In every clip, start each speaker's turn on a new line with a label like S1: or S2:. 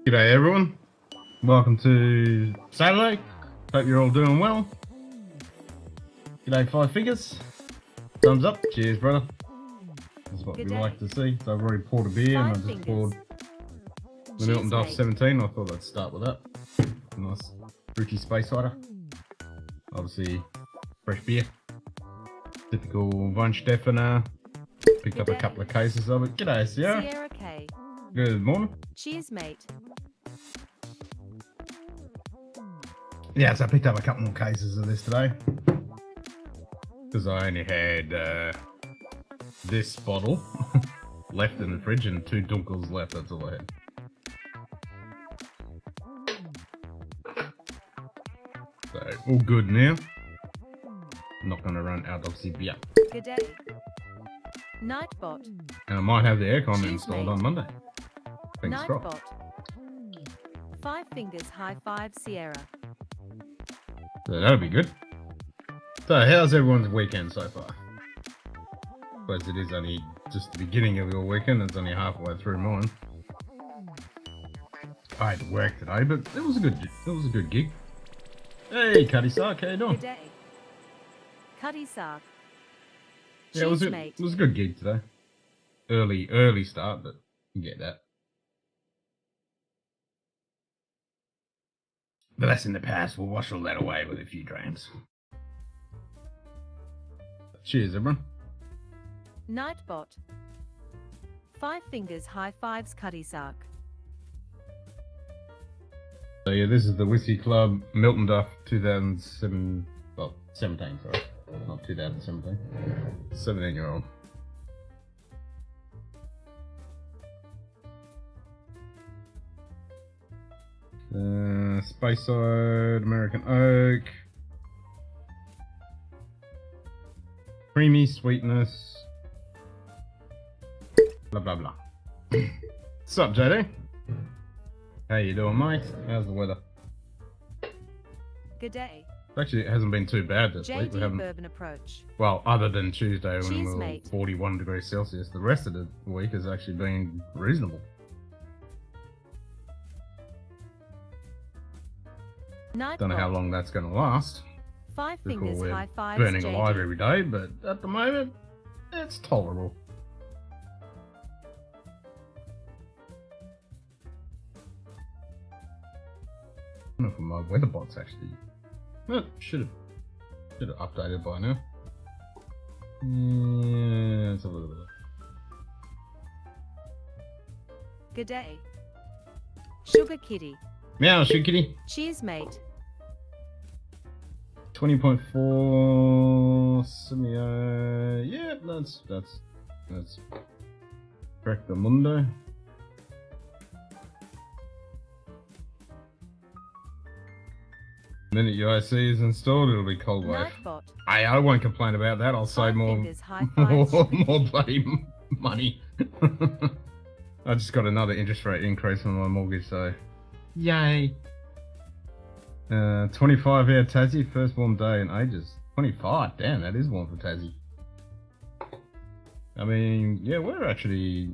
S1: G'day everyone, welcome to Saturday, hope you're all doing well. G'day Five Fingers, thumbs up, cheers brother, that's what we like to see. So I've already poured a beer and I just poured the Milton Duff 17, I thought I'd start with that. Nice fruity space cider, obviously fresh beer, typical Weinstefener, picked up a couple of cases of it. G'day Sierra K. Good morning.
S2: Cheers mate.
S1: Yeah, so I picked up a couple more cases of this today because I only had this bottle left in the fridge and 2 Dunkels left, that's all I had. So, all good now. Not going to run out of beer.
S2: Good day. Nightbot.
S1: And I might have the aircon
S2: Cheers,
S1: installed
S2: mate.
S1: On Monday. Fingers crossed.
S2: Nightbot. 5 fingers high five Sierra.
S1: So that'll be good. So how's everyone's weekend so far? Suppose it is only just the beginning of your weekend, it's only halfway through mine. I had to work today, but it was a good gig. Hey Cuddy Sark, how you doing?
S2: Good day. Cuddy Sark.
S1: Yeah, it was a good gig today. Early start, but you get that. But that's in the past, we'll wash all that away with a few drams. Cheers everyone.
S2: Nightbot. 5 fingers high fives Cuddy Sark.
S1: So yeah, this is the Whiskey Club Milton Duff 2007, well 17, sorry, not 2017, 17-year-old. Speyside, American Oak, creamy sweetness, blah blah blah. What's up, JD? How you doing, mate? How's the weather?
S2: Good day.
S1: Actually, it hasn't been too bad this week. We haven't.
S2: Bourbon approach.
S1: Well, other than Tuesday when
S2: Cheers,
S1: we were
S2: mate.
S1: 41 degrees Celsius, the rest of the week has actually been reasonable.
S2: Nightbot.
S1: Don't know how long that's going to last.
S2: 5
S1: Before
S2: fingers
S1: we're
S2: high fives
S1: burning
S2: JD.
S1: alive every day, but at the moment, it's tolerable. I don't know if my weather bot's actually. Well, should have updated by now. Yeah, let's have a look.
S2: Good day. Sugar Kitty.
S1: Meow, shoot kitty.
S2: Cheers mate.
S1: 20.4 semi. Yeah, that's correct. The Mundo. The minute UIC is installed, it'll be cold wave.
S2: Nightbot.
S1: I won't complain about that. I'll save
S2: 5
S1: more
S2: fingers high fives.
S1: more bloody money. I just got another interest rate increase on my mortgage, so yay. 25 here, Tassie, first warm day in ages. 25, damn, that is warm for Tassie. I mean, yeah, we're actually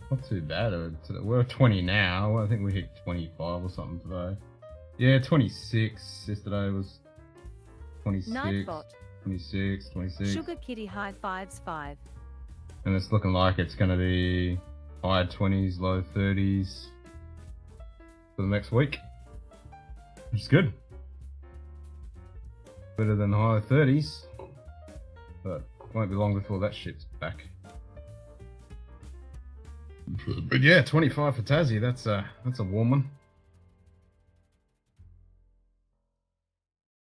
S1: not too bad. We're 20 now. I think we hit 25 or something today. Yeah, 26. Yesterday was 26.
S2: Nightbot.
S1: 26, 26.
S2: Sugar Kitty high fives 5.
S1: And it's looking like it's going to be high 20s, low 30s for the next week. Which is good. Better than high 30s. But won't be long before that shit's back. But yeah, 25 for Tassie. That's a warm one.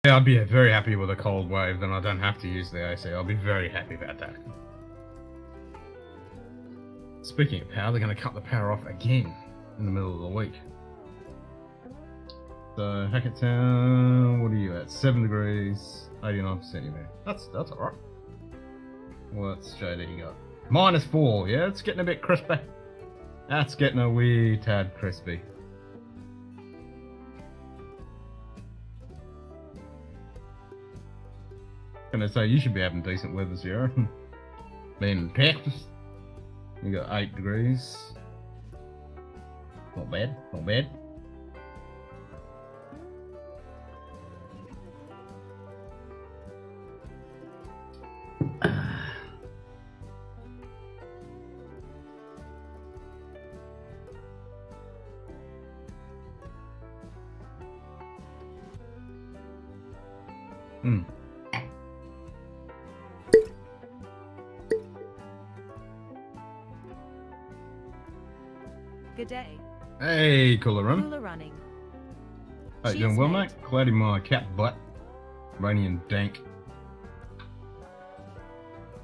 S1: Yeah, I'd be very happy with a cold wave, then I don't have to use the AC. I'll be very happy about that. Speaking of power, they're going to cut the power off again in the middle of the week. So, Hackettstown, what are you at? 7 degrees, 89% humidity. That's alright. What's JD got? -4, yeah, it's getting a bit crispy. That's getting a wee tad crispy. Gonna say you should be having decent weather, Sierra. Being in Texas, you got 8 degrees. Not bad, not bad. Hmm.
S2: Good day.
S1: Hey, Cooler Room.
S2: Cooler running.
S1: How you doing well, mate?
S2: Cheers,
S1: Cloudy my cat butt. Rainy and dank.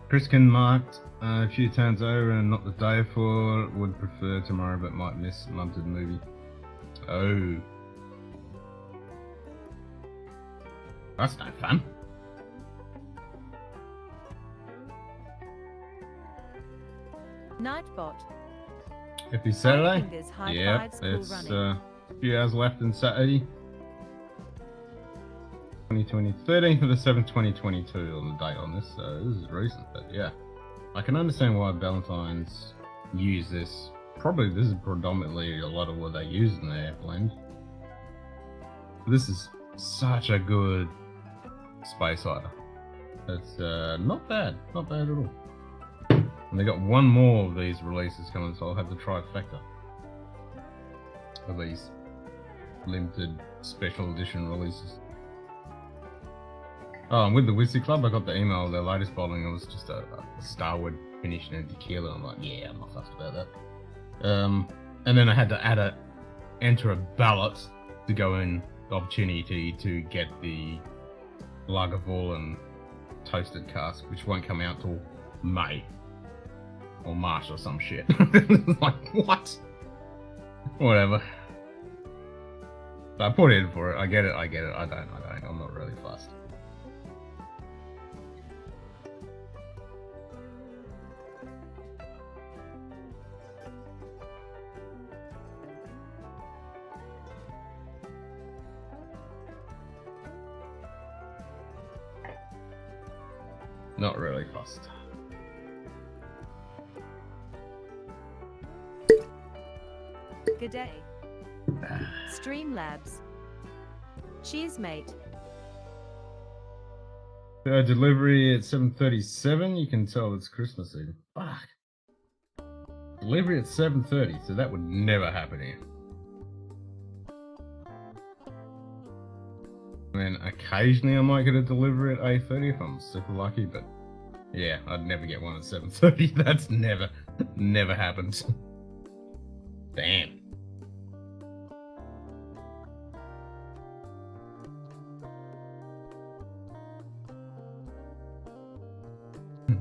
S1: Criskin marked a few turns over and not the day for. Would prefer tomorrow but might miss Munted movie. Oh. That's no fun.
S2: Nightbot.
S1: Happy Saturday.
S2: Fingers, high
S1: Yeah,
S2: fives, cool
S1: it's
S2: running.
S1: a few hours left in Saturday. 13th of the 7th, 2022 on the date on this, so this is recent, but yeah. I can understand why Valentine's use this. Probably this is predominantly a lot of what they use in their blend. This is such a good space cider. It's not bad at all. And they got one more of these releases coming, so I'll have the trifecta of these limited special edition releases. Oh, and with the Whiskey Club, I got the email of their latest bottling. It was just a Starwood finish and a tequila. I'm like, yeah, I'm not fussed about that. And then I had to enter a ballot to go in the opportunity to get the Lagavulin toasted cask, which won't come out till May or March or some shit. Like, what? Whatever. So I put in for it. I get it. I don't. I'm not really fussed. Not really fussed.
S2: Good day. Streamlabs. Cheers, mate.
S1: Delivery at 7:37. You can tell it's Christmas Eve. Fuck. Delivery at 7:30, so that would never happen here. I mean, occasionally I might get a delivery at 8:30 if I'm super lucky, but yeah, I'd never get one at 7:30. That's never happened. Damn.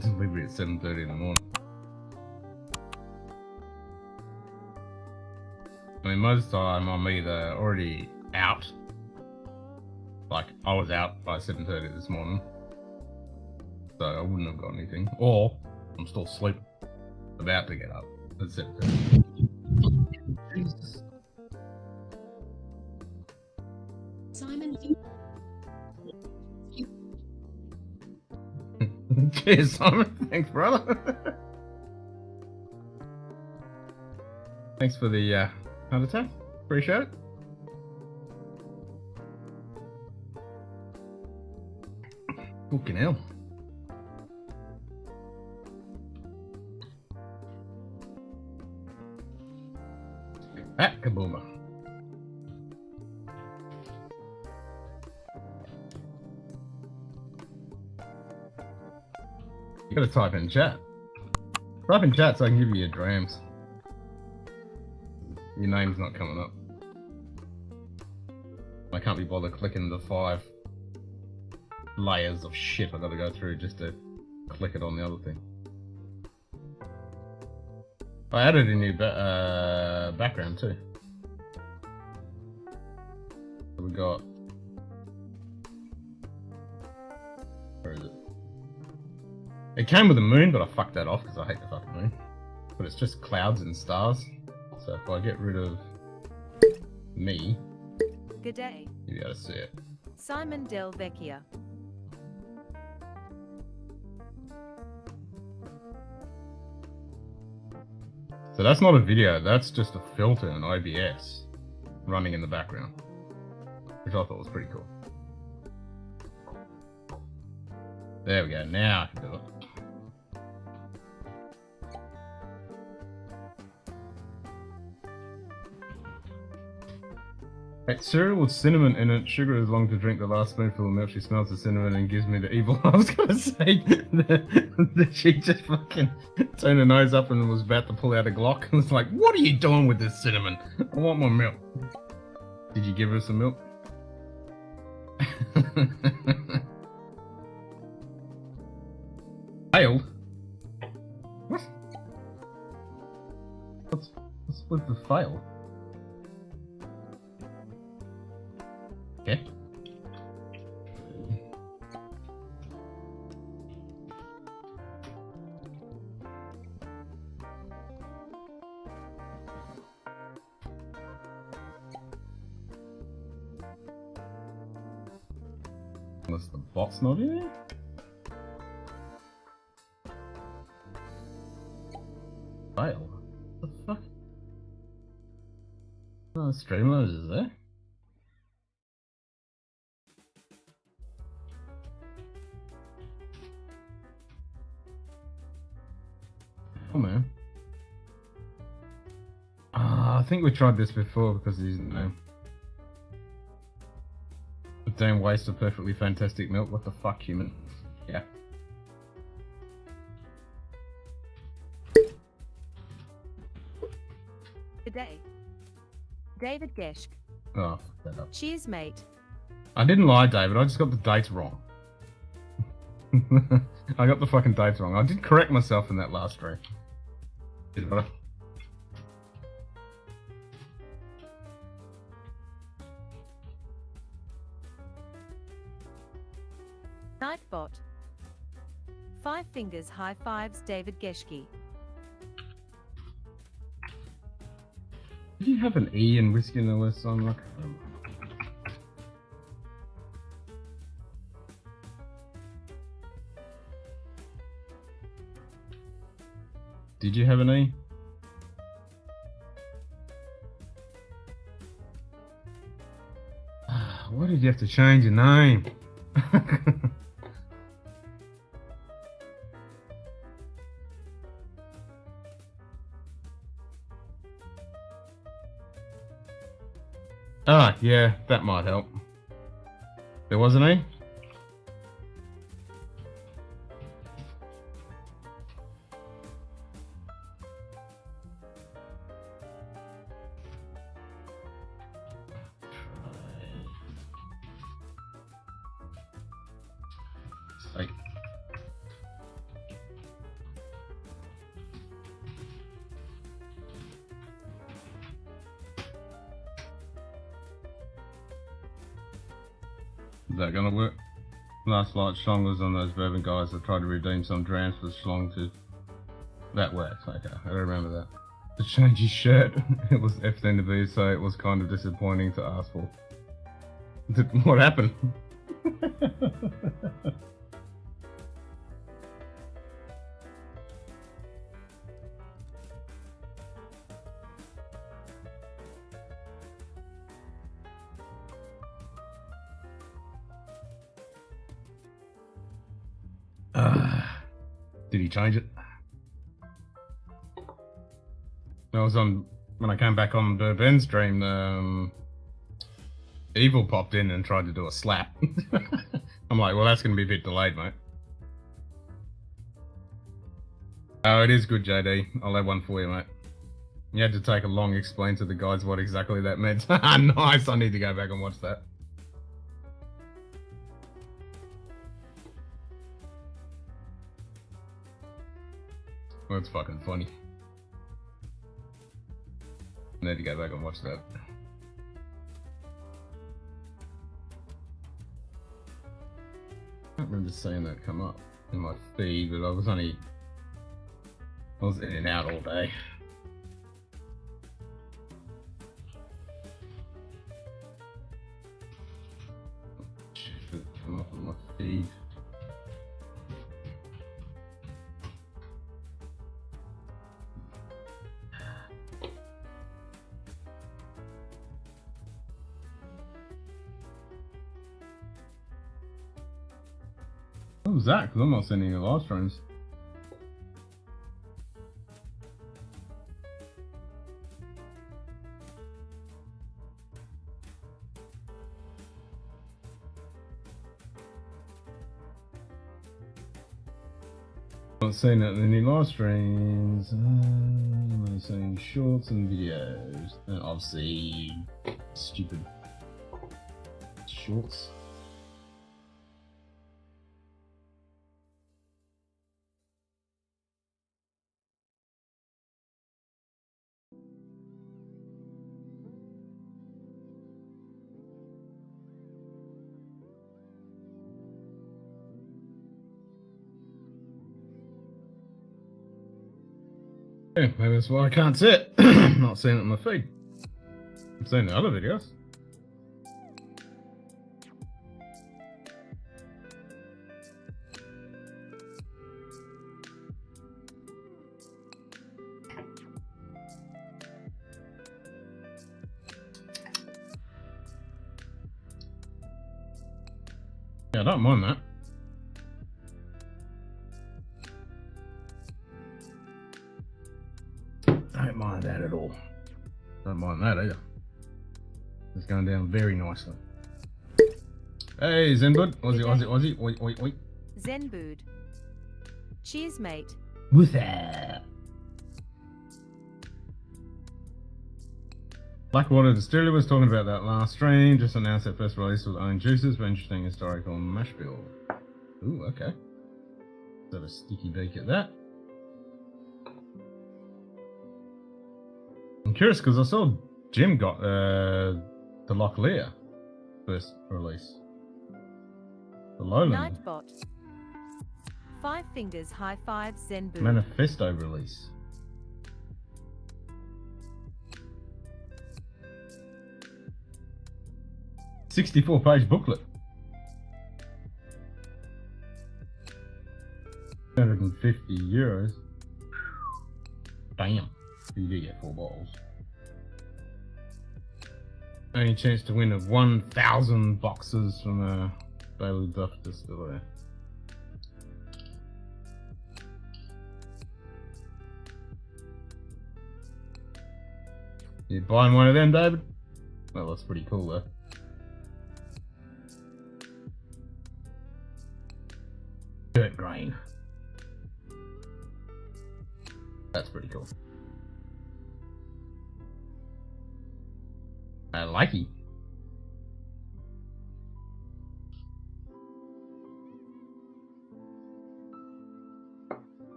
S1: Delivery at 7:30 in the morning. I mean, most of the time I'm either already out. Like, I was out by 7:30 this morning, so I wouldn't have got anything. Or, I'm still asleep, about to get up at 7:30. Jesus.
S3: Simon.
S1: Cheers, Simon. Thanks, brother. Thanks for the heart attack. Appreciate it. Fucking hell. Ah, kabooma. You gotta type in chat. Type in chat so I can give you your drams. Your name's not coming up. I can't be bothered clicking the 5 layers of shit I gotta go through just to click it on the other thing. I added a new background too. So we got... Where is it? It came with the moon, but I fucked that off because I hate the fucking moon. But it's just clouds and stars. So if I get rid of me,
S2: Good day.
S1: you'll be able to see it.
S2: Simon Del Vecchia.
S1: So that's not a video, that's just a filter in OBS running in the background, which I thought was pretty cool. There we go, now I can do it. Hey, cereal with cinnamon in it, sugar is long to drink the last spoonful of milk, she smells the cinnamon and gives me the evil. I was gonna say that she just fucking turned her nose up and was about to pull out a Glock and was like, what are you doing with this cinnamon? I want my milk. Did you give her some milk? Failed? What? What's with the fail? Okay. Unless the bot's not in it? Fail? What the fuck? Oh, Streamlabs is there? Oh man. I think we tried this before because he's a damn waste of perfectly fantastic milk. What the fuck, human? Yeah.
S2: Today. David Geschk.
S1: Oh, fuck that up.
S2: Cheers, mate.
S1: I didn't lie, David. I just got the dates wrong. I got the fucking dates wrong. I did correct myself in that last stream. Did I?
S2: Nightbot. 5 fingers high fives, David Geschke.
S1: Did you have an E in Whiskey in the West song? Like, did you have an E? Why did you have to change your name? Ah, yeah, that might help. There was an E? Like, is that gonna work? Last night Schlong was on those bourbon guys that tried to redeem some Drams for Schlong to... That works, okay, I remember that. To change his shirt, it was F10 to be, so it was kind of disappointing to ask for. What happened? Did he change it? I was on, when I came back on the Ben stream, Evil popped in and tried to do a slap. I'm like, well, that's going to be a bit delayed, mate. Oh, it is good, JD. I'll have one for you, mate. You had to take a long explain to the guys what exactly that meant. Nice, I need to go back and watch that. Well, it's fucking funny. I need to go back and watch that. I don't remember seeing that come up in my feed, but I was in and out all day. Should come up on my feed. was that? Because I'm not seeing any live streams. Not seeing it in any live streams. I'm only seeing shorts and videos. And obviously, stupid shorts. Yeah, maybe that's why I can't see it. I'm not seeing it on my feed. I'm seeing the other videos. Yeah, I don't mind that. Don't mind that at all. Don't mind that either. It's going down very nicely. Hey, Zenbud. Aussie. Oi.
S2: Zenbood. Cheers, mate.
S1: What's that? Blackwater Distillery was talking about that last stream. Just announced their first release with own juices for interesting historical mash bill. Ooh, okay. Let's have a sticky beak at that. I'm curious because I saw Jim got the Locklear first release. The Lowland.
S2: Nightbot. 5 fingers high five Zenbood.
S1: Manifesto release. $64-page booklet. 250 euros. Damn. You do get 4 bottles. Only chance to win of 1,000 boxes from a Bailey Duff distillery. You buying one of them, David? Well, that's pretty cool though. Dirt grain. That's pretty cool. I like it.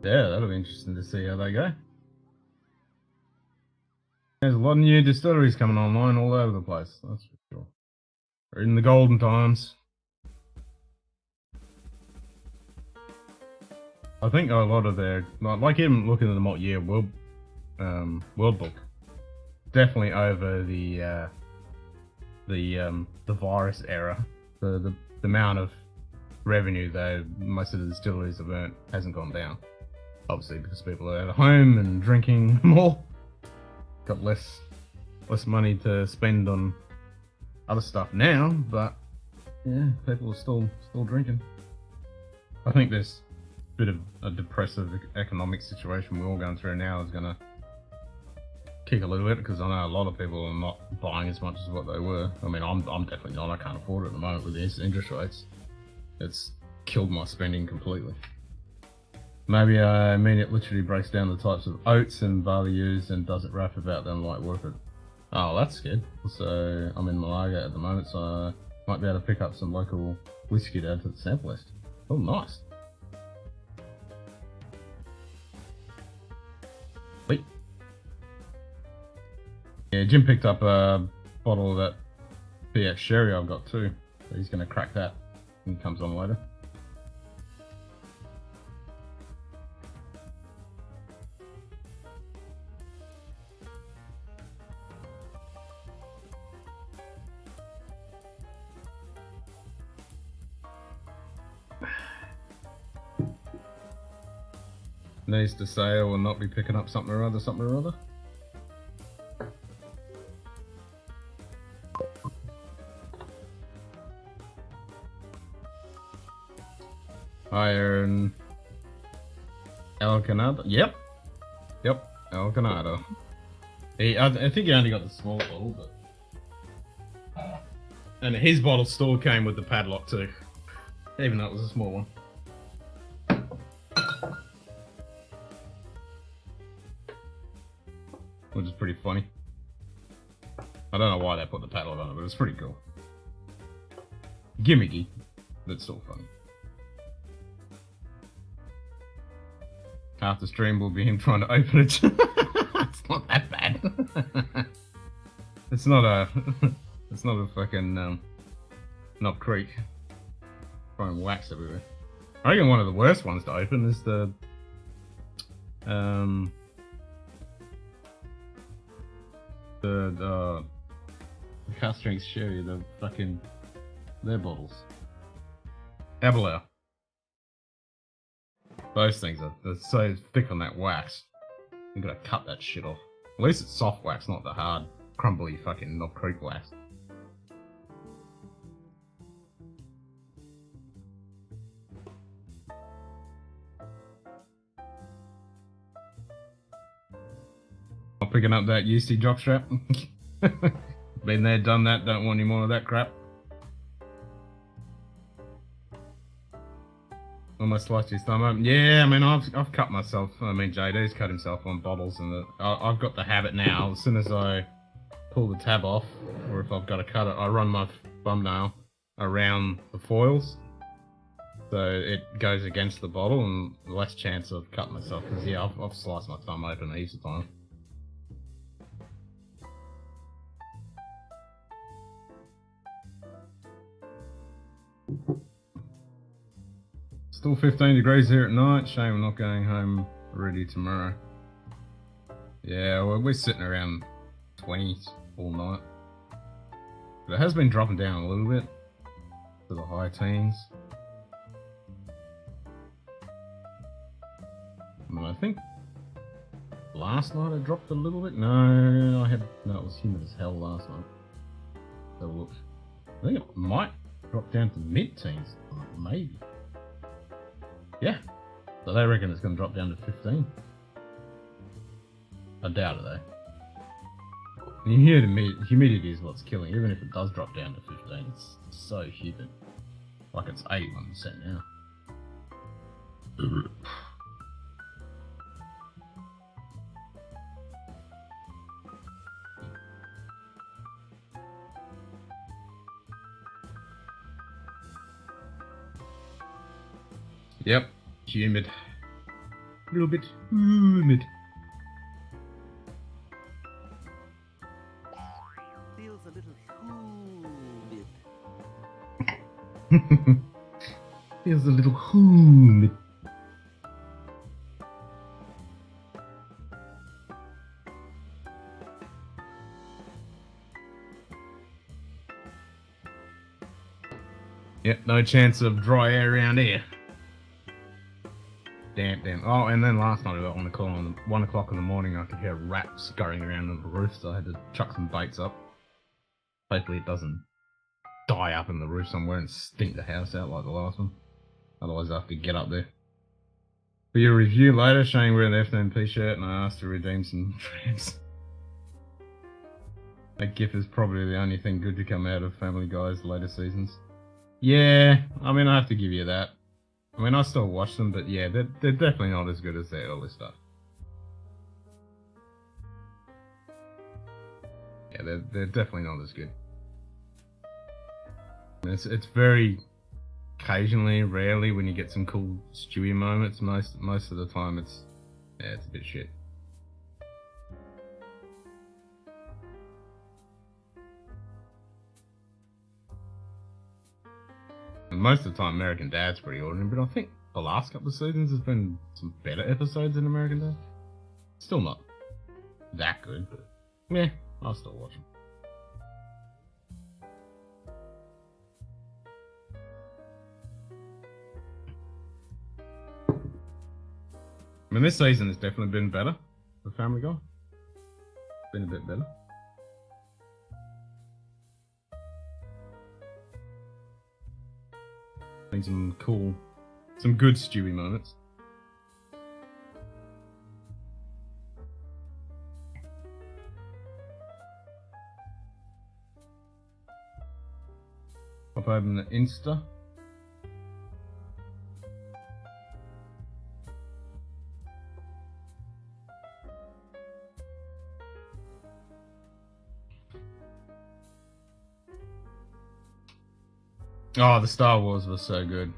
S1: Yeah, that'll be interesting to see how they go. There's a lot of new distilleries coming online all over the place, that's for sure. We're in the golden times. I think a lot of their, like even looking at the multi-year world book, definitely over the virus era, the amount of revenue that most of the distilleries have earned hasn't gone down. Obviously, because people are at home and drinking more, got less money to spend on other stuff now. But yeah, people are still drinking. I think there's a bit of a depressive economic situation we're all going through now is going to kick a little bit, because I know a lot of people are not buying as much as what they were. I mean, I'm definitely not. I can't afford it at the moment with these interest rates. It's killed my spending completely. Maybe I mean it literally breaks down the types of oats and barley used and doesn't rap about them like worth it. Oh, that's good. So I'm in Malaga at the moment, so I might be able to pick up some local whiskey to add to the sample list. Oh, nice. Wait. Yeah, Jim picked up a bottle of that PX sherry I've got too, so he's going to crack that when he comes on later. Needs to say I will not be picking up something or other. Iron El Canado. Yep. El Canado. I think he only got the small bottle, but. And his bottle still came with the padlock too, even though it was a small one. Which is pretty funny. I don't know why they put the padlock on it, but it's pretty cool. Gimmicky, but still funny. Half the stream will be him trying to open it. It's not that bad. It's not a fucking Knob Creek. Throwing wax everywhere. I reckon one of the worst ones to open is the cask strength sherry, the fucking their bottles. Aberlour. Those things are so thick on that wax. You gotta cut that shit off. At least it's soft wax, not the hard, crumbly fucking Knob Creek wax. I'm picking up that UC jockstrap. Been there, done that, don't want any more of that crap. Almost sliced his thumb open. Yeah, I mean, I've cut myself. I mean, JD's cut himself on bottles, and I've got the habit now. As soon as I pull the tab off, or if I've got to cut it, I run my thumbnail around the foils, so it goes against the bottle, and less chance of cutting myself. Because yeah, I've sliced my thumb open heaps of time. Still 15 degrees here at night. Shame I'm not going home already tomorrow. Yeah, well, we're sitting around 20s all night. But it has been dropping down a little bit to the high teens. And I think last night it dropped a little bit. No, it was humid as hell last night. So look, I think it might drop down to mid-teens, maybe. Yeah, so they reckon it's going to drop down to 15. I doubt it though. The humidity is what's killing. Even if it does drop down to 15, it's so humid. Like it's 81% now. Yep, humid. A little bit humid.
S4: Feels a little humid.
S1: Feels a little humid. Yep, no chance of dry air around here. Damn. Oh, and then last night about 1 o'clock in the morning, I could hear rats scurrying around on the roof, so I had to chuck some baits up. Hopefully it doesn't die up in the roof somewhere and stink the house out like the last one. Otherwise I have to get up there. For your review later, Shane wearing the FNP shirt, and I asked to redeem some Drams. That GIF is probably the only thing good to come out of Family Guy's later seasons. Yeah, I mean, I have to give you that. I mean, I still watch them, but yeah, they're definitely not as good as their early stuff. Yeah, they're definitely not as good. It's very occasionally, rarely, when you get some cool Stewie moments. Most of the time, it's a bit shit. And most of the time, American Dad's pretty ordinary, but I think the last couple of seasons has been some better episodes than American Dad. Still not that good, but yeah, I'll still watch them. I mean, this season has definitely been better for Family Guy. Been a bit better. Been some cool Some good Stewie moments. Pop open the Insta. Oh, the Star Wars was so good.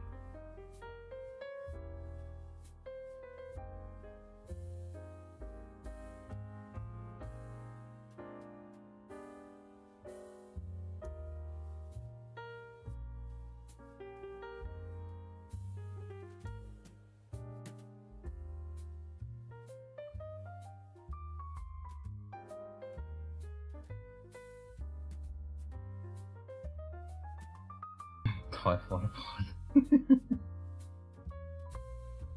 S1: TIE Fighter Pilot.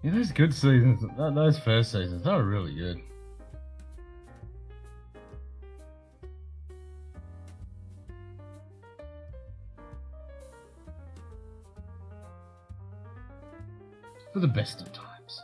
S1: Yeah, those good seasons, those first seasons, they were really good. For the best of times.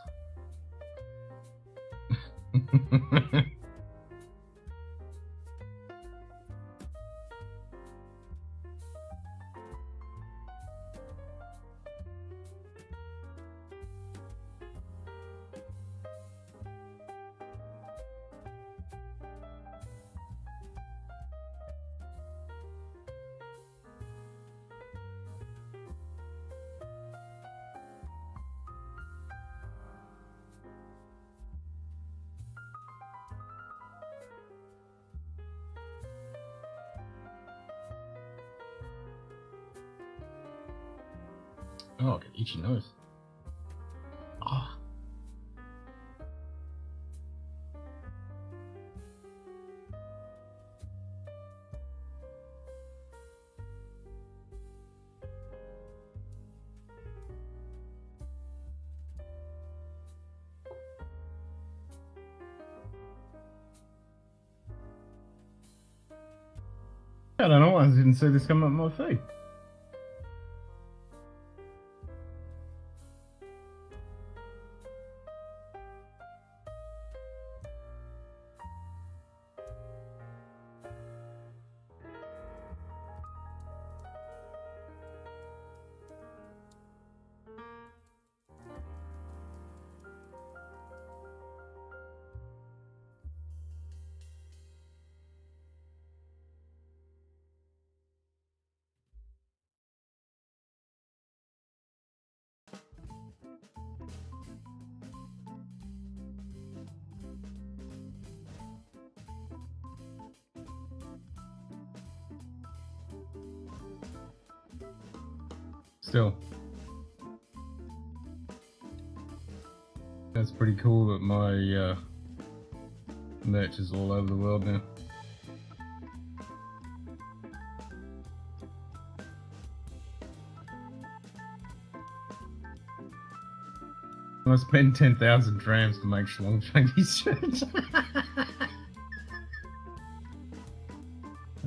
S1: Oh, I got itchy nose. Ah. I don't know, I didn't see this come up my feed. Still, that's pretty cool that my merch is all over the world now. I spend 10,000 drams to make Schlong Chunky shirts.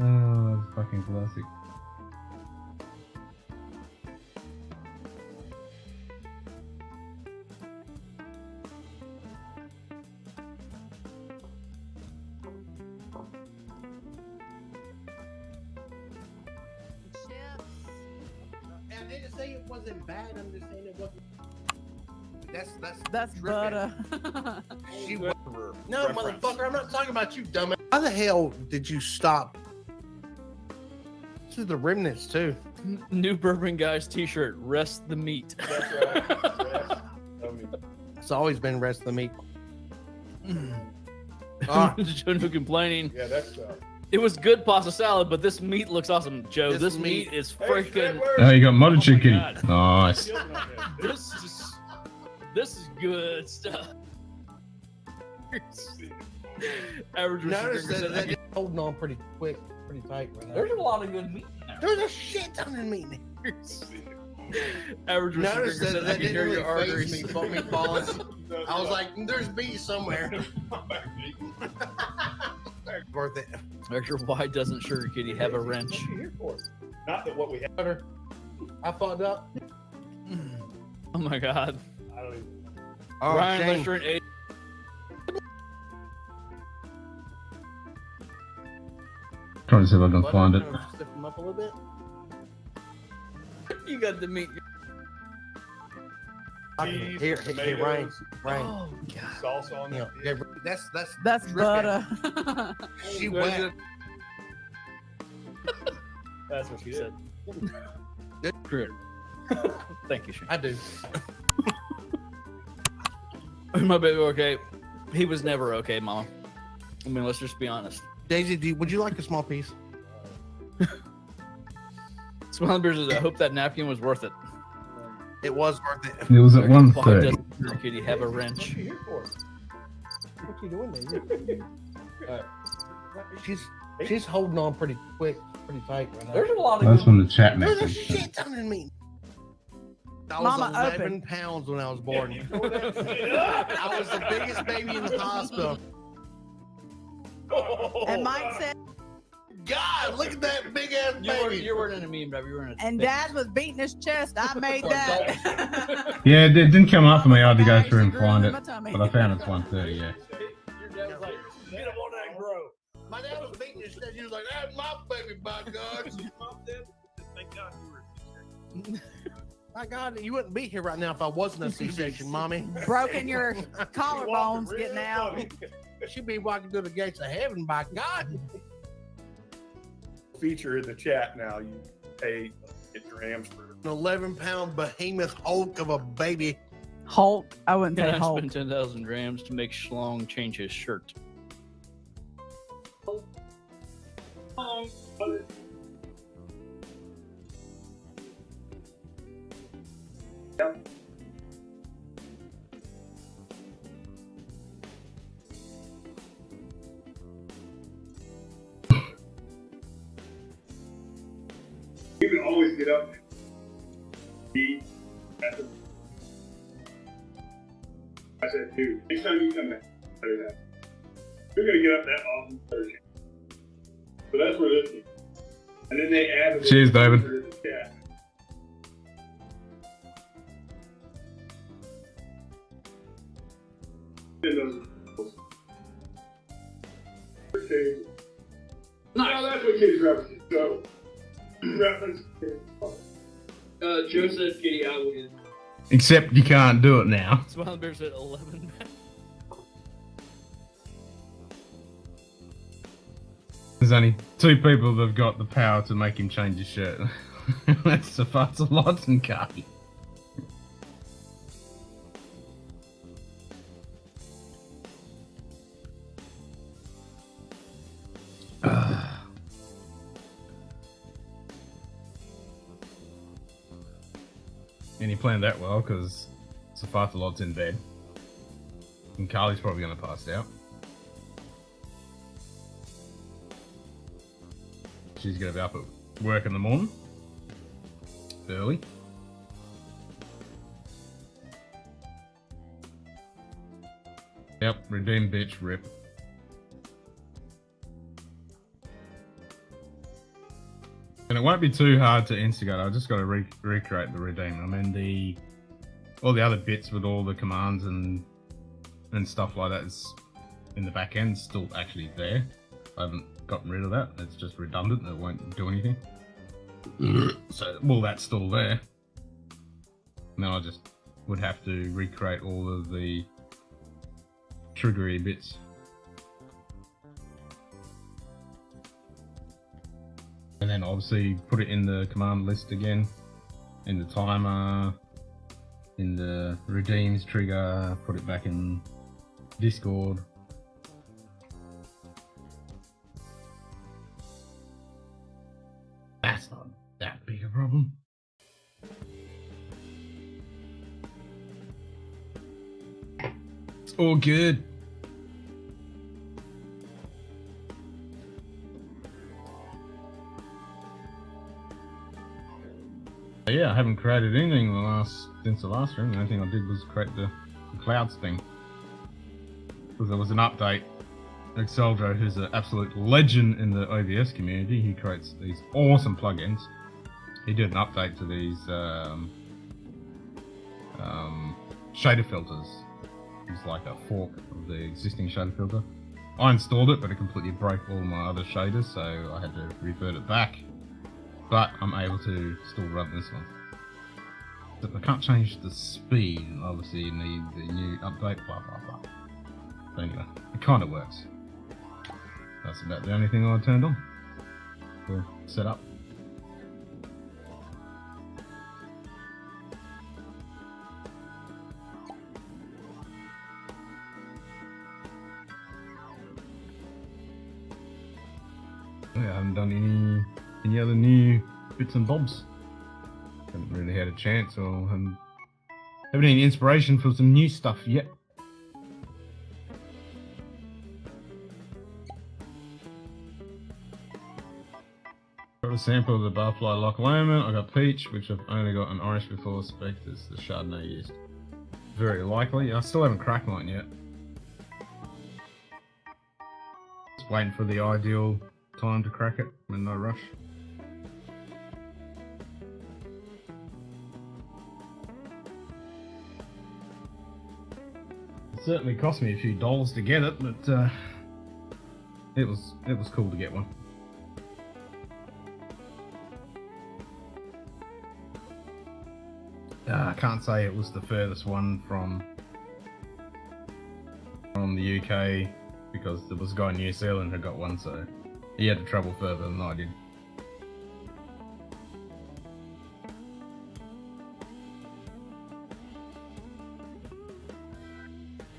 S1: Oh, that's fucking classic.
S5: I didn't say it wasn't bad. I'm just saying it wasn't.
S6: That's
S5: dripping.
S6: butter.
S5: She was. No, motherfucker, I'm not talking about you, dumbass. How the hell did you stop? This is the remnants too.
S7: New Bourbon Guys t-shirt, rest the meat.
S8: That's right. Rest the meat.
S5: It's always been rest of the meat.
S7: Joe No complaining.
S8: Yeah, that's
S7: It was good pasta salad, but this meat looks awesome, Joe.
S5: This
S7: This
S5: meat-
S7: meat is freaking.
S1: Oh, you got modded
S7: Oh
S1: shit,
S7: my
S1: kitty.
S7: God.
S1: Nice.
S7: This is good stuff. Average
S5: Notice
S7: Richard
S5: that
S7: Drinker
S5: it's holding on pretty quick, pretty tight right now.
S7: There's a lot of good meat in there.
S5: There's a shit ton of meat in there.
S7: Average Richard
S5: Notice
S7: Drinker
S5: that
S7: said I
S5: that
S7: can hear
S5: didn't
S7: your
S5: really
S7: arteries.
S5: phase me, but me falling. I was like, there's meat somewhere. Worth it.
S7: Victor, why doesn't Sugar Kitty have a wrench?
S8: What you here for? Not that what we have.
S5: I fucked up.
S7: Oh my god.
S8: I don't even.
S5: Oh,
S7: Ryan,
S5: Shane.
S7: unless you're an A.
S1: Trying to see if I can
S5: Butter,
S1: find it.
S5: Stiff them up a little bit.
S7: You got the meat.
S8: Cheese,
S5: Here, Ryan.
S8: tomatoes,
S5: Ryan.
S7: Oh god.
S8: Salsa on
S5: You know,
S8: that.
S5: yeah,
S6: That's butter.
S5: She wet.
S7: That's what she said.
S5: Good.
S7: Great. Thank you, Shane.
S5: I do.
S7: My baby, okay. He was never okay, Mama. I mean, let's just be honest.
S5: Daisy, would you like a small piece?
S7: Smiling Bears says, I hope that napkin was worth it.
S5: It was worth it.
S1: It was at
S7: Fuck,
S1: 1:30.
S7: does Kitty have a wrench?
S8: What you here for?
S5: What you doing there? She's holding on pretty quick, pretty tight right now.
S7: There's a lot of
S1: That's
S7: good.
S1: from the chat
S5: There's a
S1: message.
S5: shit ton in me. I was
S6: Mama,
S5: 11
S6: open.
S5: pounds when I was born.
S8: Yeah,
S5: I was the biggest baby in the hospital.
S6: And Mike said,
S5: God, look at that big ass baby.
S7: You weren't in a meme, but you were in a.
S6: and Dad was beating his chest. I made that.
S1: Yeah, it didn't come up for me. I had to go
S6: Guys,
S1: through and
S6: she grew
S1: find
S6: in
S1: it.
S6: my tummy.
S1: But I found it's 1:30, yeah.
S7: Your dad was like, get him on that, bro.
S5: My dad was beating his chest. He was like, that's my baby, by God.
S8: Thank God you were.
S5: My God, you wouldn't be here right now if I wasn't a C-section, Mommy.
S6: Broken your collarbones getting out.
S5: She'd be walking through the gates of heaven, by God.
S8: Feature in the chat now. You pay get Drams for
S5: An 11-pound behemoth hulk of a baby.
S6: Hulk. I wouldn't say
S7: Can I
S6: Hulk.
S7: spend 10,000 drams to make Schlong change his shirt?
S8: You can always get up and eat at the. I said, dude, next time you come back, say that. You're gonna get up that often Thursday. So that's where this is. And then they added.
S1: Cheers, David.
S8: To the chat. And those- Okay. No, that's what kids reference. So, reference.
S7: Joe said Kitty, I will get.
S1: Except you can't do it now.
S7: Smiling Bears at 11.
S1: There's only 2 people that have got the power to make him change his shirt. That's the Farts and Carly. And he planned that well because Safartalot's in bed. And Carly's probably going to pass out. She's going to be up at work in the morning. Early. Yep, redeem bitch, rip. And it won't be too hard to instigate. I just got to recreate the redeem. I mean, all the other bits with all the commands and stuff like that is in the back end still actually there. I haven't gotten rid of that. It's just redundant. It won't do anything. So, well, that's still there. And then I just would have to recreate all of the triggery bits. And then obviously put it in the command list again, in the timer, in the redeems trigger, put it back in Discord. That's not that big a problem. It's all good. Yeah, I haven't created anything since the last room. The only thing I did was create the clouds thing. Because there was an update. Exceldro, who's an absolute legend in the OBS community, he creates these awesome plugins. He did an update to these shader filters. It's like a fork of the existing shader filter. I installed it, but it completely broke all my other shaders, so I had to revert it back. But I'm able to still run this one. But I can't change the speed, obviously you need the new update, blah blah blah. But anyway, it kind of works. That's about the only thing I turned on. We'll set up. Yeah, I haven't done any other new bits and bobs. Haven't really had a chance or haven't any inspiration for some new stuff yet. Got a sample of the Barfly Loch Lomond. I got peach, which I've only got an orange before. Suspect it's the Chardonnay used. Very likely. I still haven't cracked mine yet. Just waiting for the ideal time to crack it, in no rush. It certainly cost me a few dollars to get it, but it was cool to get one. I can't say it was the furthest one from the UK because there was a guy in New Zealand who got one, so he had to travel further than I did.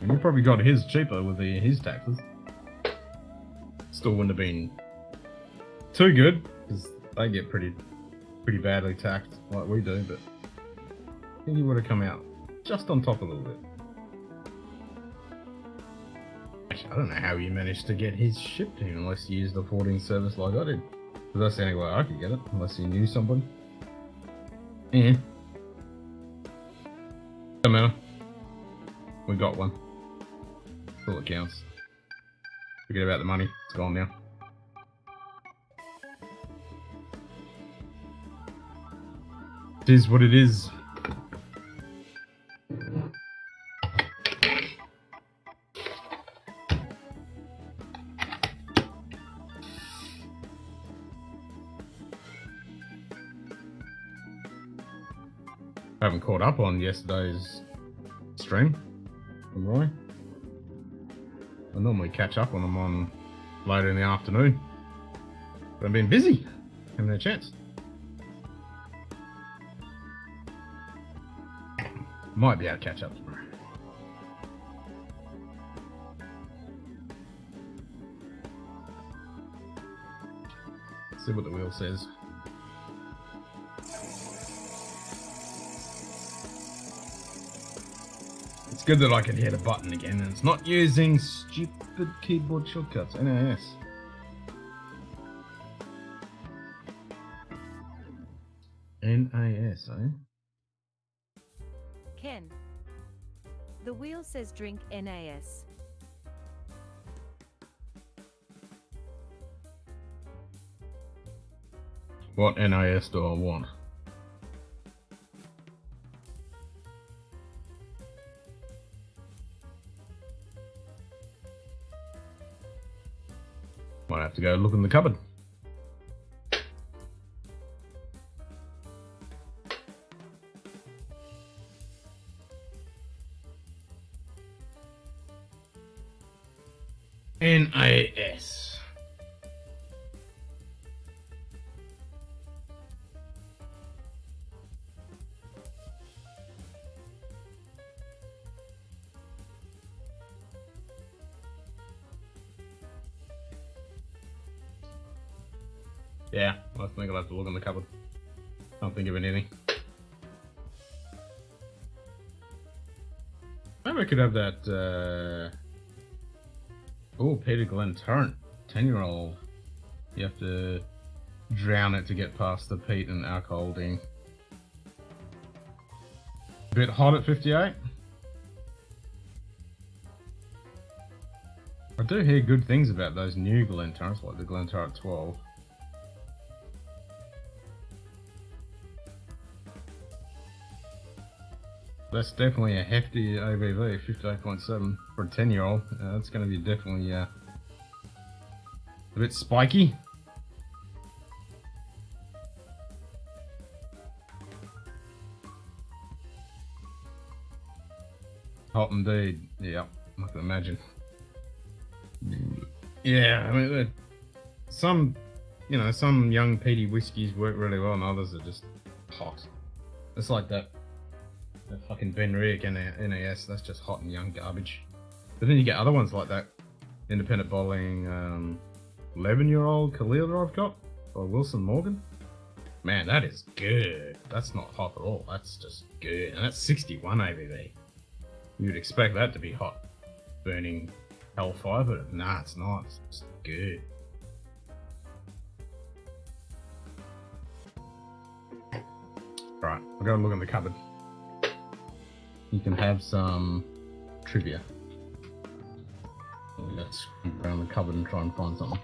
S1: And he probably got his cheaper with his taxes. Still wouldn't have been too good because they get pretty badly taxed like we do, but I think he would have come out just on top a little bit. Actually, I don't know how you managed to get his shipped to him unless you used a forwarding service like I did. Because that's the only way I could get it, unless you knew somebody. And no matter. We got one. That's all that counts. Forget about the money, it's gone now. It is what it is. I haven't caught up on yesterday's stream from Roy. I normally catch up on them on later in the afternoon, but I've been busy, haven't had a chance. Might be able to catch up tomorrow. See what the wheel says. It's good that I can hit a button again and it's not using stupid keyboard shortcuts. NAS. NAS, eh?
S2: Ken. The wheel says drink NAS.
S1: What NAS do I want? Might have to go look in the cupboard. NAS. Yeah, I think I'll have to look in the cupboard. Can't think of anything. Maybe I could have that, oh, Peter Glen Torrent, 10-year-old. You have to drown it to get past the peat and alcohol ding. A bit hot at 58. I do hear good things about those new Glen Torrents, like the Glen Torrent 12. That's definitely a hefty ABV, 58.7 for a 10-year-old. That's going to be definitely a bit spiky. Hot indeed. Yeah, I can imagine. Yeah, I mean, some young peaty whiskies work really well, and others are just hot. It's like that fucking Ben Rick NAS. That's just hot and young garbage. But then you get other ones like that independent bottling 11-year-old Kahlil I've got by Wilson Morgan. Man, that is good. That's not hot at all. That's just good, and that's 61 ABV. You'd expect that to be hot, burning hellfire, but nah, it's not. It's just good. Right, I'll go and look in the cupboard. You can have some trivia. Let's go around the cupboard and try and find something.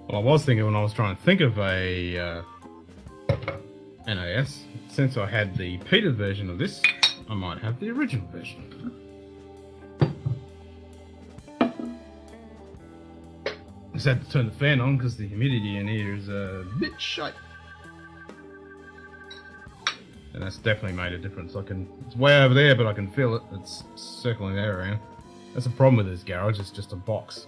S1: Well, I was thinking when I was trying to think of a NAS, since I had the peated version of this, I might have the original version. Just had to turn the fan on because the humidity in here is a bit shite. And that's definitely made a difference. It's way over there, but I can feel it. It's circling there around. That's the problem with this garage, it's just a box.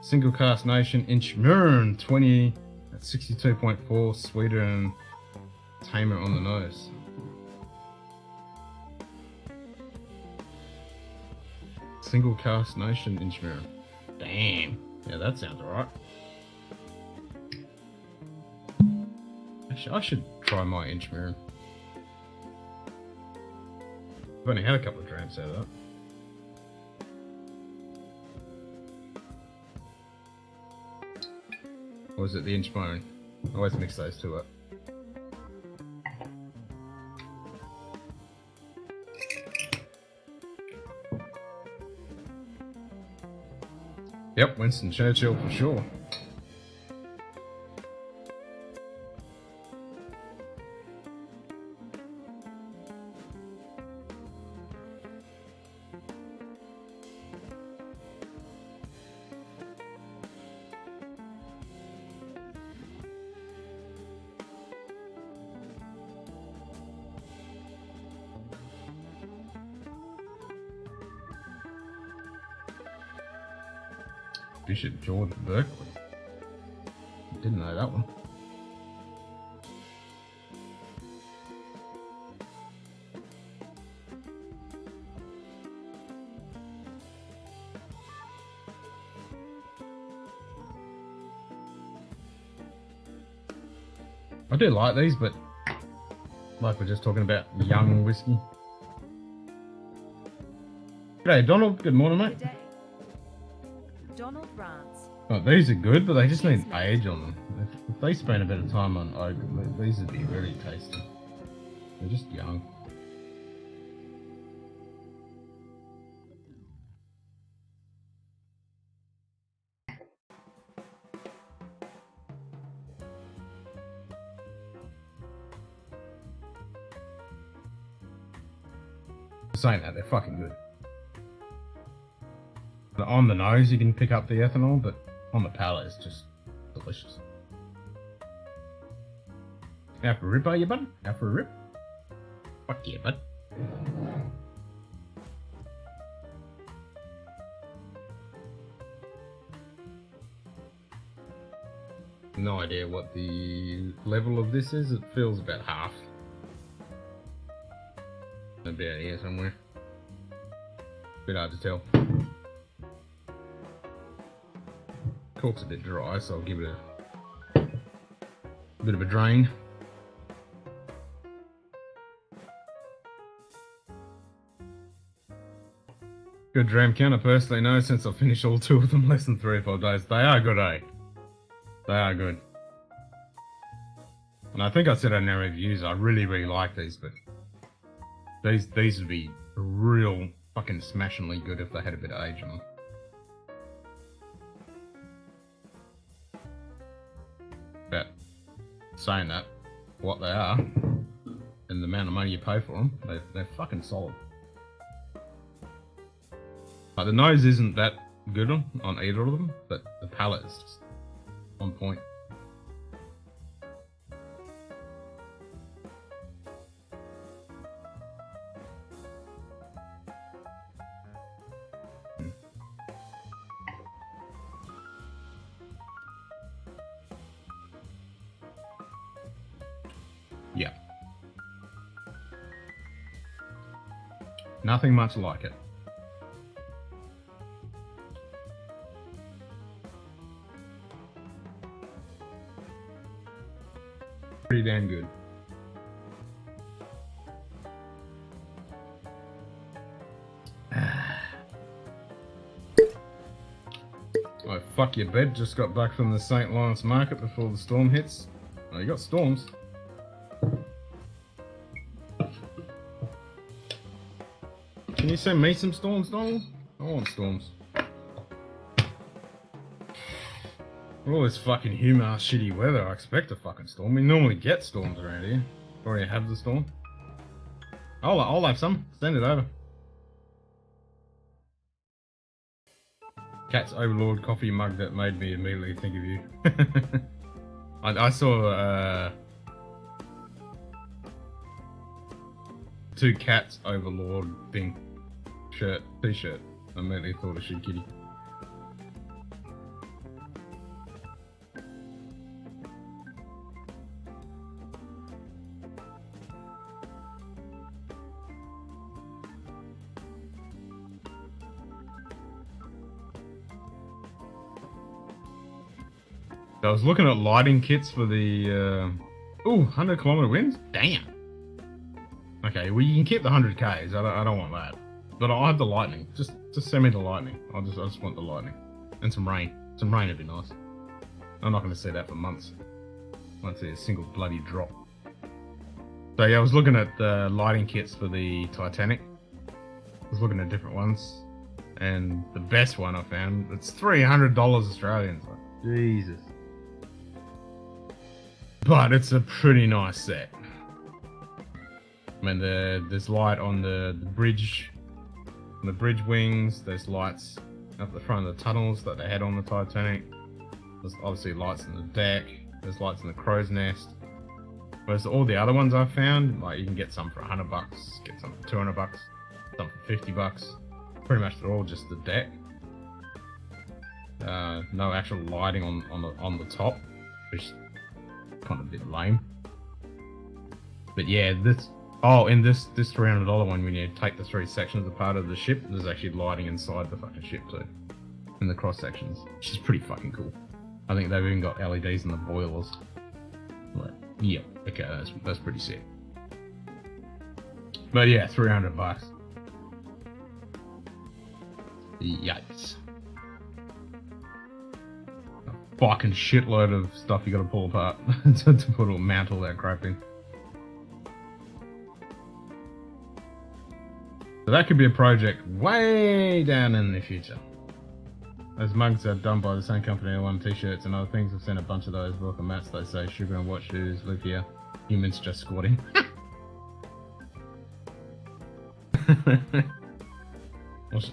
S1: Single Cast Nation Inchmurn 20 at 62.4, sweeter and tamer on the nose. Single Cast Nation Inchmurn. Damn. Yeah, that sounds alright. Actually, I should try my Inchmurn. I've only had a couple of drams out of that. Or is it the Inchmurn? I always mix those two up. Yep, Winston Churchill for sure. Bishop Jordan Berkeley. Didn't know that one. I do like these, but like we're just talking about young whiskey. G'day Donald, good morning mate.
S2: Good day. Donald Drams.
S1: Oh, these are good, but they just need age on them. If they spend a bit of time on oak, these would be really tasty. They're just young. Saying that, they're fucking good. On the nose you can pick up the ethanol, but on the palate it's just delicious. Out for a rip, are you, bud? Out for a rip? Fuck yeah, bud. No idea what the level of this is. It feels about half. about here somewhere. Bit hard to tell. Cork's a bit dry, so I'll give it a bit of a drain. Good dram count. I personally know since I've finished all 2 of them less than 3 or 4 days. They are good, eh? They are good. And I think I said in our reviews, I really like these, but these would be real fucking smashingly good if they had a bit of age on them. But saying that, what they are, and the amount of money you pay for them, they're fucking solid. Like the nose isn't that good on either of them, but the palate is just on point. Yeah. Nothing much like it. Pretty damn good. Oh, fuck your bed. Just got back from the St. Lawrence market before the storm hits. Oh, you got storms. Can you send me some storms, Donald? I want storms. All this fucking humid, shitty weather, I expect a fucking storm. We normally get storms around here. Already have the storm. I'll have some. Send it over. Cat's Overlord coffee mug that made me immediately think of you. I saw 2 Cats Overlord thing. T-shirt. I immediately thought of Shit Kitty. I was looking at lighting kits for the 100-kilometer winds? Damn. Okay, well you can keep the 100Ks. I don't want that. But I'll have the lightning. Just send me the lightning. I just want the lightning. And some rain. Some rain would be nice. I'm not going to see that for months. I won't see a single bloody drop. So yeah, I was looking at the lighting kits for the Titanic. I was looking at different ones. And the best one I found, it's $300 Australian. Jesus. But it's a pretty nice set. I mean, there's light on the bridge wings. There's lights up the front of the tunnels that they had on the Titanic. There's obviously lights in the deck. There's lights in the crow's nest. Whereas all the other ones I've found, like you can get some for $100, get some for $200, some for $50. Pretty much they're all just the deck. No actual lighting on the top, which is kind of a bit lame. But yeah, in this $300 one, when you take the 3 sections apart of the ship, there's actually lighting inside the fucking ship too, in the cross sections, which is pretty fucking cool. I think they've even got LEDs in the boilers. But yeah, okay, that's pretty sick. But yeah, $300. Yikes. A fucking shitload of stuff you gotta pull apart to mount all that crap in. So that could be a project way down in the future. Those mugs are done by the same company. One t-shirts and other things. I've seen a bunch of those. Welcome mats. They say sugar and watch shoes. Live here. Humans just squatting.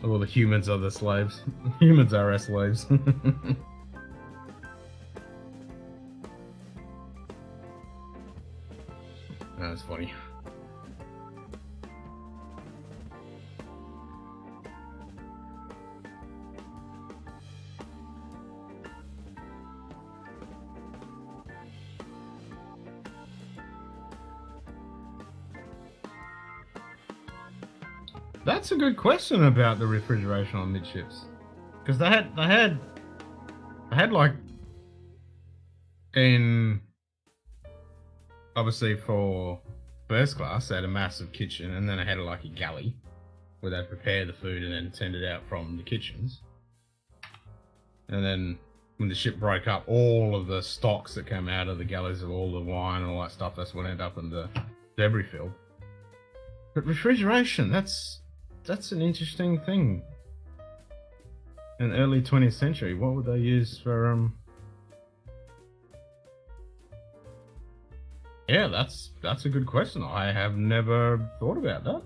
S1: Well, the humans are the slaves. Humans are our slaves. That's funny. That's a good question about the refrigeration on midships, because they had like in obviously for first class they had a massive kitchen, and then they had like a galley where they'd prepare the food and then send it out from the kitchens. And then when the ship broke up, all of the stocks that came out of the galleys of all the wine and all that stuff, that's what ended up in the debris field. But refrigeration, that's an interesting thing. In the early 20th century, what would they use for Yeah, that's a good question. I have never thought about that.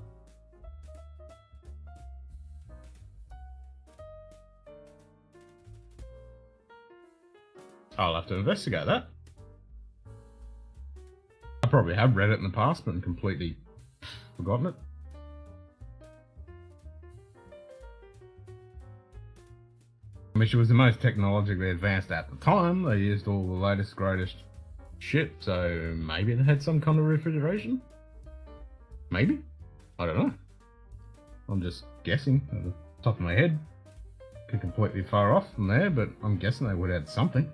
S1: I'll have to investigate that. I probably have read it in the past, but completely forgotten it. I mean, she was the most technologically advanced at the time. They used all the latest, greatest shit, so maybe they had some kind of refrigeration? Maybe? I don't know. I'm just guessing at the top of my head. Could completely far off from there, but I'm guessing they would add something.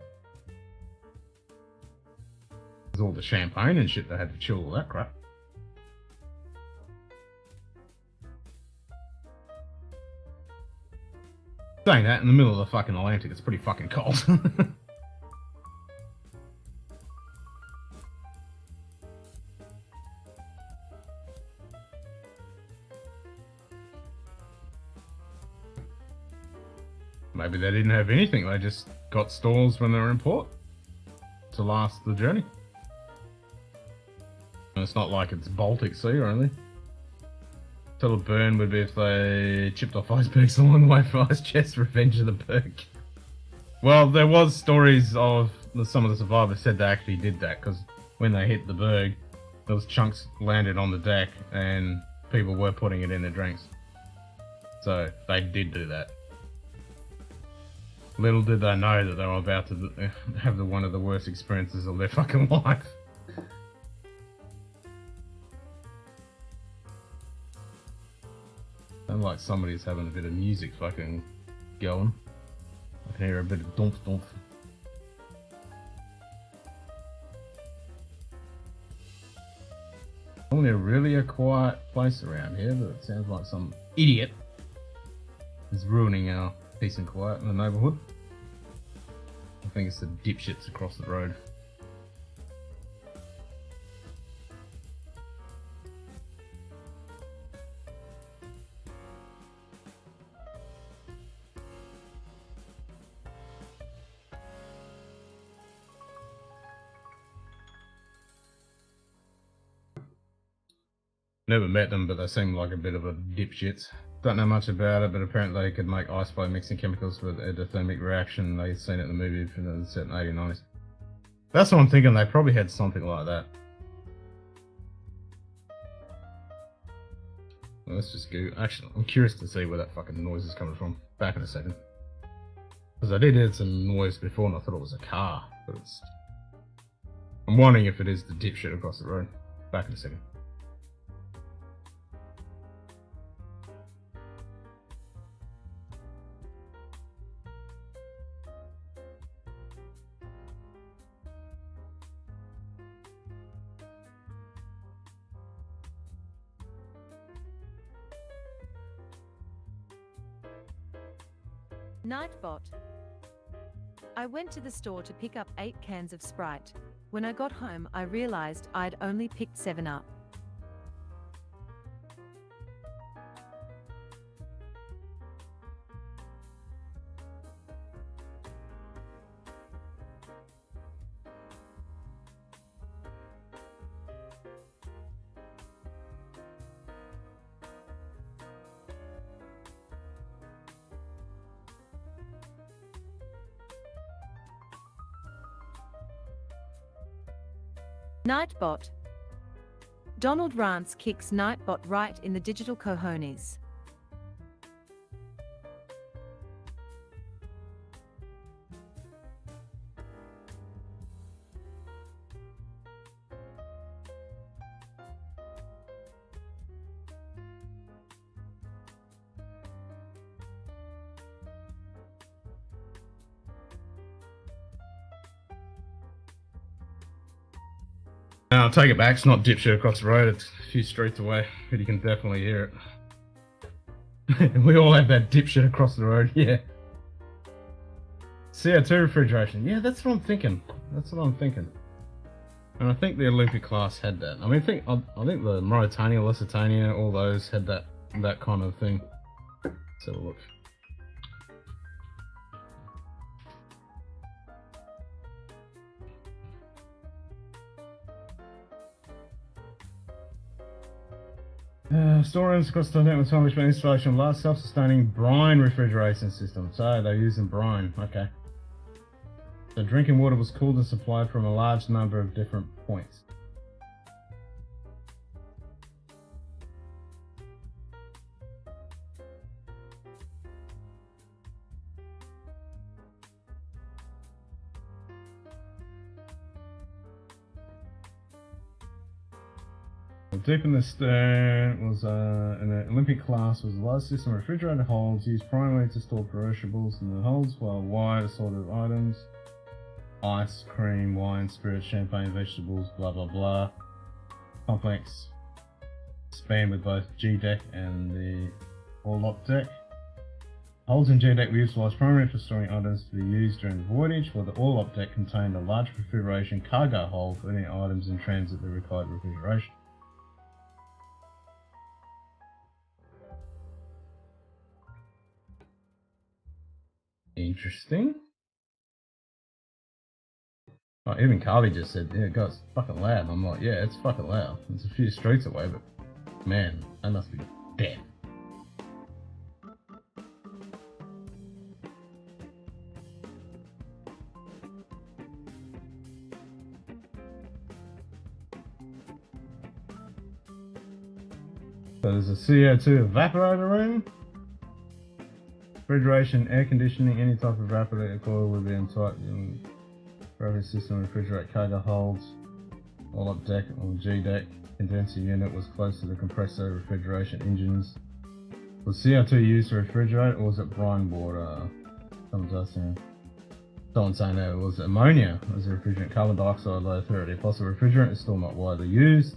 S1: There's all the champagne and shit, they had to chill all that crap. Saying that, in the middle of the fucking Atlantic, it's pretty fucking cold. Maybe they didn't have anything, they just got stores when they were in port to last the journey. And it's not like it's Baltic Sea or anything. Total burn would be if they chipped off icebergs along the way for Ice Chest Revenge of the Berg. Well, there was stories of some of the survivors said they actually did that, because when they hit the berg, those chunks landed on the deck and people were putting it in their drinks. So they did do that. Little did they know that they were about to have one of the worst experiences of their fucking life. Sounds like somebody's having a bit of music fucking going. I can hear a bit of dump dump. Only really a quiet place around here, but it sounds like some idiot is ruining our peace and quiet in the neighbourhood. I think it's the dipshits across the road. Never met them, but they seem like a bit of a dipshits. Don't know much about it, but apparently they could make ice by mixing chemicals with endothermic reaction. They'd seen it in the movie from the set in the 80s. That's what I'm thinking, they probably had something like that. Well, let's just go. Actually, I'm curious to see where that fucking noise is coming from. Back in a second. Because I did hear some noise before and I thought it was a car, but it's... I'm wondering if it is the dipshit across the road. Back in a second.
S2: Nightbot. I went to the store to pick up 8 cans of Sprite. When I got home, I realized I'd only picked 7 up. Nightbot. Donald Rance kicks Nightbot right in the digital cojones.
S1: No, I'll take it back. It's not dipshit across the road. It's a few streets away, but you can definitely hear it. We all have that dipshit across the road. Yeah. CO2 refrigeration. Yeah, that's what I'm thinking. That's what I'm thinking. And I think the Olympic class had that. I mean, I think the Mauritania, Lusitania, all those had that kind of thing. Let's have a look. Storerooms across the continent with establishment installation of large self-sustaining brine refrigeration system. So they're using brine. Okay. So drinking water was cooled and supplied from a large number of different points. Deep in the stern was in the Olympic class was a large system of refrigerated holds used primarily to store perishables in the holds, while wide assorted items, ice, cream, wine, spirits, champagne, vegetables, blah blah blah. Complex span with both G deck and the Orlop deck. Holds in G deck were utilised primarily for storing items to be used during the voyage, while the Orlop deck contained a large refrigeration cargo hold for any items in transit that required refrigeration. Interesting. Oh, even Carly just said, yeah, God, it's fucking loud. And I'm like, yeah, it's fucking loud. It's a few streets away, but man, that must be dead. So there's a CO2 evaporator room. Refrigeration, air conditioning, any type of evaporator coil will be in tight gravity system, refrigerate cargo holds, all up deck on G deck. Condenser unit was close to the compressor refrigeration engines. Was CO2 used to refrigerate or was it brine water? Someone's saying that it was ammonia as a refrigerant, carbon dioxide, low purity. Fossil refrigerant is still not widely used.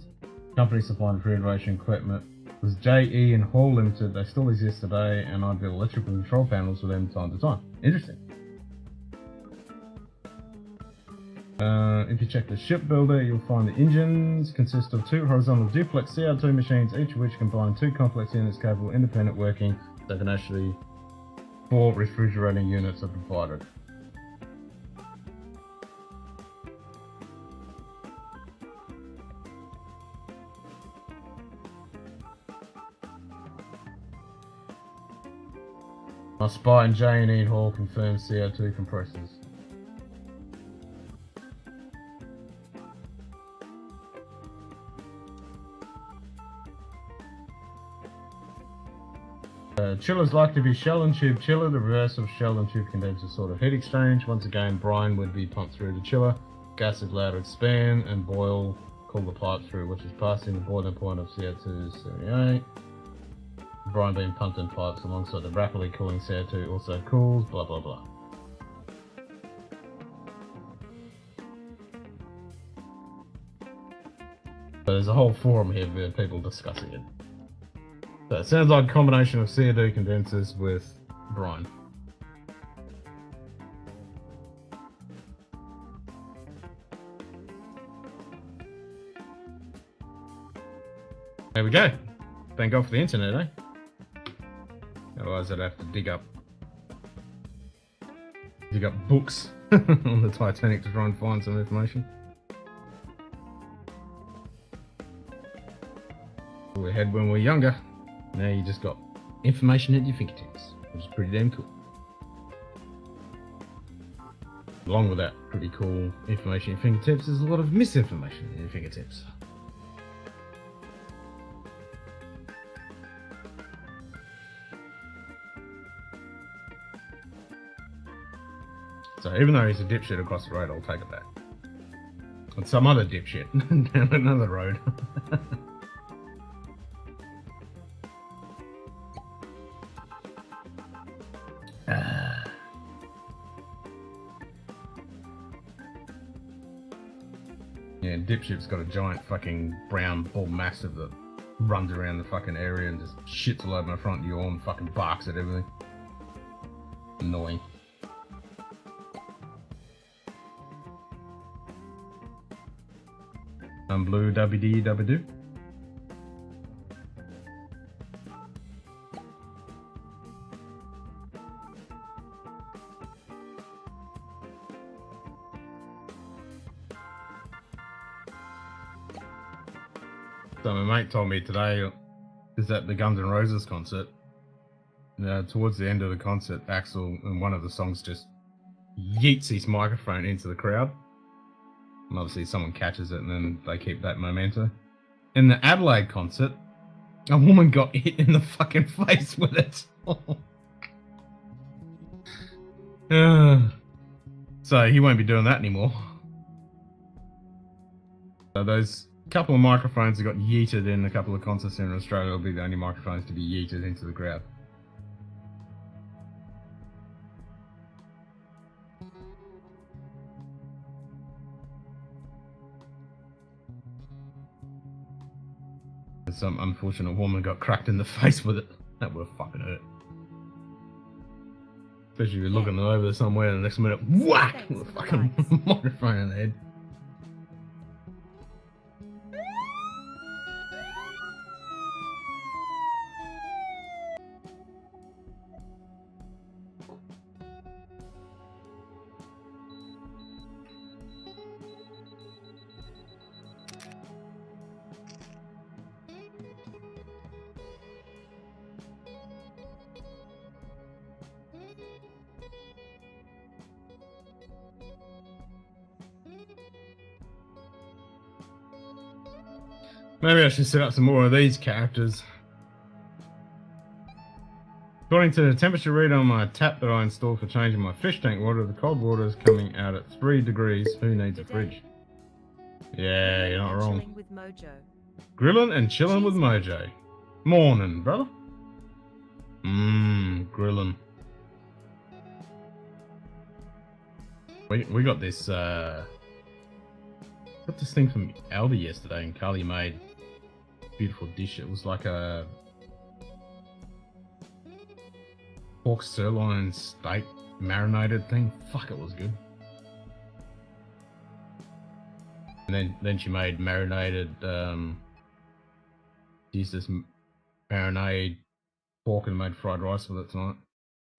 S1: Company supplying refrigeration equipment was JE and Hall Limited. They still exist today, and I build electrical control panels for them time to time. Interesting. If you check the shipbuilder, you'll find the engines consist of two horizontal duplex CO2 machines, each of which combine two complex units capable of independent working. So can actually 4 refrigerating units are provided. My spy and J&E Hall confirmed CO2 compressors. Chillers like to be shell and tube chiller, the reverse of shell and tube condenser sort of heat exchange. Once again, brine would be pumped through the chiller, gas is allowed to expand and boil, cool the pipe through, which is passing the boiling point of CO2 78. Brine being pumped in pipes alongside the rapidly cooling CO2 also cools, blah blah blah. So there's a whole forum here with people discussing it. So it sounds like a combination of CO2 condensers with brine. There we go. Thank God for the internet, eh? Otherwise I'd have to dig up books on the Titanic to try and find some information. We had when we were younger. Now you just got information at your fingertips, which is pretty damn cool. Along with that pretty cool information at your fingertips, there's a lot of misinformation at your fingertips. So even though he's a dipshit across the road, I'll take it back. And some other dipshit down another road. Yeah, Dipshit's got a giant fucking brown bull mastiff that runs around the fucking area and just shits all over my front yawn, fucking barks at everything. Annoying. Blue WD WD. So my mate told me today is at the Guns N' Roses concert. Towards the end of the concert, Axl in one of the songs just yeets his microphone into the crowd. And obviously someone catches it and then they keep that memento. In the Adelaide concert, a woman got hit in the fucking face with it. So he won't be doing that anymore. So those couple of microphones that got yeeted in a couple of concerts in Australia will be the only microphones to be yeeted into the crowd. Some unfortunate woman got cracked in the face with it. That would have fucking hurt. Especially if you're looking over somewhere and the next minute, whack! With a fucking microphone in the head. Maybe I should set up some more of these characters. According to the temperature reader on my tap that I installed for changing my fish tank water, the cold water is coming out at 3 degrees. Who needs a fridge? Yeah, you're not wrong.
S2: Chilling with Mojo.
S1: Grilling and chilling with Mojo. Morning, brother. Grilling. We got this got this thing from Aldi yesterday, and Carly made a beautiful dish. It was like a pork sirloin steak marinated thing. Fuck, it was good. And then she made marinated used this marinade pork and made fried rice with it tonight.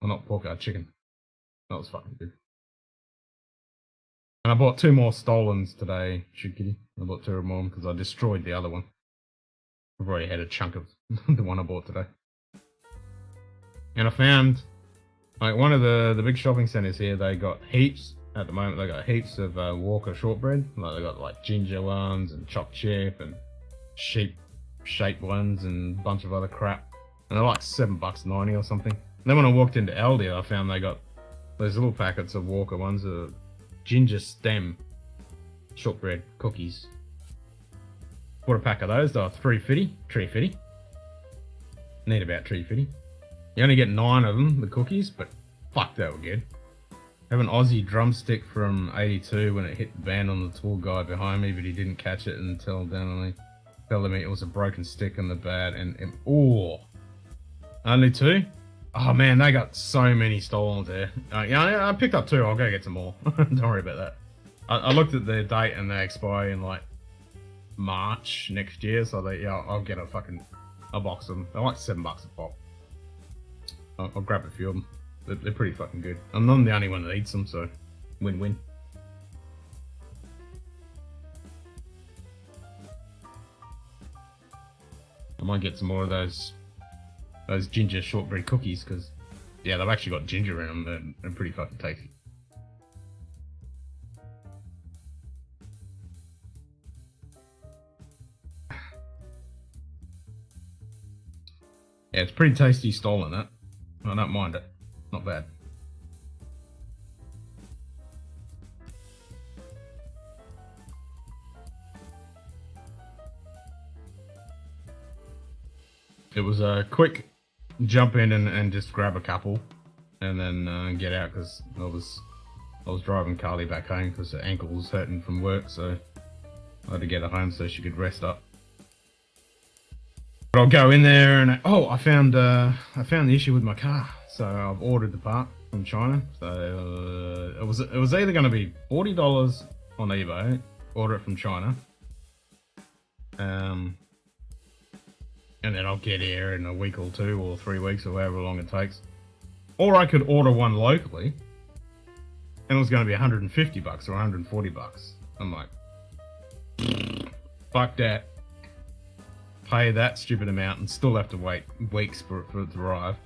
S1: Well, not pork, chicken. That was fucking good. And I bought 2 more Stolens today, Shoot Kitty. I bought 2 more because I destroyed the other one. I've already had a chunk of the one I bought today. And I found, like, one of the big shopping centres here, they got heaps, at the moment, they got heaps of Walker shortbread. Like, they got, like, ginger ones and chopped chip and sheep-shaped ones and a bunch of other crap. And they're like $7.90 or something. And then when I walked into Aldi, I found they got those little packets of Walker ones, ginger stem shortbread cookies. Bought a pack of those. They were $3.50. Need about $3.50. You only get 9 of them, the cookies, but fuck, they were good. I have an Aussie drumstick from '82 when it hit the band on the tall guy behind me, but he didn't catch it until down telling me it was a broken stick in the bad, and only 2? Oh man, they got so many Stolens there. Yeah, I picked up 2. I'll go get some more. Don't worry about that. I looked at the date and they expire in like March next year, so I'll get a box of them. They're like $7 a pop. I'll grab a few of them. They're pretty fucking good. I'm not the only one that eats them, so win-win. I might get some more of those ginger shortbread cookies, because yeah, they've actually got ginger in them. They're pretty fucking tasty. Yeah, it's pretty tasty Stolen, that. I don't mind it. Not bad. It was a quick jump in and just grab a couple and then get out, because I was driving Carly back home because her ankle was hurting from work, so I had to get her home so she could rest up. But I'll go in there and I found the issue with my car. So I've ordered the part from China. So it was either going to be $40 on eBay, order it from China, and then I'll get here in a week or 2 or 3 weeks or however long it takes, or I could order one locally, and it was going to be $150 or $140. I'm like, fuck that. Pay that stupid amount and still have to wait weeks for it to arrive.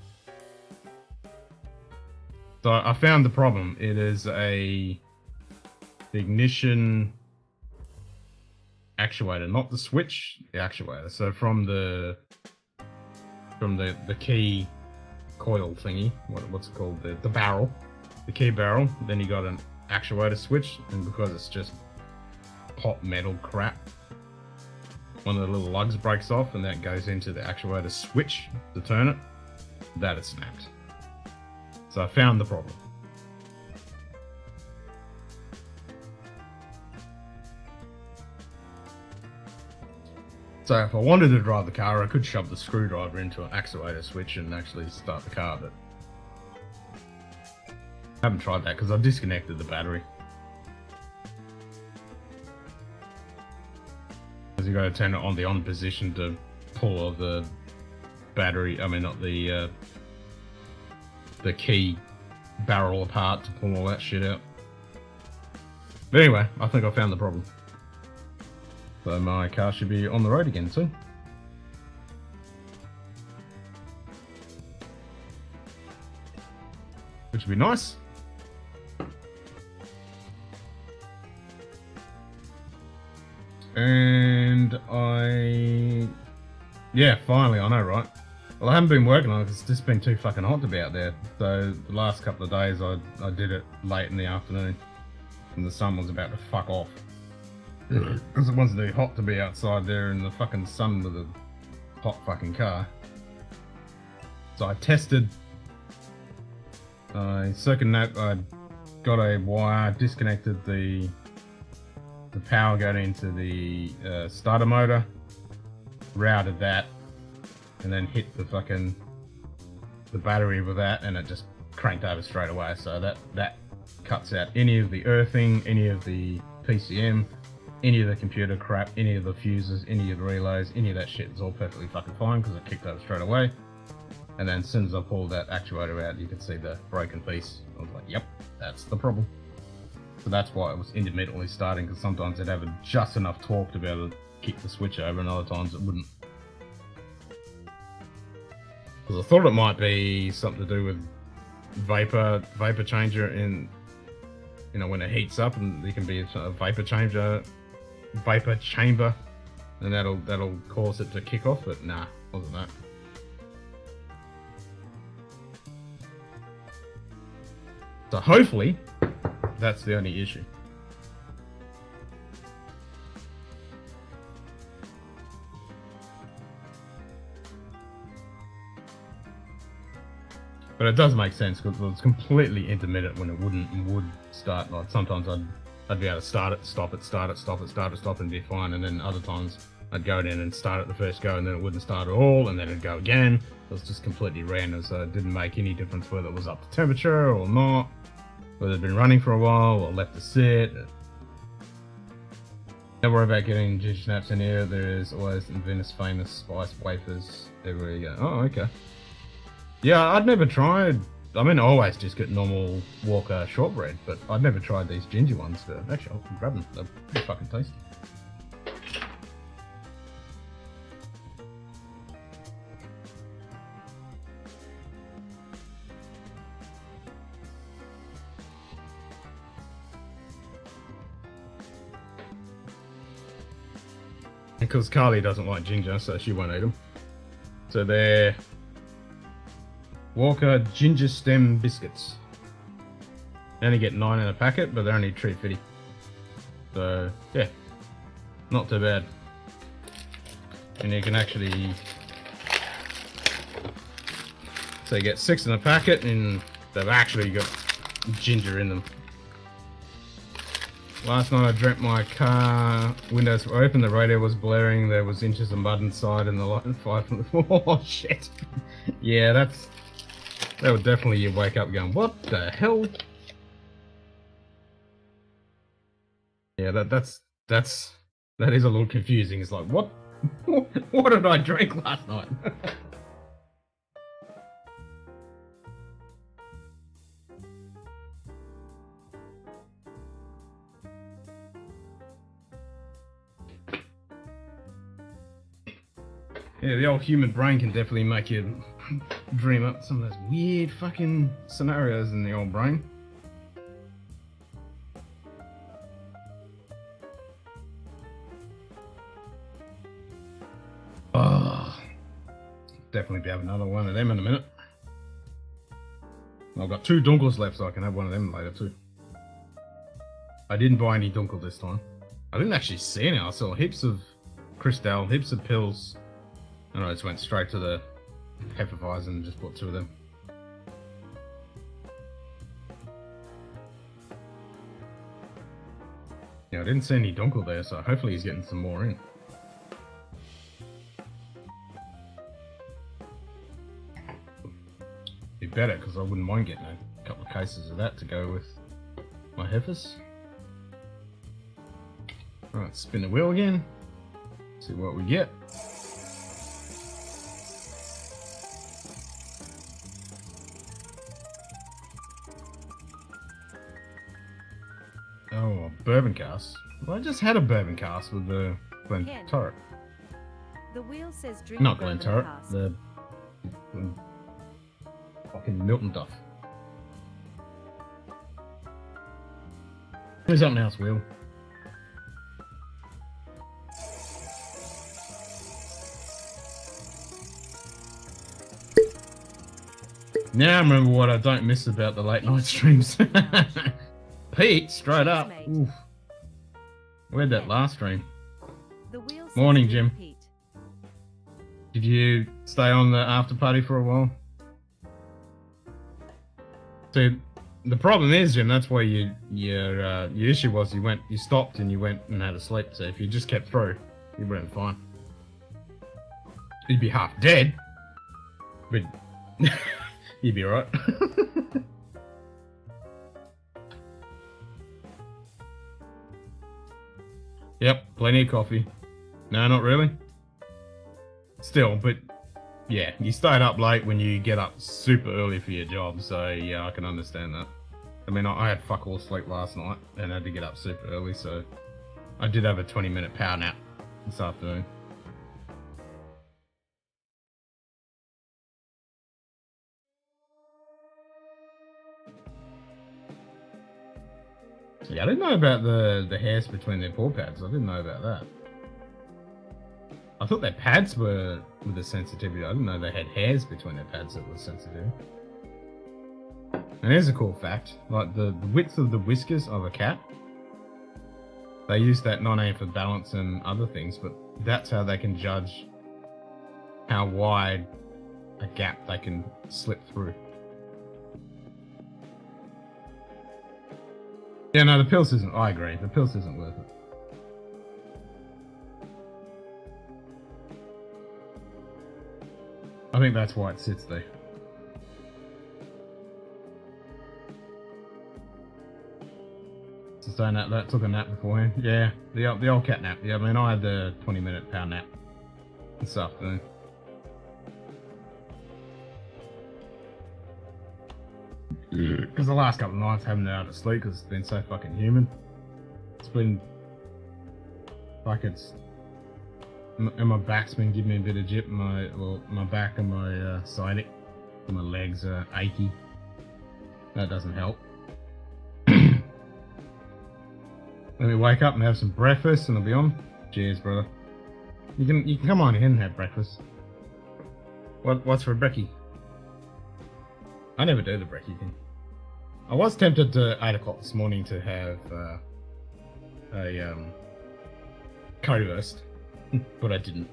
S1: So I found the problem. It is the ignition actuator, not the switch, the actuator. So from the key coil thingy, what's it called? The barrel, the key barrel. Then you got an actuator switch, and because it's just hot metal crap, one of the little lugs breaks off, and that goes into the actuator switch to turn it. That is snapped. So I found the problem. So if I wanted to drive the car, I could shove the screwdriver into an actuator switch and actually start the car, but I haven't tried that because I've disconnected the battery. Because you got to turn it on the on position to pull all the battery, I mean not the key barrel apart to pull all that shit out. But anyway, I think I found the problem. So my car should be on the road again soon. Which would be nice. And finally, I know, right? Well, I haven't been working on it because it's just been too fucking hot to be out there. So the last couple of days I did it late in the afternoon and the sun was about to fuck off. Because it wasn't too hot to be outside there in the fucking sun with a hot fucking car. So I tested. I got a wire, disconnected the power going into the starter motor, routed that, and then hit the battery with that, and it just cranked over straight away. So that cuts out any of the earthing, any of the PCM, any of the computer crap, any of the fuses, any of the relays, any of that shit is all perfectly fucking fine because it kicked over straight away. And then as soon as I pulled that actuator out, you could see the broken piece. I was like, yep, that's the problem. So that's why it was intermittently starting, because sometimes it'd have just enough torque to be able to kick the switch over, and other times it wouldn't. Because I thought it might be something to do with vapor changer in, when it heats up, and there can be a vapor chamber, and that'll cause it to kick off. But nah, wasn't that. So hopefully, that's the only issue. But it does make sense because it's completely intermittent when it would start. Like sometimes I'd be able to start it, stop it, start it, stop it, start it, stop it, and be fine. And then other times I'd go in and start it the first go, and then it wouldn't start at all, and then it'd go again. It was just completely random, so it didn't make any difference whether it was up to temperature or not, whether it'd been running for a while or left to sit. Don't worry about getting ginger snaps in here. There's always Venice famous spice wafers everywhere you go. Oh, okay. Yeah, I'd never tried. I mean, I always just get normal Walker shortbread, but I'd never tried these ginger ones. But actually, I'll grab them. They're pretty fucking tasty. Because Carly doesn't like ginger, so she won't eat them. So they're Walker ginger stem biscuits. You only get 9 in a packet, but they're only $3.50. So yeah, not too bad. And you can actually, so you get 6 in a packet, and they've actually got ginger in them. Last night I dreamt my car windows were open, the radio was blaring, there was inches of mud inside, and the light and fire from the floor. Oh shit. Yeah, that would definitely you wake up going, what the hell? Yeah, that is a little confusing. It's like, what what did I drink last night? Yeah, the old human brain can definitely make you dream up some of those weird fucking scenarios in the old brain. Oh, definitely be having another one of them in a minute. I've got 2 dunkels left, so I can have one of them later too. I didn't buy any dunkel this time. I didn't actually see any. I saw heaps of Cristal, heaps of pills. And I just went straight to the Hefeweizen and just bought 2 of them. Yeah, I didn't see any Dunkel there, so hopefully he's getting some more in. Be better, because I wouldn't mind getting a couple of cases of that to go with my Heifers. Alright, spin the wheel again. See what we get. Oh, bourbon cask. Well, I just had a bourbon cask with the Glen Turret.
S2: The wheel says drink
S1: Not
S2: bourbon
S1: Glen Turret,
S2: cask.
S1: the fucking Milton Duff. There's something else, Will. Now I remember what I don't miss about the late night streams. Pete, straight up. Oof. Where'd that last stream?
S2: The wheel says
S1: Morning,
S2: drink
S1: Jim.
S2: Pete.
S1: Did you stay on the after party for a while? See, the problem is, Jim, that's why your issue was you stopped and you went and had a sleep. So if you just kept through, you would have been fine. You'd be half dead, but you'd be alright. Yep, plenty of coffee. No, not really. Still, but yeah, you stayed up late when you get up super early for your job, so yeah, I can understand that. I mean, I had fuck all sleep last night and had to get up super early, so I did have a 20-minute power nap this afternoon. Yeah, I didn't know about the hairs between their paw pads. I didn't know about that. I thought their pads were with the sensitivity. I didn't know they had hairs between their pads that were sensitive. And here's a cool fact. Like the width of the whiskers of a cat, they use that not only for balance and other things, but that's how they can judge how wide a gap they can slip through. Yeah, no, the pills isn't. I agree. The pills isn't worth it. I think that's why it sits there. Sustain that took a nap beforehand. Yeah, the old cat nap. Yeah, I mean, I had the 20-minute power nap this afternoon. Because the last couple of nights I haven't been able to sleep because it's been so fucking humid. It's been like and my back's been giving me a bit of jip. My back and my sciatic, and my legs are achy. That doesn't help. Let me wake up and have some breakfast, and I'll be on. Cheers, brother. You can come on in and have breakfast. What's for brekkie? I never do the brekkie thing. I was tempted to 8 o'clock this morning to have a currywurst, but I didn't.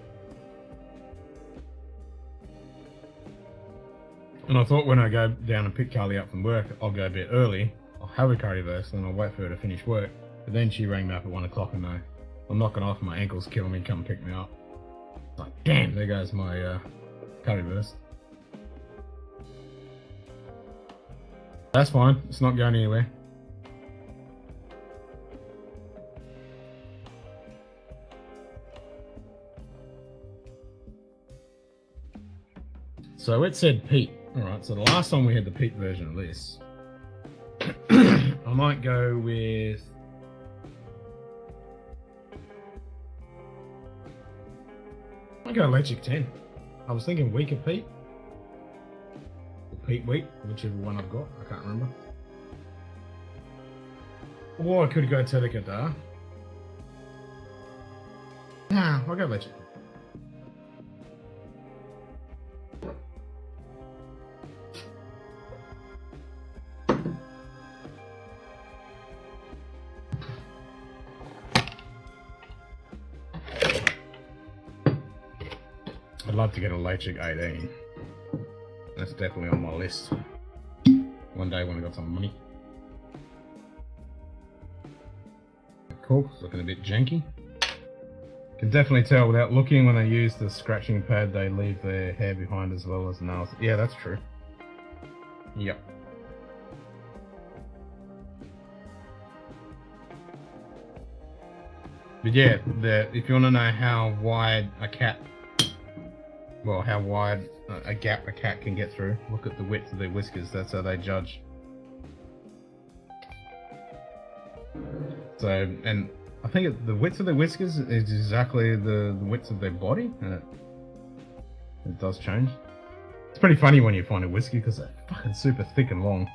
S1: And I thought when I go down and pick Carly up from work, I'll go a bit early. I'll have a currywurst, and I'll wait for her to finish work, But then she rang me up at 1 o'clock and no, I'm knocking off, my ankle's killing me, come pick me up. Like, damn, there goes my curry burst. That's fine, it's not going anywhere. So it said peat. Alright, so the last time we had the peat version of this. I might go with... I might go electric 10. I was thinking week of peat. Or peat week, whichever one I've got. I can't remember. Or I could go Tedekadar. Nah, I'll go electric. I'd love to get a electric 18. That's definitely on my list. One day when I got some money. Cool, it's looking a bit janky. Can definitely tell without looking when they use the scratching pad, they leave their hair behind as well as nails. Yeah, that's true. Yep. But yeah, if you want to know how wide a cat, well, how wide a gap a cat can get through, look at the width of their whiskers. That's how they judge. So, and I think the width of their whiskers is exactly the width of their body, and it does change. It's pretty funny when you find a whiskey because they're fucking super thick and long.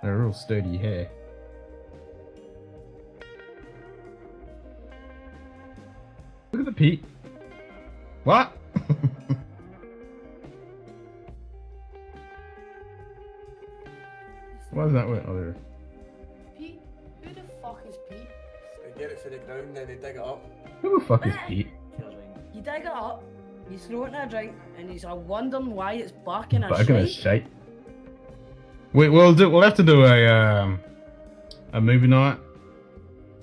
S1: They're real sturdy hair. Look at the peat. What? Why is that? Oh, there.
S9: Pete? Who the fuck is Pete? They get it for the ground, then they dig it up.
S1: Who the fuck is Pete?
S9: You dig it up, you throw it in a drink, and he's wondering why it's back in a
S1: Back in a
S9: shite.
S1: shite. We'll have to do a movie night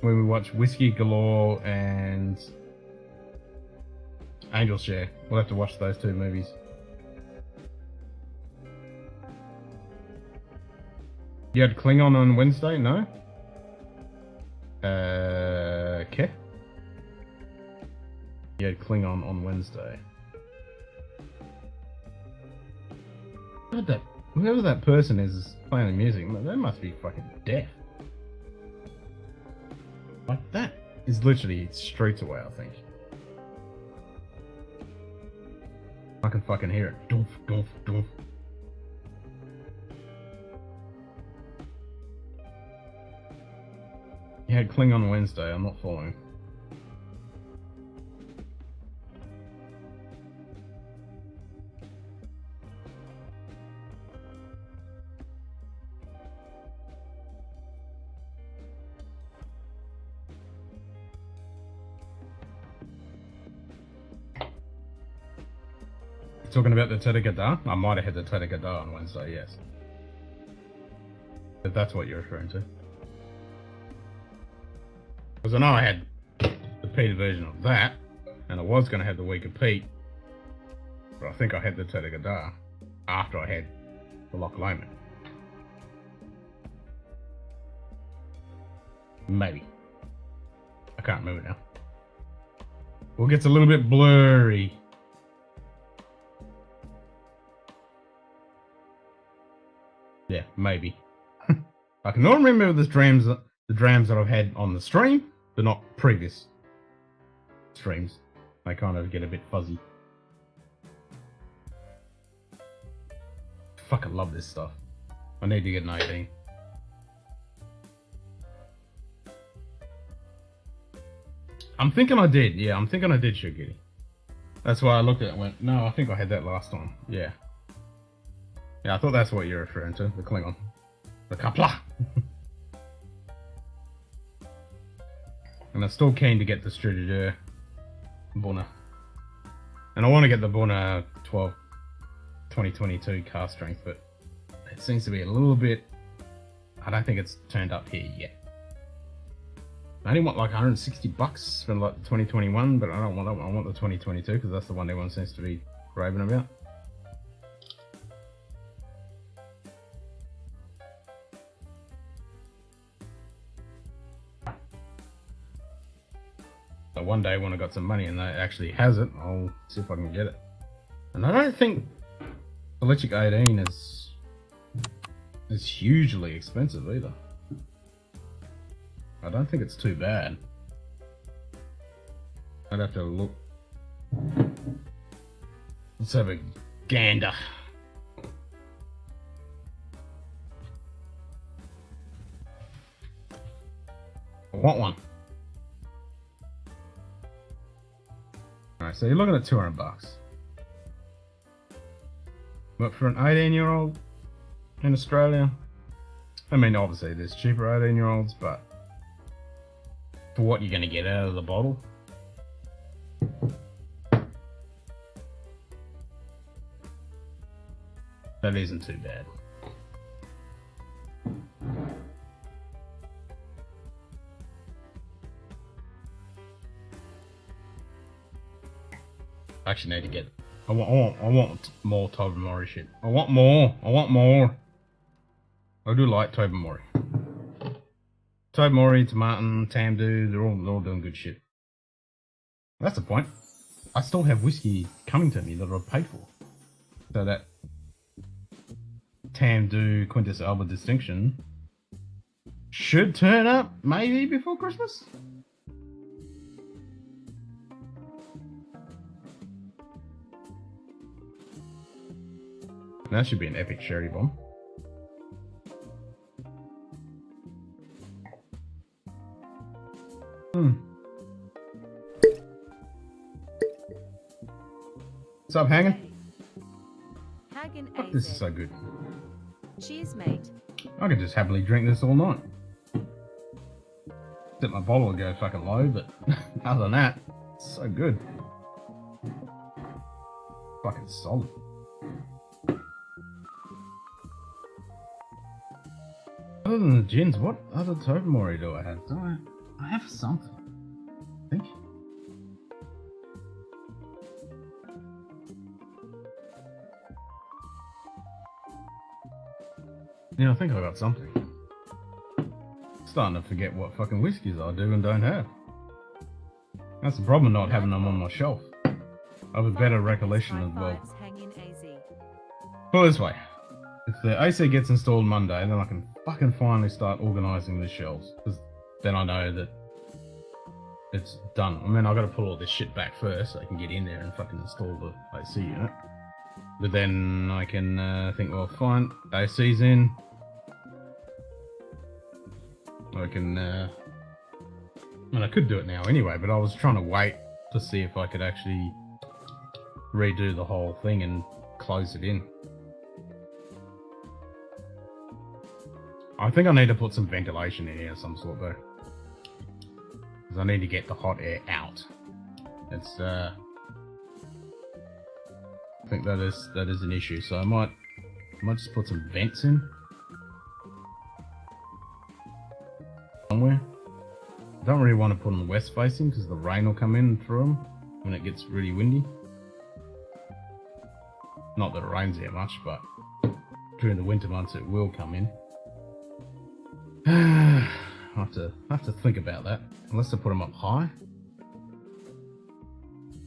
S1: where we watch Whiskey Galore and Angel's Share. We'll have to watch those two movies. You had Klingon on Wednesday? No? Okay. You had Klingon on Wednesday. Whoever that person is playing the music, they must be fucking deaf. Like, that is literally streets away, I think. I can fucking hear it. Doof, doof, doof. You had Klingon Wednesday, I'm not following. Talking about the Tedekadar? I might have had the Tedekadar on Wednesday, yes. If that's what you're referring to. Because I know I had the peated version of that, and I was going to have the week of Pete, but I think I had the Tedekadar after I had the Loch Lomond. Maybe. I can't remember now. Well, it gets a little bit blurry. Yeah, maybe. I can not remember the drams that I've had on the stream, but not previous streams. They kind of get a bit fuzzy. Fucking love this stuff. I need to get an 18. I'm thinking I did. Yeah, I'm thinking I did shoot Giddy. That's why I looked at it and went, no, I think I had that last time. Yeah. Yeah, I thought that's what you're referring to, the Klingon. The Kapla! And I'm still keen to get the Strider Buna. And I want to get the Buna 2022 cast strength, but it seems to be a little bit... I don't think it's turned up here yet. I only want like $160 for like the 2021, but I don't want that one. I want the 2022 because that's the one everyone seems to be raving about. So one day when I got some money and that actually has it, I'll see if I can get it. And I don't think Electric 18 is hugely expensive either. I don't think it's too bad. I'd have to look. Let's have a gander. I want one. Alright, so you're looking at $200. But for an 18-year-old in Australia, I mean, obviously there's cheaper 18-year-olds, but for what you're going to get out of the bottle, that isn't too bad. I actually need to get. I want more Tobermory shit. I want more. I do like Tobermory. Tobermory, Tomatin, Tamdu, they're all doing good shit. That's the point. I still have whiskey coming to me that I've paid for. So that Tamdu Quintus Alba distinction should turn up maybe before Christmas. That should be an epic sherry bomb. What's up, Hagen?
S2: Hagen
S1: Fuck, this is so good.
S2: Cheers, mate.
S1: I could just happily drink this all night. Except my bottle will go fucking low, but other than that, it's so good. Fucking solid. Other than the gins, what other Tobermory do I have? I have something, I think. Yeah, I think I got something. Starting to forget what fucking whiskies I do and don't have. That's the problem, not having them on my shelf. I have a better recollection as well. Put it this way. If the AC gets installed Monday, then I can fucking finally start organising the shelves. Because then I know that it's done. I mean, I've got to put all this shit back first so I can get in there and fucking install the AC unit. But then I can think, well, fine, AC's in. I can, I mean, I could do it now anyway, but I was trying to wait to see if I could actually redo the whole thing and close it in. I think I need to put some ventilation in here of some sort though. Because I need to get the hot air out. It's I think that is an issue, so I might just put some vents in. Somewhere. I don't really want to put them west facing because the rain will come in through them when it gets really windy. Not that it rains here much, but during the winter months it will come in. I have to think about that. Unless I put them up high.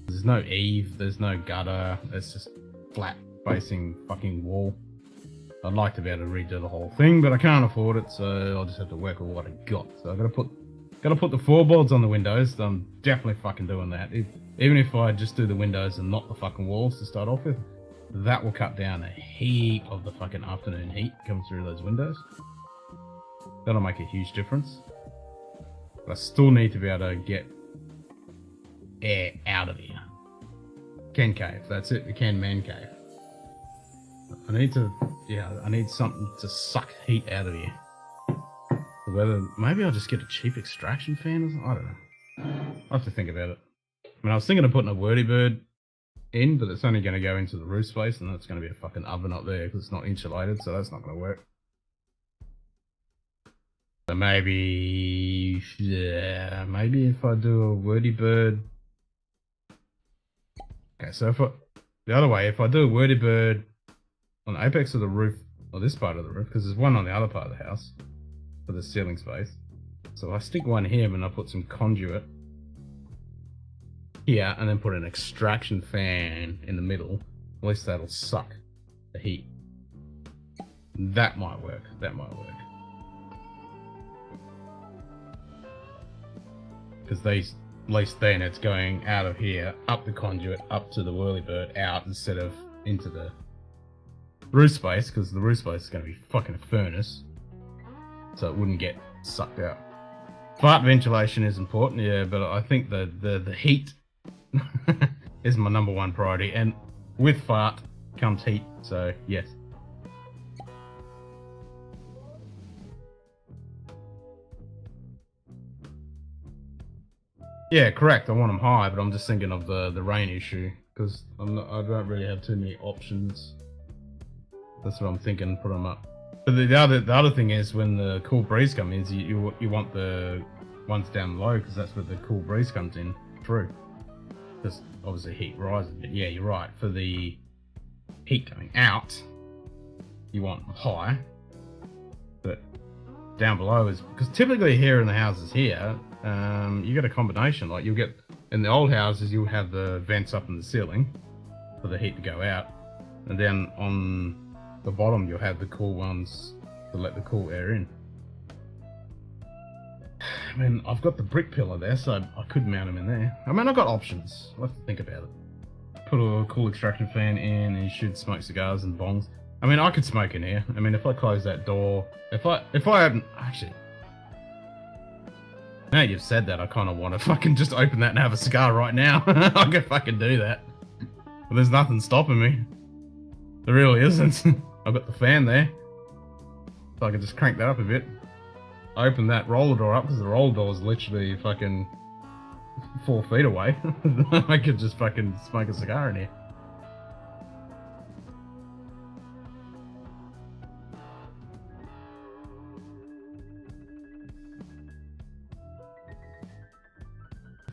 S1: There's no eave, there's no gutter, it's just flat facing fucking wall. I'd like to be able to redo the whole thing, but I can't afford it, so I'll just have to work with what I got. So I've gotta put the floorboards on the windows. I'm definitely fucking doing that. Even if I just do the windows and not the fucking walls to start off with, that will cut down a heap of the fucking afternoon heat coming through those windows. That'll make a huge difference. But I still need to be able to get air out of here. Can cave, that's it, we can man cave. I need something to suck heat out of here. Whether, maybe I'll just get a cheap extraction fan or something, I don't know. I'll have to think about it. I mean, I was thinking of putting a Whirlybird in, but it's only going to go into the roof space, and that's going to be a fucking oven up there because it's not insulated, so that's not going to work. So maybe, yeah, maybe if I do a wordy bird. Okay, so if I, the other way, if I do a wordy bird on the apex of the roof, or this part of the roof, because there's one on the other part of the house for the ceiling space. So I stick one here and I put some conduit here and then put an extraction fan in the middle. At least that'll suck the heat. That might work. That might work. Because these, at least then it's going out of here, up the conduit, up to the whirlybird, out instead of into the roof space, because the roof space is going to be fucking a furnace. So it wouldn't get sucked out. Fart ventilation is important, yeah, but I think the heat is my number one priority, and with fart comes heat, so yes. Yeah, correct. I want them high, but I'm just thinking of the rain issue because I don't really have too many options. That's what I'm thinking. Put them up. But the other thing is when the cool breeze comes in, you want the ones down low because that's where the cool breeze comes in through. Because obviously heat rises. But yeah, you're right. For the heat coming out, you want them high. But down below is because typically here in the houses here. You get a combination, like you'll get, in the old houses, you'll have the vents up in the ceiling for the heat to go out. And then on the bottom, you'll have the cool ones to let the cool air in. I mean, I've got the brick pillar there, so I could mount them in there. I mean, I've got options. I'll have to think about it. Put a cool extraction fan in, and you should smoke cigars and bongs. I mean, I could smoke in here. I mean, if I close that door, if I hadn't, actually, now you've said that, I kind of want to fucking just open that and have a cigar right now. I could fucking do that. But there's nothing stopping me. There really isn't. I've got the fan there. So I can just crank that up a bit. Open that roller door up, because the roller door is literally fucking 4 feet away. I could just fucking smoke a cigar in here.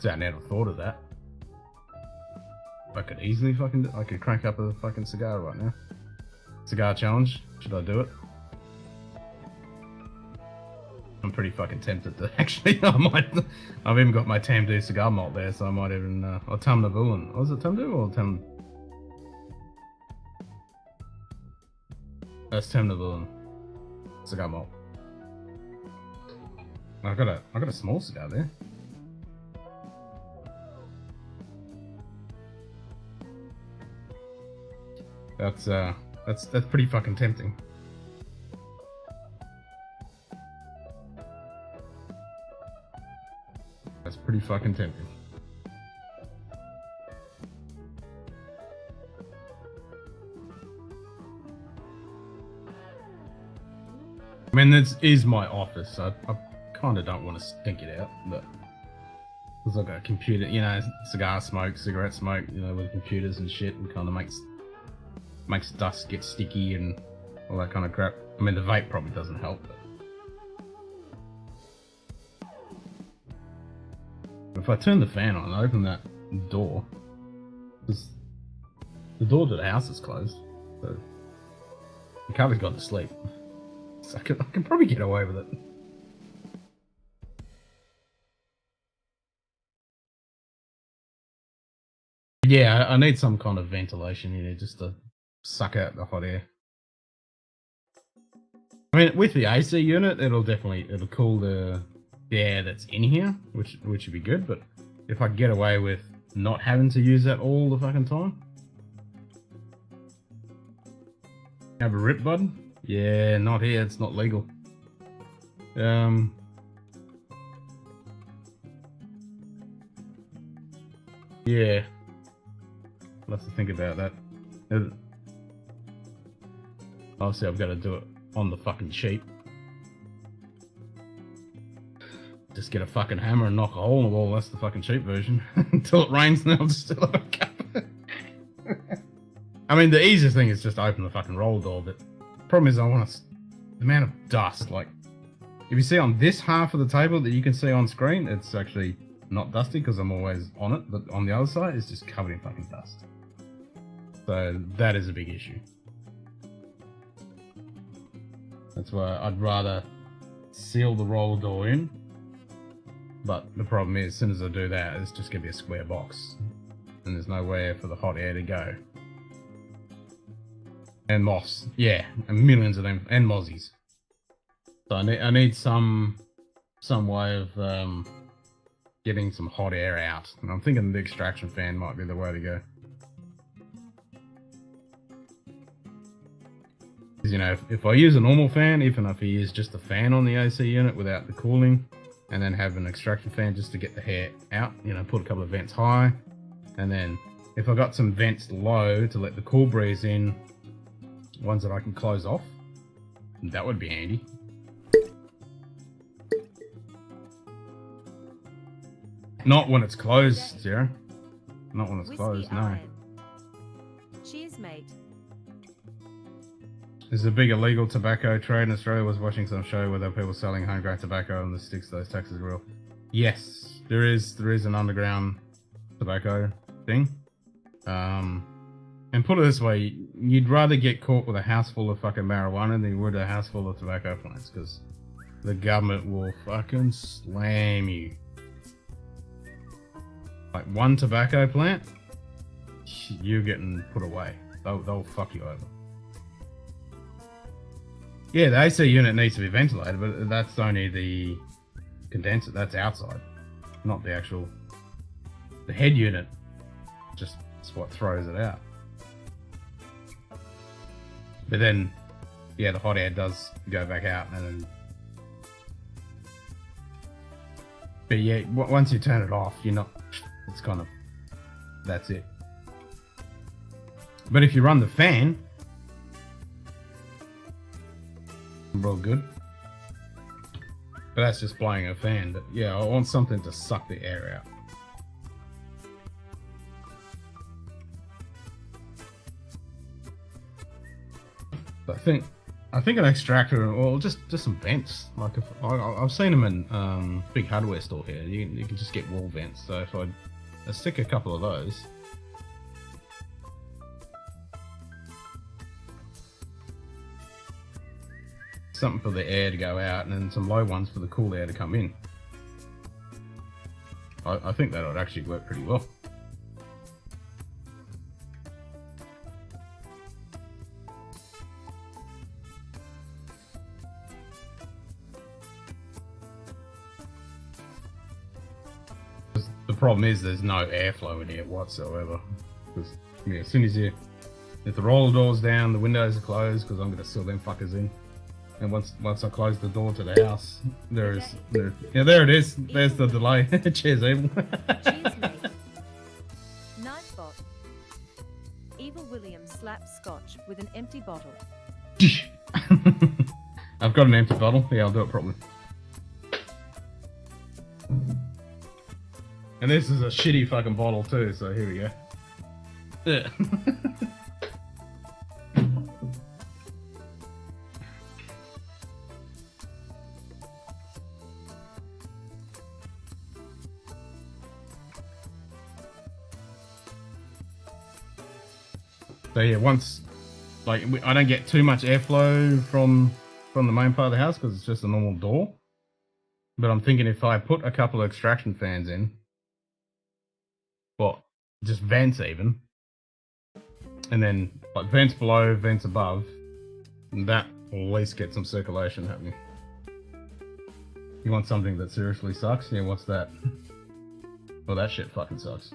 S1: I never thought of that. I could easily I could crank up a fucking cigar right now. Cigar challenge. Should I do it? I'm pretty fucking tempted to actually. I've even got my Tamdu cigar malt there, so I might even. Or Tamnavulan. Was it Tamdu or Tam? That's Tamnavulan cigar malt. I got a small cigar there. That's pretty fucking tempting. That's pretty fucking tempting. I mean, this is my office, so I kind of don't want to stink it out, but because I've got a computer, you know, cigar smoke, cigarette smoke, you know, with computers and shit, and kind of makes dust get sticky and all that kind of crap. I mean, the vape probably doesn't help, but if I turn the fan on and open that door, because the door to the house is closed, so the cover's gone to sleep. So I can probably get away with it. Yeah, I need some kind of ventilation here just to suck out the hot air. I mean, with the AC unit, it'll cool the air that's in here, which would be good. But if I get away with not having to use that all the fucking time, have a rip button? Yeah, not here. It's not legal. Yeah, I'll have to think about that. Obviously, I've got to do it on the fucking cheap. Just get a fucking hammer and knock a hole in the wall. That's the fucking cheap version. Until it rains, then I'll just fill it back up. I mean, the easiest thing is just open the fucking roller door. But the problem is, the amount of dust. Like, If you see on this half of the table that you can see on screen, it's actually not dusty because I'm always on it, but on the other side, it's just covered in fucking dust. So that is a big issue. That's why I'd rather seal the roller door in. But the problem is, as soon as I do that, it's just gonna be a square box. And there's nowhere for the hot air to go. And moths. Yeah, and millions of them. And mozzies. So I need some way of getting some hot air out. And I'm thinking the extraction fan might be the way to go. Because, you know, if I use a normal fan, even if I use just a fan on the AC unit without the cooling, and then have an extraction fan just to get the hair out, you know, put a couple of vents high, and then if I got some vents low to let the cool breeze in, ones that I can close off, that would be handy. Not when it's closed, Sarah. Not when it's
S2: Whiskey
S1: closed, no.
S2: iron. Cheers, mate.
S1: There's a big illegal tobacco trade in Australia. I was watching some show where there were people selling homegrown tobacco and the sticks those taxes real. Yes, there is an underground tobacco thing. And put it this way, you'd rather get caught with a house full of fucking marijuana than you would a house full of tobacco plants, because the government will fucking slam you. Like one tobacco plant, you're getting put away. They'll fuck you over. Yeah, the AC unit needs to be ventilated, but that's only the condenser. That's outside, not the actual. The head unit just is what throws it out. But then, yeah, the hot air does go back out, and then. But yeah, once you turn it off, you're not. It's kind of. That's it. But if you run the fan. Real good. But that's just blowing a fan. But yeah, I want something to suck the air out. But I think an extractor, or just some vents. Like if I've seen them in big hardware store here. You can just get wall vents. So if I stick a couple of those. Something for the air to go out, and then some low ones for the cool air to come in. I think that would actually work pretty well. The problem is there's no airflow in here whatsoever. Because yeah, as soon as if the roller door's down, the windows are closed, because I'm going to seal them fuckers in. And once I close the door to the house, there it is. There's the delay. Cheers, Evil.
S2: Cheers, mate. Nightbot. Evil William slaps Scotch with an empty bottle.
S1: I've got an empty bottle. Yeah, I'll do it properly. And this is a shitty fucking bottle too, so here we go. Yeah. So yeah, once, like, I don't get too much airflow from the main part of the house because it's just a normal door. But I'm thinking if I put a couple of extraction fans in, well, just vents even, and then like vents below, vents above, that will at least get some circulation happening. You want something that seriously sucks? Yeah, what's that? Well, that shit fucking sucks.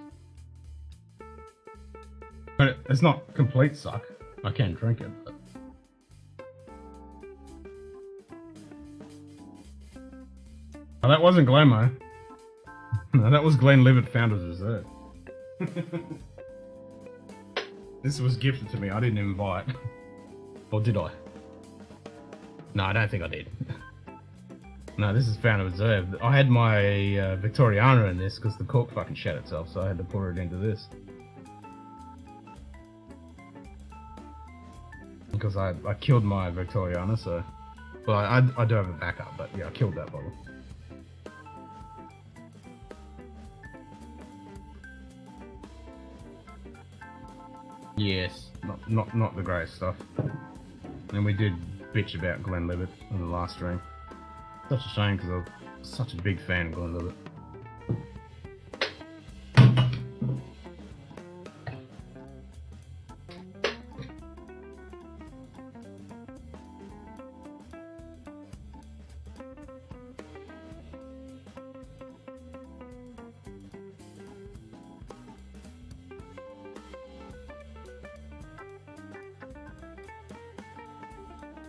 S1: But it's not complete suck. I can drink it. But... Oh, that wasn't Glenmo. No, that was Glenlivet Founder's Reserve. This was gifted to me. I didn't even buy it. Or did I? No, I don't think I did. No, this is Founder's Reserve. I had my Victoriana in this because the cork fucking shat itself, so I had to pour it into this. Because I killed my Victoriana, so Well, I do have a backup, but yeah, I killed that bottle. Yes, not the greatest stuff. And we did bitch about Glenlivet in the last stream. Such a shame because I'm such a big fan of Glenlivet.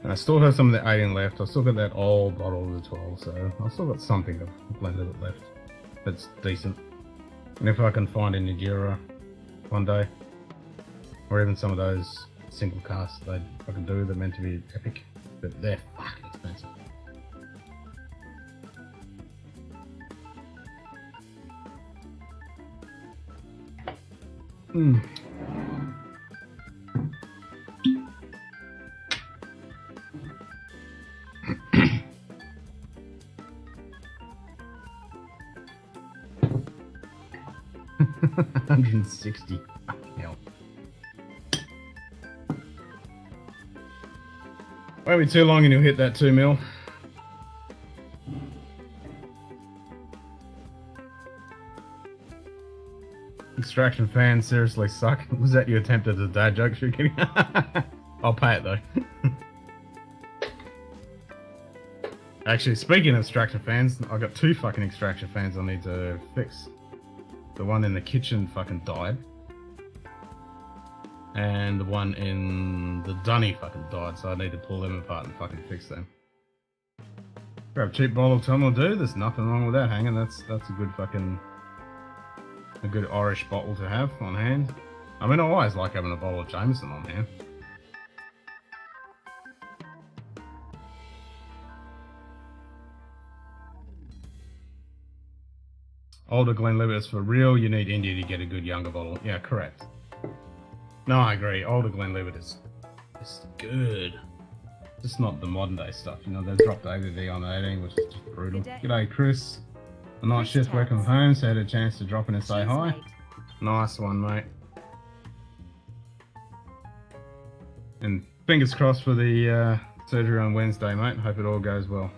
S1: And I still have some of the 18 left. I still got that old bottle of the 12, so I've still got something of Glenlivet left that's decent. And if I can find a Najira one day, or even some of those single casts that I can do, they're meant to be epic, but they're fucking expensive. Hmm. $160. Fucking hell. Won't be too long and you'll hit that 2 mil. Extraction fans seriously suck. Was that your attempt at a dad joke? You're kidding? I'll pay it though. Actually, speaking of extraction fans, I got 2 fucking extraction fans I need to fix. The one in the kitchen fucking died. And the one in the dunny fucking died, so I need to pull them apart and fucking fix them. Grab a cheap bottle of Tom will do, there's nothing wrong with that hanging, that's a good fucking... a good Irish bottle to have on hand. I mean, I always like having a bottle of Jameson on hand. Older Glenlivet is for real, you need India to get a good younger bottle. Yeah, correct. No, I agree, older Glenlivet is good. Just not the modern day stuff, you know, they've dropped ABV on 18, which is just brutal. G'day Chris. A night shift working from home, so I had a chance to drop in and say hi. Nice one, mate. And fingers crossed for the surgery on Wednesday, mate. Hope it all goes well.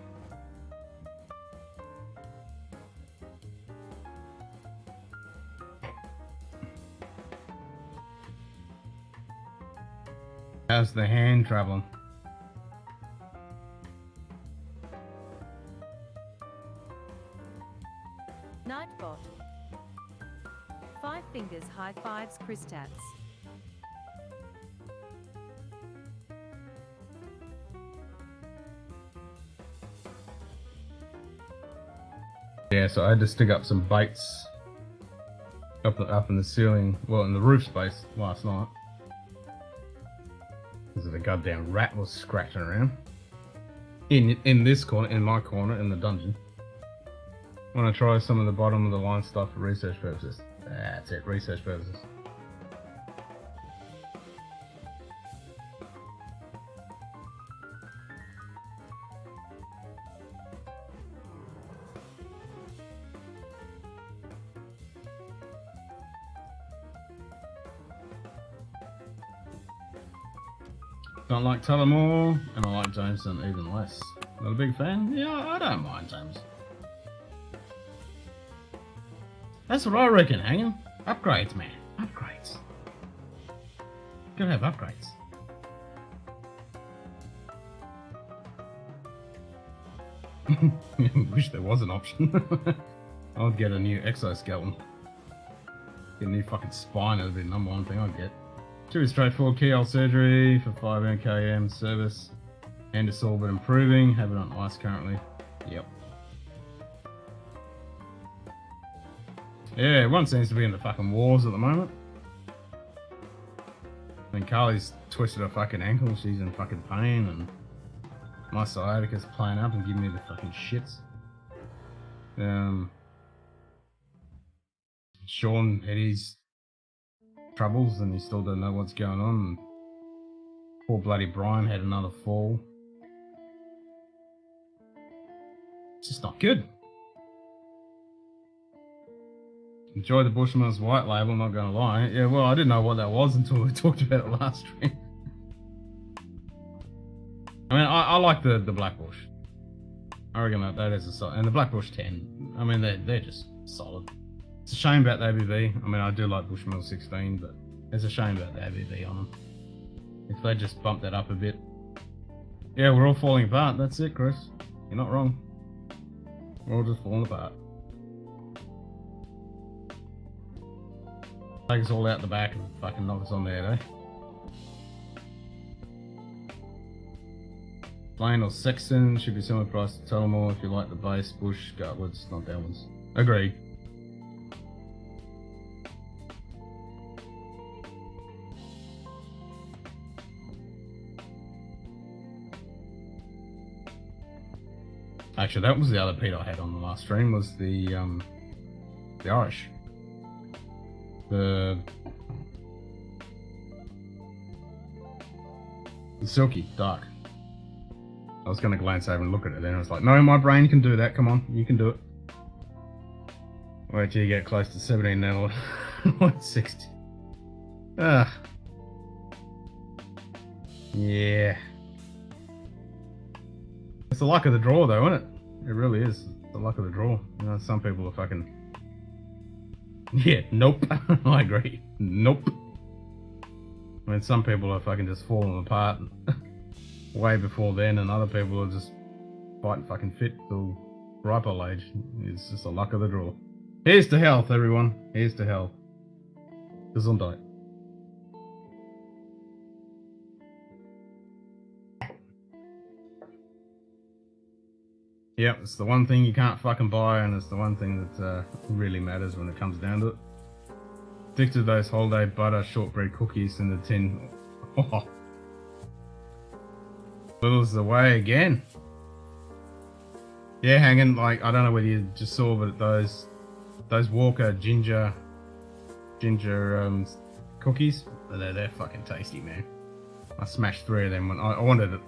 S1: How's the hand traveling?
S2: Nightbot. 5 fingers high fives Christats.
S1: Yeah, so I had to stick up some baits up in the ceiling, well, in the roof space last night. Because the goddamn rat was scratching around. In this corner, in my corner, in the dungeon. I want to try some of the bottom of the line stuff for research purposes. That's it, research purposes. Don't like Tullamore, and I like Jameson even less. Not a big fan? Yeah, I don't mind Jameson. That's what I reckon, hanging. Upgrades, man. Upgrades. Gotta have upgrades. Wish there was an option. I would get a new exoskeleton. Get a new fucking spine, that would be the number one thing I'd get. Too straightforward keyhole surgery for 5 MKM service. Hand is all but improving. Have it on ice currently. Yep. Yeah, everyone seems to be in the fucking wars at the moment. I mean, Carly's twisted her fucking ankle. She's in fucking pain, and my sciatica's playing up and giving me the fucking shits. Sean had his troubles and he still doesn't know what's going on. And poor bloody Brian had another fall. just not good. Enjoy the Bushmills white label, not gonna lie. Yeah, well, I didn't know what that was until we talked about it last stream. I mean, I like the Black Bush. I reckon that is a solid, and the Black Bush 10. I mean, they're just solid. It's a shame about the ABV. I mean, I do like Bushmill 16, but it's a shame about the ABV on them. If they just bump that up a bit. Yeah, we're all falling apart. That's it, Chris. You're not wrong. We're all just falling apart. Take us all out the back and fucking knock us on the head, eh? Plain or Sexton should be similar price to Tullamore if you like the base, Bush, Gartwoods, not downwards. Agreed. Actually, that was the other peat I had on the last stream, was the Irish. The Silky, dark. I was going to glance over and look at it, then I was like, no, my brain can do that, come on, you can do it. Wait till you get close to 17 now, what, 60? Ah. Yeah. It's the luck of the draw though, isn't it? It really is. It's the luck of the draw. You know, some people are fucking... Yeah, nope. I agree. Nope. I mean, some people are fucking just falling apart way before then, and other people are just fighting fucking fit till ripe old age. It's just the luck of the draw. Here's to health, everyone. Here's to health. Gesundheit. Yep, it's the one thing you can't fucking buy, and it's the one thing that really matters when it comes down to it. Stick to those holiday butter shortbread cookies in the tin. Oh. Little's the way again. Yeah, hanging, like, I don't know whether you just saw, but those Walker ginger cookies, they're fucking tasty, man. I smashed 3 of them when I wanted it.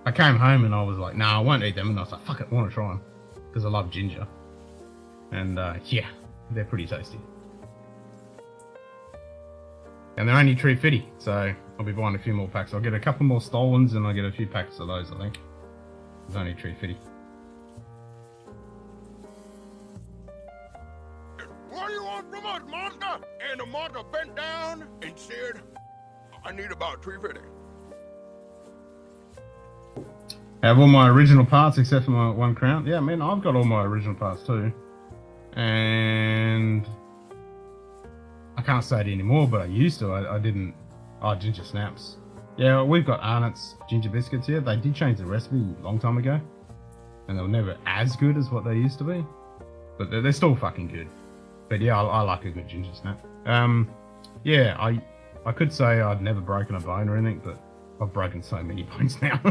S1: I came home and I was like, nah, I won't eat them. And I was like, fuck it, I want to try them. Because I love ginger. And yeah, they're pretty tasty. And they're only $3.50, so I'll be buying a few more packs. I'll get a couple more Stolens and I'll get a few packs of those, I think. It's only $3.50.
S10: What do you want from us, monster? And the monster bent down and said, I need about $3.50.
S1: Have all my original parts except for my 1 crown. Yeah, man, I've got all my original parts too. And I can't say it anymore, but I used to. I didn't. Oh, ginger snaps. Yeah, we've got Arnott's ginger biscuits here. They did change the recipe a long time ago. And they were never as good as what they used to be. But they're still fucking good. But yeah, I like a good ginger snap. Yeah, I could say I'd never broken a bone or anything, but I've broken so many bones now.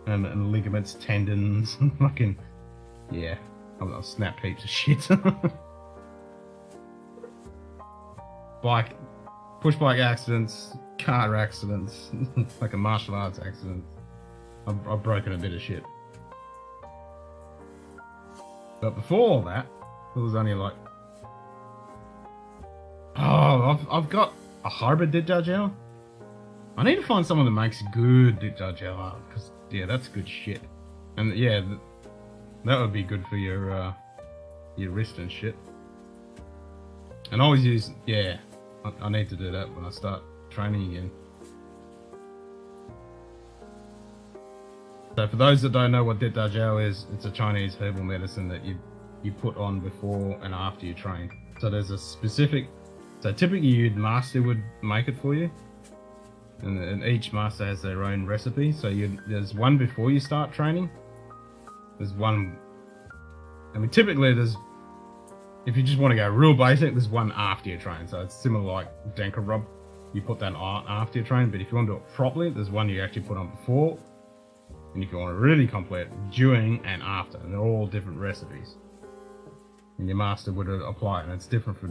S1: and ligaments, tendons, fucking, yeah, I've snapped heaps of shit. Push bike accidents, car accidents, fucking martial arts accidents. I've broken a bit of shit. But before all that, it was only like, oh, I've got a hybrid Ditjar gel. I need to find someone that makes good Ditjar gel, because yeah, that's good shit. And yeah, that would be good for your wrist and shit. And I always use, yeah, I need to do that when I start training again. So for those that don't know what Ditjar gel is, it's a Chinese herbal medicine that you put on before and after you train. So there's a specific, so typically your master would make it for you. And each master has their own recipe. So there's one before you start training. There's one, I mean, typically there's, if you just want to go real basic, there's one after you train. So it's similar like Dinkum rub. You put that on after you train. But if you want to do it properly, there's one you actually put on before. And if you want it really complete, during and after. And they're all different recipes. And your master would apply it. And it's different for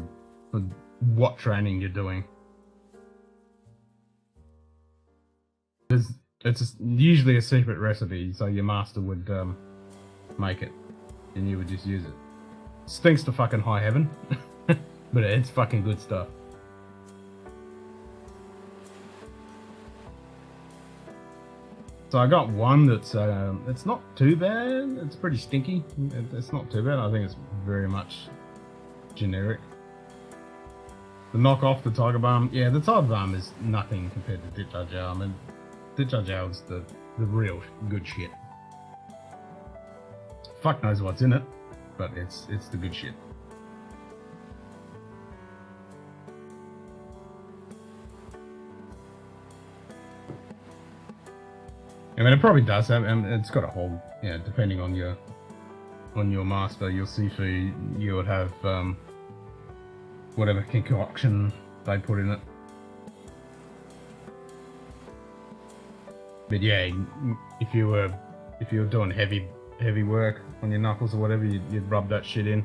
S1: what training you're doing. It's usually a secret recipe, so your master would make it, and you would just use it. Stinks to fucking high heaven, but it's fucking good stuff. So I got one that's it's not too bad. It's pretty stinky. It's not too bad. I think it's very much generic. The knockoff, the Tiger Balm, yeah, the Tiger Balm is nothing compared to Ditch Gel. I mean, Ditch Gel is the real good shit. Fuck knows what's in it, but it's the good shit. I mean, it probably does have, and it's got a whole, yeah, depending on your master, you'll see for you would have whatever concoction they put in it. But yeah, if you were doing heavy work on your knuckles or whatever, you'd rub that shit in,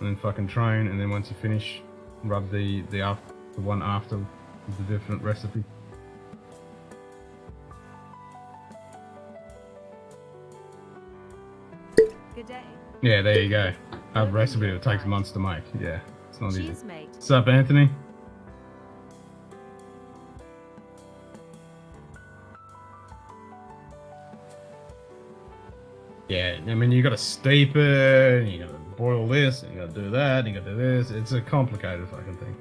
S1: and then fucking train, and then once you finish, rub the one after with the different recipe.
S2: Good day.
S1: Yeah, there you go. A recipe that takes months to make. Yeah, it's not easy.
S2: Cheers, mate.
S1: What's up, Anthony? Yeah, I mean, you gotta steep it, and you gotta boil this, and you gotta do that, and you gotta do this. It's a complicated fucking thing.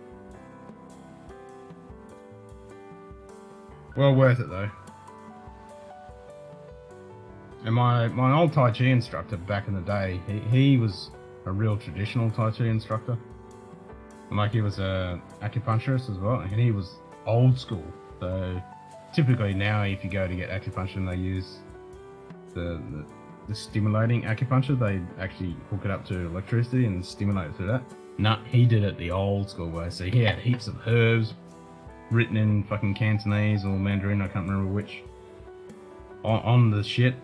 S1: Well worth it though. And my old Tai Chi instructor back in the day, he was a real traditional Tai Chi instructor. And like, he was a acupuncturist as well, and he was old school. So typically now, if you go to get acupuncture, they use the stimulating acupuncture. They actually hook it up to electricity and stimulate it through that. Nah, he did it the old school way. So he had heaps of herbs written in fucking Cantonese or Mandarin, I can't remember which, on the shit.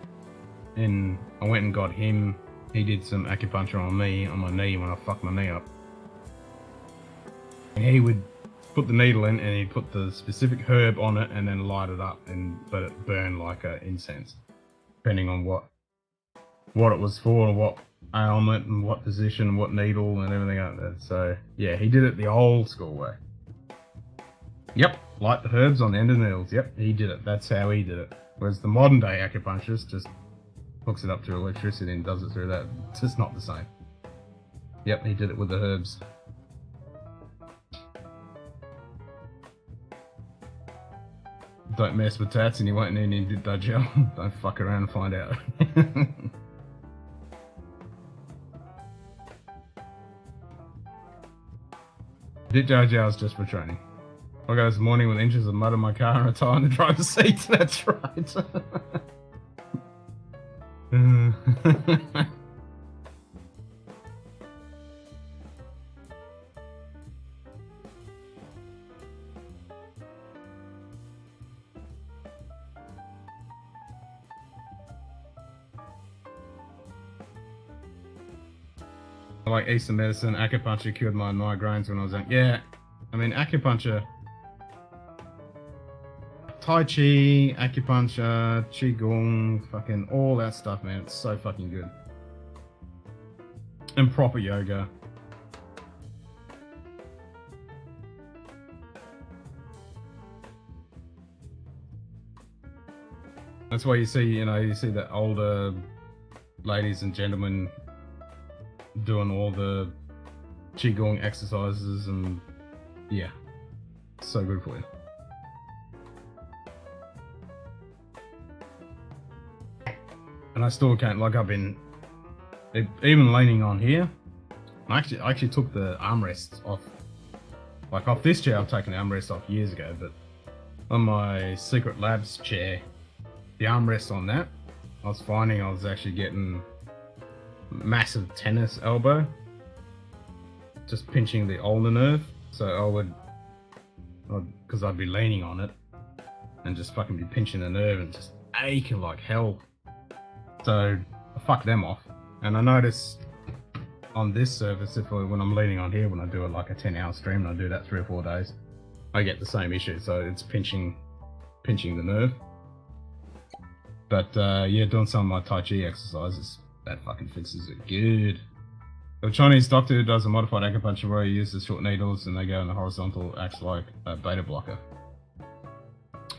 S1: And I went and got him. He did some acupuncture on me, on my knee, when I fucked my knee up. And he would put the needle in, and he'd put the specific herb on it, and then light it up and let it burn like incense, depending on what it was for, and what ailment, and what position, and what needle, and everything like that. So yeah, he did it the old school way. Yep, light the herbs on the end of the needles. Yep, he did it. That's how he did it. Whereas the modern day acupuncturist just hooks it up to electricity and does it through that. It's just not the same. Yep, he did it with the herbs. Don't mess with tats, and you won't need any Ditch Gel. Don't fuck around and find out. Ditch Gel is just for training. I go this morning with inches of mud in my car and a tire in the driver's seat. That's right. I like Eastern medicine. Acupuncture cured my migraines when I was young. Yeah, I mean, acupuncture, Tai Chi, acupuncture, Qigong, fucking all that stuff, man. It's so fucking good. And proper yoga. That's why you see, you see the older ladies and gentlemen doing all the Qigong exercises, and yeah, so good for you. And I still can't, like, I've been even leaning on here. I actually took the armrests off, like off this chair. I've taken the armrest off years ago, but on my Secret Labs chair, the armrest on that, I was finding I was actually getting massive tennis elbow, just pinching the ulnar nerve. So because I'd be leaning on it and just fucking be pinching the nerve and just aching like hell. So I fucked them off, and I noticed on this service, when I'm leaning on here, when I do like a 10-hour stream and I do that 3 or 4 days, I get the same issue. So it's pinching the nerve. But yeah, doing some of my Tai Chi exercises, That fucking fixes it good. The Chinese doctor who does a modified acupuncture where he uses short needles and they go in the horizontal, acts like a beta blocker.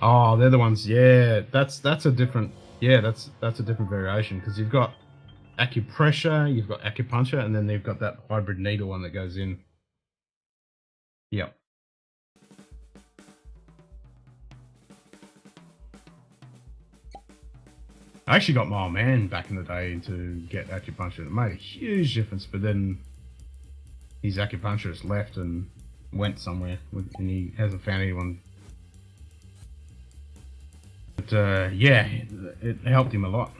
S1: Oh, they're the ones. Yeah, that's a different. Yeah, that's a different variation because you've got acupressure, you've got acupuncture, and then they've got that hybrid needle one that goes in. Yep. I actually got my old man back in the day to get acupuncture. It made a huge difference, but then his acupuncturist left and went somewhere, and he hasn't found anyone. But yeah, it helped him a lot.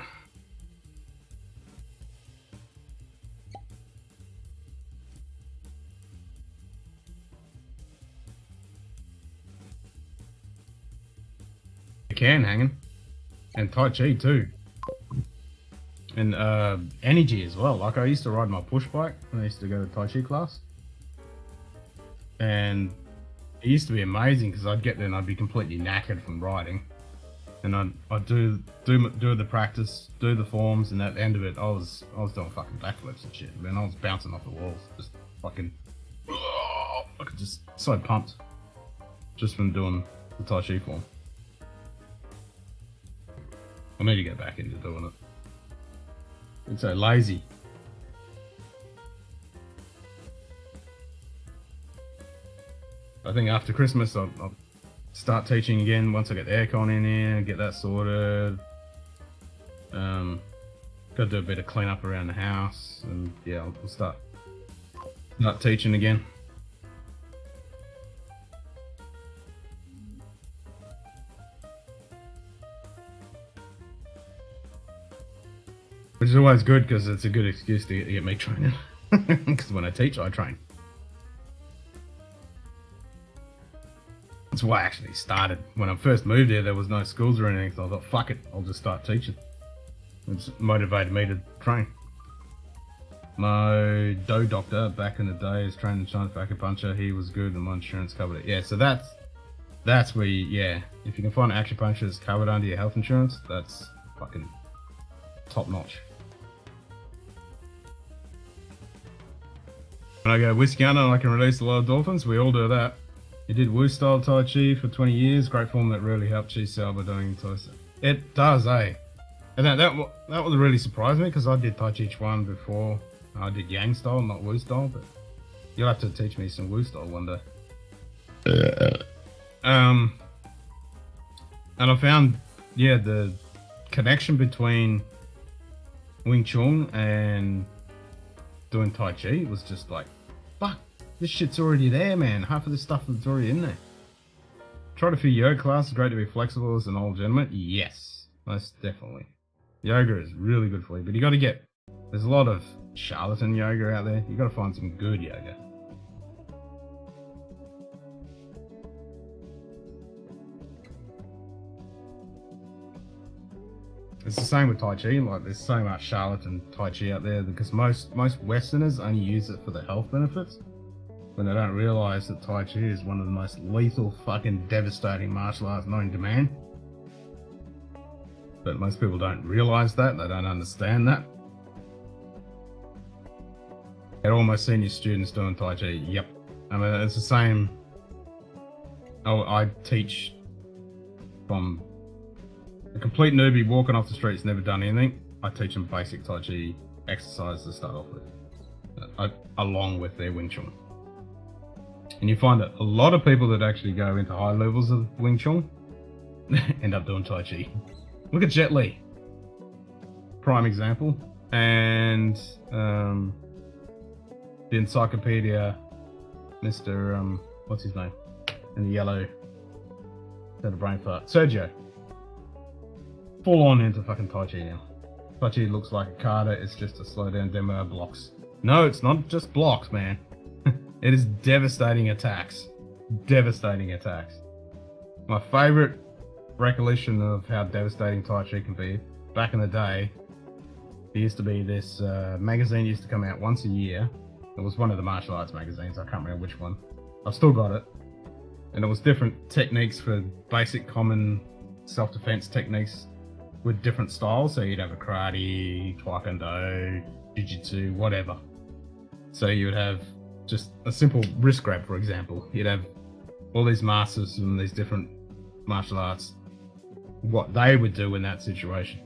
S1: You can hanging. And Tai Chi too. And energy as well. Like I used to ride my push bike when I used to go to Tai Chi class. And it used to be amazing because I'd get there and I'd be completely knackered from riding. And I'd do the practice, do the forms, and at the end of it I was doing fucking backflips and shit. Man, I was bouncing off the walls. Just fucking I could just so pumped. Just from doing the Tai Chi form. I need to get back into doing it. I'm so lazy. I think after Christmas I'll start teaching again once I get the aircon in here, get that sorted. Got to do a bit of cleanup around the house, and yeah, I'll start teaching again. Which is always good because it's a good excuse to get me training. Because when I teach, I train. That's why I actually started. When I first moved here, there was no schools or anything, so I thought, fuck it, I'll just start teaching. It's motivated me to train. My dough doctor back in the day is trained in China for acupuncture. He was good and my insurance covered it. Yeah, so that's where you, yeah, if you can find an acupuncture that's covered under your health insurance, that's fucking top notch. When I go whisky under and I can release a lot of dolphins, we all do that. He did Wu style Tai Chi for 20 years, great form that really helped Chi Sao by doing Tai Chi. It does, eh? And that would really surprise me because I did Tai Chi Chuan before. I did Yang style, not Wu style, but you'll have to teach me some Wu style one day. And I found, yeah, the connection between Wing Chun and doing Tai Chi was just like, fuck, this shit's already there, man. Half of this stuff is already in there. Tried a few yoga classes, great to be flexible as an old gentleman. Yes, most definitely. Yoga is really good for you, but you got to get, there's a lot of charlatan yoga out there. You got to find some good yoga. It's the same with Tai Chi, like there's so much charlatan Tai Chi out there because most Westerners only use it for the health benefits when they don't realise that Tai Chi is one of the most lethal, fucking devastating martial arts known to man. But most people don't realise that, they don't understand that. Get all my senior students doing Tai Chi, yep. I mean, it's the same. I teach from a complete newbie walking off the streets, never done anything. I teach them basic Tai Chi exercises to start off with, along with their Wing Chun. And you find that a lot of people that actually go into high levels of Wing Chun end up doing Tai Chi. Look at Jet Li, prime example. And the encyclopedia, Mr. What's his name? In the yellow, had a brain fart. Sergio. Full on into fucking Tai Chi now. Tai Chi looks like a kata, it's just a slow down demo of blocks. No, it's not just blocks, man. It is devastating attacks. Devastating attacks. My favourite recollection of how devastating Tai Chi can be, back in the day, there used to be this magazine used to come out once a year. It was one of the martial arts magazines, I can't remember which one. I've still got it. And it was different techniques for basic common self-defense techniques with different styles. So you'd have a karate, taekwondo, jiu-jitsu, whatever. So you would have just a simple wrist grab, for example. You'd have all these masters from these different martial arts, what they would do in that situation.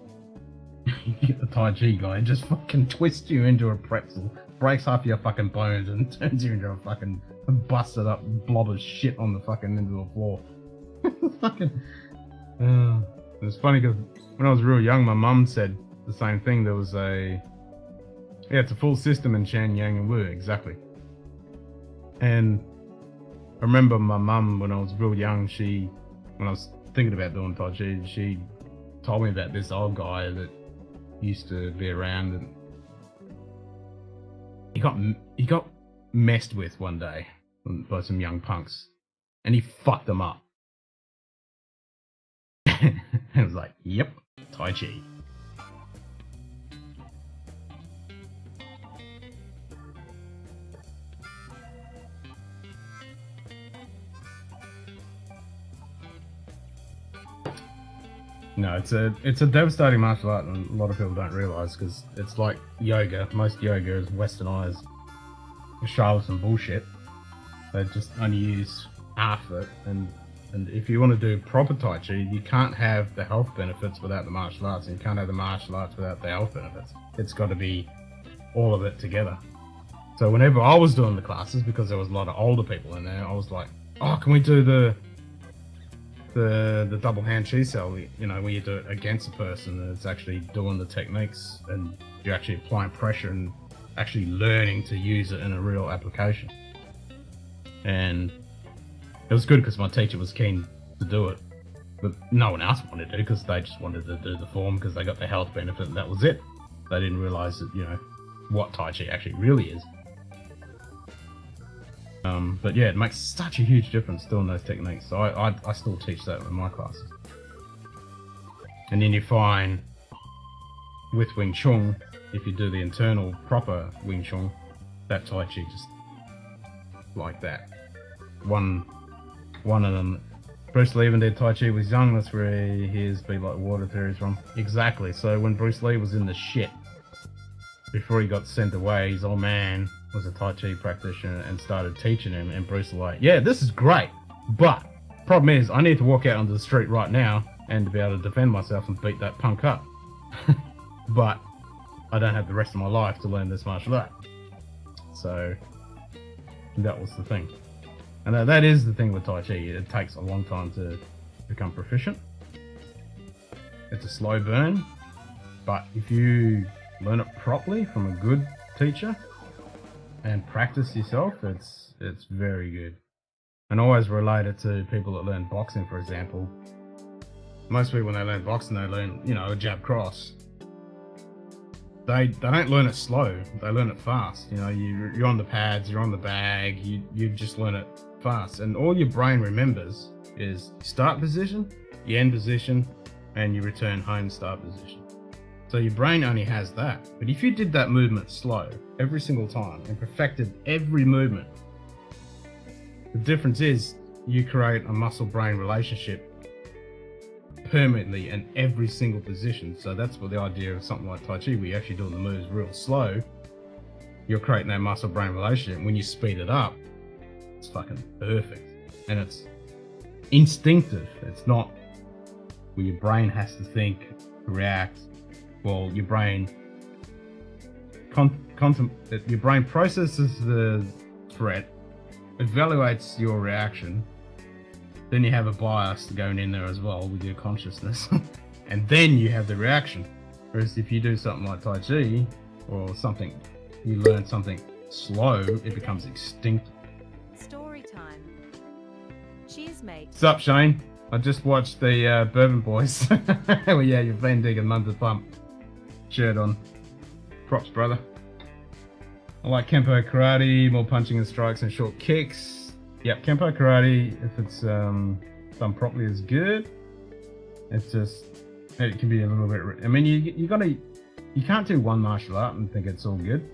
S1: You get the Tai Chi guy, just fucking twists you into a pretzel, breaks half your fucking bones, and turns you into a fucking busted up blob of shit on the fucking into the floor. Fucking. It was funny because when I was real young, my mum said the same thing. There was yeah, it's a full system in Shan, Yang, and Wu, exactly. And I remember my mum, when I was real young, when I was thinking about doing Tai Chi, she told me about this old guy that used to be around, and he got messed with one day by some young punks, and he fucked them up. I was like, yep, Tai Chi. No, it's a devastating martial art, and a lot of people don't realise, because it's like yoga. Most yoga is westernized charlatan bullshit. They just only use half of it, and if you want to do proper Tai Chi, you can't have the health benefits without the martial arts, and you can't have the martial arts without the health benefits. It's got to be all of it together. So whenever I was doing the classes, because there was a lot of older people in there, I was like, oh, can we do the double hand chi cell, you know, where you do it against a person, and it's actually doing the techniques, and you're actually applying pressure and actually learning to use it in a real application. And it was good because my teacher was keen to do it, but no one else wanted to, because they just wanted to do the form because they got the health benefit, and that was it. They didn't realize that, you know, what Tai Chi actually really is. But yeah, it makes such a huge difference doing those techniques. So I still teach that in my classes. And then you find with Wing Chun, if you do the internal proper Wing Chun, that Tai Chi just like that. One of them, Bruce Lee even did Tai Chi was young. That's where his Be Like Water theory is from. Exactly. So when Bruce Lee was in the shit, before he got sent away, his old man was a Tai Chi practitioner and started teaching him, and Bruce was like, yeah, this is great, but problem is I need to walk out onto the street right now and to be able to defend myself and beat that punk up. But I don't have the rest of my life to learn this martial art. So that was the thing. And that is the thing with Tai Chi. It takes a long time to become proficient. It's a slow burn, but if you learn it properly from a good teacher and practice yourself, it's very good. And I always relate it to people that learn boxing, for example. Most people, when they learn boxing, they learn, you know, a jab cross. They don't learn it slow, they learn it fast. You know, you're on the pads, you're on the bag, you just learn it fast. And all your brain remembers is start position, your end position, and you return home start position. So your brain only has that. But if you did that movement slow every single time and perfected every movement, the difference is you create a muscle-brain relationship permanently in every single position. So that's what the idea of something like Tai Chi, where you're actually doing the moves real slow, you're creating that muscle-brain relationship. When you speed it up, it's fucking perfect. And it's instinctive. It's not where your brain has to think, react. Well, your brain your brain processes the threat, evaluates your reaction, then you have a bias going in there as well with your consciousness, and then you have the reaction. Whereas if you do something like Tai Chi, or something, you learn something slow, it becomes extinct.
S2: Story time. Cheers, mate.
S1: What's up, Shane? I just watched the Bourbon Boys. Well, yeah, you've been digging Munted Pump shirt on. Props, brother. I like Kempo Karate, more punching and strikes and short kicks. Yep, Kempo Karate, if it's done properly, is good. It's just, it can be a little bit, I mean, you can't do one martial art and think it's all good.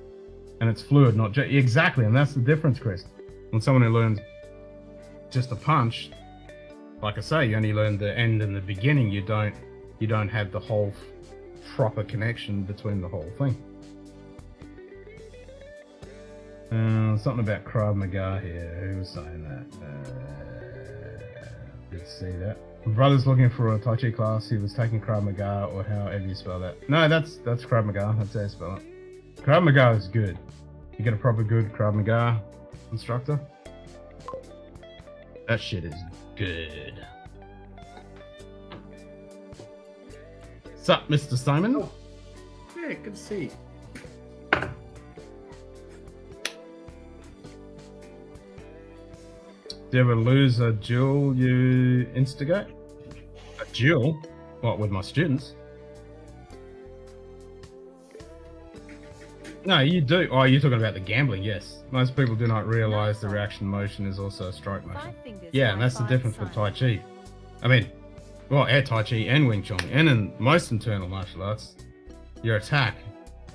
S1: And it's fluid, not just, exactly, and that's the difference, Chris. When someone who learns just a punch, like I say, you only learn the end and the beginning, you don't you don't have the whole proper connection between the whole thing. Something about Krav Maga here. Who was saying that? Let's see that. My brother's looking for a Tai Chi class. He was taking Krav Maga, or however you spell that. No, that's Krav Maga. That's how you spell it. Krav Maga is good. You get a proper good Krav Maga instructor. That shit is good. Sup, Mr. Simon?
S11: Oh. Yeah, good to see you.
S1: Do you ever lose a duel you instigate? A duel? What, with my students? No, you do. Oh, you're talking about the gambling, yes. Most people do not realize the reaction motion is also a strike motion. Yeah, and that's the difference with Tai Chi. I mean, well, air Tai Chi and Wing Chun, and in most internal martial arts, your attack,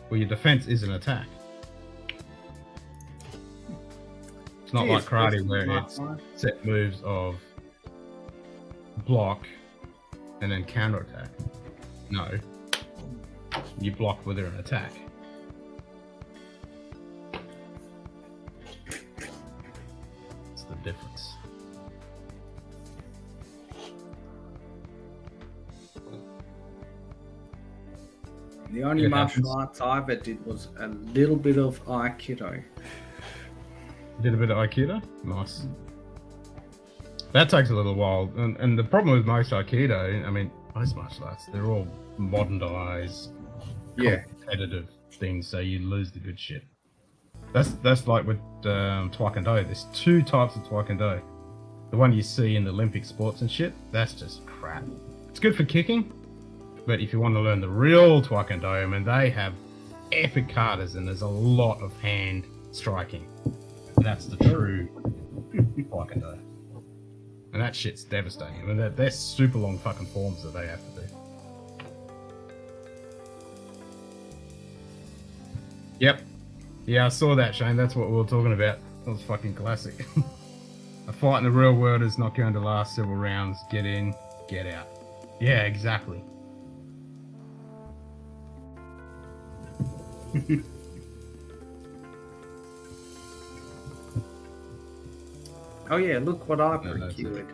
S1: or your defense is an attack. It's not like karate where it's set moves of block and then counter attack. No. You block with an attack. That's the difference.
S11: The only martial arts I ever did was a little bit of Aikido.
S1: Did a bit of Aikido? Nice. That takes a little while. And the problem with most Aikido, I mean, most martial arts, they're all modernized, competitive things, so you lose the good shit. That's like with Taekwondo. There's two types of Taekwondo. The one you see in the Olympic sports and shit, that's just crap. It's good for kicking, but if you want to learn the real Taekwondo, I mean, they have epic katas and there's a lot of hand striking. That's the true Taekwondo. And that shit's devastating. I mean, they're super long fucking forms that they have to do. Yep. Yeah, I saw that, Shane. That's what we were talking about. That was fucking classic. A fight in the real world is not going to last several rounds. Get in, get out. Yeah, exactly.
S11: Oh yeah, look what I procured.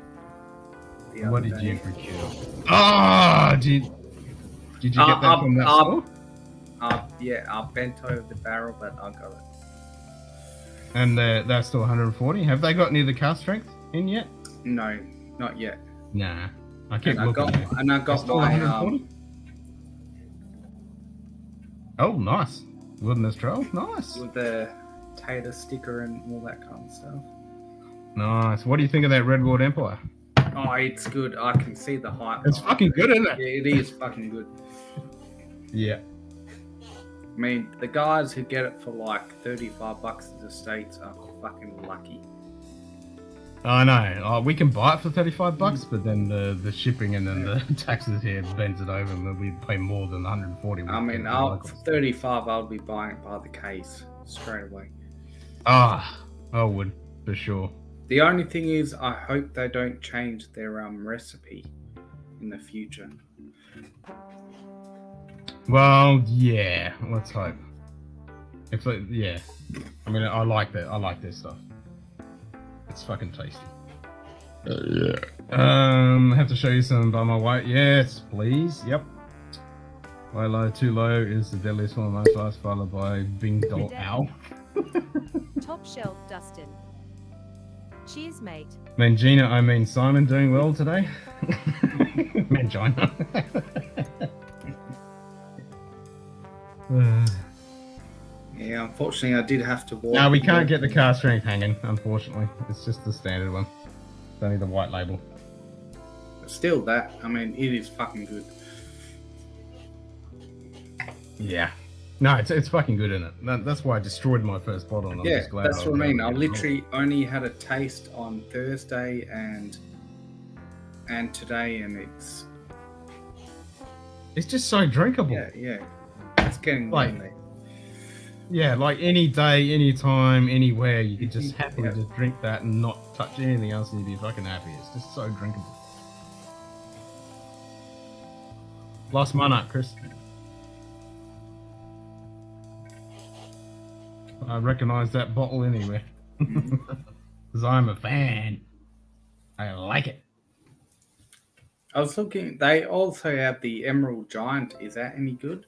S1: What did you procure? Ah, did you get that from that store?
S11: Yeah, I bent over the barrel, but I got it.
S1: And that's still 140. Have they got any of the cast strength in yet?
S11: No, not yet.
S1: Nah, I keep looking.
S11: I got my
S1: 140. Oh, nice. Wilderness Trail, nice.
S11: With the tater sticker and all that kind of stuff.
S1: Nice. What do you think of that Redwood Empire?
S11: Oh, it's good. I can see the hype.
S1: It's fucking good, isn't it?
S11: Yeah, it is fucking good.
S1: Yeah.
S11: I mean, the guys who get it for like $35 in the States are fucking lucky.
S1: I know. We can buy it for $35, but then the shipping and then the taxes here bends it over, and then we pay more than 140.
S11: I mean, for $35, I'll be buying it by the case straight away.
S1: Ah, I would for sure.
S11: The only thing is, I hope they don't change their recipe in the future.
S1: Well, yeah. Let's hope. Yeah. I mean, I like that. I like this stuff. It's fucking tasty. Yeah. I have to show you some by my weight. Yes, please. Yep. Way low, too low is the deadliest form of martial arts, followed by Bing Dol Ow.
S2: Top shelf, Dustin. Cheers, mate.
S1: Mangina, I mean Simon, doing well today. Mangina.
S11: Yeah, unfortunately, I did have to walk.
S1: No, we can't get the cast strength hanging, unfortunately. It's just the standard one. It's only the white label.
S11: But still, I mean, it is fucking good.
S1: Yeah. No, it's fucking good, isn't it? That's why I destroyed my first bottle. And
S11: Yeah,
S1: I'm just glad
S11: that's what I mean. I literally only had a taste on Thursday and today, and
S1: it's just so drinkable.
S11: Yeah. It's getting
S1: like,
S11: lonely.
S1: Yeah, like any day, any time, anywhere, you could just happily just drink that and not touch anything else, and you'd be fucking happy. It's just so drinkable. Lost Monarch, Chris. I recognise that bottle anywhere. Because I'm a fan. I like it.
S11: I was looking. They also have the Emerald Giant. Is that any good?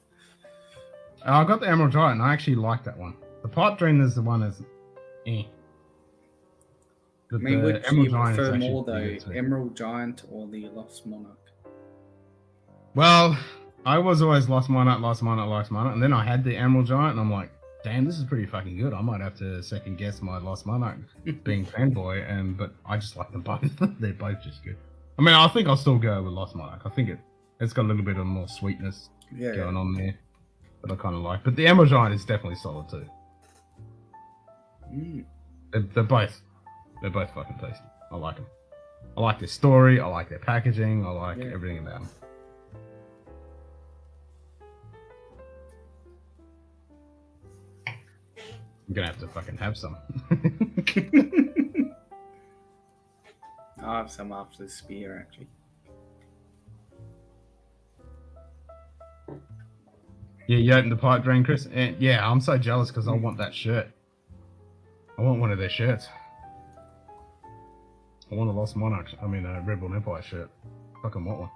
S1: I got the Emerald Giant, and I actually like that one. The Pipe Dream is the one that's But
S11: I mean,
S1: the
S11: which do
S1: Emerald
S11: you
S1: Giant is
S11: prefer
S1: actually
S11: more, though?
S1: pretty good too.
S11: Emerald Giant or the Lost Monarch?
S1: Well, I was always Lost Monarch, and then I had the Emerald Giant, and I'm like, damn, this is pretty fucking good. I might have to second guess my Lost Monarch being fanboy, but I just like them both. They're both just good. I mean, I think I'll still go with Lost Monarch. I think it's got a little bit of more sweetness going on there that I kind of like. But the Emerald Giant is definitely solid too. They're both fucking tasty. I like them. I like their story. I like their packaging. I like everything about them. I'm gonna have to fucking have some.
S11: I'll have some after the spear, actually.
S1: Yeah, you opened the Pipe Dream, Chris? And yeah, I'm so jealous because I want that shirt. I want one of their shirts. I want a Lost Monarch. I mean, a Rebel Empire shirt. Fucking want one.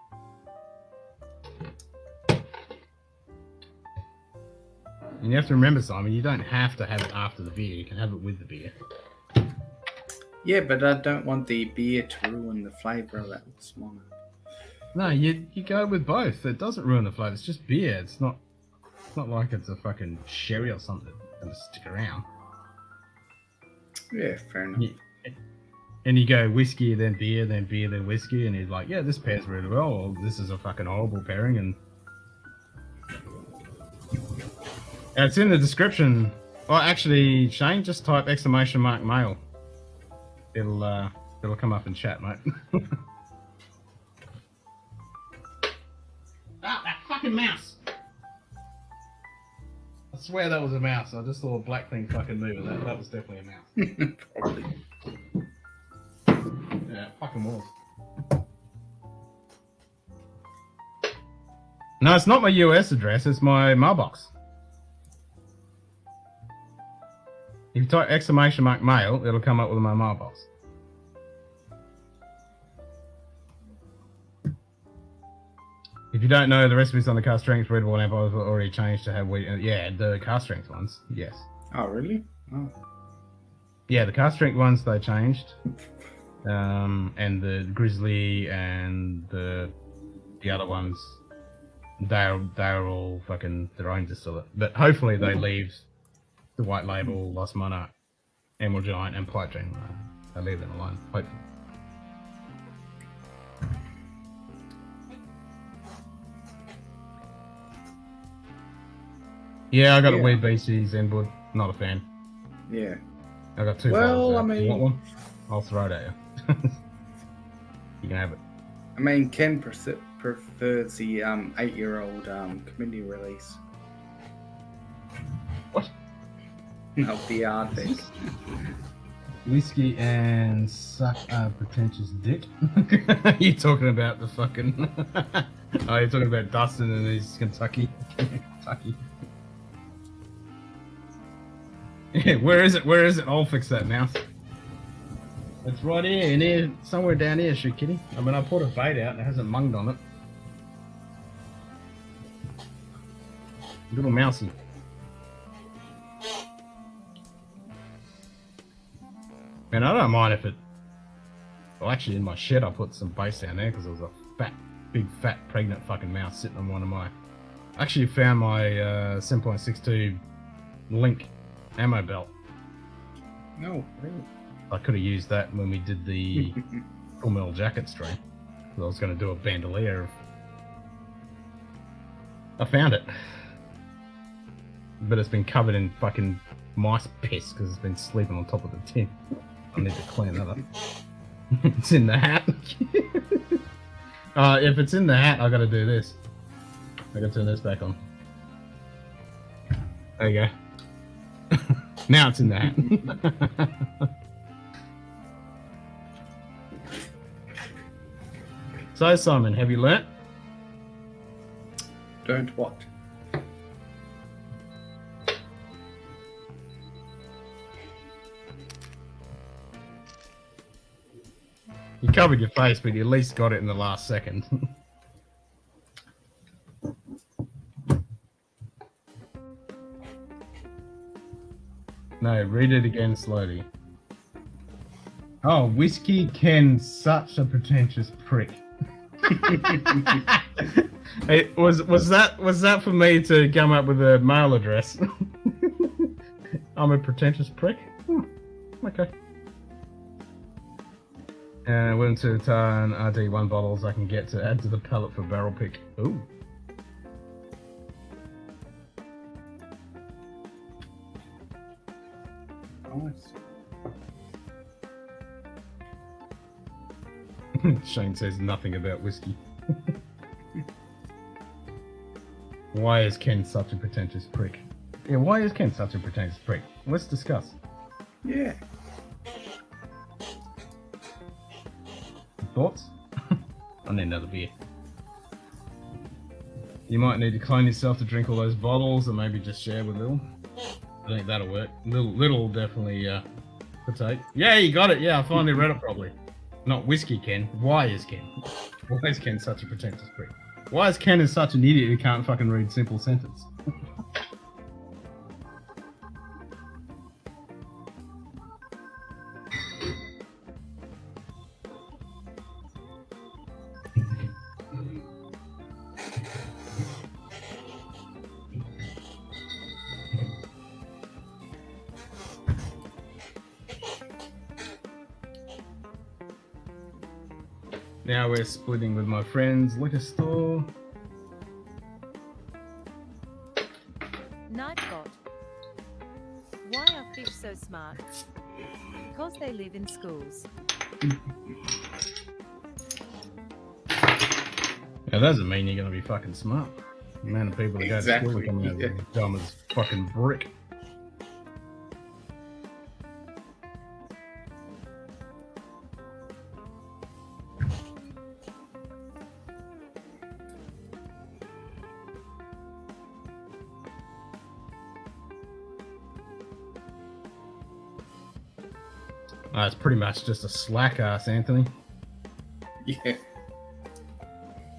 S1: And you have to remember, Simon, you don't have to have it after the beer. You can have it with the beer.
S11: Yeah, but I don't want the beer to ruin the flavour of that Lost Monarch.
S1: No, you go with both. It doesn't ruin the flavour. It's just beer. It's not like it's a fucking sherry or something that's gonna stick around.
S11: Yeah, fair enough.
S1: Yeah. And you go whiskey, then beer, then beer, then whiskey, and he's like, yeah, this pairs really well, or this is a fucking horrible pairing, and it's in the description. Oh, actually, Shane, just type !mail. It'll come up in chat, mate. Ah, that fucking mouse! I swear that was a mouse. I just saw a black thing fucking moving. That was definitely a mouse.
S11: Probably.
S1: Yeah, it fucking was. No, it's not my US address, it's my mailbox. If you type !mail, it'll come up with my mailbox. If you don't know, the recipes on the cast strength Red Bull Empire have already changed to have wheat. Yeah, the cast strength ones, yes.
S11: Oh, really? Oh.
S1: Yeah, the cast strength ones they changed. And the Grizzly and the other ones, they're all fucking their own distillate. But hopefully they leave the White Label, Lost Monarch, Emerald Giant, and Pipe Dream. They leave them alone, hopefully. Yeah, I got a weird BC Zenwood. Not a fan.
S11: Yeah.
S1: I got two.
S11: Well,
S1: bottles
S11: I mean,
S1: you want one? I'll throw it at you. You can have it.
S11: I mean, Ken prefers the 8-year-old community release.
S1: What?
S11: No, the Arctic.
S1: Whiskey and suck a pretentious dick. You talking about the fucking? Oh, you're talking about Dustin and his Kentucky. Kentucky. Yeah, where is it? Where is it? I'll fix that mouse. It's right here, in here, somewhere down here, shoot kitty. I mean, I put a bait out and it hasn't munged on it. Little mousey. Man, I don't mind if it... Well, actually, in my shed, I put some base down there because there was a big, fat, pregnant fucking mouse sitting on one of my... I actually found my 7.62 Link ammo belt.
S11: No, really?
S1: I could have used that when we did the Full Metal Jacket stream. I was going to do a bandolier. I found it. But it's been covered in fucking mice piss because it's been sleeping on top of the tin. I need to clean that up. It's in the hat. If it's in the hat, I got to do this. I got to turn this back on. There you go. Now it's in the hat. So, Simon, have you learnt?
S11: Don't what?
S1: You covered your face, but you at least got it in the last second. No, read it again slowly. Oh, Whiskey Ken's such a pretentious prick. Hey, was that for me to come up with a mail address? I'm a pretentious prick. Okay. And went to turn RD1 bottles I can get to add to the pallet for barrel pick. Ooh.
S11: Nice.
S1: Shane says nothing about whiskey. Why is Ken such a pretentious prick? Yeah, why is Ken such a pretentious prick? Let's discuss.
S11: Yeah.
S1: Thoughts? I need another beer. You might need to clone yourself to drink all those bottles, or maybe just share with Lil. I think that'll work. Little definitely partake. Yeah, you got it. Yeah, I finally read it properly. Not whiskey Ken. Why is Ken? Why is Ken such a pretentious prick? Why is Ken such an idiot who can't fucking read simple sentence? Now we're splitting with my friend's liquor store.
S2: Nightbot. Why are fish so smart? Because they live in schools.
S1: That doesn't mean you're gonna be fucking smart. The amount of people that go to school are coming out as dumb as fucking brick. It's pretty much just a slack ass, Anthony.
S11: Yeah.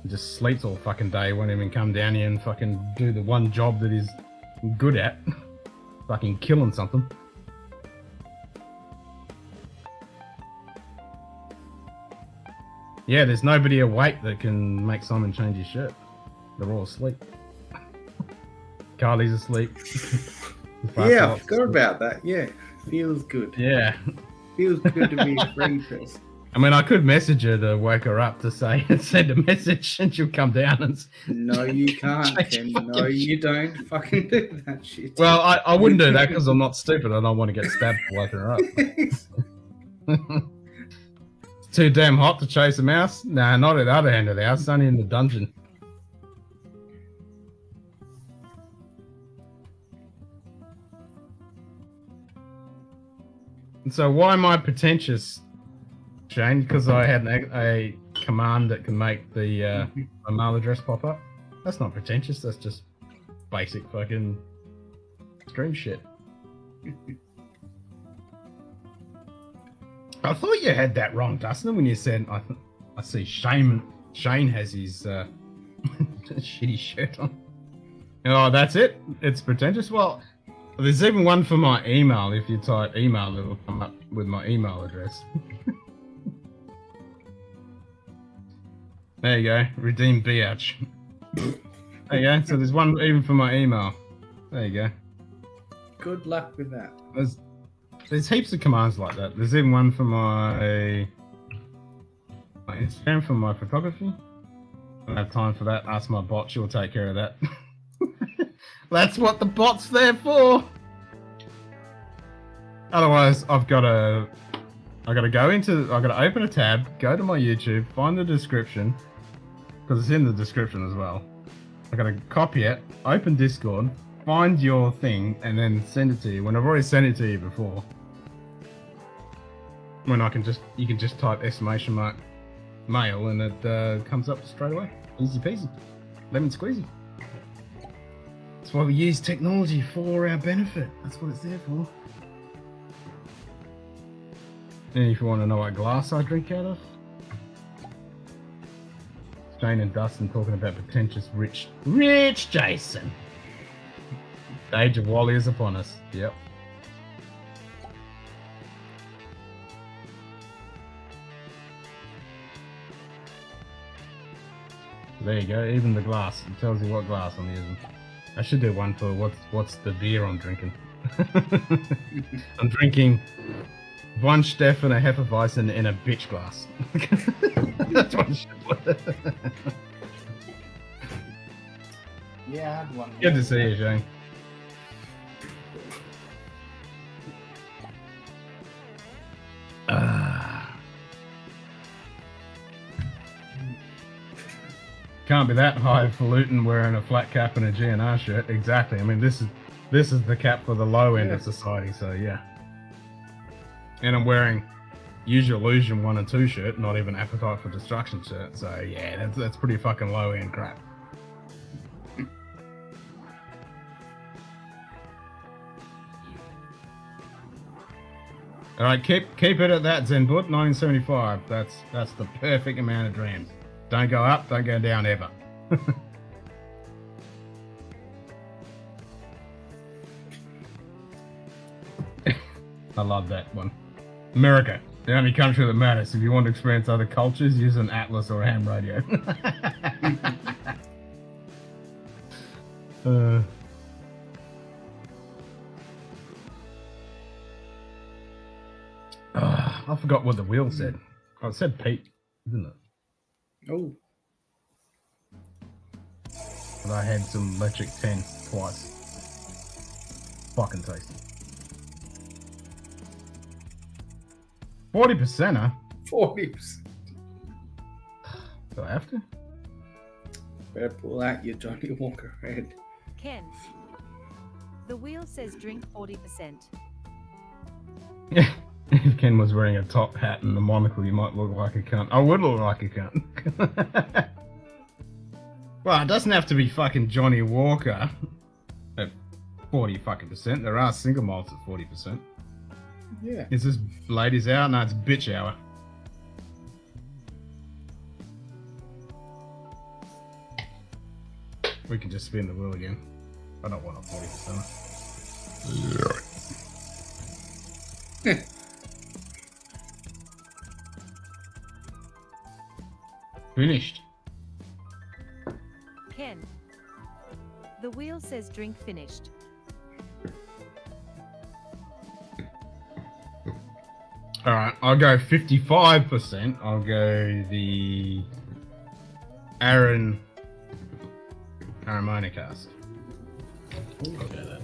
S1: He just sleeps all fucking day, won't even come down here and fucking do the one job that he's good at. Fucking killing something. Yeah, there's nobody awake that can make Simon change his shirt. They're all asleep. Carly's asleep.
S11: Yeah, I forgot about that. Yeah, feels good.
S1: Yeah.
S11: Feels good to be a free person.
S1: I mean, I could message her to wake her up to say, send a message, and she'll come down and...
S11: No, you can't, Ken. No, you don't fucking do that shit.
S1: Well, I wouldn't do that because I'm not stupid. I don't want to get stabbed for waking her up. It's too damn hot to chase a mouse? Nah, not at the other end of the house. It's only in the dungeon. And so why am I pretentious, Shane? Because I had a command that can make the email address pop up? That's not pretentious, that's just basic fucking stream shit. I thought you had that wrong, Dustin, when you said, I see Shane has his shitty shirt on. Oh, that's it? It's pretentious? Well, there's even one for my email. If you type email, it will come up with my email address. There you go. Redeem biatch. There you go. So there's one even for my email. There you go.
S11: Good luck with that.
S1: There's heaps of commands like that. There's even one for my Instagram for my photography. I don't have time for that. Ask my bot. She'll take care of that. That's what the bot's there for. Otherwise, I've got to open a tab, go to my YouTube, find the description, because it's in the description as well. I got to copy it, open Discord, find your thing, and then send it to you. When I've already sent it to you before. When you can just type exclamation mark mail and it comes up straight away. Easy peasy, lemon squeezy. That's why we use technology for our benefit. That's what it's there for. And if you want to know what glass I drink out of, Shane and Dustin talking about pretentious rich Jason. The age of Wally is upon us. Yep. There you go, even the glass. It tells you what glass I'm using. I should do one for what's the beer I'm drinking. I'm drinking one Steff and a Hefeweizen in a bitch glass. That's what I should do.
S11: Yeah, I had one.
S1: Good to see you, Shane. Can't be that highfalutin wearing a flat cap and a GNR shirt. Exactly. I mean, this is the cap for the low end of society. So yeah. And I'm wearing Use Your Illusion 1 and 2 shirt, not even Appetite for Destruction shirt. So yeah, that's pretty fucking low end crap. All right, keep it at that, Zenbud. 1975. That's the perfect amount of Drams. Don't go up, don't go down ever. I love that one. America, the only country that matters. If you want to experience other cultures, use an atlas or a ham radio. I forgot what the wheel said. Oh, it said Pete, didn't it?
S11: Oh.
S1: But I had some electric 10 twice. Fucking tasty. 40%, huh?
S11: 40%.
S1: Do I have to?
S11: Better pull out your Johnny Walker head.
S2: Ken. The wheel says drink 40%.
S1: Yeah. If Ken was wearing a top hat and a monocle, you might look like a cunt. I would look like a cunt. Well, it doesn't have to be fucking Johnny Walker at 40%. There are single malts at 40%.
S11: Yeah.
S1: Is this ladies hour? No, it's bitch hour. We can just spin the wheel again. I don't want a 40%.
S11: Yeah.
S1: Finished.
S2: Ken. The wheel says drink finished.
S1: Alright, I'll go 55%. I'll go the Aaron Aromatherapy cast. I'll go that.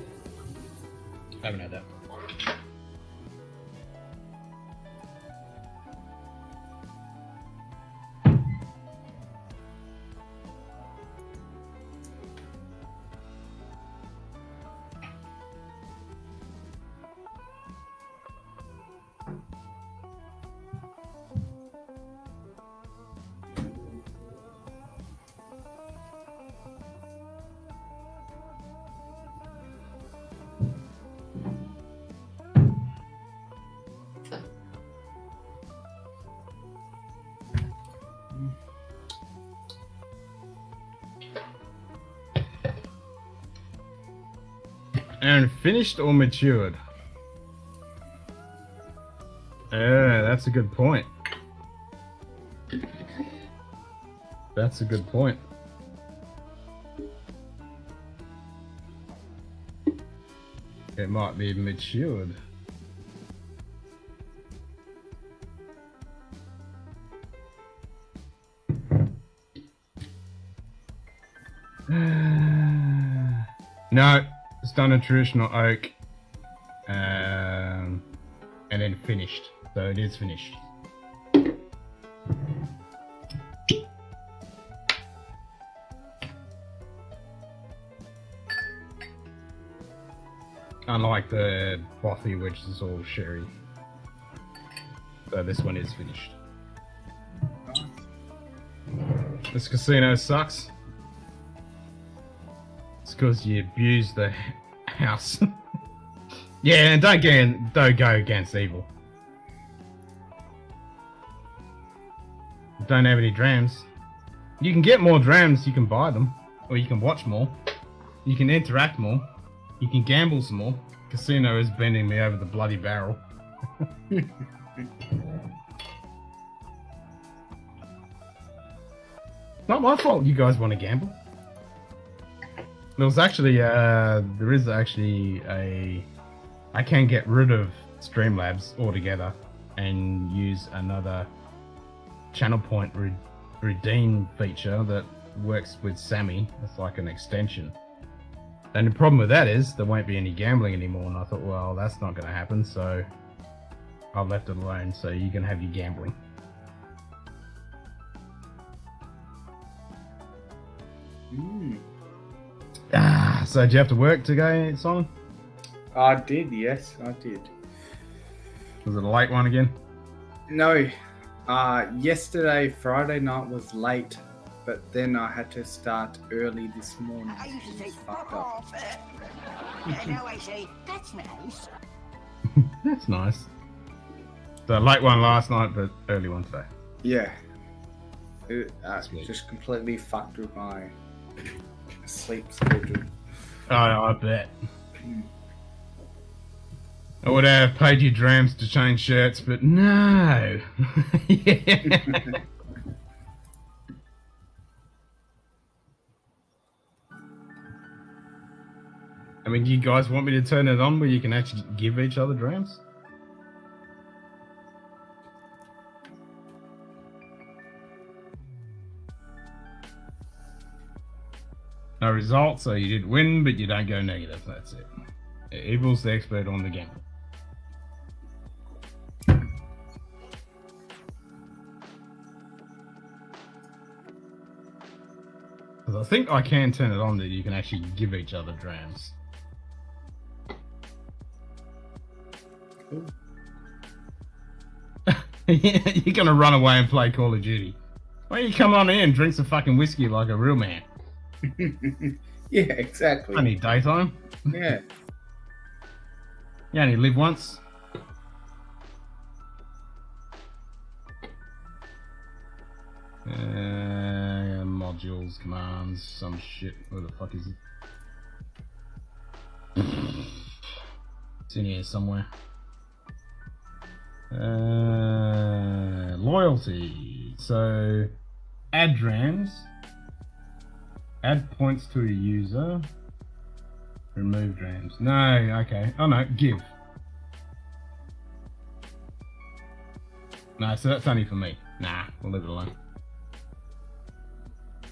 S1: I haven't had that. And finished or matured? Yeah, that's a good point. That's a good point. It might be matured. No. It's done a traditional oak, and then finished. So it is finished. Unlike the Bothy, which is all sherry. So this one is finished. This casino sucks. It's because you abuse the house. Yeah, and don't go against evil. Don't have any drams. You can get more drams, you can buy them. Or you can watch more. You can interact more. You can gamble some more. Casino is bending me over the bloody barrel. Not my fault you guys want to gamble. There is actually I can get rid of Streamlabs altogether and use another channel point redeem feature that works with Sammy. It's like an extension. And the problem with that is there won't be any gambling anymore. And I thought, well, that's not going to happen. So I left it alone so you can have your gambling. So did you have to work today, Simon?
S11: I did, yes, I did.
S1: Was it a late one again?
S11: No. Yesterday, Friday night was late, but then I had to start early this morning.
S10: I used to say,
S11: Fucked
S10: fuck
S11: up.
S10: off. And now I say, that's nice.
S1: That's nice. So late one last night, but early one today.
S11: Yeah. It
S1: Sweet.
S11: just completely fucked with my sleep schedule.
S1: Oh, I bet. I would have paid you drams to change shirts, but no. Yeah. I mean, do you guys want me to turn it on where you can actually give each other drams? No results, so you did win, but you don't go negative. That's it. Evil's the expert on the game. Because I think I can turn it on that you can actually give each other drams. You're gonna run away and play Call of Duty. Why don't you come on in and drink some fucking whiskey like a real man?
S11: Yeah, exactly.
S1: Only daytime.
S11: Yeah.
S1: You only live once. Modules, commands, some shit. Where the fuck is it? It's in here somewhere. Loyalty. So, add drams. Add points to a user. Remove drams. No, okay. Oh no, give. No, so that's only for me. Nah, we'll leave it alone.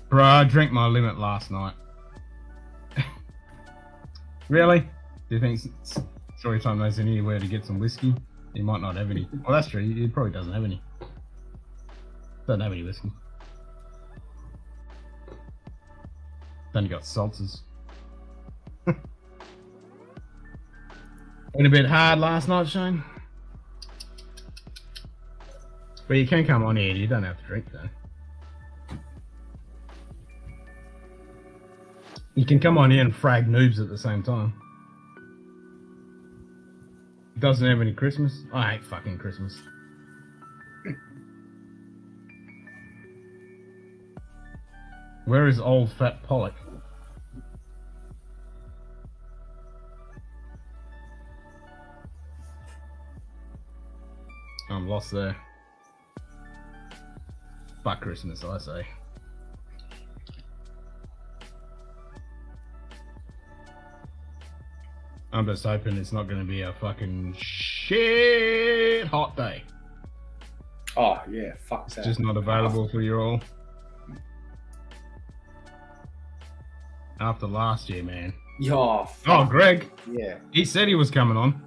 S1: Bro, I drank my limit last night. Really? Do you think Storytime knows anywhere to get some whiskey? He might not have any. Well, that's true. He probably doesn't have any. Doesn't have any whiskey. Only got seltzers. Went a bit hard last night, Shane. But you can come on here. You don't have to drink though. You can come on here and frag noobs at the same time. Doesn't have any Christmas. I hate fucking Christmas. Where is old fat Pollock? I'm lost there. Fuck Christmas, I say. I'm just hoping it's not going to be a fucking shit hot day.
S11: Oh, yeah, fuck
S1: It's
S11: that.
S1: just not available for you all. After last year, man.
S11: Yeah,
S1: Oh, Greg.
S11: Yeah.
S1: He said he was coming on.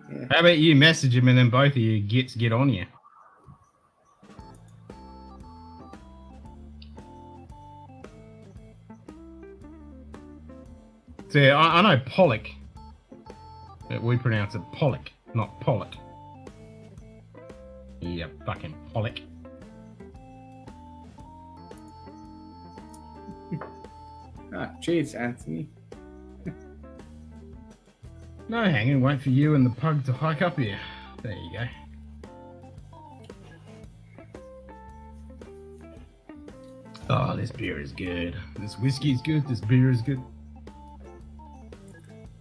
S11: Yeah.
S1: How about you message him and then both of you get on you? See, I know Pollock. But we pronounce it Pollock, not Pollock. Yeah, fucking Pollock.
S11: Ah, cheers, Anthony.
S1: No hanging, wait for you and the pug to hike up here. There you go. Oh, this beer is good. This whiskey is good. This beer is good.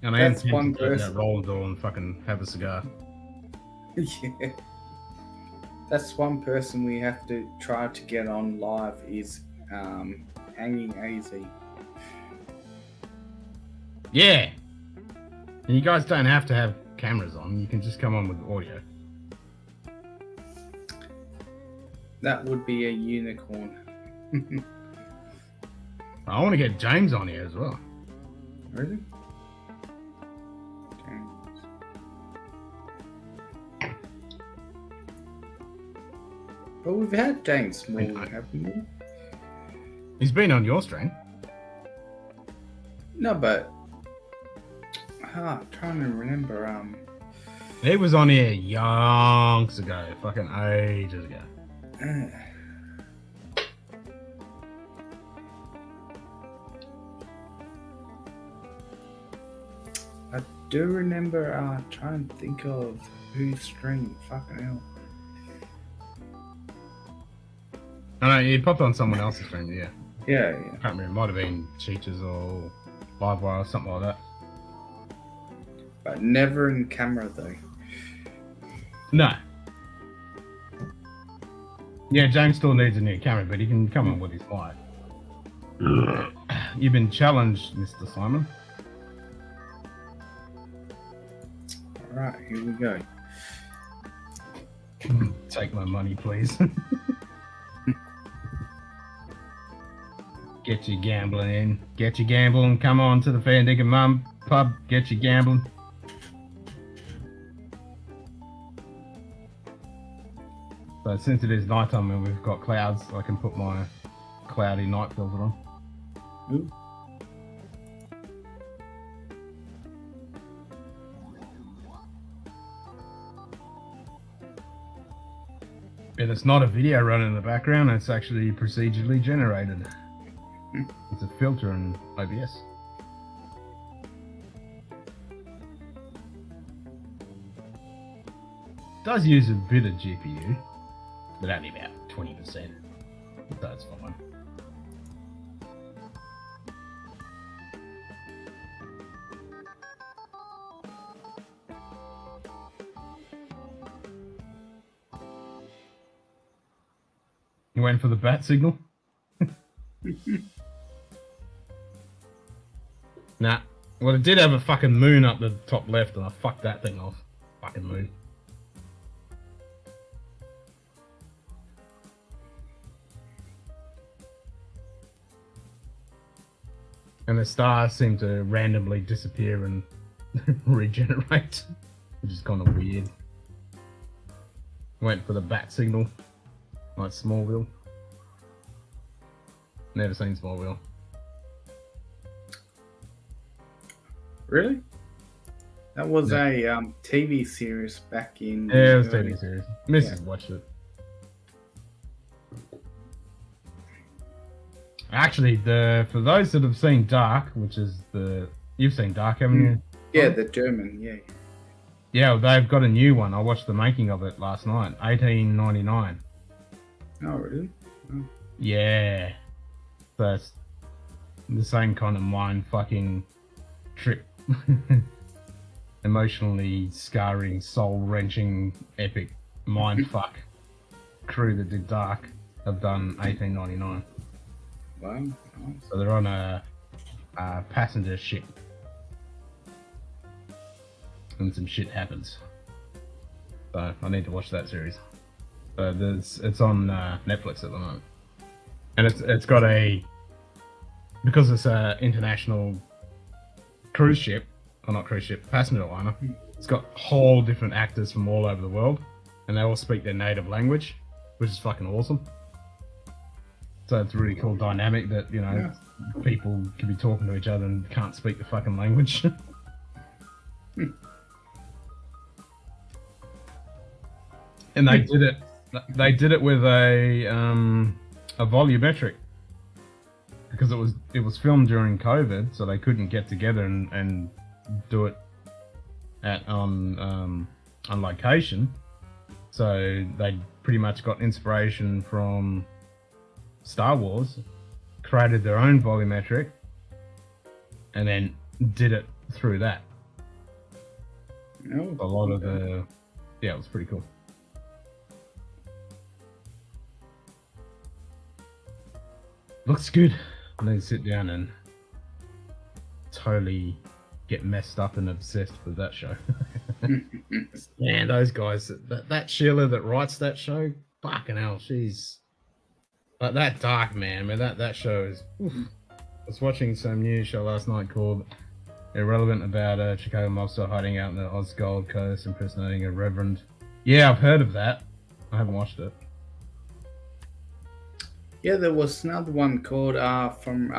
S1: And I am
S11: That's one
S1: tempted to open that
S11: person.
S1: roller door and fucking have a cigar.
S11: Yeah. That's one person we have to try to get on live is Hanging AZ.
S1: Yeah. And you guys don't have to have cameras on. You can just come on with audio.
S11: That would be a unicorn.
S1: I want to get James on here as well.
S11: Really? But we've had James Small, haven't we?
S1: He's been on your stream.
S11: No, but I'm trying to remember.
S1: He was on here yonks ago, fucking ages ago.
S11: I do remember trying to think of who's streamed. Fucking hell.
S1: I know, he popped on someone else's stream, yeah.
S11: Yeah,
S1: I can't remember, it might have been Cheaters or Livewire or something like that.
S11: But never in camera though.
S1: No. Yeah, James still needs a new camera, but he can come on with his mic. You've been challenged, Mr. Simon.
S11: Alright, here we go.
S1: Take my money, please. Get your gambling in. Get your gambling. Come on to the Fair Dinkum Mum pub. Get your gambling. So since it is nighttime and we've got clouds, I can put my cloudy night filter on.
S11: Ooh.
S1: And it's not a video running in the background, it's actually procedurally generated. It's a filter in OBS. Does use a bit of GPU, but only about 20%. So it's fine. You waiting for the bat signal? Nah. Well, it did have a fucking moon up the top left, and I fucked that thing off. Fucking moon. And the stars seem to randomly disappear and regenerate, which is kind of weird. Went for the bat signal, like Smallville. Never seen Smallville.
S11: Really? That was a TV series back in.
S1: Yeah, it was a TV series. Mrs. watched it. Actually, for those that have seen Dark, which is you've seen Dark, haven't you?
S11: Yeah, the German. Yeah.
S1: Yeah, well, they've got a new one. I watched the making of it last night. 1899.
S11: Oh, really? Oh.
S1: Yeah. So it's the same kind of mind fucking trip. Emotionally scarring, soul wrenching, epic mind fuck crew that did Dark have done 1899.
S11: Wow.
S1: So they're on a passenger ship. And some shit happens. So I need to watch that series. So it's on Netflix at the moment. And it's got because it's a international cruise ship, or not cruise ship, passenger liner, it's got whole different actors from all over the world, and they all speak their native language, which is fucking awesome. So it's a really cool dynamic that, people can be talking to each other and can't speak the fucking language. And they did it with a volumetric, because it was filmed during COVID, so they couldn't get together and do it on location. So they pretty much got inspiration from Star Wars, created their own volumetric, and then did it through that.
S11: Oh,
S1: A lot of the, yeah, it was pretty cool. Looks good. I need to sit down and totally get messed up and obsessed with that show. Man, those guys, that Sheila that writes that show, fucking hell, she's like that dark, man. That show is. Oof. I was watching some news show last night called Irrelevant about a Chicago mobster hiding out in the Oz Gold Coast impersonating a reverend. Yeah, I've heard of that. I haven't watched it.
S11: Yeah, there was another one called from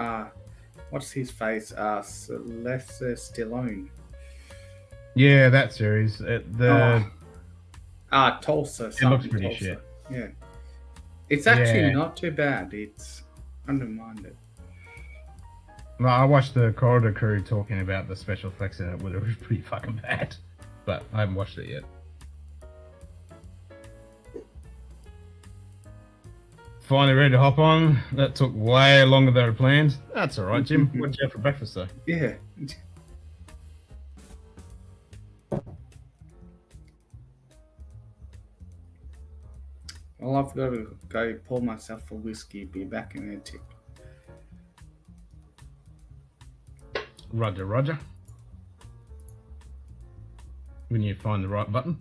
S11: what's his face? Sylvester Stallone.
S1: Yeah, that series.
S11: Tulsa.
S1: It looks pretty
S11: Tulsa.
S1: shit.
S11: Yeah, it's actually
S1: Yeah.
S11: not too bad. It's undermined.
S1: Well, I watched the Corridor Crew talking about the special effects in it, but it was pretty fucking bad. But I haven't watched it yet. Finally ready to hop on. That took way longer than I planned. That's alright, Jim. What did you have for breakfast, though?
S11: Yeah. Well, I've got to go pour myself a whiskey, be back in a tick.
S1: Roger, Roger. When you find the right button.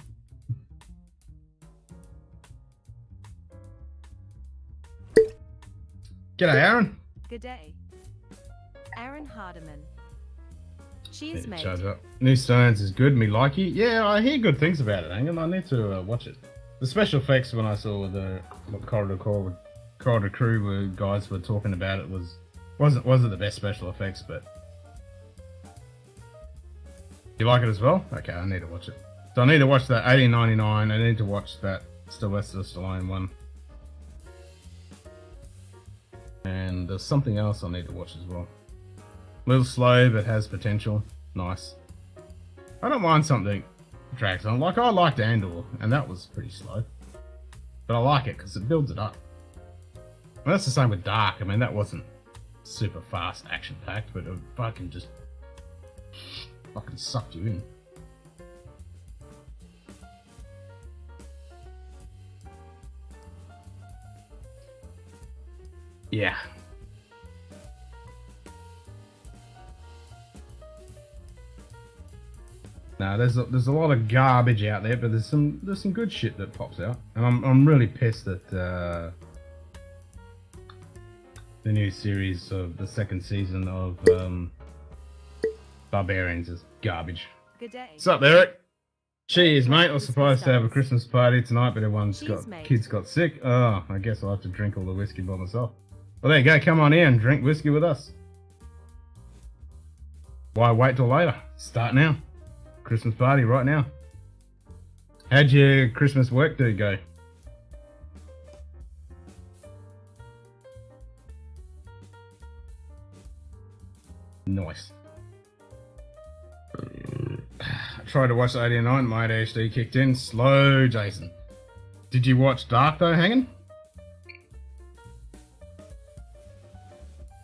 S1: G'day, Aaron.
S2: Good day. Aaron Hardiman. Cheers,
S1: Yeah,
S2: mate.
S1: charge up. New Stones is good, me likey. Yeah, I hear good things about it, Angan. I need to watch it. The special effects when I saw the Corridor Crew guys were talking about it wasn't the best special effects, but you like it as well? Okay, I need to watch it. So I need to watch that 1899. I need to watch that Sylvester Stallone one. And there's something else I need to watch as well. A little slow, but has potential. Nice. I don't mind something drags on. Like, I liked Andor, and that was pretty slow. But I like it because it builds it up. And that's the same with Dark. I mean, that wasn't super fast, action-packed, but it fucking just fucking sucked you in. Yeah. Now there's a lot of garbage out there, but there's some good shit that pops out, and I'm really pissed that the new series of the second season of Barbarians is garbage.
S2: Good day.
S1: What's up, Eric? Cheers, mate. I was supposed to have a Christmas party tonight, but
S2: Cheers, mate.
S1: kids got sick. Oh, I guess I'll have to drink all the whiskey by myself. Well, there you go. Come on in, drink whiskey with us. Why wait till later? Start now. Christmas party right now. How'd your Christmas work do go? Nice. I tried to watch 89, my ADHD kicked in. Slow, Jason. Did you watch Dark though, hanging?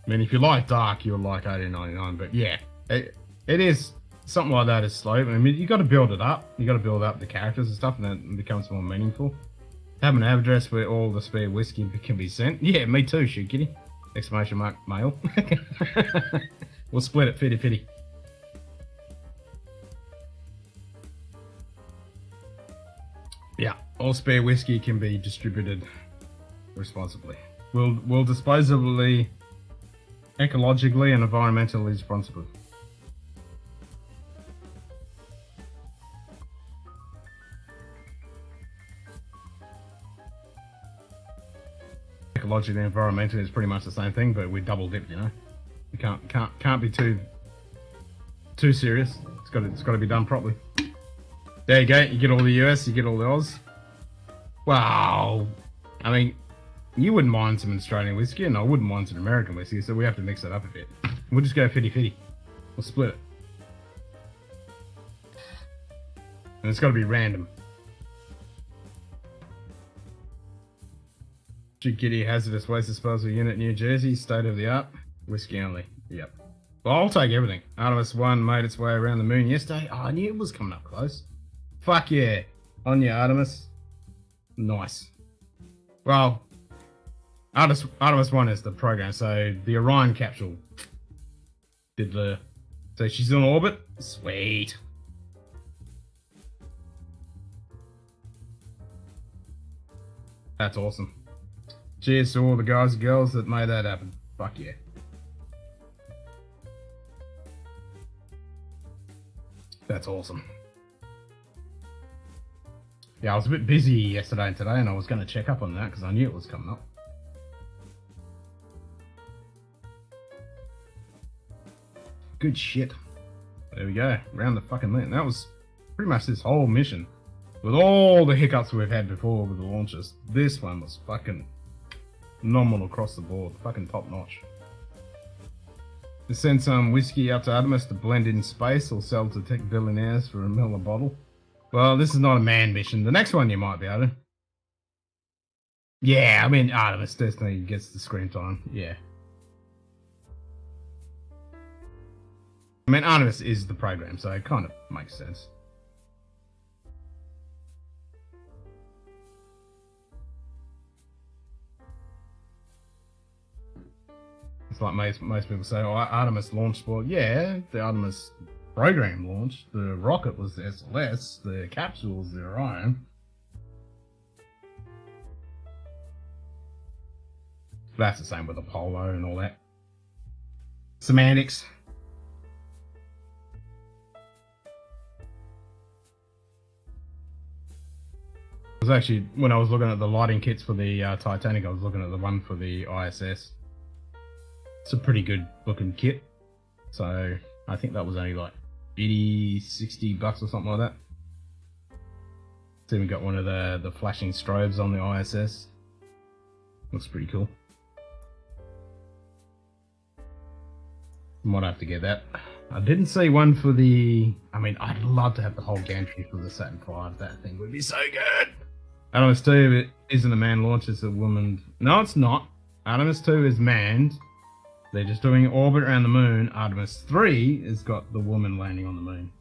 S1: I mean, if you like Dark, you'll like 1899, but yeah, it is something like that is slow. I mean, you got to build it up. You got to build up the characters and stuff, and then it becomes more meaningful. Have an address where all the spare whiskey can be sent. Yeah, me too, shoot kitty! Exclamation mark, mail. We'll split it 50-50. Yeah, all spare whiskey can be distributed responsibly. We'll disposably, ecologically, and environmentally responsibly. Ecologically and environmentally is pretty much the same thing, but we double dipped, you know. You can't be too serious. It's got to be done properly. There you go. You get all the US, you get all the Oz. Wow. I mean, you wouldn't mind some Australian whiskey, and I wouldn't mind some American whiskey, so we have to mix it up a bit. We'll just go 50-50. We'll split it. And it's got to be random. Kitty hazardous waste disposal unit, New Jersey, state of the art, whiskey only. Yep. Well, I'll take everything. Artemis 1 made its way around the moon yesterday. Oh, I knew it was coming up close. Fuck yeah. On ya, Artemis. Nice. Well, Artemis 1 is the program, so the Orion capsule did the... So she's in orbit? Sweet. That's awesome. Cheers to all the guys and girls that made that happen. Fuck yeah. That's awesome. Yeah, I was a bit busy yesterday and today, and I was going to check up on that because I knew it was coming up. Good shit. There we go. Round the fucking moon. That was pretty much this whole mission. With all the hiccups we've had before with the launches, this one was fucking phenomenal across the board. Fucking top notch. To send some whiskey up to Artemis to blend in space or sell to tech billionaires for $1 a bottle. Well, this is not a manned mission. The next one you might be able to. Yeah, I mean, Artemis definitely gets the screen time. Yeah. I mean, Artemis is the program, so it kind of makes sense. It's like most people say, oh, Artemis launched. Well, yeah, the Artemis program launched. The rocket was the SLS. The capsule was the Orion. That's the same with Apollo and all that. Semantics. It was actually, when I was looking at the lighting kits for the Titanic, I was looking at the one for the ISS. It's a pretty good looking kit. So I think that was only like 50, 60 bucks or something like that. It's even got one of the flashing strobes on the ISS. Looks pretty cool. Might have to get that. I didn't see one for the... I mean, I'd love to have the whole gantry for the Saturn V. That thing would be so good. Artemis 2 it isn't a manned launch, it's a woman... No, it's not. Artemis 2 is manned. They're just doing orbit around the moon. Artemis 3 has got the woman landing on the moon.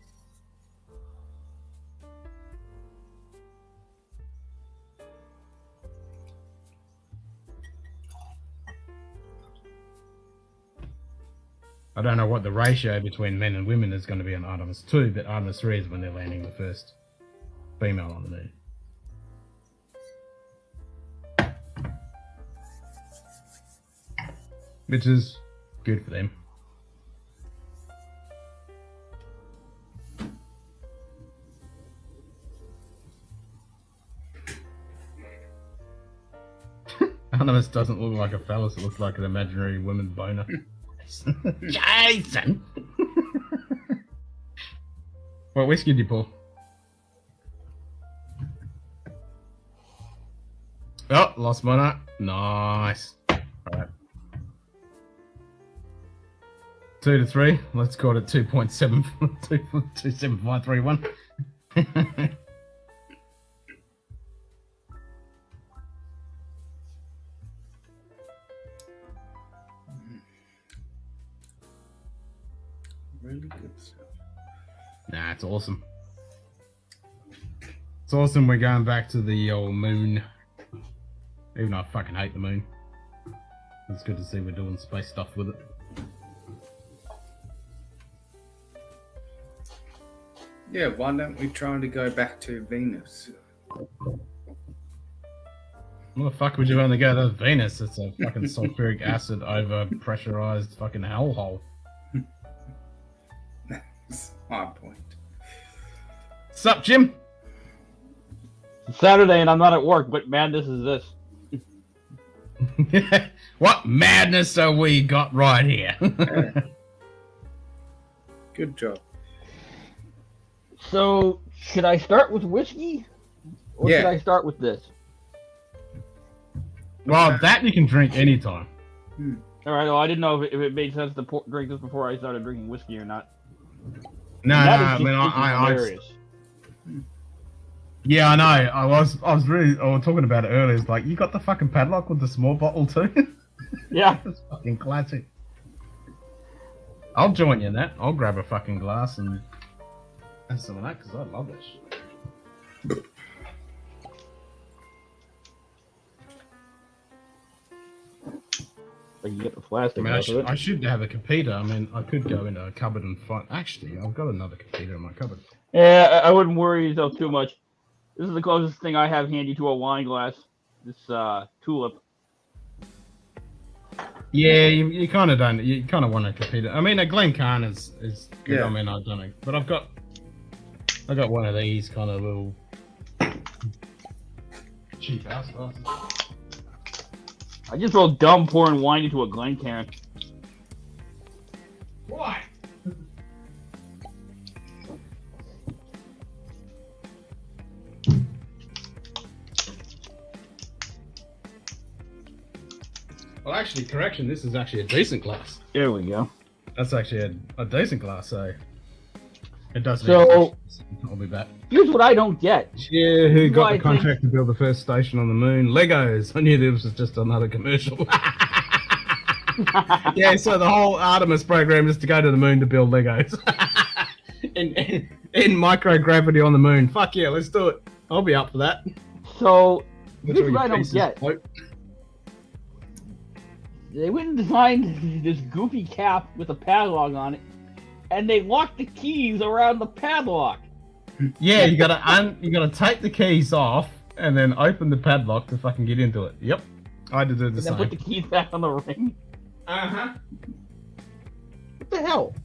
S1: I don't know what the ratio between men and women is going to be on Artemis 2, but Artemis 3 is when they're landing the first female on the moon. Which is good for them. Artemis doesn't look like a phallus, it looks like an imaginary woman boner. Jason! What whiskey did you pour? Oh, lost my nut. Nice. Alright. 2 to 3. Let's call it 2.7 27531.
S11: Really good stuff.
S1: Nah, it's awesome. It's awesome we're going back to the old moon. Even though I fucking hate the moon. It's good to see we're doing space stuff with it.
S11: Yeah, why don't we try to go back to Venus?
S1: What the fuck would you only go to Venus? It's a fucking sulfuric acid over pressurized fucking hellhole.
S11: That's my point.
S1: Sup, Jim?
S7: It's Saturday and I'm not at work, but madness is this.
S1: What madness have we got right here?
S11: Good job.
S7: So, should I start with whiskey? Or should I start with this?
S1: Well, that you can drink anytime.
S7: Alright, well, I didn't know if it made sense to drink this before I started drinking whiskey or not.
S1: No,
S7: That
S1: no,
S7: is
S1: I mean,
S7: just
S1: I
S7: hilarious.
S1: Yeah, I know. I was really. I was talking about it earlier. It's like you got the fucking padlock with the small bottle too.
S12: Yeah.
S1: That's fucking classic. I'll join you in that. I'll grab a fucking glass and some of that because I love this shit.
S12: But you get the plastic.
S1: I mean,
S12: out of it.
S1: I should have a computer. I mean, I could go into a cupboard and find. Actually, I've got another computer in my cupboard.
S12: Yeah, I wouldn't worry yourself too much. This is the closest thing I have handy to a wine glass. This tulip.
S1: Yeah, you kind of don't. You kind of want a computer. I mean, a Glencairn is good.
S11: Yeah.
S1: I mean, I don't know, but I got one of these kind of little cheap house glasses.
S12: I just feel dumb pouring wine into a Glencairn.
S1: Why? Well, actually, correction. This is actually a decent glass.
S12: There we go.
S1: That's actually a decent glass. So it does.
S12: So
S1: I'll be back.
S12: here's what I don't get.
S1: Yeah, who got
S12: Why I
S1: the contract to build the first station on the moon? Legos. I knew this was just another commercial. Yeah, so the whole Artemis program is to go to the moon to build Legos. in microgravity on the moon. Fuck yeah, let's do it. I'll be up for that.
S12: So
S1: Which
S12: here's
S1: are
S12: what I
S1: your
S12: don't
S1: pieces,
S12: get.
S1: bloke?
S12: They went and designed this goofy cap with a padlock on it, and they locked the keys around the padlock.
S1: Yeah, you gotta take the keys off and then open the padlock to fucking get into it. Yep, I had to do the
S12: And then
S1: same.
S12: put the keys back on the ring.
S1: Uh-huh.
S12: What the hell?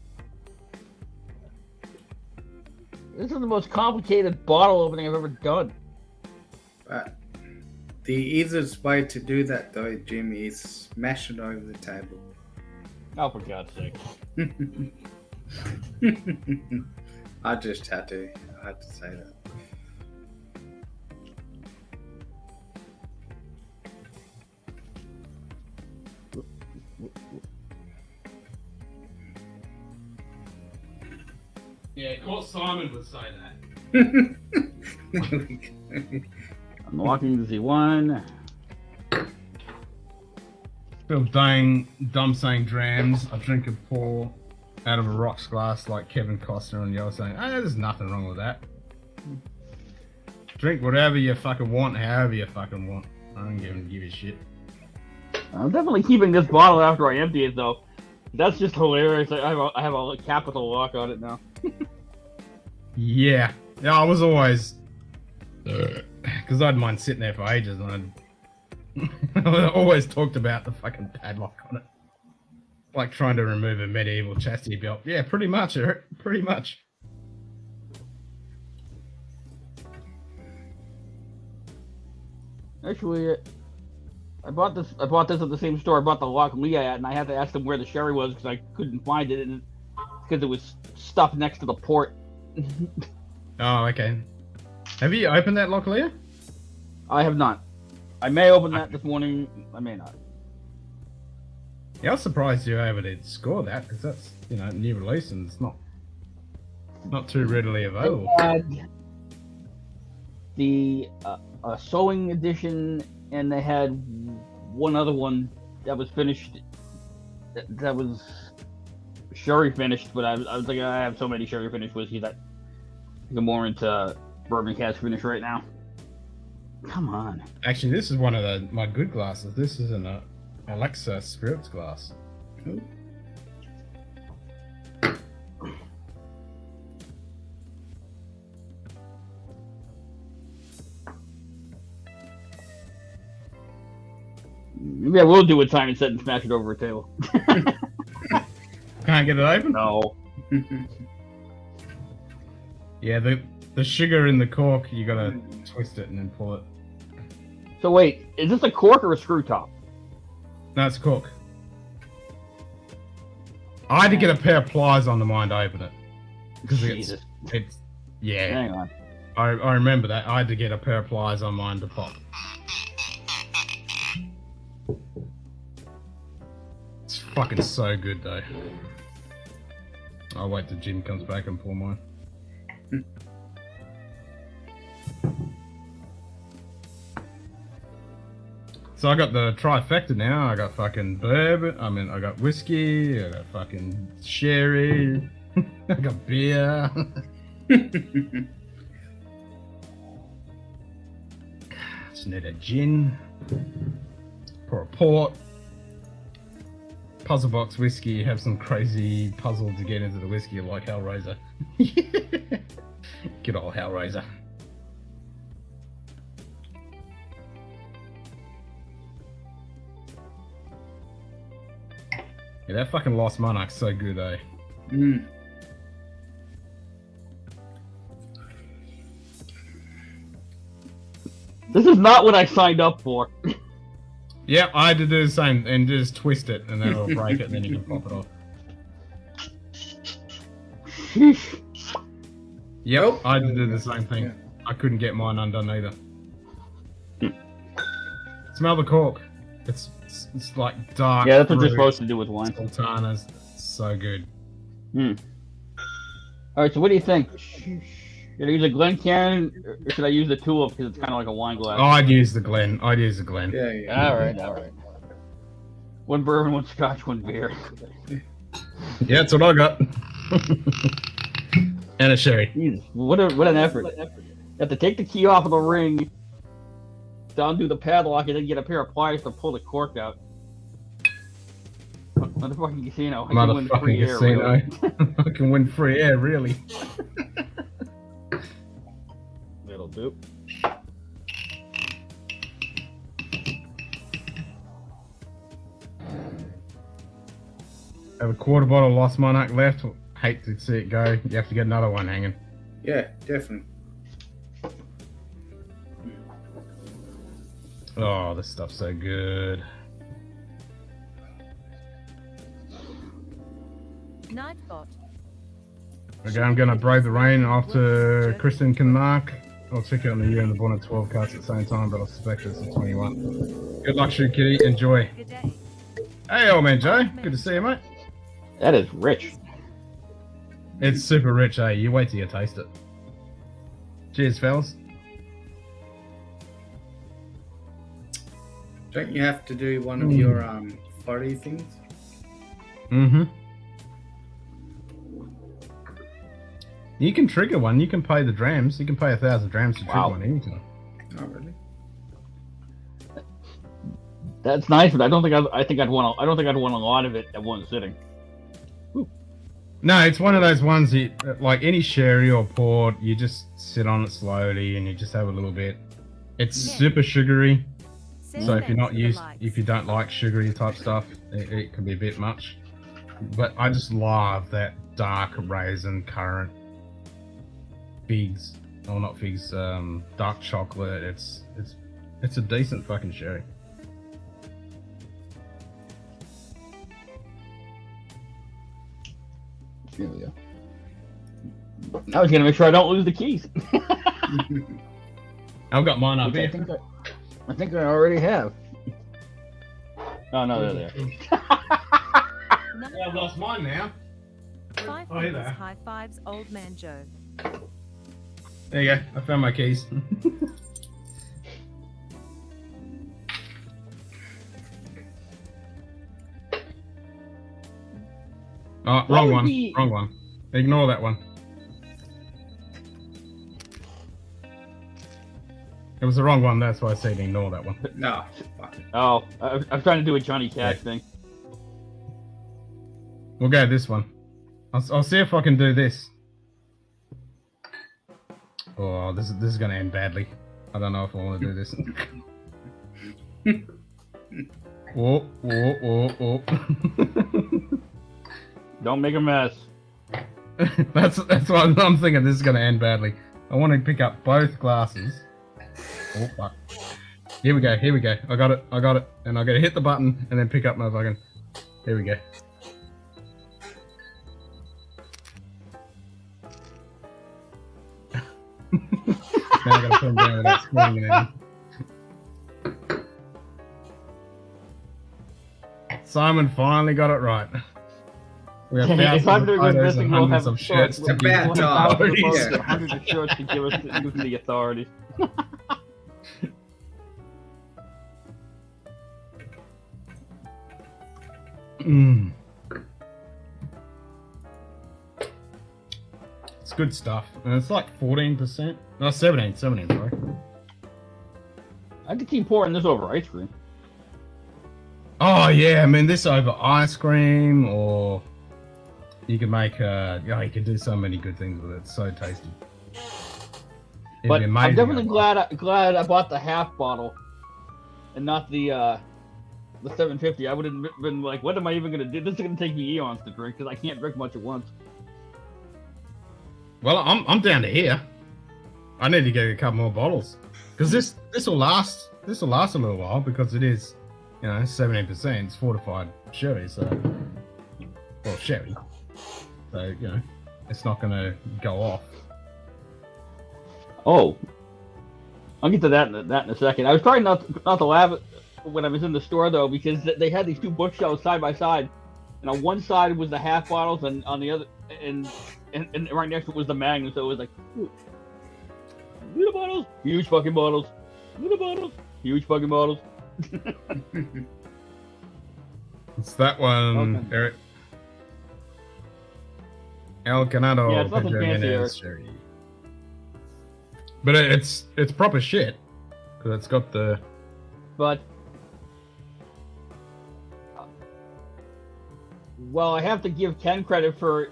S12: This is the most complicated bottle opening I've ever done.
S11: The easiest way to do that, though, Jim, is smash it over the table.
S12: Oh, for God's sake.
S11: I just had to say that.
S1: Yeah, of course Simon would say that.
S12: Unlocking the Z1.
S1: Still dumb saying drams. I drink a pour out of a rocks glass like Kevin Costner and you're saying, oh, there's nothing wrong with that. Drink whatever you fucking want, however you fucking want. I don't give a shit.
S12: I'm definitely keeping this bottle after I empty it, though. That's just hilarious. I have a capital lock on it now.
S1: Yeah. Yeah, I was always... Because I'd mind sitting there for ages and I always talked about the fucking padlock on it. Like trying to remove a medieval chastity belt. Yeah, pretty much, Eric. Pretty much.
S12: Actually, I bought this at the same store I bought the lock Leah at, and I had to ask them where the sherry was because I couldn't find it, and because it was stuffed next to the port.
S1: Oh, okay. Have you opened that lock, Leah?
S12: I have not. I may open that this morning. I may not.
S1: Yeah, I was surprised you were able to score that because that's, you know, new release and it's not too readily available.
S12: They had the sewing edition, and they had one other one that was finished. That was sherry finished, but I was like, I have so many sherry finished whiskey that I'm more into bourbon cask finish right now. Come on.
S1: Actually, this is one of my good glasses. This is an Alexa Spirits glass. Ooh.
S12: Maybe I will do what Simon said and smash it over a table.
S1: Can't get it open?
S12: No.
S1: Yeah, the sugar in the cork, you gotta twist it and then pull it.
S12: So wait, is this a cork or a screw top?
S1: No, it's cork. I had to get a pair of pliers on the mine to open it. Because it's yeah.
S12: Hang on.
S1: I remember that. I had to get a pair of pliers on mine to pop. It's fucking so good though. I'll wait till Jim comes back and pour mine. So I got the trifecta now. I got fucking bourbon. I mean, I got whiskey. I got fucking sherry. I got beer. Just need a gin. Pour a port. Puzzle box whiskey. Have some crazy puzzle to get into the whiskey like Hellraiser. Good old Hellraiser. Yeah, that fucking Lost Monarch's so good, eh?
S11: Mm.
S12: This is not what I signed up for.
S1: Yeah, I had to do the same and just twist it and then it'll break it and then you can pop it off. Yep,
S11: Nope.
S1: I had to do the same thing.
S11: Yeah.
S1: I couldn't get mine undone either. Smell the cork. It's like dark.
S12: Yeah, that's what you're
S1: fruit,
S12: supposed to do with wine.
S1: sultanas. So good.
S12: Alright, so what do you think? Should I use a Glencairn or should I use the Tulip because it's kind of like a wine glass?
S1: Oh, I'd use the Glen.
S11: Yeah, yeah.
S12: Alright. One bourbon, one scotch, one beer.
S1: Yeah, that's what I got. And a sherry.
S12: Jesus, what an effort. You have to take the key off of the ring, undo the padlock, and then get a pair of pliers to pull the cork out. Motherfucking casino. I can win free air, really.
S1: I can win free air, really.
S12: That'll do.
S1: Have a quarter bottle of Lost Monarch left. Hate to see it go. You have to get another one hanging.
S11: Yeah, definitely.
S1: Oh, this stuff's so good.
S2: Nightbot.
S1: Okay, I'm gonna brave the rain after Kristen can mark. I'll check out on the year and the Bonnet 12 cards at the same time, but I suspect it's the 21. Good luck, Shoe Kitty. Enjoy.
S2: Good day.
S1: Hey, old man Joe. Good to see you, mate.
S12: That is rich.
S1: It's super rich, eh? You wait till you taste it. Cheers, fellas.
S11: Don't you have to do one of your flirty things?
S1: Mm-hmm. You can trigger one. You can pay the drams. You can pay 1,000 drams to trigger one anytime.
S11: Oh, really?
S12: That's nice, but I don't think I'd want a lot of it at one sitting.
S1: No, it's one of those ones you like any sherry or port. You just sit on it slowly and you just have a little bit. It's super sugary, so if you're not if you don't like sugary type stuff, it can be a bit much. But I just love that dark raisin currant figs, or not figs, dark chocolate. It's a decent fucking sherry.
S12: There we go. I was gonna make sure I don't lose the keys.
S1: I've got mine up here.
S12: I think I already have. Oh no, they're there.
S1: Yeah, I've lost mine now.
S2: 5
S1: Oh, hey there.
S2: high fives, old man Joe.
S1: There you go. I found my keys. Oh, wrong one. Wrong one. Ignore that one. It was the wrong one, that's why I said ignore that one.
S11: No. Fuck.
S12: Oh, I'm trying to do a Johnny Cash thing.
S1: We'll go this one. I'll see if I can do this. Oh, this is gonna end badly. I don't know if I want to do this. Oh.
S12: Don't make a mess.
S1: That's what I'm thinking. This is gonna end badly. I want to pick up both glasses. Oh fuck! Here we go. I got it. And I gotta hit the button and then pick up my fucking. Here we go. Now I gotta put them down without screaming at him. Simon finally got it right. We have
S12: If I'm doing this
S1: photos
S12: missing,
S1: and
S12: we'll
S1: hundreds
S12: have
S1: of shirts to give
S11: bad
S1: to
S11: time.
S1: authorities.
S12: Hundreds of shirts to give us to the authorities.
S1: Mm. It's good stuff. And it's like 14%. No, 17, sorry.
S12: I could keep pouring this over ice cream.
S1: Oh yeah, I mean this over ice cream, or you can make you can do so many good things with it. It's so tasty. It'd
S12: But
S1: be
S12: I'm
S1: amazing
S12: definitely
S1: otherwise.
S12: glad I bought the half bottle and not the 750. I would have been like, what am I even gonna do? This is gonna take me eons to drink because I can't drink much at once.
S1: Well, I'm down to here. I need to get a couple more bottles because this will last. This will last a little while because it is, 17%. It's fortified sherry, sherry. So it's not gonna go off.
S12: Oh, I'll get to that in a second. I was trying not to laugh when I was in the store though, because they had these two bookshelves side by side, and on one side was the half bottles, and on the other, and right next to it was the Magnum. So it was like little bottles, huge fucking bottles, little bottles, huge fucking bottles.
S1: It's that one,
S12: Okay.
S1: Eric. El Ganado.
S12: Yeah, it's nothing fancy, Eric.
S1: Sherry. But it's proper shit because it's got the.
S12: But well, I have to give Ken credit for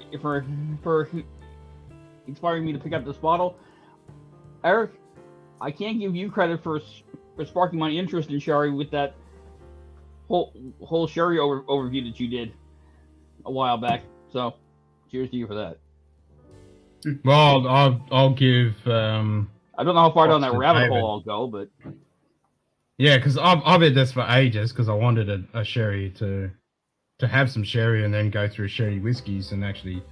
S12: inspiring me to pick up this bottle. Eric, I can't give you credit for sparking my interest in sherry with that whole sherry overview that you did a while back. So, cheers to you for that.
S1: Well, I'll give.
S12: I don't know how far down that
S1: Props to
S12: rabbit
S1: David.
S12: hole I'll go, but
S1: Yeah, because I've had this for ages because I wanted a sherry to have some sherry and then go through sherry whiskeys and actually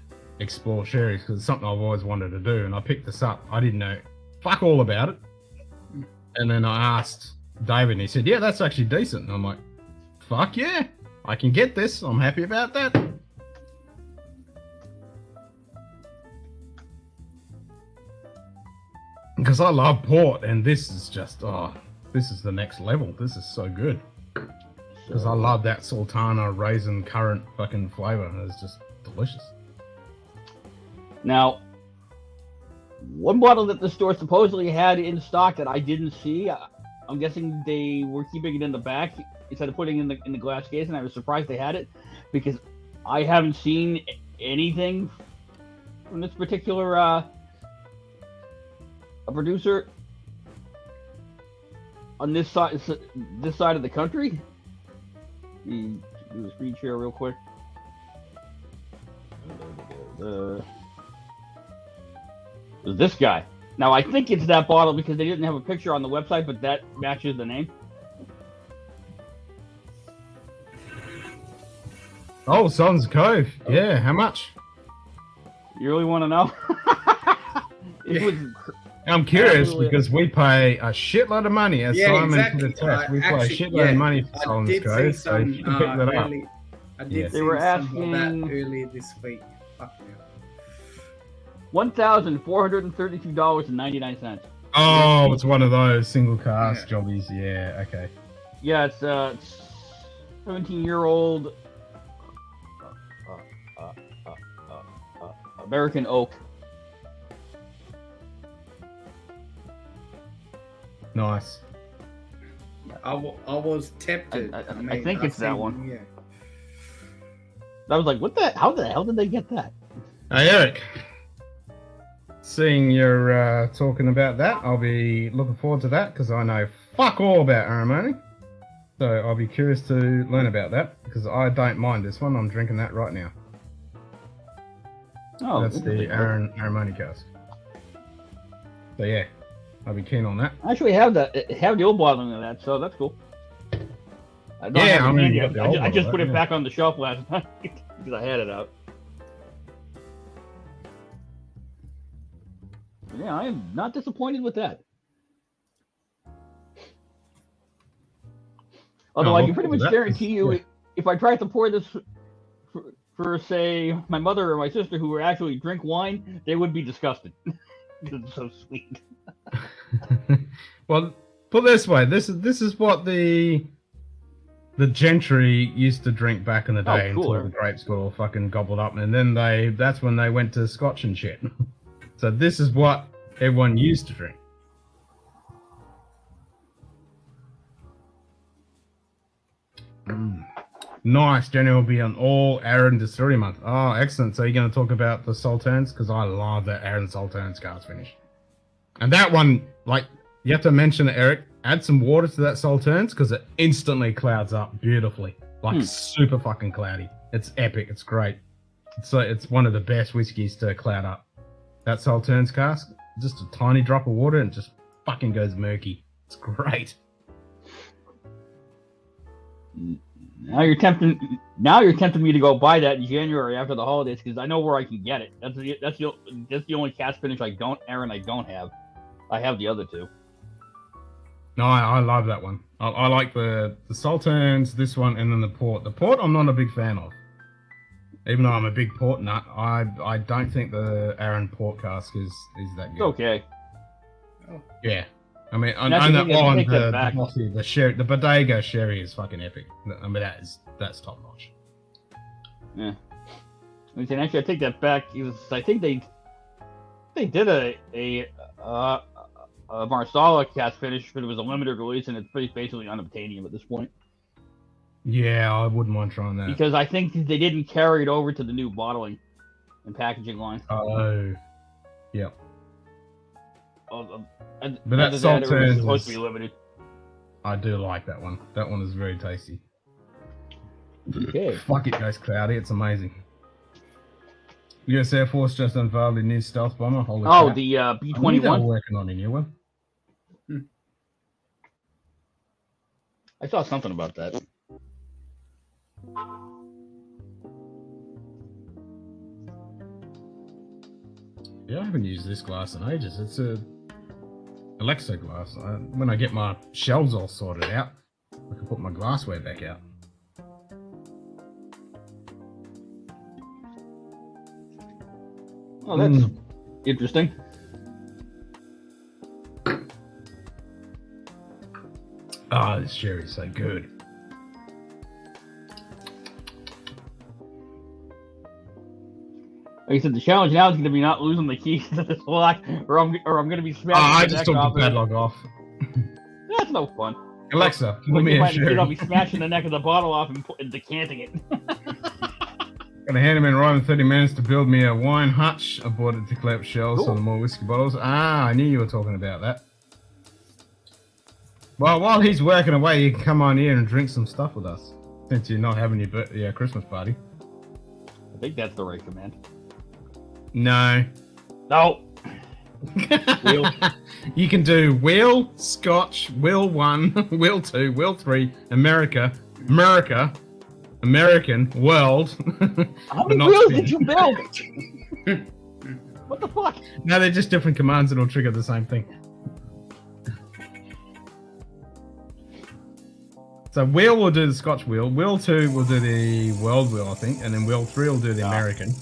S1: explore sherries because it's something I've always wanted to do. And I picked this up. I didn't know fuck all about it. And then I asked David and he said, yeah, that's actually decent. And I'm like, fuck yeah, I can get this. I'm happy about that. Because I love port and this is just, this is the next level. This is so good. Because I love that sultana raisin currant fucking flavor. It's just delicious.
S12: now one bottle that the store supposedly had in stock that I didn't see, I'm guessing they were keeping it in the back instead of putting it in the glass case, and I was surprised they had it because I haven't seen anything from this particular a producer on this side of the country. Let me do the screen share real quick. This guy. Now I think it's that bottle because they didn't have a picture on the website, but that matches the name.
S1: Oh, Son's Cove. Yeah, how much?
S12: You really want to know? It was.
S1: I'm curious
S12: Absolutely.
S1: because we pay a shitload of money as Simon
S11: exactly.
S1: for the test. We pay
S11: Actually,
S1: a shitload of money for
S11: I
S1: Son's
S11: did see
S1: Cove, so
S11: some
S1: you can pick that up.
S11: early. I did
S1: Yeah.
S11: see
S12: They were
S11: some of that
S12: asking-
S11: earlier this week. Fucking hell.
S12: $1,432.99.
S1: Oh, it's one of those single cast jobbies. Yeah, okay.
S12: Yeah, it's 17-year-old American oak.
S1: Nice.
S11: I was tempted.
S12: I
S11: mean,
S12: think
S11: I've
S12: it's that
S11: seen-
S12: one.
S11: Yeah.
S12: I was like, what the? How the hell did they get that?
S1: Hey, Eric. Seeing you're talking about that, I'll be looking forward to that because I know fuck all about Aromatherapy. So I'll be curious to learn about that because I don't mind this one. I'm drinking that right now.
S12: Oh,
S1: That's the Aromatherapy cast. So yeah, I'll be keen on that.
S12: I actually have the old bottle of that, so that's cool. I don't
S1: Yeah,
S12: have it
S1: I mean,
S12: handy.
S1: you got the old
S12: I just
S1: bottle,
S12: put it
S1: yeah.
S12: back on the shelf last night because I had it out. Yeah, I am not disappointed with that. Although I
S1: well,
S12: can pretty
S1: that
S12: much
S1: is-
S12: guarantee you,
S1: yeah.
S12: if I tried to pour this for say my mother or my sister who actually drink wine, they would be disgusted. It's so sweet.
S1: Well, put it this way, this is what the the gentry used to drink back in the day
S12: cooler.
S1: until the grapes got all fucking gobbled up, and then that's when they went to Scotch and shit. So this is what everyone used to drink. Nice. Jenny will be on all Aaron Distillery Month. Oh, excellent. So you're going to talk about the Salterns? Because I love that Aaron Salterns cast finish. And that one, like, you have to mention it, Eric. Add some water to that Salterns because it instantly clouds up beautifully. Like, super fucking cloudy. It's epic. It's great. It's one of the best whiskeys to cloud up. That Salterns cask, just a tiny drop of water and it just fucking goes murky. It's great.
S12: Now you're tempting me to go buy that in January after the holidays because I know where I can get it. That's the only cast finish I don't have. I have the other two.
S1: No, I love that one. I like the Salterns, this one, and then the port. The port I'm not a big fan of. Even though I'm a big port nut, I don't think the Aaron port cask is that good.
S12: It's okay.
S1: Yeah. I mean, I know the sherry, the Bodega sherry is fucking epic. I mean, that's top notch.
S12: Yeah. Actually, I take that back. I think they did a Marsala cast finish, but it was a limited release, and it's basically unobtainium at this point.
S1: Yeah, I wouldn't mind trying that.
S12: Because I think they didn't carry it over to the new bottling and packaging line.
S1: Oh, yeah.
S12: But that Salterns is supposed to be limited.
S1: I do like that one. That one is very tasty.
S12: Okay.
S1: Fuck, it goes cloudy. It's amazing. US Air Force just unveiled a new stealth bomber. Holy crap.
S12: The B-21.
S1: Working on a new one.
S12: I saw something about that.
S1: Yeah, I haven't used this glass in ages. It's a Alexa glass. When I get my shelves all sorted out, I can put my glassware back out.
S12: Oh, that's interesting.
S1: Ah, this sherry's so good.
S12: Like I said, the challenge now is going to be not losing the keys to this lock, or I'm going to be smashing.
S1: I just took the padlock off.
S12: That's no fun.
S1: Alexa, give me a sherry.
S12: I'll be smashing the neck of the bottle off and decanting it.
S1: Gonna hand him in right in 30 minutes to build me a wine hutch. I bought it to collect shells on the more whiskey bottles. Ah, I knew you were talking about that. Well, while he's working away, you can come on here and drink some stuff with us, since you're not having your Christmas party.
S12: I think that's the right command.
S1: No.
S12: No.
S1: Wheel. You can do Wheel, Scotch, Wheel 1, Wheel 2, Wheel 3, American, World.
S12: How many wheels did you build? What the fuck?
S1: No, they're just different commands that'll trigger the same thing. So Wheel will do the Scotch wheel, Wheel 2 will do the World wheel, I think, and then Wheel 3 will do the American.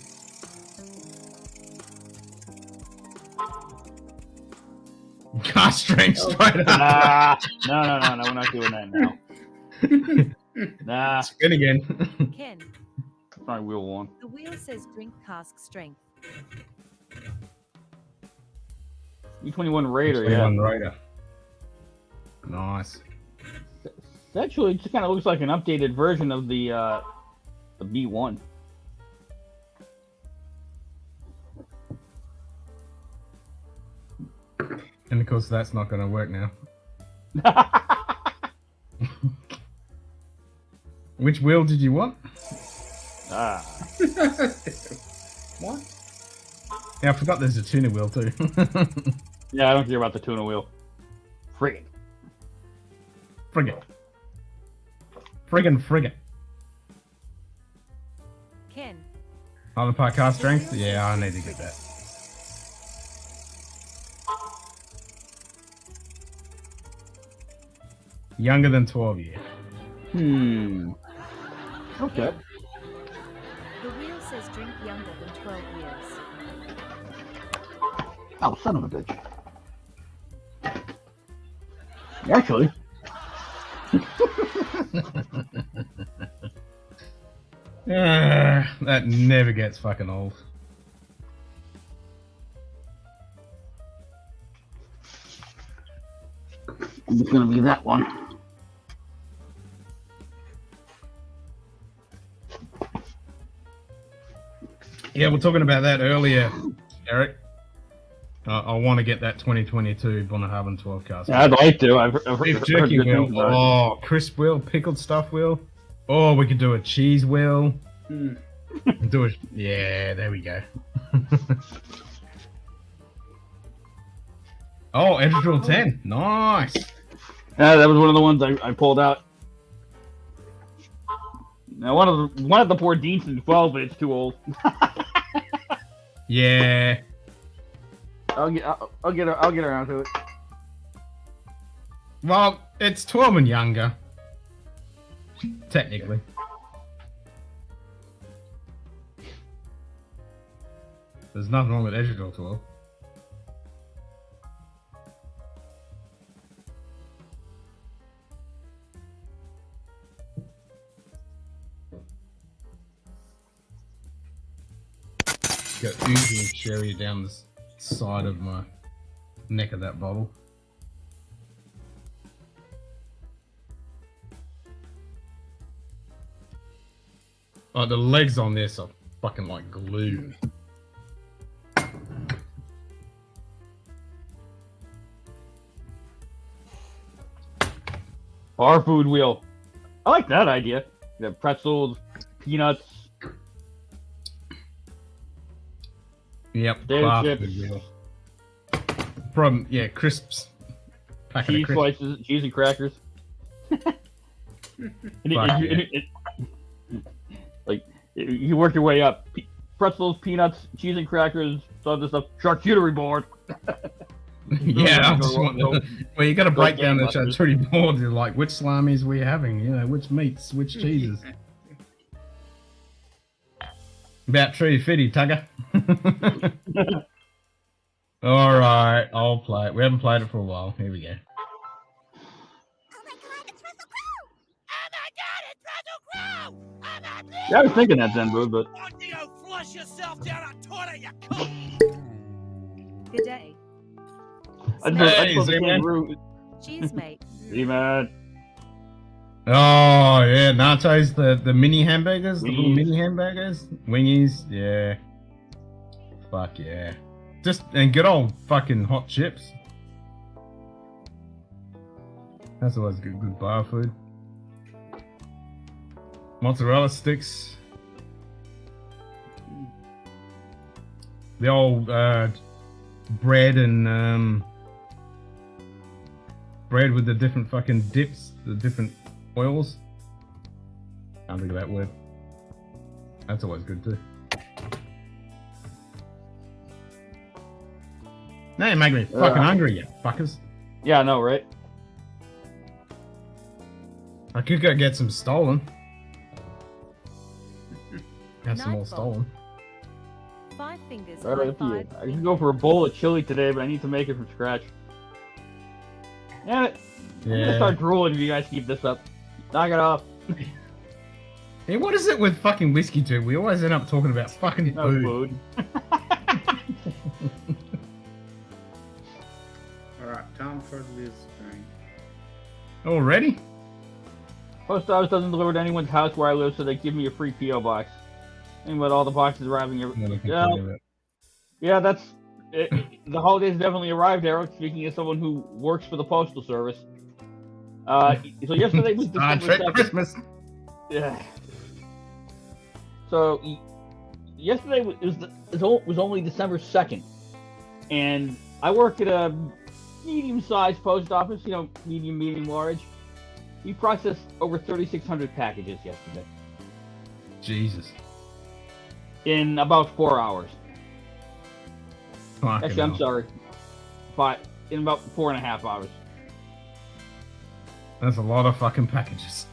S1: Car strength straight up.
S12: No, we're not doing that now. Nah.
S1: Spin again.
S2: Ken,
S12: Sorry, Wheel 1.
S2: the wheel says drink cask strength.
S12: E21 Raider,
S1: Raider. Nice.
S12: Actually, it just kind of looks like an updated version of the B1.
S1: And of course, that's not going to work now. Which wheel did you want?
S11: What?
S1: Yeah, I forgot there's a tuna wheel too.
S12: Yeah, I don't care about the tuna wheel. Friggin'.
S1: Friggin'.
S2: Ken,
S1: Island Park car strength? Yeah, I need to get that. Younger than 12 years.
S12: Okay.
S2: the wheel says drink younger than 12 years.
S12: Oh, son of a bitch. Actually,
S1: That never gets fucking old.
S12: It's gonna be that one.
S1: Yeah, we're talking about that earlier, Eric. I want to get that 2022 Bunnahabhain 12 cast.
S12: Yeah, I'd like to. I've
S1: Beef
S12: heard
S1: jerky
S12: good
S1: wheel.
S12: things about it.
S1: Oh, crisp wheel, pickled stuff wheel. Oh, we could do a cheese wheel. Do it. Yeah, there we go. Oh, Edgeville 10. Nice.
S12: Yeah, that was one of the ones I pulled out. Now one of the poor decent 12, but it's too old.
S1: Yeah.
S12: I'll get around to it.
S1: Well, it's 12 and younger. Technically. There's nothing wrong with Edgeville 12. Got usually cherry down the side of my neck of that bottle. Oh, the legs on this are fucking like glue.
S12: Bar food wheel. I like that idea. You have pretzels, peanuts.
S1: Yep,
S12: Potato
S1: bar
S12: chips.
S1: food wheel. From, yeah, crisps. Packet
S12: Cheese
S1: of crisps.
S12: slices, cheese and crackers. Like, you work your way up. Pretzels, peanuts, cheese and crackers, some other stuff. Charcuterie board.
S1: Yeah, I just want well, you got to break down the
S12: gangbusters.
S1: charcuterie board. You're like, which salamis we having? You know, which meats, which cheeses. About tree fitty, Tugger. All right, I'll play it. We haven't played it for a while. Here we go.
S12: Yeah, I was thinking that then, bro, but
S10: Flush yourself down a toilet, you cunt!
S2: Good day.
S1: Hey, Z-Man.
S2: Cheese, mate.
S12: Z-Man.
S1: Oh yeah, nachos, the mini hamburgers, the little
S12: Wingies.
S1: mini hamburgers, wingies, yeah. Fuck yeah. Just and good old fucking hot chips. That's always good bar food. Mozzarella sticks. The old bread and bread with the different fucking dips, the different oils. Can't think of that word. That's always good too. Now you're making me fucking hungry, you fuckers.
S12: Yeah, I know, right?
S1: I could go get some stolen. Have some more
S2: Nightfall.
S1: stolen.
S2: 5 fingers,
S12: Right
S2: high
S12: up to you.
S2: five.
S12: I can go for a bowl of chili today, but I need to make it from scratch. Damn it. I'm gonna
S1: Yeah.
S12: start drooling if you guys keep this up. Knock it off.
S1: Hey, what is it with fucking whiskey too? We always end up talking about fucking
S12: No
S1: food.
S12: food.
S11: Alright, time for this thing.
S1: Already?
S12: Post office doesn't deliver to anyone's house where I live, so they give me a free P.O. box. Think about all the boxes arriving every... Yeah, that's... the holidays definitely arrived, Eric, speaking as someone who works for the Postal Service. So yesterday was
S1: Star
S12: December
S1: Trek
S12: 2nd.
S1: Christmas.
S12: Yeah. So, yesterday was only December 2nd. And I work at a medium-sized post office, you know, medium, large. We processed over 3,600 packages yesterday.
S1: Jesus.
S12: In about 4 hours.
S1: Fucking
S12: Actually, I'm
S1: hell.
S12: sorry. In about 4.5 hours.
S1: That's a lot of fucking packages.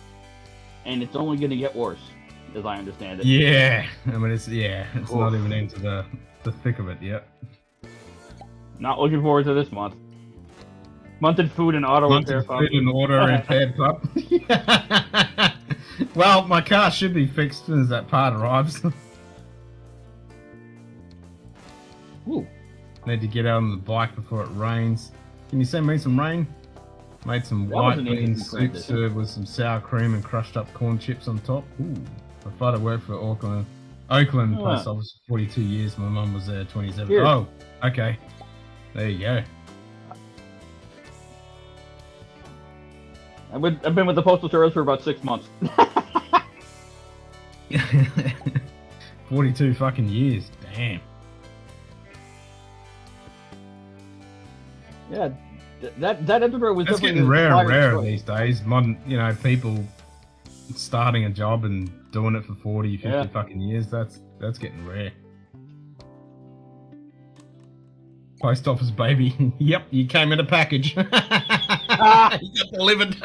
S12: And it's only going to get worse, as I understand it.
S1: Yeah. I mean, it's not
S12: Oof.
S1: even into the thick of it yet.
S12: Not looking forward to this month. Munted food and auto repair
S1: Munted
S12: club.
S1: food and auto repair club. Well, my car should be fixed as soon as that part arrives.
S12: Ooh.
S1: Need to get out on the bike before it rains. Can you send me some rain? Made some
S12: That
S1: white
S12: was an
S1: bean
S12: interesting
S1: soup
S12: transition.
S1: served with some sour cream and crushed up corn chips on top. Ooh. My father worked for Oakland
S12: Oh,
S1: Post
S12: wow.
S1: Office for 42 years. My mum was there 27.
S12: Cheers.
S1: Oh, okay. There you go.
S12: I've been with the Postal Service for about 6 months.
S1: 42 fucking years. Damn.
S12: Yeah, that Edinburgh was
S1: That's
S12: definitely
S1: getting rare and
S12: inspired
S1: rarer
S12: choice.
S1: these days. Modern, people starting a job and doing it for 40, 50
S12: Yeah.
S1: fucking years. That's getting rare. Post office baby. Yep, you came in a package. You got delivered.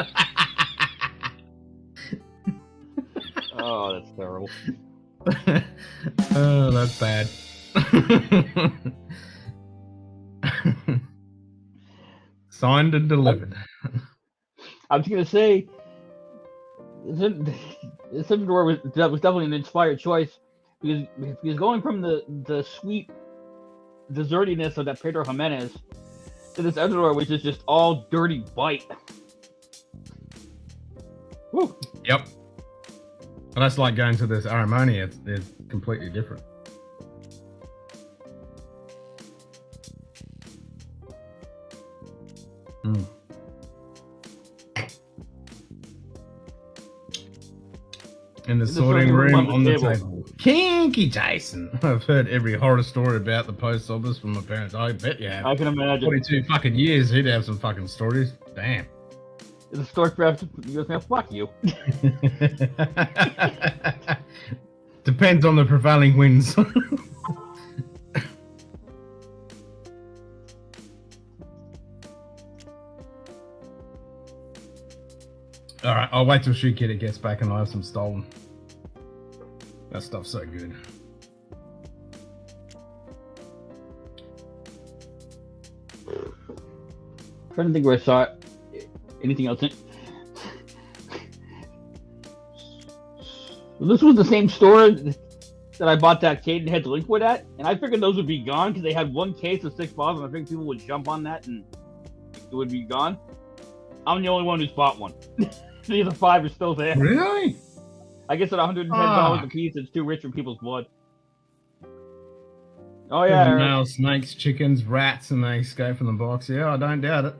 S12: Oh, that's terrible.
S1: Oh, that's bad. Signed and delivered.
S12: I was gonna say, this Edinburgh was definitely an inspired choice because going from the sweet desertiness of that Pedro Jimenez to this Edinburgh, which is just all dirty bite. Woo.
S1: Yep. And that's like going to this Aromatherapy. It's completely different. Mm. In the sorting room on the table. Kinky Jason. I've heard every horror story about the post office from my parents. I bet you have.
S12: I can imagine.
S1: 42 fucking years, he'd have some fucking stories. Damn.
S12: The store craft, you go, fuck you.
S1: Depends on the prevailing winds. Alright, I'll wait till Shoe Kid gets back and I'll have some stolen. That stuff's so good.
S12: Trying to think where I saw it. Anything else in? This was the same store that I bought that Caden Head Liquid at, and I figured those would be gone because they had one case of 6 bottles, and I think people would jump on that and it would be gone. I'm the only one who's bought one. The other 5 are still there.
S1: Really?
S12: I guess at $110 a piece, it's too rich for people's blood. Oh yeah.
S1: Male snakes, chickens, rats, and they escape from the box. Yeah, I don't doubt it.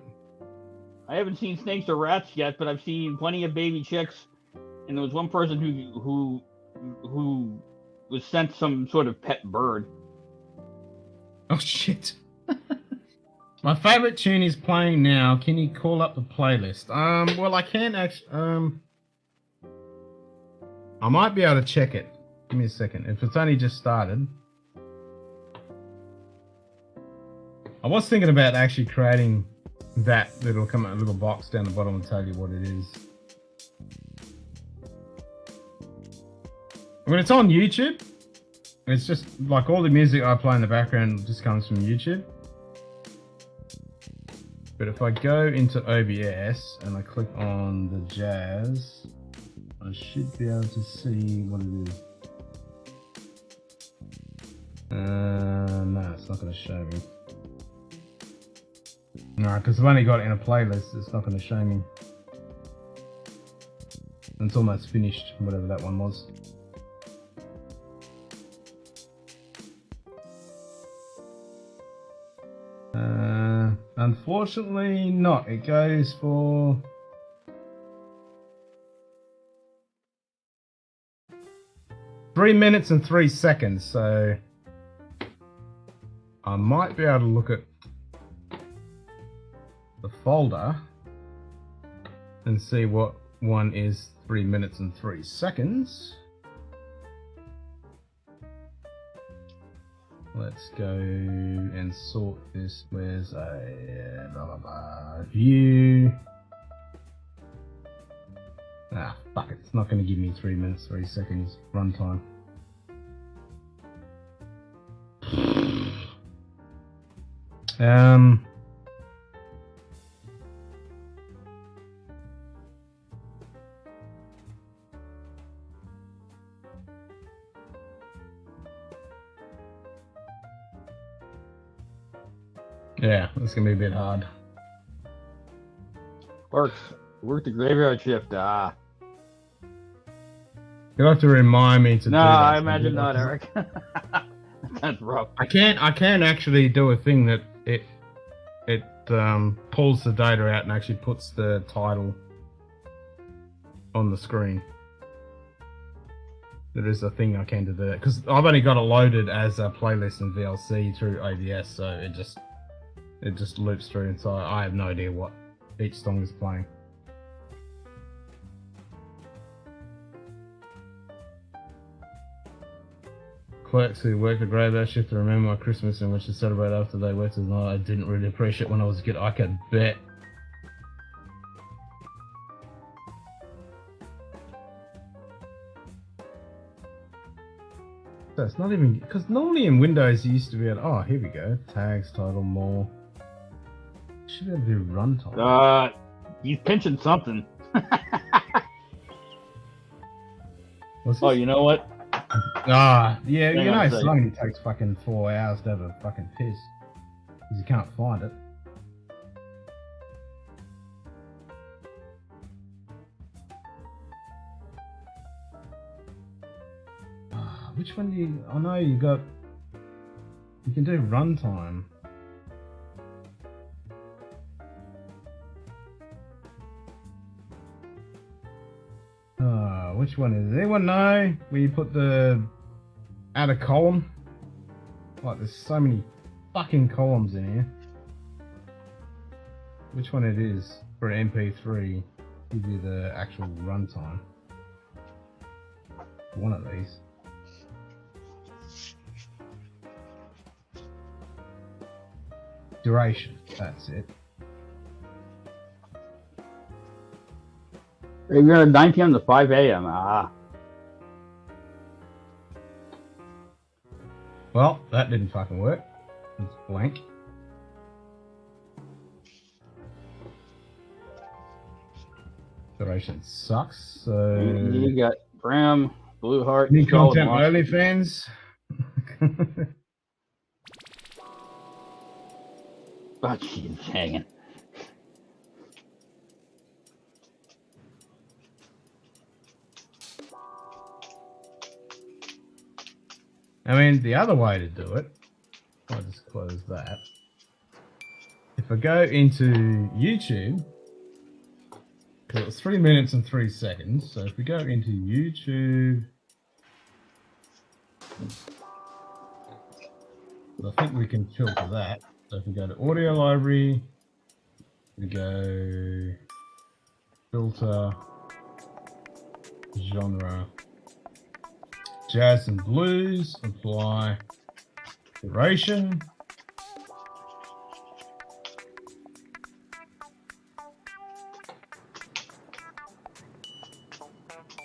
S12: I haven't seen snakes or rats yet, but I've seen plenty of baby chicks, and there was one person who was sent some sort of pet bird.
S1: Oh shit. My favorite tune is playing now. Can you call up the playlist? Well, I can actually. I might be able to check it. Give me a second. If it's only just started. I was thinking about actually creating that little little box down the bottom and tell you what it is. When it's on YouTube, it's just like all the music I play in the background just comes from YouTube. But if I go into OBS and I click on the jazz, I should be able to see what it is. No, it's not going to show me. No, because I've only got it in a playlist, it's not going to show me. It's almost finished, whatever that one was. Unfortunately not. It goes for... Three minutes and 3 seconds, so I might be able to look at the folder and see what one is 3 minutes and 3 seconds. Let's go and sort this. Where's a blah blah blah view? Ah, fuck it. It's not going to give me 3 minutes 3 seconds runtime. Yeah, it's gonna be a bit hard.
S12: Work the graveyard shift.
S1: You'll have to remind me to do
S12: No,
S1: that.
S12: I imagine not, Eric. That's rough.
S1: I can actually do a thing that it pulls the data out and actually puts the title on the screen. There is a thing I can do that because I've only got it loaded as a playlist in VLC through OBS, so it just loops through, and so I have no idea what each song is playing. Clerks who work the graveyard shift to remember my Christmas and which to celebrate after they worked tonight. I didn't really appreciate when I was a kid. I could bet. So it's not even because normally in Windows you used to be able. Oh, here we go. Tags, title, more. Should be able to do runtime.
S12: He's pinching something.
S1: Oh,
S12: you know what?
S1: Yeah,
S12: Hang
S1: you
S12: on
S1: know,
S12: a
S1: it's
S12: second.
S1: only takes fucking 4 hours to have a fucking piss. Because you can't find it. Which one do you... I know you got... You can do runtime. Which one is it? Anyone know where you put the... Add a column? Like, there's so many fucking columns in here. Which one it is for an MP3? Give you the actual runtime. One of these. Duration, that's it.
S12: You're at 9 p.m. to 5 a.m.
S1: Well, that didn't fucking work. It's blank. Duration sucks, so...
S12: You got Bram, Blue Heart,
S1: Any
S12: Skull,
S1: content
S12: and
S1: only fans?
S12: Oh, she's hanging.
S1: I mean, the other way to do it, I'll just close that. If I go into YouTube, because it's 3 minutes and 3 seconds, so if we go into YouTube, I think we can filter that. So if we go to audio library, we go filter, genre, jazz and blues, apply duration.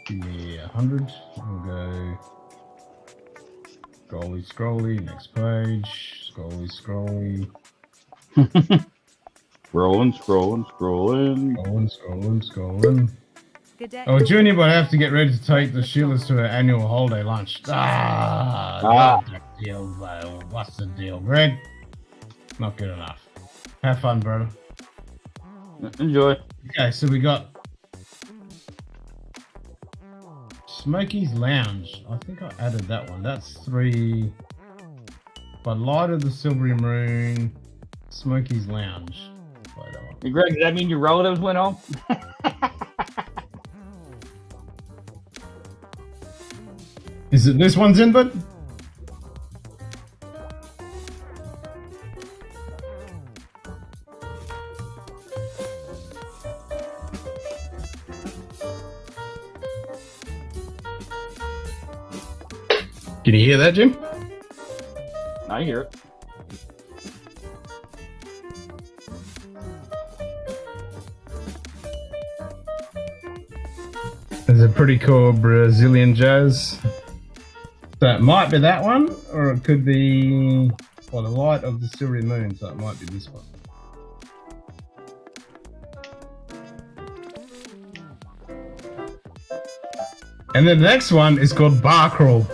S1: Yeah, 100. We'll go scrolly, scrolly, next page, scrolly, scrolly.
S12: Scrolling, scrolling, scrolling.
S1: Scrolling. Oh, Junior would have to get ready to take the Sheilas to her annual holiday lunch. What's the deal, though? What's the deal, Greg? Not good enough. Have fun, brother.
S12: Enjoy.
S1: Okay, so we got Smokey's Lounge. I think I added that one. That's 3. By Light of the Silvery Moon, Smokey's Lounge. Play that one.
S12: Hey, Greg, does that mean your relatives went home?
S1: Is it this one's in, bud? Can you hear that, Jim?
S12: I hear it.
S1: It's a pretty cool Brazilian jazz. So it might be that one, or it could be the Light of the Silvery Moon, so it might be this one. And then the next one is called Bar Crawl.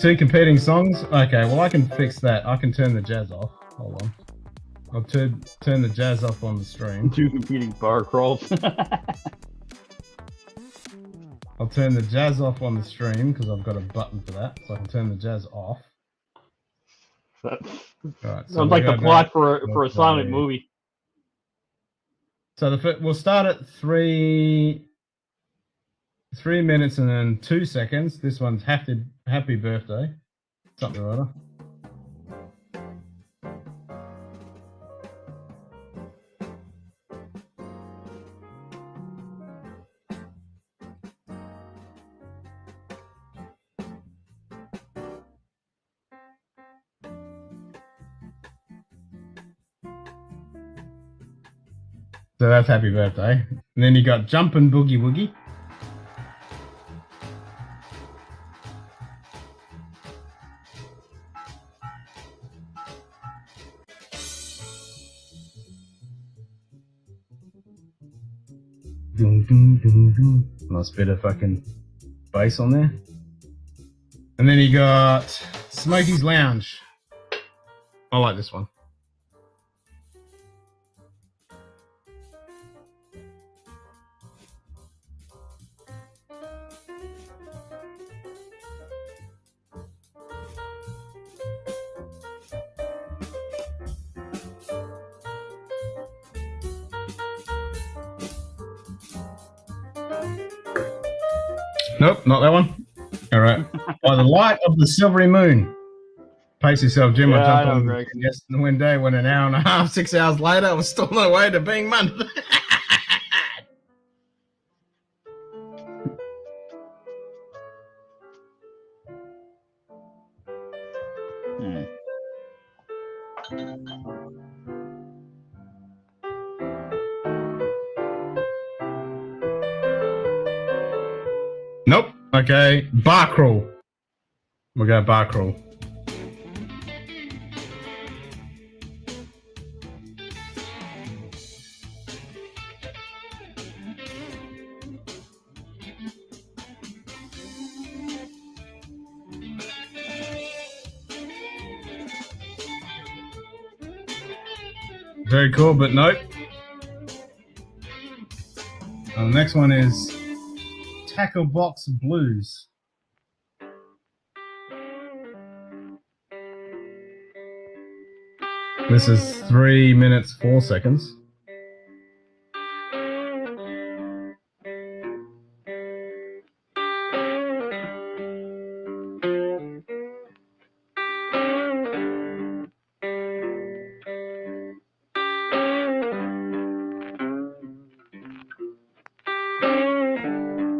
S1: 2 competing songs? Okay, well I can fix that. I can turn the jazz off. Hold on. I'll turn the jazz off on the stream.
S12: 2 competing bar crawls.
S1: I'll turn the jazz off on the stream because I've got a button for that, so I can turn the jazz off. Right, so
S12: sounds like the plot for a silent movie.
S1: So we'll start at 3 minutes and then 2 seconds. This one's happy birthday. Something or other. So that's happy birthday. And then you got Jumpin' Boogie Woogie. Nice bit of fucking bass on there. And then you got Smokey's Lounge. I like this one. Nope, not that one. All right. By the light of the silvery moon. Pace yourself, Jim.
S12: Yeah,
S1: I jumped on yesterday one day when an hour and a half, 6 hours later, I was still on my way to being munted. Nope. Okay. Bar crawl. We'll go bar crawl. Very cool, but nope. The next one is Tackle Box Blues. This is 3 minutes 4 seconds.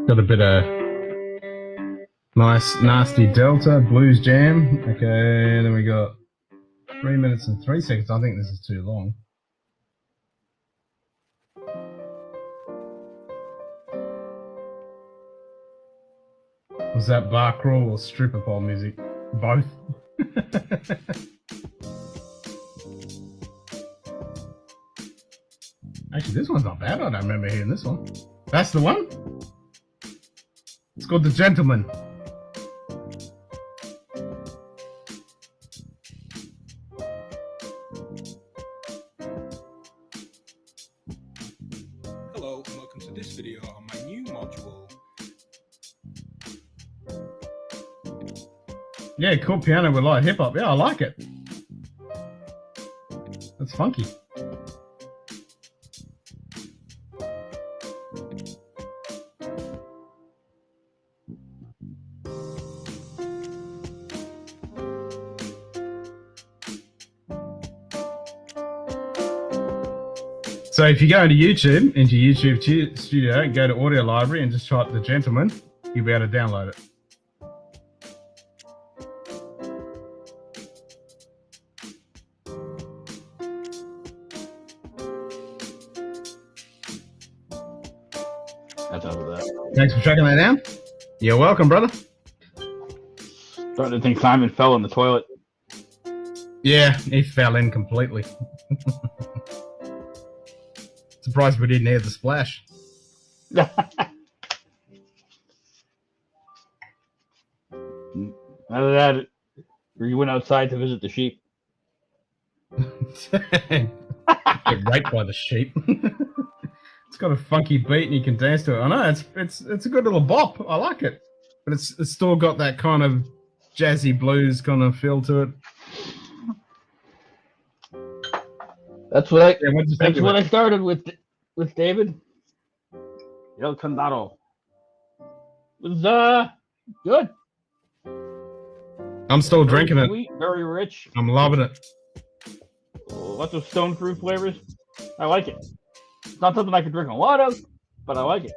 S1: Got a bit of nice nasty Delta blues jam. Okay, then we got 3 minutes and 3 seconds. I think this is too long. Was that bar crawl or stripper pole music? Both. Actually, this one's not bad. I don't remember hearing this one. That's the one? It's called The Gentleman.
S10: Hello and welcome to this video on my new module.
S1: Yeah, cool piano with light hip hop. Yeah, I like it. That's funky. So if you go into YouTube Studio, and go to Audio Library and just type The Gentleman, you'll be able to download it.
S12: That's over that.
S1: Thanks for tracking that down. You're welcome, brother.
S12: Starting to think Simon fell in the toilet.
S1: Yeah, he fell in completely. Surprised we didn't hear the splash.
S12: Either that, or you went outside to visit the sheep.
S1: Get raped by the sheep. It's got a funky beat and you can dance to it. I know it's a good little bop. I like it, but it's still got that kind of jazzy blues kind of feel to it.
S12: That's what I.
S1: Yeah, what'd you think
S12: That's
S1: of
S12: what
S1: it?
S12: I started with David. El Condado. It was good.
S1: I'm still
S12: Very
S1: drinking it.
S12: sweet, very rich.
S1: I'm loving it.
S12: Lots of stone fruit flavors. I like it. It's not something I could drink a lot of, but I like it.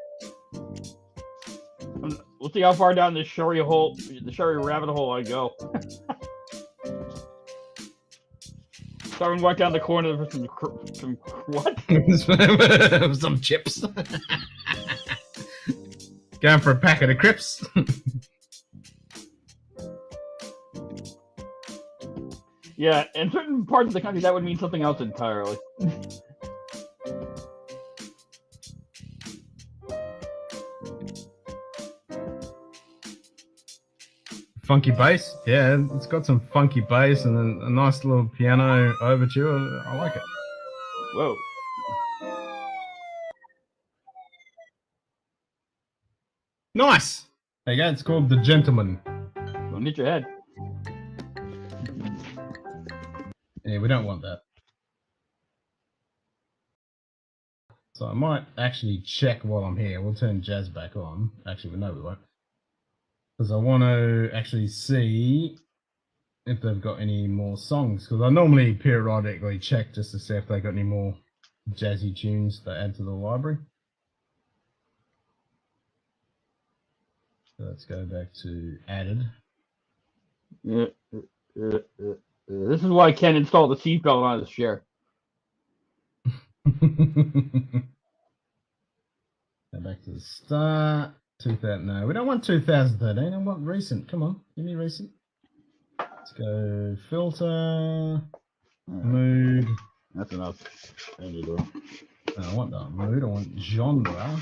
S12: We'll see how far down this sherry rabbit hole I go. Starting to walk down the corner for some what?
S1: Some chips. Going for a packet of crisps.
S12: Yeah, in certain parts of the country, that would mean something else entirely.
S1: Funky bass, yeah, it's got some funky bass and then a nice little piano overture. I like it.
S12: Whoa.
S1: Nice. There you go. It's called The Gentleman.
S12: Don't hit your head.
S1: Yeah, we don't want that. So I might actually check while I'm here. We'll turn jazz back on. Actually, no, we won't. Because I want to actually see if they've got any more songs. Because I normally periodically check just to see if they got any more jazzy tunes to add to the library. So let's go back to added.
S12: This is why Ken installed the seatbelt on his chair.
S1: Go back to the start. 2000. No, we don't want 2013. I want recent. Come on, give me recent. Let's go filter, mood.
S12: That's enough.
S1: No, I want that mood. I want genre.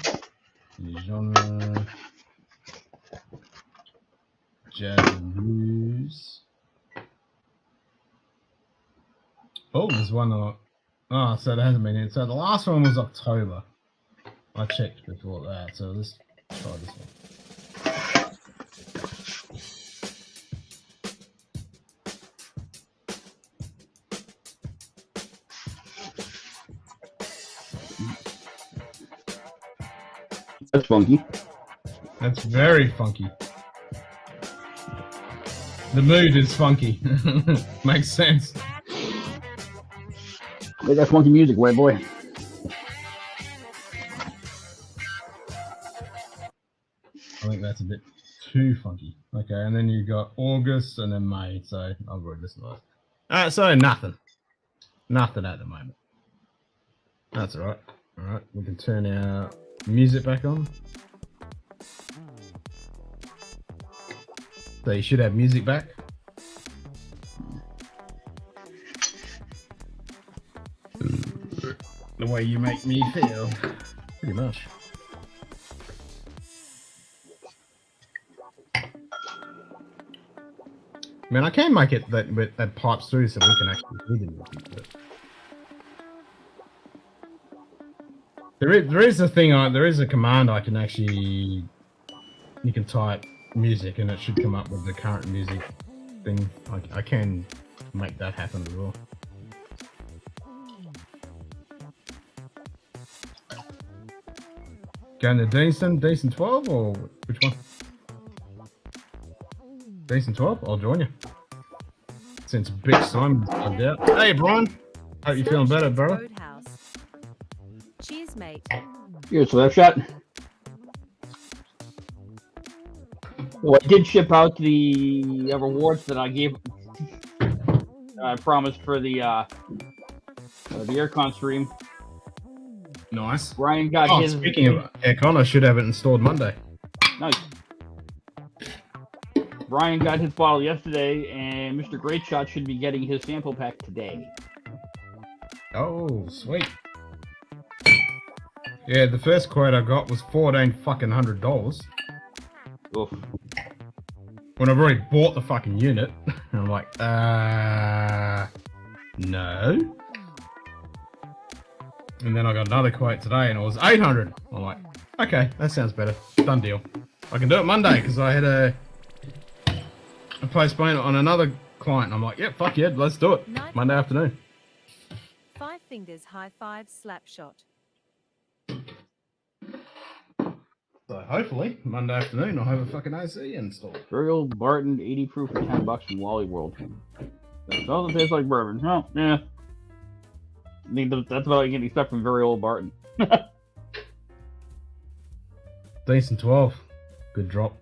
S1: Genre. Jazz and blues. Oh, there's one. Oh, so there hasn't been it. So the last one was October. I checked before that. So let's try this one.
S12: That's funky.
S1: That's very funky. The mood is funky. Makes sense.
S12: They got funky music, white boy.
S1: I think that's a bit too funky. Okay, and then you got August and then May. So I've already listened to that. So nothing. Nothing at the moment. That's alright. Alright, we can turn our music back on. So you should have music back. The way you make me feel. Pretty much. Man, I can make it that pipes through so we can actually hear the music. But there is a thing. There is a command I can actually. You can type music and it should come up with the current music thing. I can make that happen as well. Going to decent 12 or which one? Decent 12? I'll join you. Since Big Simon's plugged out. Hey Brian! Hope you're feeling better, bro.
S2: Roadhouse. Cheers, mate.
S12: Here's Slapshot. Well, I did ship out the rewards that I gave. I promised for the Aircon stream.
S1: Nice.
S12: Brian got his.
S1: Speaking of Aircon, I should have it installed Monday.
S12: Nice. Brian got his bottle yesterday, and Mr. Great Shot should be getting his sample pack today.
S1: Oh, sweet. Yeah, the first quote I got was $1,400.
S12: Oof.
S1: when I've already bought the fucking unit. And I'm like, no. And then I got another quote today and it was 800. I'm like, okay, that sounds better. Done deal. I can do it Monday because I had a postponement on another client. I'm like, yeah, fuck yeah, let's do it. Monday afternoon.
S2: 5 fingers high five slap shot.
S1: So hopefully, Monday afternoon, I'll have a fucking AC installed.
S12: Virgil Barton 80 proof for $10 from Wally World. That doesn't taste like bourbon. Oh, yeah. I think that's about all you can expect from very old Barton.
S1: Decent 12. Good drop.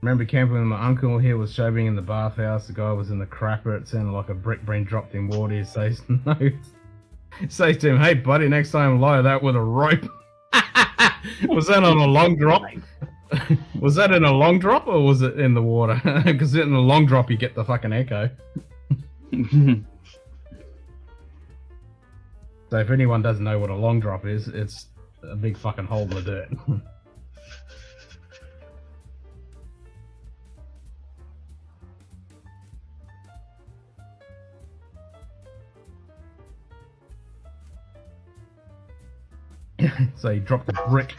S1: Remember camping with my uncle here, was shaving in the bathhouse. The guy was in the crapper. It sounded like a brick being dropped in water. He says, no. Says to him, hey buddy, next time lower that with a rope. Was that on a long drop? Was that in a long drop or was it in the water? Because in the long drop you get the fucking echo. So if anyone doesn't know what a long drop is, it's a big fucking hole in the dirt. So you dropped a brick.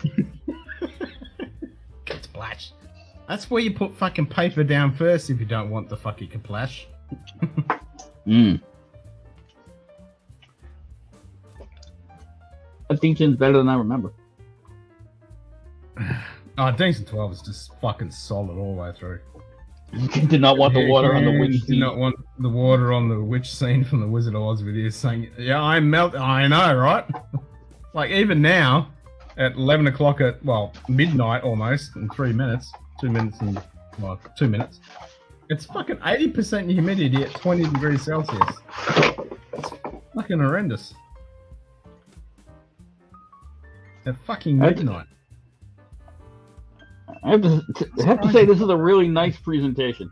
S1: Splash. That's where you put fucking paper down first if you don't want the fucking kaplash.
S12: That distinction's better than I remember.
S1: Oh, Dinkum 12 is just fucking solid all the way through.
S12: You did not want the water on the witch scene.
S1: Did not want the water on the witch scene from the Wizard of Oz video saying, yeah, I melt. I know, right? Like, even now, at 11 o'clock at, well, midnight almost, in 3 minutes, 2 minutes and, well, 2 minutes, it's fucking 80% humidity at 20 degrees Celsius. It's fucking horrendous. At fucking midnight.
S12: I have to say, this is a really nice presentation.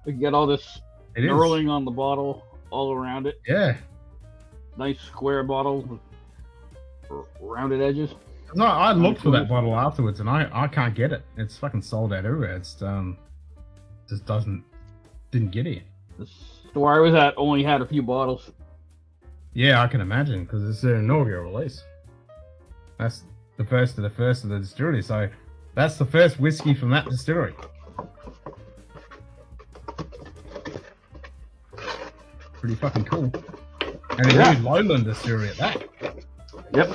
S12: You get all this knurling on the bottle all around it.
S1: Yeah.
S12: Nice square bottle with rounded edges.
S1: No, I looked for that bottle afterwards and I can't get it. It's fucking sold out everywhere. It's just didn't get it.
S12: The store I was at only had a few bottles.
S1: Yeah, I can imagine because it's their inaugural release. That's the first of the distillery. So that's the first whiskey from that distillery. Pretty fucking cool. And a new Lowland distillery at that.
S12: Yep.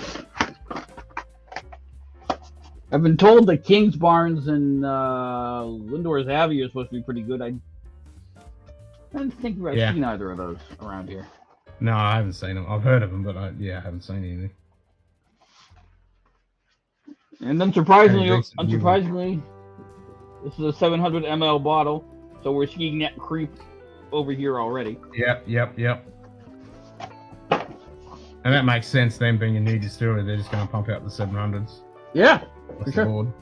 S12: I've been told that King's Barnes and Lindor's Abbey are supposed to be pretty good. I don't think I've seen either of those around here.
S1: No, I haven't seen them. I've heard of them, but I haven't seen anything.
S12: And then unsurprisingly, this is a 700 ml bottle, so we're seeing that creep over here already.
S1: Yep. And that makes sense, them being a new distillery, they're just going to pump out the 700s.
S12: Yeah, for sure.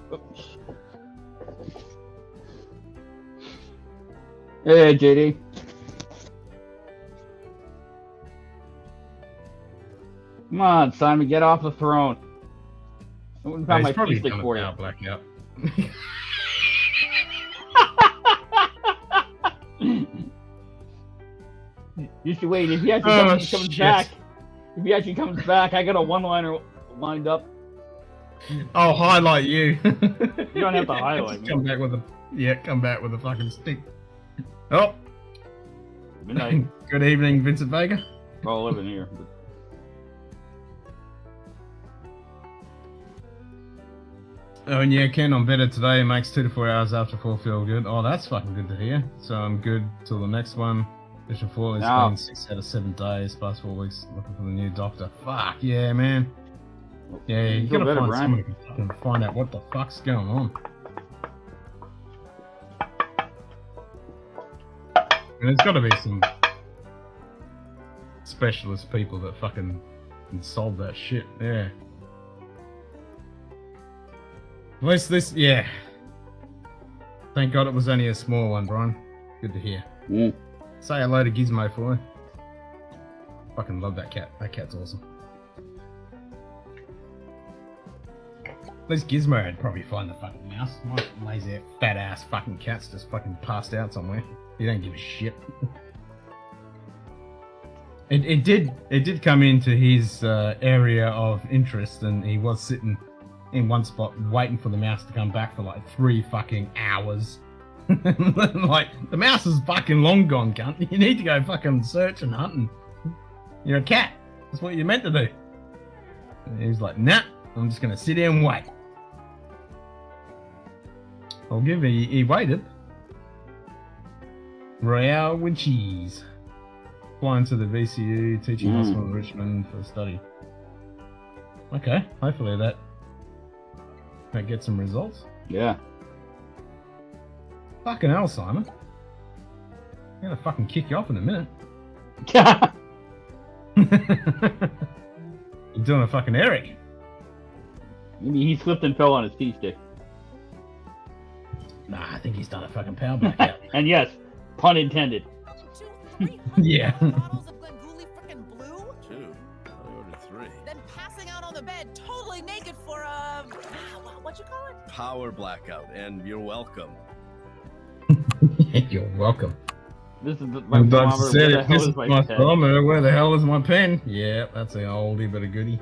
S12: Hey, JD. Come on, Simon, get off the throne. I wouldn't find my pea stick for you.
S1: Blackout.
S12: You should wait. If he actually comes back, I got a one-liner lined up.
S1: I'll highlight you.
S12: You don't have to highlight me.
S1: Come back with a fucking stick. Oh.
S12: Good night.
S1: Good evening, Vincent Vega.
S12: Well, I live in here. But...
S1: Oh, and yeah, Ken, I'm better today. It makes 2 to 4 hours after 4 feel good. Oh, that's fucking good to hear. So I'm good till the next one. Mission 4 is been 6 out of 7 days, past 4 weeks, looking for the new doctor. Fuck, yeah, man. Yeah, you gotta find someone who can find out what the fuck's going on. And there's gotta be some specialist people that fucking can solve that shit, yeah. At least this, yeah. Thank God it was only a small one, Brian. Good to hear.
S12: Yeah.
S1: Say hello to Gizmo for me. Fucking love that cat. That cat's awesome. At least Gizmo would probably find the fucking mouse. My lazy fat ass fucking cat's just fucking passed out somewhere. He don't give a shit. It did come into his area of interest, and he was sitting in one spot waiting for the mouse to come back for like 3 fucking hours. Like, the mouse is fucking long gone, cunt. You need to go fucking search and hunt, and you're a cat. That's what you're meant to do. And he was like, nah, I'm just gonna sit here and wait. I'll give him, he waited. Royale with cheese. Flying to the VCU, teaching hospital in Richmond for study. Okay, hopefully that gets some results.
S12: Yeah.
S1: Fucking hell, Simon. I'm gonna fucking kick you off in a minute. You're doing a fucking Eric.
S12: Maybe he slipped and fell on his tea stick.
S1: Nah, I think he's done a fucking power blackout.
S12: And yes, pun intended.
S1: Yeah.
S6: Bottles of Glengoolie frickin' blue?
S10: 2. I ordered 3.
S6: Then passing out on the bed, totally naked for what you call it?
S10: Power blackout, and you're welcome.
S1: You're welcome.
S12: This is my
S1: I'm
S12: thermometer.
S1: said
S12: Where the
S1: it.
S12: hell
S1: This
S12: is
S1: is
S12: my
S1: my
S12: pen?
S1: thermometer. Where the hell is my pen? Yeah, that's an oldie but a goodie.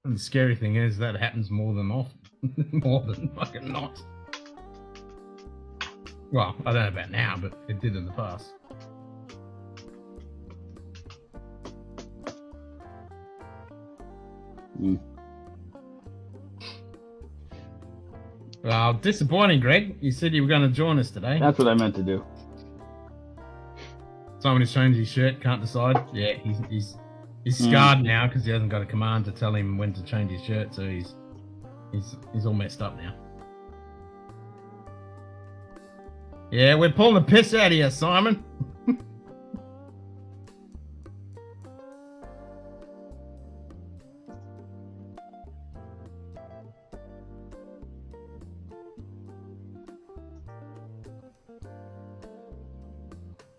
S1: And the scary thing is that happens more than often. More than fucking not. Well, I don't know about now, but it did in the past. Well, disappointing, Greg. You said you were going to join us today.
S12: That's what I meant to do.
S1: Someone has changed his shirt, can't decide. Yeah, he's scarred now because he hasn't got a command to tell him when to change his shirt, so he's all messed up now. Yeah, we're pulling the piss out of you, Simon.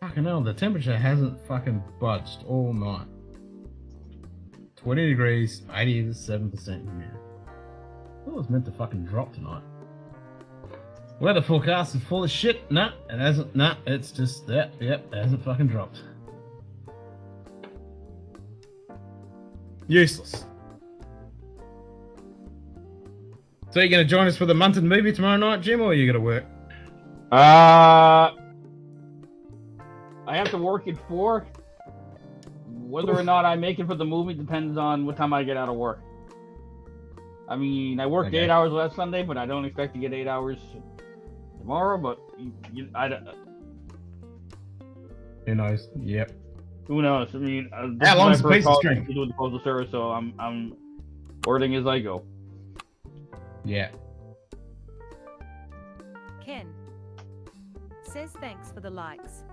S1: Fucking hell, the temperature hasn't fucking budged all night. 20 degrees, 87% humidity. I thought it was meant to fucking drop tonight. Weather forecast is full of shit. Nah, it hasn't. Nah, it's just that. Yep, it hasn't fucking dropped. Useless. So you're gonna join us for the Munted movie tomorrow night, Jim, or are you gonna work?
S12: I have to work at 4. Whether or not I make it for the movie depends on what time I get out of work. I mean, I worked 8 hours last Sunday, but I don't expect to get 8 hours tomorrow. But
S1: Who knows? Yep.
S12: Who knows? I mean,
S1: how long's the piece of string?
S12: To do the postal service, so I'm ordering as I go.
S1: Yeah.
S2: Ken says thanks for the likes.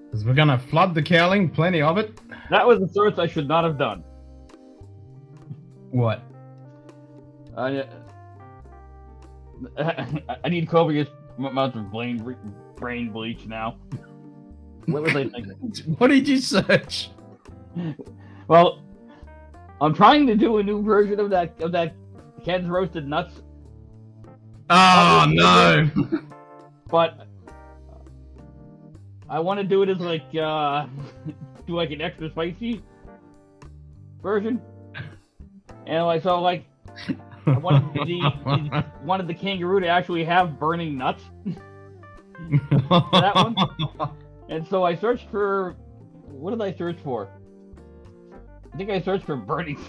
S1: Because we're gonna flood the cowling, plenty of it.
S12: That was the search I should not have done.
S1: What?
S12: I need copious amounts of brain bleach now. What was I thinking?
S1: What did you search?
S12: Well, I'm trying to do a new version of that Ken's roasted nuts.
S1: Oh no!
S12: But I want to do it as like do like an extra spicy version, and like so like I wanted the kangaroo to actually have burning nuts. That one. And so I searched for, what did I search for? I think I searched for burning.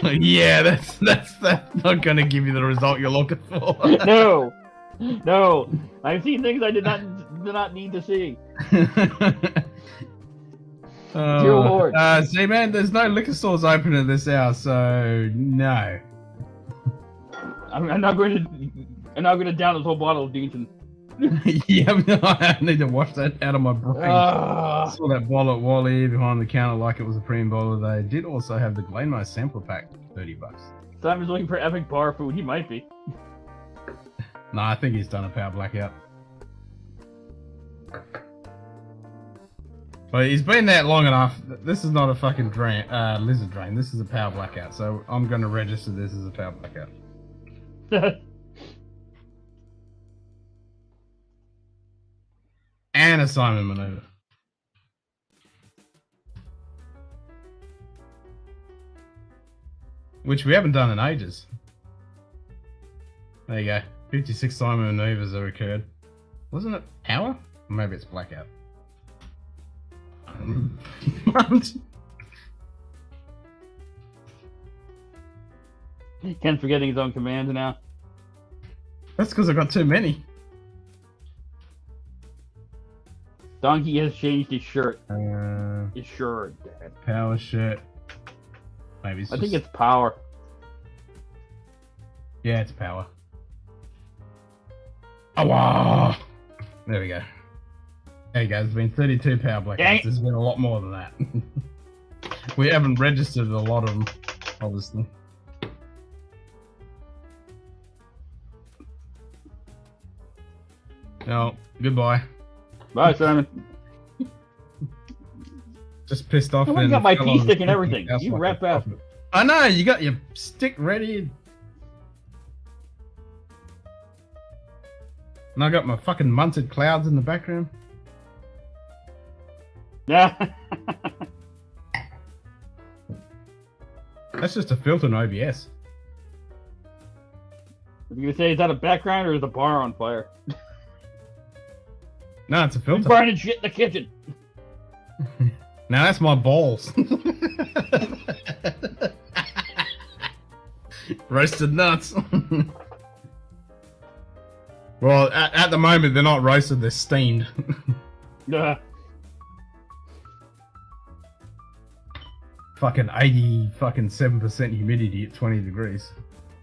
S1: Yeah, that's not gonna give you the result you're looking for.
S12: No, I've seen things I did not need to see. Dear Lord.
S1: See, man, there's no liquor stores open at this hour, so no.
S12: I'm not going to down this whole bottle of Dinkum.
S1: Yeah, no, I need to wash that out of my brain. I saw that bottle at Wally behind the counter like it was a premium bottle. They did also have the Glenmo sampler pack, $30.
S12: Simon's looking for epic bar food. He might be.
S1: No, I think he's done a power blackout. Well, he's been there long enough. This is not a fucking lizard drain. This is a power blackout. So I'm going to register this as a power blackout. And a Simon maneuver. Which we haven't done in ages. There you go. 56 Simon maneuvers have occurred. Wasn't it power? Or maybe it's blackout.
S12: Ken's forgetting his own commands now.
S1: That's because I got too many.
S12: Donkey has changed his shirt.
S1: His
S12: shirt, Dad.
S1: Power shirt. Maybe it's
S12: I think it's power.
S1: Yeah, it's power. Oh, wow. There we go. There you go. There's been 32 power blackouts. There's been a lot more than that. We haven't registered a lot of them, obviously. No, goodbye.
S12: Bye, Simon.
S1: Just pissed off.
S12: I got my pee stick and everything. You wrap up.
S1: I know, you got your stick ready. And I got my fucking Munted clouds in the background.
S12: Yeah.
S1: That's just a filter in OBS.
S12: I was gonna say, is that a background or is the bar on fire?
S1: No, it's a filter.
S12: You're burning shit in the kitchen.
S1: Now that's my balls. Roasted nuts. Well, at the moment they're not roasted; they're steamed.
S12: Yeah.
S1: Fucking 7% humidity at 20 degrees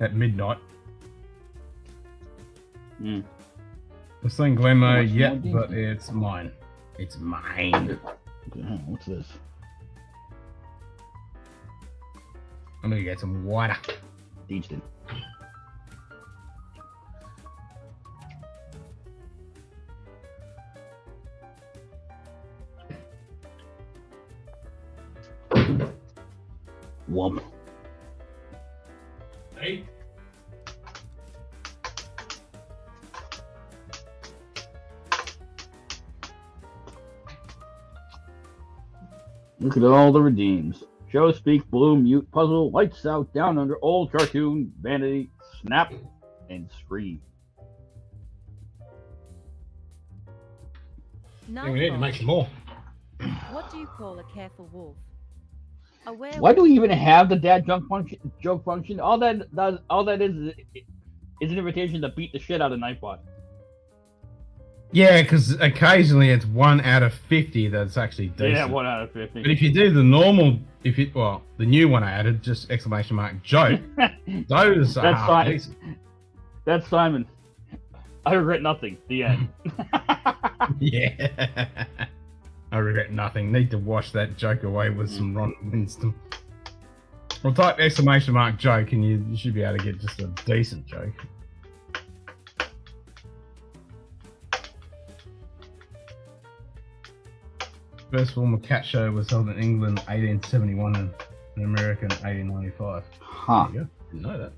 S1: at midnight.
S12: Mm.
S1: I'm saying Glenmo yet, but it's mine. It's mine.
S12: What's this?
S1: I'm gonna get some water.
S12: Deejton. Wump.
S1: Hey.
S12: Look at all the redeems. Show, speak, bloom, mute, puzzle, lights out, down under, old cartoon, vanity, snap, and scream.
S1: Yeah, we need to make some more.
S2: What do you call a careful wolf? A
S12: Why do we even have the dad joke function? All that is an invitation to beat the shit out of Nightbot.
S1: Yeah, because occasionally it's 1 out of 50 that's actually decent.
S12: Yeah, 1 out of 50.
S1: But if you do the normal, the new one I added, just exclamation mark joke, those are half decent.
S12: That's Simon. I regret nothing. The end.
S1: Yeah. I regret nothing. Need to wash that joke away with some Ron Winston. Well, type exclamation mark joke and you should be able to get just a decent joke. First form of cat show was held in England 1871 and in America in 1895.
S12: Huh.
S1: There you go. Didn't know that.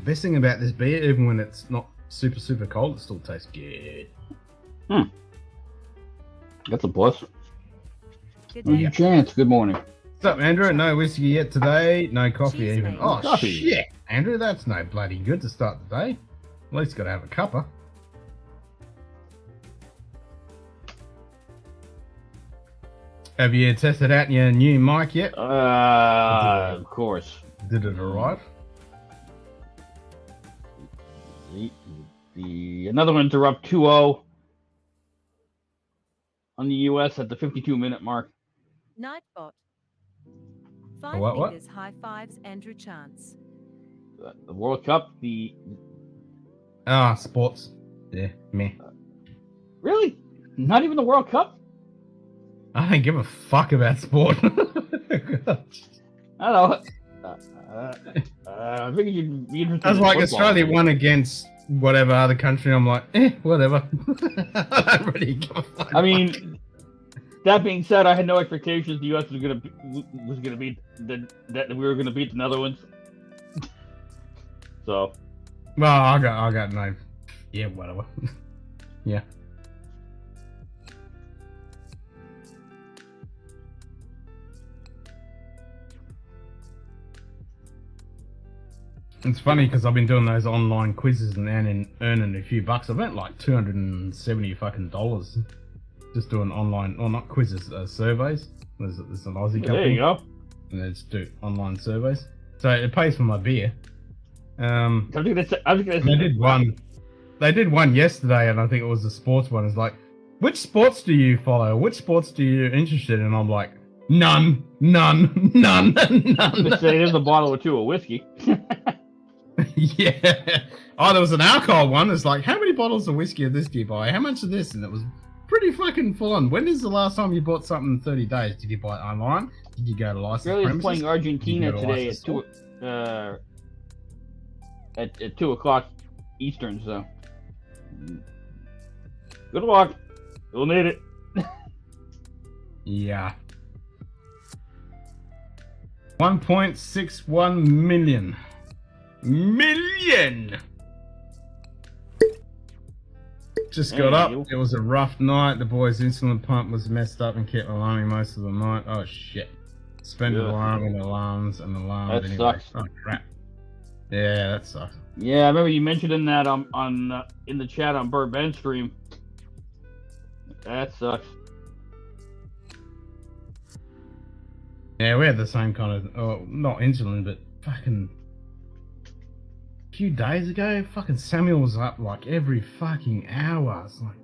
S1: Best thing about this beer, even when it's not super cold, it still tastes good.
S12: That's a plus.
S2: Good
S12: Where's your chance? Good morning.
S1: What's up, Andrew? No whiskey yet today. No coffee
S2: Cheers,
S1: even.
S2: mate.
S1: Oh,
S12: Coffee.
S1: shit. Andrew, that's no bloody good to start the day. At least got to have a cuppa. Have you tested out your new mic yet?
S12: Of course.
S1: Did it arrive?
S12: Another one interrupt 2-0 on the US at the 52-minute mark.
S2: Nightbot. Five
S1: What?
S2: fingers, high fives, Andrew Chance.
S12: The World Cup,
S1: Sports. Yeah, meh.
S12: Really? Not even the World Cup?
S1: I don't give a fuck about sport.
S12: I don't know. I think you'd be interested.
S1: That's
S12: in
S1: like
S12: football.
S1: Australia won against whatever other country. I'm like, whatever. I don't really give a fuck.
S12: I mean, that being said, I had no expectations the U.S. was gonna beat that we were gonna beat the Netherlands. So,
S1: Well, I got no. Yeah, whatever. Yeah. It's funny because I've been doing those online quizzes and earning a few bucks. I've earned like $270 fucking dollars just doing online, or not quizzes, surveys. There's an Aussie company.
S12: there you go.
S1: And they just do online surveys. So it pays for my beer.
S12: I was gonna say,
S1: They did one yesterday, and I think it was a sports one. It's like, which sports do you follow? Which sports do you interested in? And I'm like, none.
S12: Just say there's a bottle or two of whiskey.
S1: Yeah. Oh, there was an alcohol one. It's like, how many bottles of whiskey of this do you buy? How much of this? And it was pretty fucking full on. When is the last time you bought something in 30 days? Did you buy it online? Did you go to licensed
S12: Australia's
S1: premises?
S12: playing Argentina today at 2:00 Eastern. So, good luck. You'll need it.
S1: Yeah. 1.61 million. Just got up. It was a rough night. The boy's insulin pump was messed up and kept alarming most of the night. Oh shit. Suspended alarm and alarms and alarms.
S12: That
S1: anyway.
S12: sucks.
S1: Oh crap. Yeah, that sucks.
S12: Yeah, I remember you mentioned in that in the chat on Bird Ben stream. That sucks.
S1: Yeah, we had the same kind of, not insulin, but fucking a few days ago, fucking Samuel was up like every fucking hour. It's like,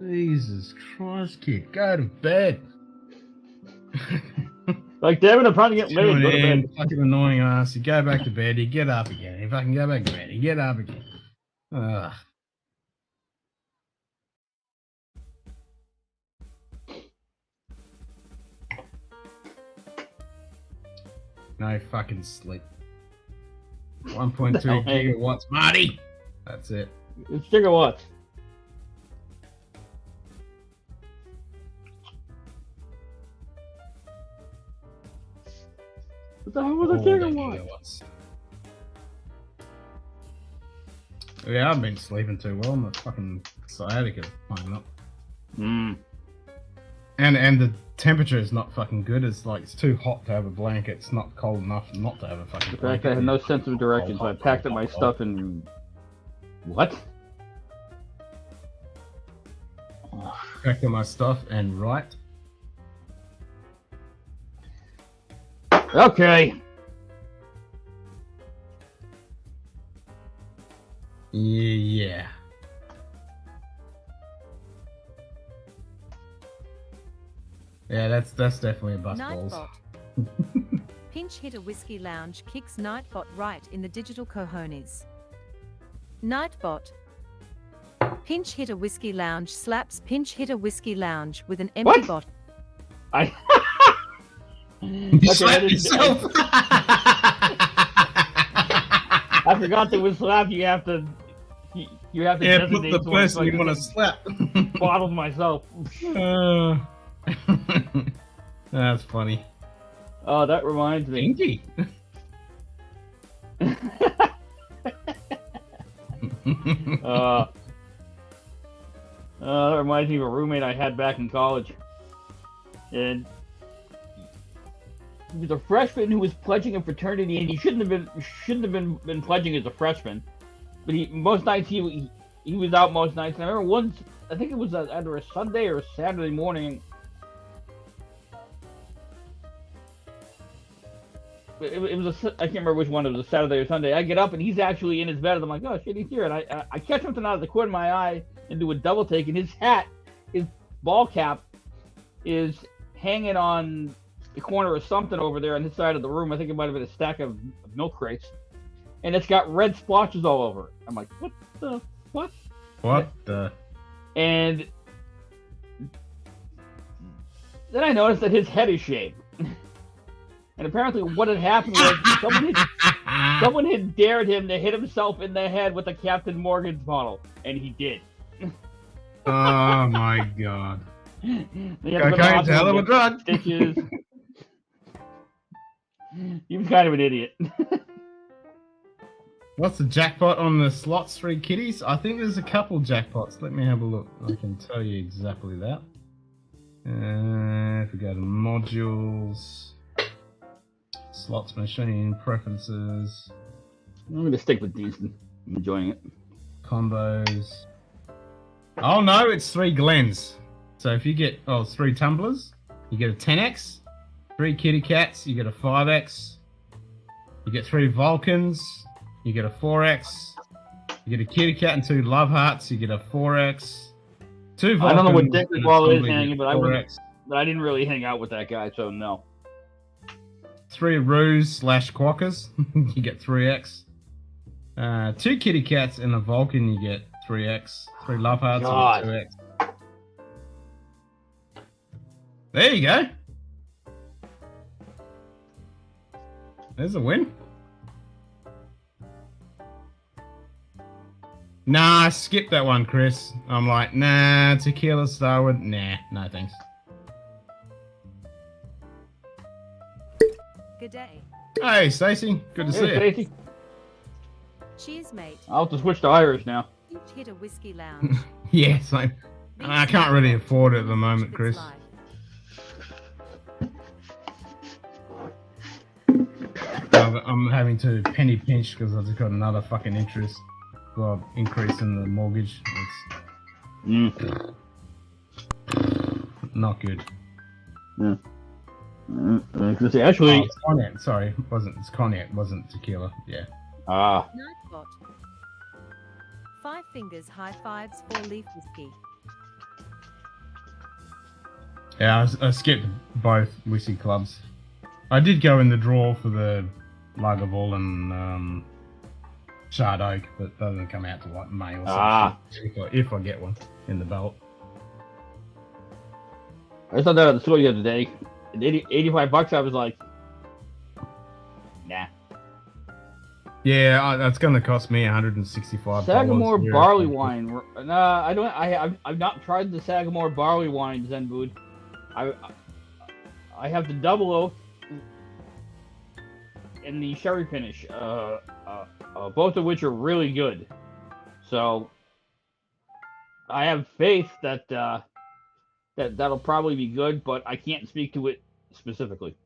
S1: Jesus Christ, kid, go to bed.
S12: Like, damn it, I'm trying to get laid. Go to bed.
S1: Fucking annoying ass. You go back to bed, you get up again. You fucking go back to bed, you get up again. Ugh. No fucking sleep. 1.2 gigawatts, Marty! That's it.
S12: It's gigawatts. What the hell was a gigawatt?
S1: Yeah, I've been sleeping too well. My fucking sciatica playing up.
S12: Mm.
S1: And the temperature is not fucking good. It's like, it's too hot to have a blanket. It's not cold enough not to have a fucking
S12: In fact,
S1: blanket.
S12: I had no sense of direction, so I packed up my stuff and... What?
S1: Packed up my stuff and right.
S12: Okay.
S1: Yeah. Yeah, that's definitely a bus balls.
S2: Nightbot. Pinch Hitter Whiskey Lounge kicks Nightbot right in the digital cojones. Nightbot. Pinch Hitter Whiskey Lounge slaps Pinch Hitter Whiskey Lounge with an empty bottle.
S12: I forgot that with slap you have to
S1: put the person you want to slap.
S12: Bottle myself.
S1: That's funny.
S12: Oh, that reminds me.
S1: Pinky.
S12: That reminds me of a roommate I had back in college. And he was a freshman who was pledging a fraternity, and he shouldn't have been pledging as a freshman. But most nights he was out most nights. And I remember once, I think it was either a Sunday or a Saturday morning. It was I can't remember which one. It was a Saturday or Sunday. I get up and he's actually in his bed. And I'm like, oh shit, he's here. And I catch something out of the corner of my eye and do a double take. And his hat, his ball cap, is hanging on the corner of something over there on this side of the room. I think it might have been a stack of milk crates. And it's got red splotches all over it. I'm like, what the what?
S1: What the?
S12: And then I noticed that his head is shaved. And apparently, what had happened was someone had dared him to hit himself in the head with a Captain Morgan's bottle, and he did.
S1: Oh my god.
S12: Cocaine's
S1: a hell of a drug.
S12: Stitches. You're kind of an idiot.
S1: What's the jackpot on the slots, 3 kitties? I think there's a couple jackpots. Let me have a look. I can tell you exactly that. If we go to modules, slots machine, preferences.
S12: I'm going to stick with these. I'm enjoying it.
S1: Combos. Oh no, it's 3 Glens. So if you get, it's 3 tumblers, you get a 10x, 3 kitty cats, you get a 5x, you get 3 Vulcans, you get a 4x, you get a kitty cat and 2 love hearts, you get a 4x, 2 Vulcans.
S12: I don't know what deck the ball is
S1: you
S12: hanging,
S1: get
S12: but
S1: 4x.
S12: I didn't really hang out with that guy, so no.
S1: 3 Roos / Quackers, you get 3x. 2 kitty cats and a Vulcan, you get 3x. 3 love hearts, you get 2x. There you go. There's a win. Nah, skip that one, Chris. I'm like, nah, tequila Starwood. Nah, no thanks.
S2: Good day.
S1: Hey, Stacey. Good to see you.
S12: Stacey.
S2: Cheers, mate.
S12: I'll have to switch to Irish now.
S2: Pinch hitter whiskey lounge.
S1: Yeah, same. I can't really afford it at the moment, Chris. I'm having to penny pinch because I've just got another fucking increase in the mortgage. It's not good.
S12: Yeah. Actually,
S1: it's cognac. Sorry, it's cognac, wasn't tequila. Yeah.
S2: Nightbot. 5 fingers high fives 4-leaf whiskey.
S1: Yeah, I skipped both whiskey clubs. I did go in the draw for the Lagavulin and Shard Oak, but it doesn't come out to like May or something. If I get one in the belt.
S12: I saw that at the store the other day. At $85, I was like, nah.
S1: Yeah, that's going to cost me $165.
S12: Sagamore barley wine. Nah, I don't. I've not tried the Sagamore barley wine, Zenbood. I have the double oak and the sherry finish, both of which are really good. So I have faith that that'll probably be good, but I can't speak to it specifically.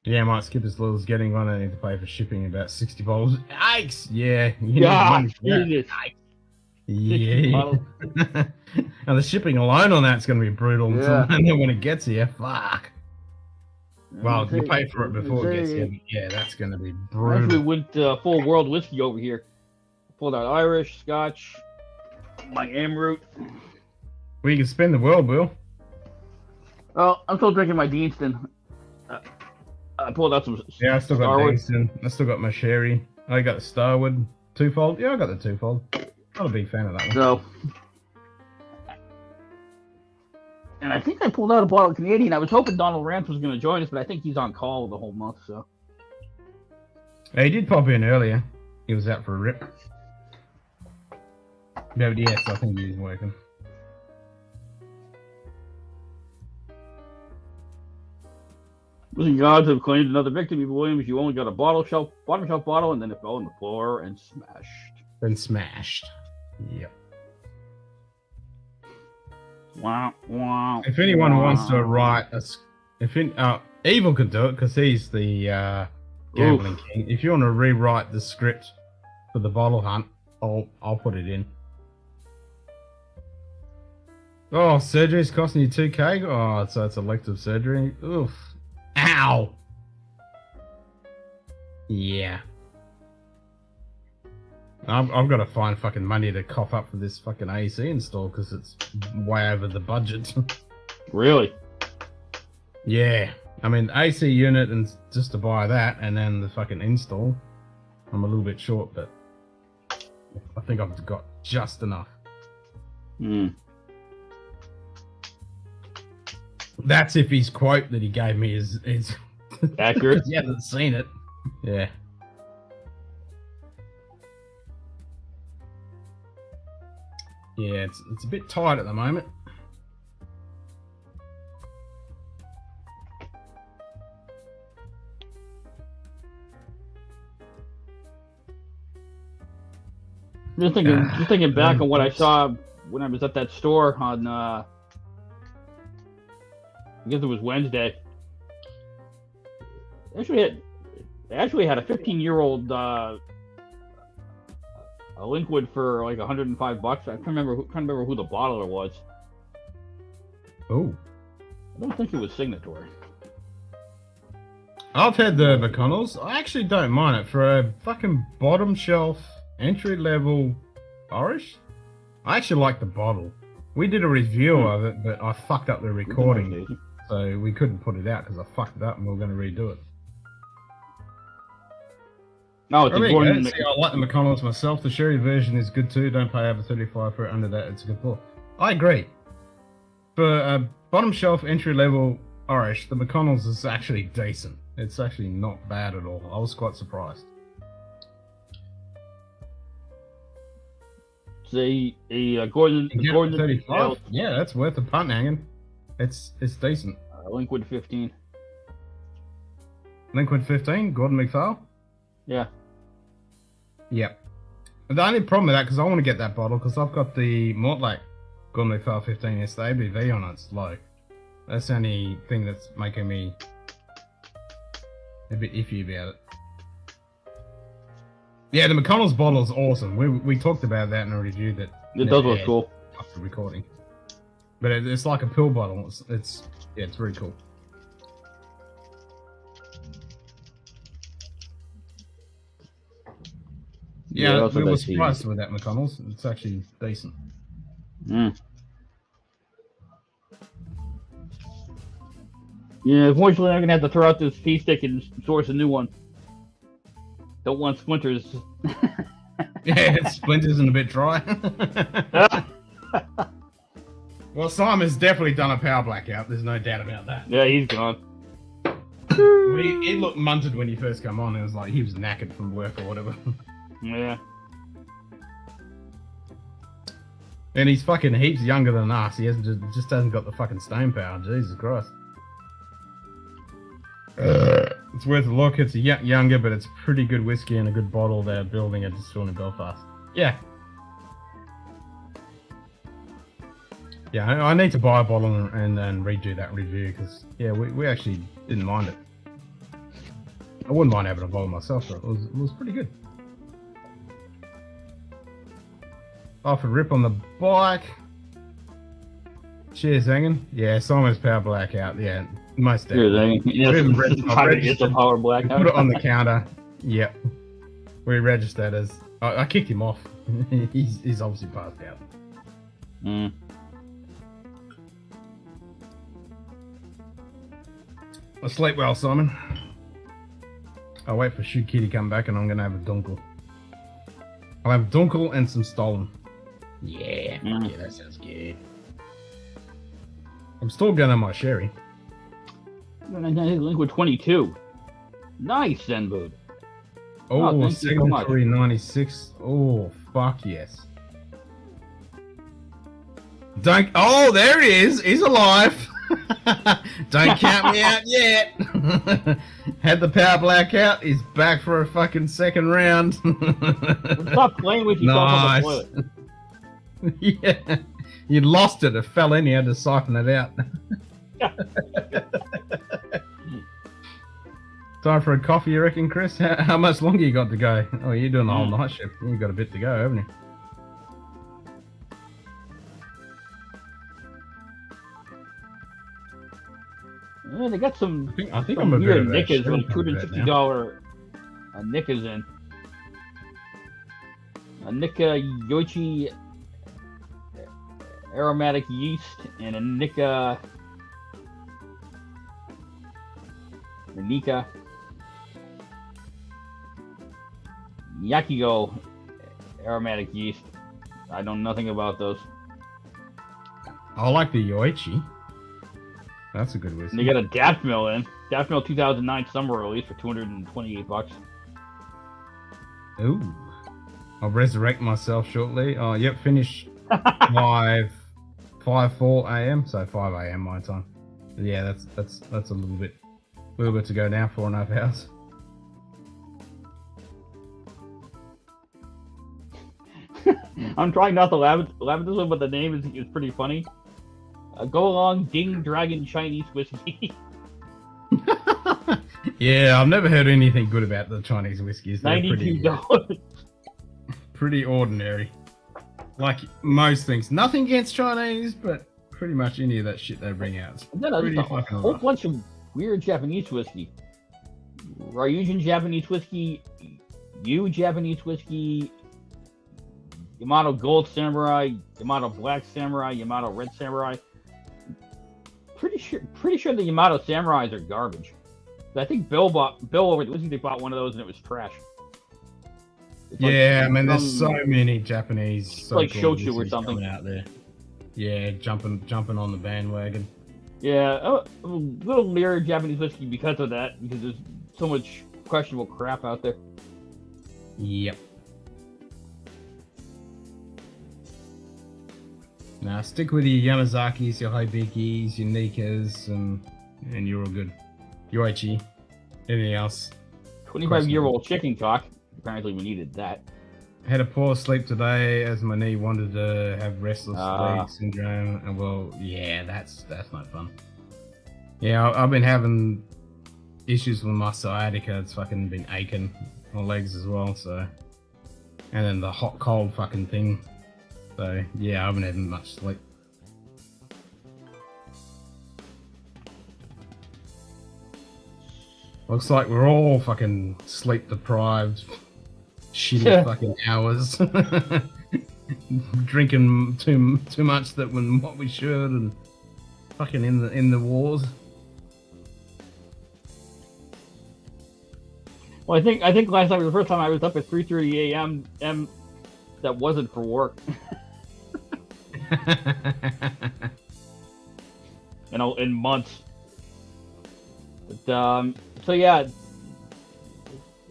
S1: Yeah, I might skip as little as getting one. I need to pay for shipping about 60 bottles. Yikes! Yeah, you need money for that. Yeah. Now the shipping alone on that's going to be brutal.
S12: Yeah.
S1: And then when it gets here, fuck. Well, you pay for it before it gets here. Yeah, that's going to be brutal.
S12: Actually went full world whiskey over here. Pulled out Irish, Scotch, my Amroot.
S1: Well, you can spend the world, Will.
S12: Oh, I'm still drinking my Deanston. I pulled out some.
S1: Yeah, I still got Deanston. I still got my sherry. I got the Starwood twofold. Yeah, I got the twofold. Not a big fan of that one.
S12: So, and I think I pulled out a bottle of Canadian. I was hoping Donald Rance was going to join us, but I think he's on call the whole month. So,
S1: he did pop in earlier. He was out for a rip. Yeah, but yes, I think he's working.
S12: Losing gods have claimed another victim. Eva Williams, you only got a bottom shelf bottle, and then it fell on the floor and smashed.
S1: Been smashed. Yep.
S12: Wow, wow.
S1: If anyone wants to write Evil could do it because he's the gambling king. If you want to rewrite the script for the bottle hunt, I'll put it in. Oh, surgery's costing you $2,000. Oh, so it's elective surgery. Oof. Ow. Yeah. I've got to find fucking money to cough up for this fucking AC install because it's way over the budget.
S12: Really?
S1: Yeah. I mean, AC unit and just to buy that and then the fucking install, I'm a little bit short, but I think I've got just enough. That's if his quote that he gave me is
S12: Accurate.
S1: he hasn't seen it. Yeah. Yeah, it's a bit tight at the moment.
S12: Just thinking back on what I saw when I was at that store on, I guess it was Wednesday. They actually had a 15-year-old a liquid for like $105. I can't remember who the bottler was.
S1: Oh.
S12: I don't think it was Signatory.
S1: I've had the McConnells. I actually don't mind it for a fucking bottom shelf entry level Irish. I actually like the bottle. We did a review of it, but I fucked up the recording, so we couldn't put it out because I fucked it up, and we were going to redo it.
S12: No, it's important.
S1: See, I like the McConnells myself. The sherry version is good too. Don't pay over $35 for it. Under that, it's a good pour. I agree. For a bottom shelf entry level Irish, the McConnells is actually decent. It's actually not bad at all. I was quite surprised.
S12: See, a Gordon
S1: 35. Yeah, that's worth a punt hanging. It's decent.
S12: Liquid 15.
S1: Liquid 15. Gordon McPhail.
S12: Yeah.
S1: Yep. The only problem with that, because I want to get that bottle, because I've got the Mortlake Gordon McPhail 15. It's the ABV on it. It's low. That's the only thing that's making me a bit iffy about it. Yeah, the McConnell's bottle is awesome. We talked about that in a review that
S12: it does look cool
S1: after recording. But it's like a pill bottle. It's very cool. Yeah, we were surprised with that McConnell's. It's actually decent.
S12: Mm. Yeah, unfortunately, I'm gonna have to throw out this tea stick and source a new one. Don't want splinters.
S1: Yeah, splinters and a bit dry. Well, Simon's definitely done a power blackout. There's no doubt about that.
S12: Yeah, he's gone.
S1: He looked munted when he first came on. It was like he was knackered from work or whatever.
S12: Yeah.
S1: And he's fucking heaps younger than us. He just hasn't got the fucking staying power. Jesus Christ. It's worth a look. It's younger, but it's pretty good whiskey and a good bottle they're building at Distillery in Belfast. Yeah. Yeah, I need to buy a bottle and redo that review because, yeah, we actually didn't mind it. I wouldn't mind having a bottle myself, but it was pretty good. Off a rip on the bike. Cheers, hanging. Yeah, Simon's power blackout. Yeah, most definitely.
S12: It's a power blackout.
S1: Put it on the counter. Yep. We registered as. I kicked him off. He's obviously passed out.
S12: Mm.
S1: Well, sleep well, Simon. I'll wait for Shoot Kitty to come back and I'm going to have a dunkel. I'll have a dunkel and some Stolen. Yeah. Yeah, that sounds good. I'm still going on my sherry.
S12: Liquid 22. Nice, Zenboot.
S1: Oh, Signatory 96. Oh, fuck yes. Oh, there he is. He's alive. Don't count me out yet. Had the power blackout. He's back for a fucking second round.
S12: Stop playing with yourself on the toilet.
S1: Yeah. You lost it. It fell in. You had to siphon it out. Time for a coffee, you reckon, Chris? How much longer you got to go? Oh, you're doing the whole night shift. You've got a bit to go, haven't you?
S12: Yeah, they got some.
S1: I think
S12: some
S1: I'm a
S12: weird
S1: bit
S12: knickers with $250 knickers in. A Nika Yoichi aromatic yeast and a Nika Yakigo aromatic yeast. I know nothing about those.
S1: I like the Yoichi. That's a good
S12: And
S1: whiskey.
S12: they got a Daffmill in. Daffmill 2009 summer release for $228.
S1: Ooh. I'll resurrect myself shortly. Oh, yep, finish 5:04 a.m. So 5 a.m. my time. Yeah, that's a little bit to go now. 4.5 hours.
S12: I'm trying not to laugh at this one, but the name is pretty funny. Go along, Ding Dragon Chinese whiskey.
S1: Yeah, I've never heard anything good about the Chinese whiskeys. They're
S12: $92.
S1: pretty ordinary. Like most things. Nothing against Chinese, but pretty much any of that shit they bring out. It's
S12: No,
S1: pretty
S12: a
S1: fucking
S12: whole
S1: rough.
S12: bunch of weird Japanese whiskey. Ryujin Japanese whiskey, Yu Japanese whiskey, Yamato Gold Samurai, Yamato Black Samurai, Yamato Red Samurai. Pretty sure the Yamato Samurais are garbage. I think Bill over at the whiskey they bought one of those and it was trash. It's
S1: Yeah,
S12: like
S1: I mean, there's so many Japanese
S12: like
S1: so-called
S12: shochu or
S1: whiskeys
S12: something
S1: coming out there. Yeah, jumping on the bandwagon.
S12: Yeah, a little leery of Japanese whiskey because of that, because there's so much questionable crap out there.
S1: Yep. Now stick with your Yamazakis, your Hibikis, your Nikas, and you're all good. Yoichi. Anything else?
S12: 25-year-old chicken cock. Apparently we needed that.
S1: Had a poor sleep today as my knee wanted to have restless leg syndrome, and well, yeah, that's no fun. Yeah, I've been having issues with my sciatica. It's fucking been aching my legs as well. So, and then the hot cold fucking thing. So yeah, I haven't had much sleep. Looks like we're all fucking sleep deprived. Shitty fucking hours. Drinking too much what we should, and fucking in the wars.
S12: Well, I think last night was the first time I was up at 3:30 a.m. That wasn't for work. In months. But so yeah,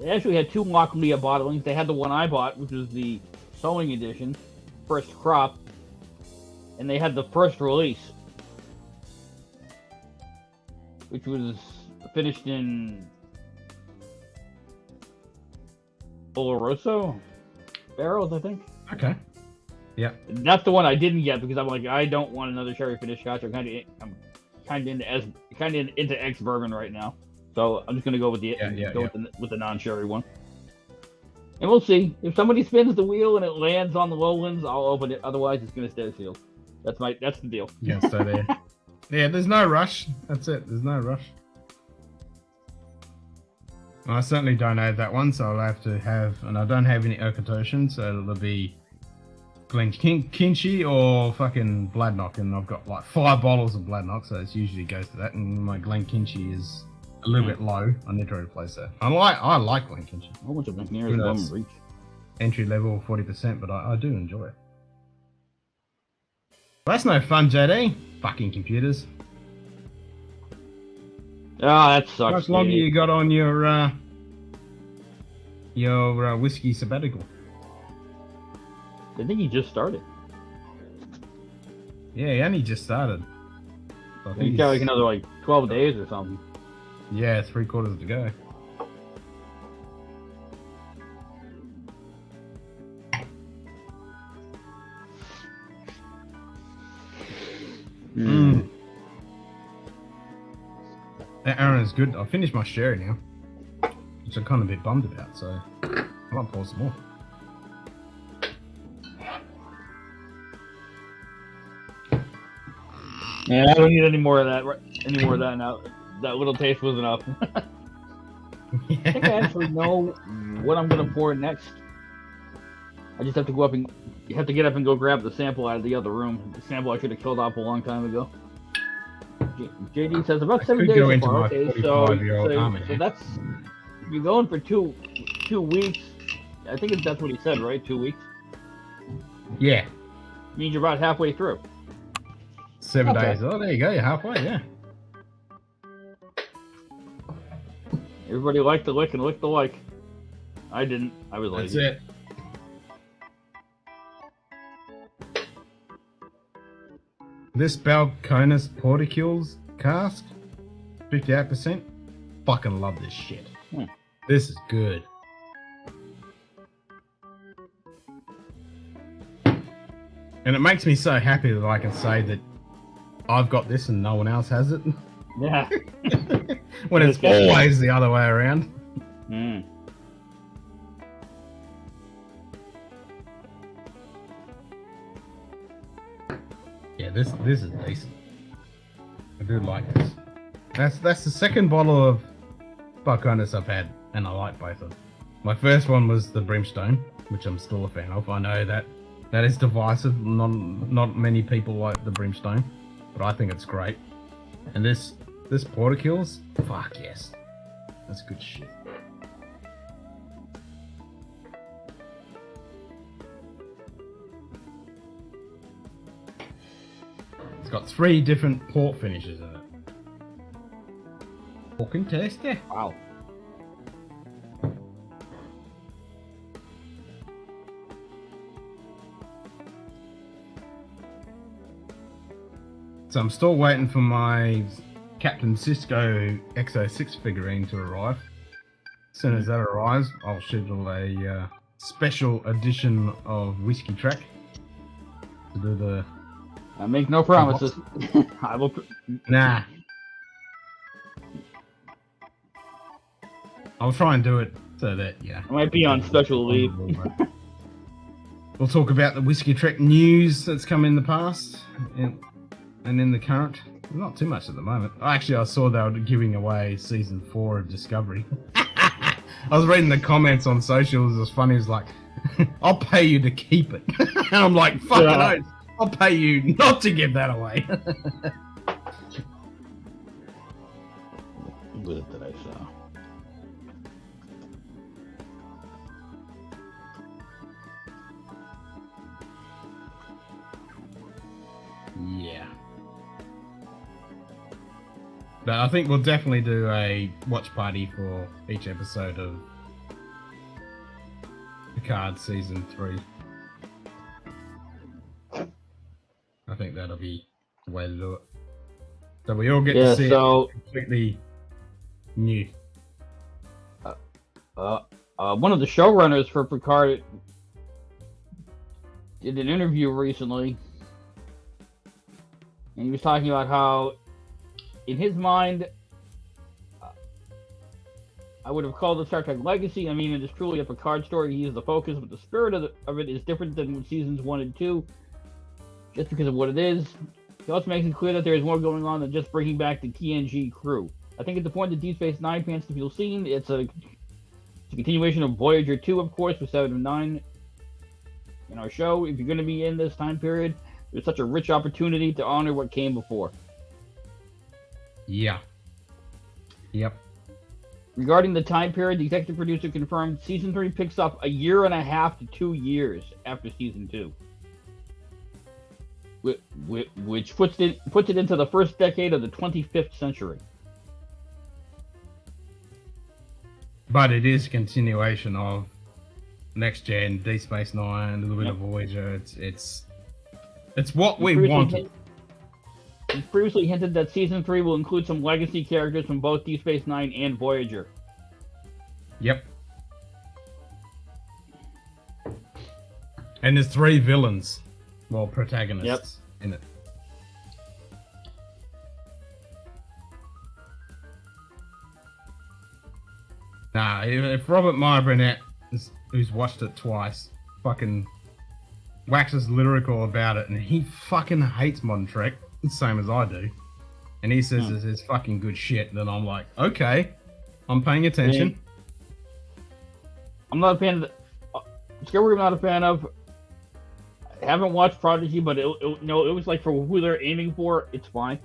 S12: they actually had two Loch Leah bottlings. They had the one I bought, which was the sowing edition, first crop, and they had the first release, which was finished in Oloroso barrels, I think.
S1: Okay. Yeah.
S12: That's the one I didn't get because I'm like, I don't want another sherry finished Scotch. I'm kind of into ex bourbon right now, so I'm just gonna go with the with the non-sherry one. And we'll see if somebody spins the wheel and it lands on the lowlands. I'll open it. Otherwise, it's gonna stay sealed. That's the deal.
S1: Yeah, stay there. Yeah, there's no rush. That's it. There's no rush. I certainly don't have that one, so I'll have to have, and I don't have any Okatoshin, so it'll be Glen Kinchi or fucking Bladnock, and I've got like 5 bottles of Bladnock, so it usually goes to that, and my Glen Kinchi is a little bit low. I need to replace that. I like Glen Kinchi.
S12: How much of McNair is one reach?
S1: Entry level 40%, but I do enjoy it. That's no fun, JD. Fucking computers.
S12: Ah, that sucks.
S1: How much longer you got on your whiskey sabbatical?
S12: I think he just started.
S1: Yeah, he only just started. So I think
S12: He's got like another 12 days or something.
S1: Yeah, 3/4 to go. That Aaron is good. I finished my sherry now, which I'm kind of a bit bummed about, so I might pour some more.
S12: Yeah, I don't need any more of that. Any more of that now. That little taste was enough. I think I actually know what I'm gonna pour next. I just have to go up and you have to get up and go grab the sample out of the other room. The sample I should have killed off a long time ago. JD says about 7 days so far. Okay, so that's you're going for two weeks. I think that's what he said, right? 2 weeks.
S1: Yeah.
S12: Means you're about halfway through.
S1: 7 days. Oh, there you go. You're halfway. Yeah.
S12: Everybody liked the lick and licked the like. I didn't. I was
S1: That's
S12: lazy.
S1: it. This Balcones Porticules cask, 58%. Fucking love this shit. This is good. And it makes me so happy that I can say that I've got this and no one else has it.
S12: Yeah.
S1: When it's always the other way around.
S12: Mm.
S1: Yeah, this is decent. I do like this. That's the second bottle of Balcones I've had, and I like both of them. My first one was the Brimstone, which I'm still a fan of. I know that is divisive. Not many people like the Brimstone, but I think it's great. And this Porticules, fuck yes, that's good shit. It's got 3 different port finishes in it. Fucking tasty.
S12: Wow.
S1: So I'm still waiting for my Captain Cisco XO6 figurine to arrive. As soon as that arrives, I'll schedule a special edition of Whiskey Track to do the...
S12: I make no promises. I will...
S1: Nah. I'll try and do it so that, yeah.
S12: I might be on special leave.
S1: We'll talk about the Whiskey Trek news that's come in the past and in the current. Not too much at the moment. Actually, I saw they were giving away season 4 of Discovery. I was reading the comments on socials. It was funny. It was like, I'll pay you to keep it. And I'm like, fucking oath. I'll pay you not to give that away.
S12: What did I saw?
S1: Yeah. But I think we'll definitely do a watch party for each episode of Picard Season 3. I think that'll be the way to do it. So we all get to see it completely new.
S12: One of the showrunners for Picard did an interview recently, and he was talking about how, in his mind, I would have called it Star Trek Legacy. I mean, it is truly a Picard story. He is the focus, but the spirit of it is different than seasons 1 and 2, just because of what it is. He also makes it clear that there is more going on than just bringing back the TNG crew. I think at the point that Deep Space Nine fans to feel seen, it's a continuation of Voyager 2, of course, with 7 and 9 in our show. If you're going to be in this time period, there's such a rich opportunity to honor what came before.
S1: Yeah. Yep.
S12: Regarding the time period, the executive producer confirmed season 3 picks up 1.5 to 2 years after season 2. Which puts it into the first decade of the 25th century.
S1: But it is a continuation of Next Gen, Deep Space Nine, a little bit of Voyager. It's what we wanted.
S12: He previously hinted that season 3 will include some legacy characters from both Deep Space Nine and Voyager.
S1: Yep. And there's 3 villains, well, protagonists in it. Nah, if Robert Meyer Burnett, who's watched it twice, fucking waxes lyrical about it, and he fucking hates Modern Trek, the same as I do, and he says it's fucking good shit, then I'm like, okay, I'm paying attention.
S12: I'm not a fan of Discovery. I'm not a fan of. I haven't watched Prodigy, but it was like for who they're aiming for, it's fine.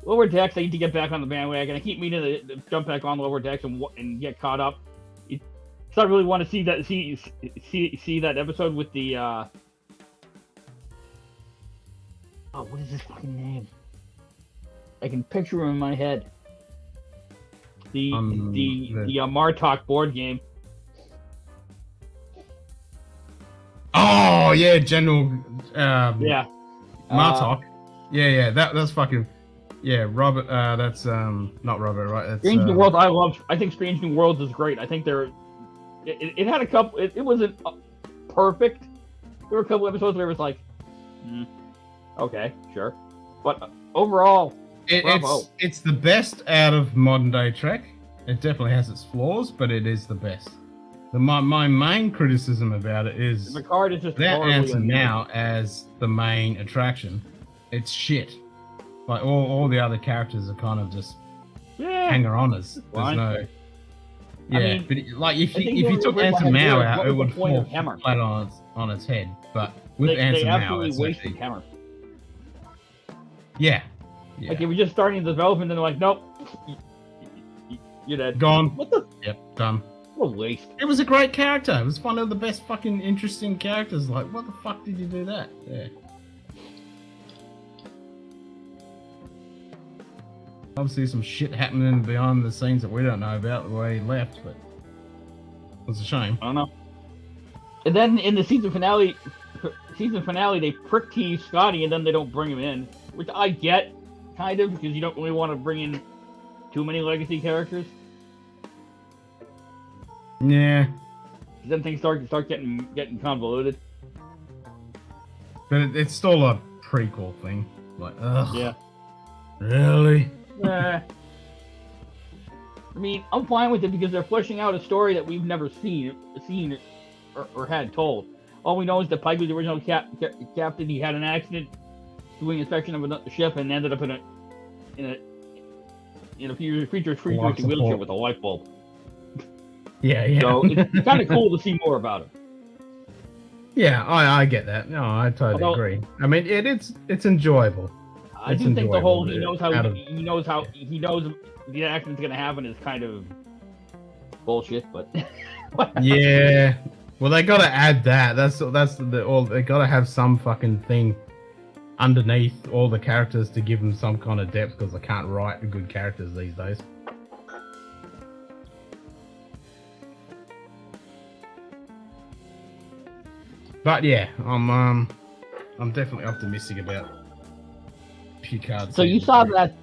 S12: Lower Decks, I need to get back on the bandwagon. I keep meaning to jump back on Lower Decks and get caught up. So I really want to see that episode with the what is his fucking name? I can picture him in my head. The Martok board game.
S1: Oh yeah, General.
S12: Yeah.
S1: Martok. Yeah. That's fucking. Yeah, Robert. That's not Robert, right? That's,
S12: Strange New Worlds. I think Strange New Worlds is great. I think it had a couple. It wasn't perfect. There were a couple episodes where it was like, okay, sure, but overall,
S1: it's the best out of modern day Trek. It definitely has its flaws, but it is the best. My main criticism about it is
S12: Picard is just
S1: that
S12: horribly
S1: answer
S12: unusual.
S1: now as the main attraction. It's shit. Like all the other characters are kind of just hanger-oners. There's
S12: Fine.
S1: no.
S12: I
S1: Yeah,
S12: mean,
S1: but like if
S12: I think
S1: you
S12: the
S1: took
S12: only reason
S1: Ansem
S12: I
S1: Mao
S12: do it,
S1: out,
S12: what
S1: it
S12: was
S1: would
S12: the point
S1: fall
S12: of Hammer?
S1: flat on its head. But with
S12: They
S1: Ansem Mao,
S12: absolutely
S1: it's
S12: wasted
S1: actually,
S12: Hammer.
S1: yeah.
S12: Like it was just starting the development, and they're like, nope, you're dead.
S1: Gone.
S12: What the?
S1: Yep, done.
S12: What a waste.
S1: It was a great character. It was one of the best fucking interesting characters. Like, what the fuck did you do that? Yeah. Obviously, some shit happening behind the scenes that we don't know about the way he left, but it's a shame.
S12: I don't know. And then in the season finale, they prick tease Scotty, and then they don't bring him in, which I get, kind of, because you don't really want to bring in too many legacy characters.
S1: Yeah.
S12: Then things start getting convoluted.
S1: But it's still a prequel thing. Like, ugh.
S12: Yeah.
S1: Really?
S12: I mean, I'm fine with it because they're fleshing out a story that we've never seen or had told. All we know is that Pike was the original captain. He had an accident doing inspection of a ship and ended up in a future wheelchair with a light bulb.
S1: Yeah.
S12: So it's kind of cool to see more about him.
S1: Yeah, I get that. No, I totally agree. I mean, it's enjoyable.
S12: I do think the whole he knows the accident's gonna happen is kind of bullshit, but
S1: yeah. Well, they gotta add that. They gotta have some fucking thing underneath all the characters to give them some kind of depth because they can't write good characters these days. But yeah, I'm definitely optimistic about Picard.
S12: So you saw that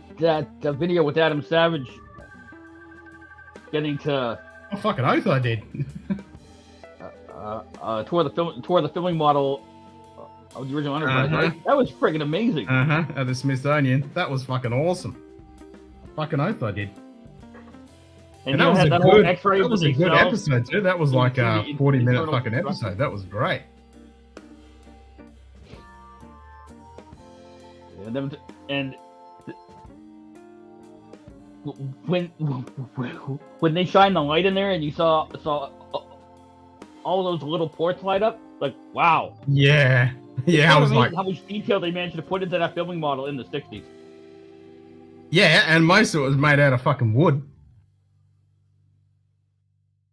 S12: video with Adam Savage getting to
S1: Oh, fucking oath I did.
S12: tour the filming model of the original Enterprise, right? That was friggin' amazing.
S1: At the Smithsonian. That was fucking awesome. Fucking oath I did. And that was a good, that was a good episode too. That was like a 40-minute fucking episode. That was great.
S12: And when they shine the light in there and you saw all those little ports light up, like wow.
S1: Yeah. Yeah, I was like,
S12: how much detail they managed to put into that filming model in the 60s.
S1: Yeah, and most of it was made out of fucking wood.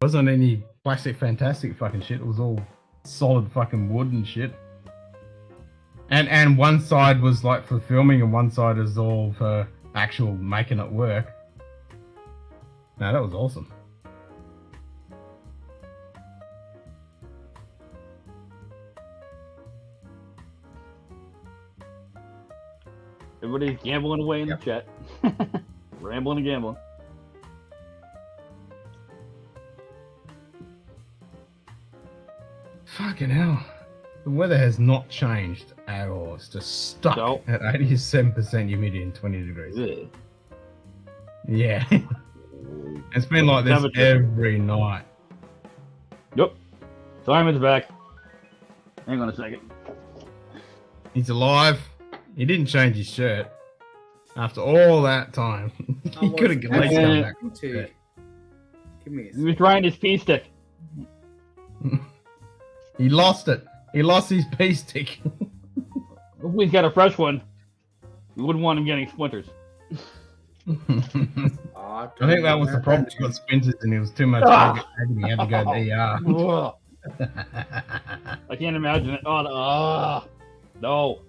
S1: Wasn't any plastic fantastic fucking shit. It was all solid fucking wood and shit. And one side was like for filming and one side is all for actual making it work. No, that was awesome.
S12: Everybody's gambling away in the chat. Rambling and gambling.
S1: Fucking hell. The weather has not changed at all. It's just stuck at 87% humidity and 20 degrees. Yeah. It's been like this every night.
S12: Yep. Simon's back. Hang on a second.
S1: He's alive. He didn't change his shirt. After all that time. He could have at least come back.
S11: Give me
S12: He was trying his pea stick.
S1: He lost it. He lost his pea stick.
S12: Hopefully he's got a fresh one. We wouldn't want him getting splinters.
S1: I think that was the problem. He got splinters and it was too much agony. He had to go to the ER.
S12: I can't imagine it. Oh, no.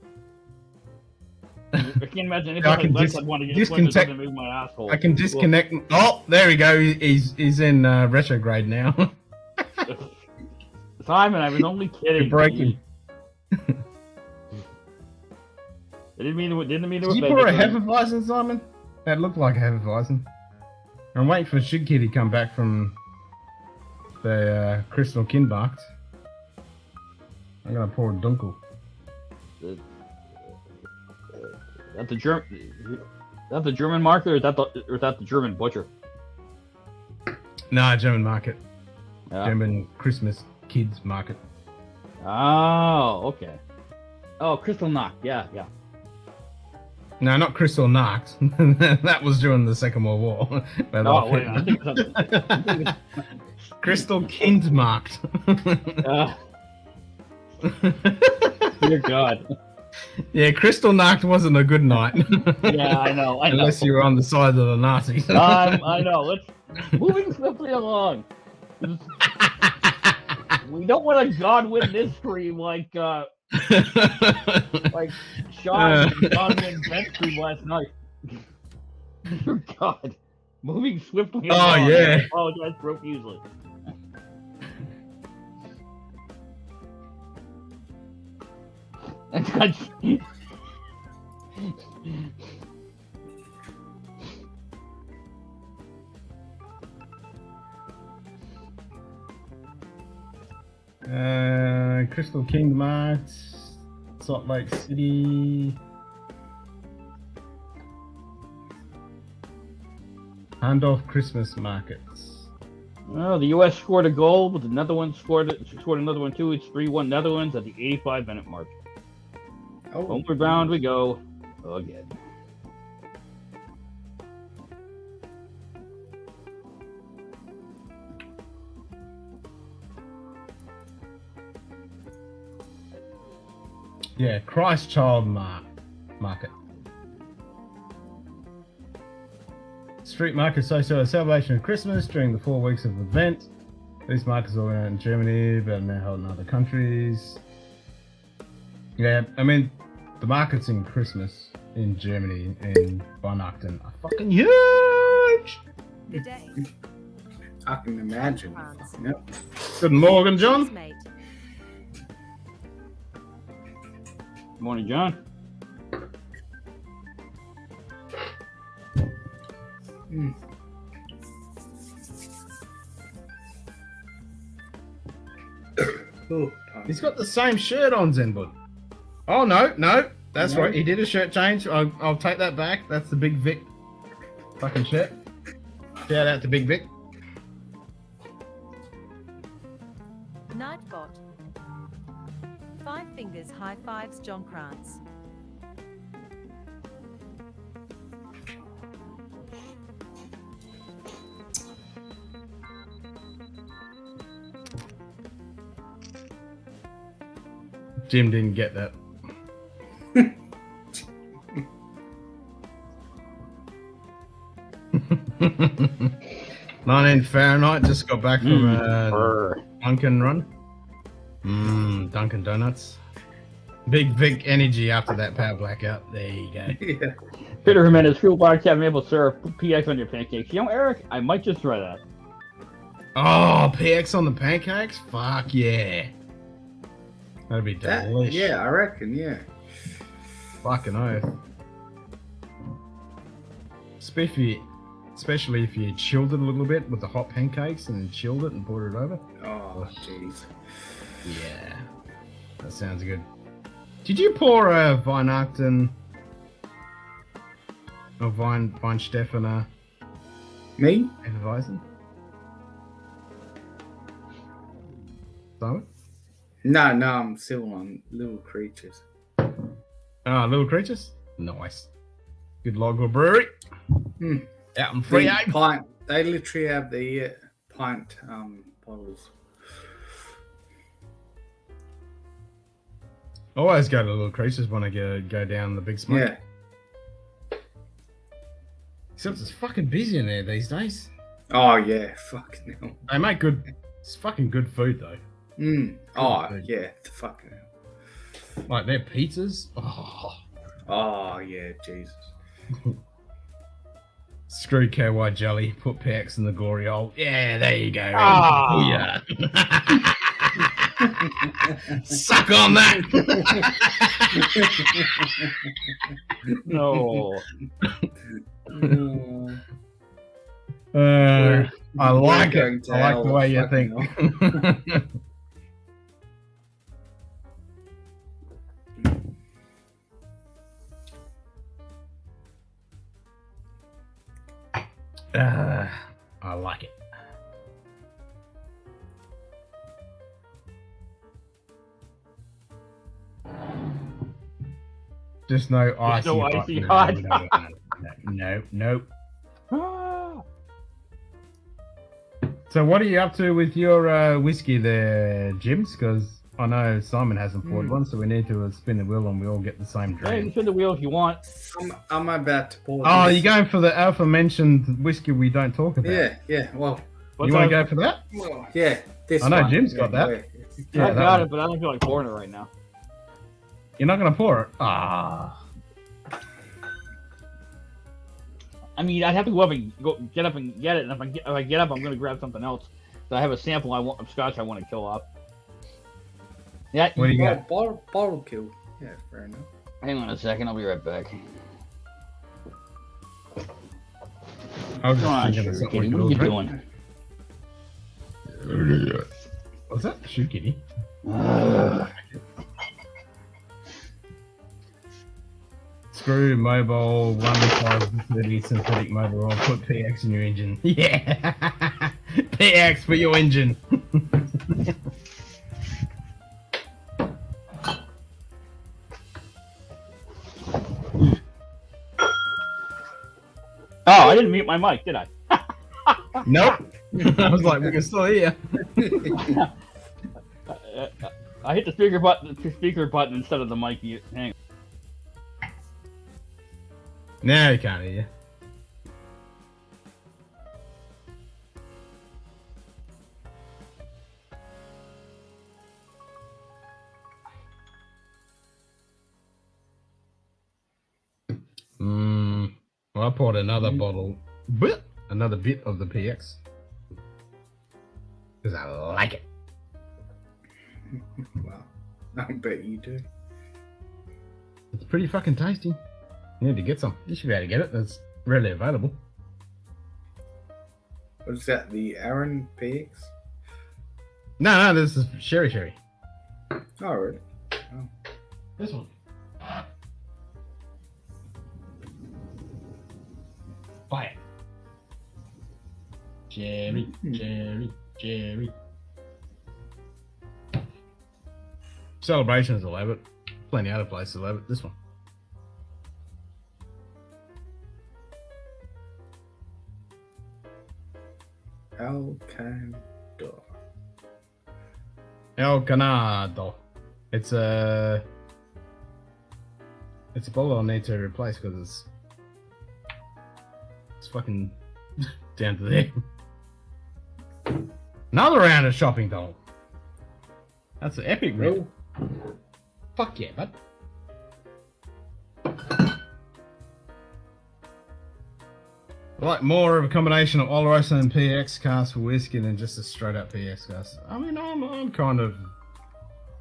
S12: I can't imagine anything
S1: I
S12: like
S1: can
S12: this. I'd want to get
S1: disconnect-
S12: to move my asshole.
S1: I can disconnect. Oh, there we go. He's in retrograde now.
S12: Simon, I was only kidding.
S1: You're breaking.
S12: I didn't mean to
S1: Did you
S12: offend
S1: pour a
S12: you.
S1: Hefeweizen, Simon? That looked like a Hefeweizen. I'm waiting for Shig Kitty to come back from the Crystal Kinmarkt. I'm gonna pour a Dunkel.
S12: That's the German market, or is that the German butcher?
S1: Nah, German market.
S12: Yeah.
S1: German Christmas kids market.
S12: Oh, okay. Oh, Crystal Knock. Yeah.
S1: No, not Crystal Nacht. That was during the Second World War.
S12: Oh, wait, I think it's
S1: Crystal Kinmarkt.
S12: Dear God.
S1: Yeah, Crystal Nacht wasn't a good night.
S12: Yeah, I know.
S1: Unless you were on the side of the Nazis.
S12: I know. Let's moving swiftly along. We don't want to Godwin this stream like Sean Godwin Bent stream last night. Dear God. Moving swiftly along.
S1: Oh, yeah.
S12: I apologize profusely.
S1: Crystal Kinmarkt, Salt Lake City, Handorf Christmas markets.
S12: Oh, the U.S. scored a goal, but the Netherlands scored another one too. It's 3-1 Netherlands at the 85-minute mark. Homeward bound we go again.
S1: Yeah, Christ Child Market. Street markets associated with celebration of Christmas during the 4 weeks of the event. These markets are around in Germany, but now held in other countries. Yeah, I mean, the markets in Christmas in Germany and Weihnachten are fucking huge!
S2: The day.
S11: I can imagine. Yep.
S1: Good morning, John.
S2: Mate.
S12: Morning, John.
S1: He's got the same shirt on, Zenbud. Oh, no. That's right. He did a shirt change. I'll take that back. That's the Big Vic fucking shirt. Shout out to Big Vic.
S2: Nightbot. 5 fingers high fives John Krantz.
S1: Jim didn't get that. 19 Fahrenheit, just got back from a Dunkin' run. Dunkin' Donuts. Big Vic energy after that power blackout. There you go.
S11: Yeah.
S12: Peter Jimenez, fuel bar, cap, maple syrup, PX on your pancakes. You know, Eric, I might just try that.
S1: Oh, PX on the pancakes? Fuck yeah. That'd be delicious.
S11: Yeah, I reckon, yeah.
S1: Fucking oath. Especially if you chilled it a little bit with the hot pancakes and then chilled it and poured it over.
S11: Oh, jeez.
S1: Yeah. That sounds good. Did you pour a Weihnachten or Weinstefan
S11: Me?
S1: Hefeweizen? Simon?
S11: No, I'm still on Little Creatures.
S1: Ah, Little Creatures? Nice. Good local brewery. Out in free
S11: The pint. They literally have the pint bottles.
S1: I always go to Little Creatures when I go down the big smoke.
S11: Yeah.
S1: Except it's fucking busy in there these days.
S11: Oh yeah, fucking hell.
S1: They make it's fucking good food though.
S11: Oh
S1: food.
S11: yeah, fucking hell.
S1: Like their pizzas. Oh,
S11: Oh yeah, Jesus.
S1: Screw KY jelly. Put PX in the glory hole. Yeah, there you go.
S12: Ah.
S1: Oh yeah. Suck on that.
S12: No.
S1: I like
S11: We're
S1: it.
S11: going to
S1: I like
S11: hell
S1: the way you
S11: fucking
S1: think. I like it. Just no icy
S12: no
S1: hot.
S12: icy
S1: No,
S12: hot.
S1: no. So what are you up to with your whiskey there, Jims? Because I know Simon hasn't poured one, so we need to spin the wheel and we all get the same
S12: Yeah, you
S1: drink.
S12: can spin the wheel if you want.
S11: I'm about to pour.
S1: Oh,
S11: this.
S1: you're going for the alpha-mentioned whiskey we don't talk about?
S11: Yeah. Well,
S1: You want to go for that?
S11: well, yeah. This
S1: I know
S11: one.
S1: Jim's got that.
S11: Yeah.
S12: I
S1: that
S12: got
S1: one.
S12: it, but I don't feel like pouring it right now.
S1: You're not going to pour it? Ah.
S12: I mean, I'd have to go up and get up and get it, and if I get up, I'm going to grab something else. So I have a sample of scotch I want to kill off. Yeah.
S1: What do you got?
S11: Bottle kill. Yeah, fair enough.
S12: Hang on a second, I'll be right back.
S1: I was
S12: Come on,
S1: just thinking of
S12: Sugar
S1: something
S12: Kitty,
S1: we
S12: what are you
S1: could
S12: doing?
S1: drink. What's that? Sugar Kitty? Screw mobile 1.530 synthetic motor oil. Put PX in your engine. Yeah, PX for your engine.
S12: Oh, I didn't mute my mic, did I?
S1: Nope. I was like, we can still hear.
S12: I hit the speaker button instead of the mic. Hang on.
S1: Now you can't hear you. Well, I poured another another bit of the PX. Because I like it.
S11: Wow. I bet you do.
S1: It's pretty fucking tasty. You need to get some. You should be able to get it. It's readily available.
S11: What is that? The Aaron PX?
S1: No, this is sherry.
S11: Oh, really? Oh.
S1: This one. Buy it. Cherry. Celebrations will have it. Plenty other places will have it. This one. El Canado. It's a bottle I need to replace because it's fucking down to there. Another round of shopping, doll. That's an epic reel. Fuck yeah, bud. I like more of a combination of Oloroso and PX cast for whiskey than just a straight up PX cast. I mean, I'm kind of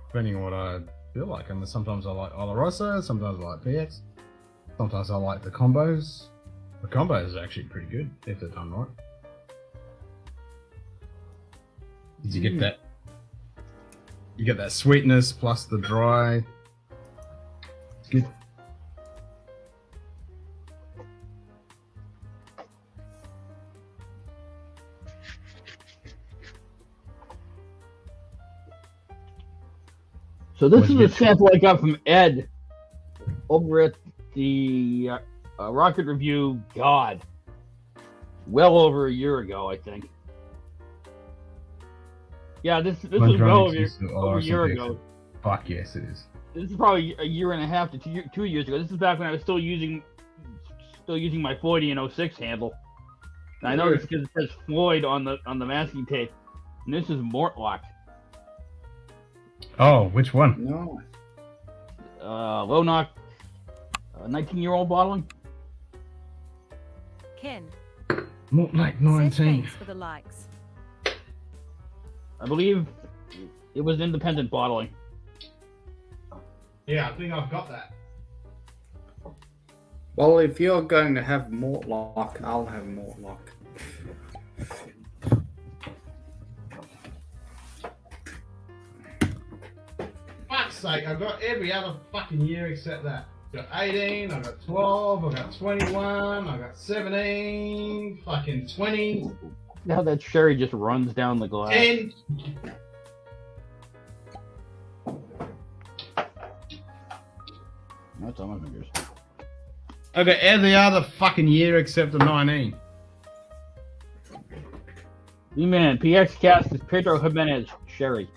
S1: depending on what I feel like. I mean, sometimes I like Oloroso, sometimes I like PX, sometimes I like the combos. The combos are actually pretty good if they're done right. Did you get that? You get that sweetness plus the dry. It's good.
S12: So this
S1: What'd
S12: is
S1: you
S12: a
S1: get?
S12: sample I got from Ed over at the Rocket Review. God, well over a year ago, I think. Yeah, this was well over a year ago.
S1: Fuck yes, it is.
S12: This is probably a year and a half to 2 years ago. This is back when I was still using my 40 and 06 handle. And I know this because it says Floyd on the masking tape, and this is Mortlock.
S1: Oh, which one?
S11: No.
S12: Low knock. A 19-year-old bottling?
S2: Ken.
S1: Malt Lake
S2: Says
S1: 19.
S2: thanks for the likes.
S12: I believe it was independent bottling.
S1: Yeah, I think I've got that.
S11: Well, if you're going to have Mortlock, I'll have Mortlock.
S1: Fuck's sake, I've got every other fucking year except that. I've got 18, I've got 12, I've got 21, I've got 17, fucking 20,
S12: Now that sherry just runs down the glass.
S1: 10.
S12: That's on my fingers.
S1: I've got every other fucking year except the 19.
S12: E-Man, PX cast is Pedro Jimenez sherry.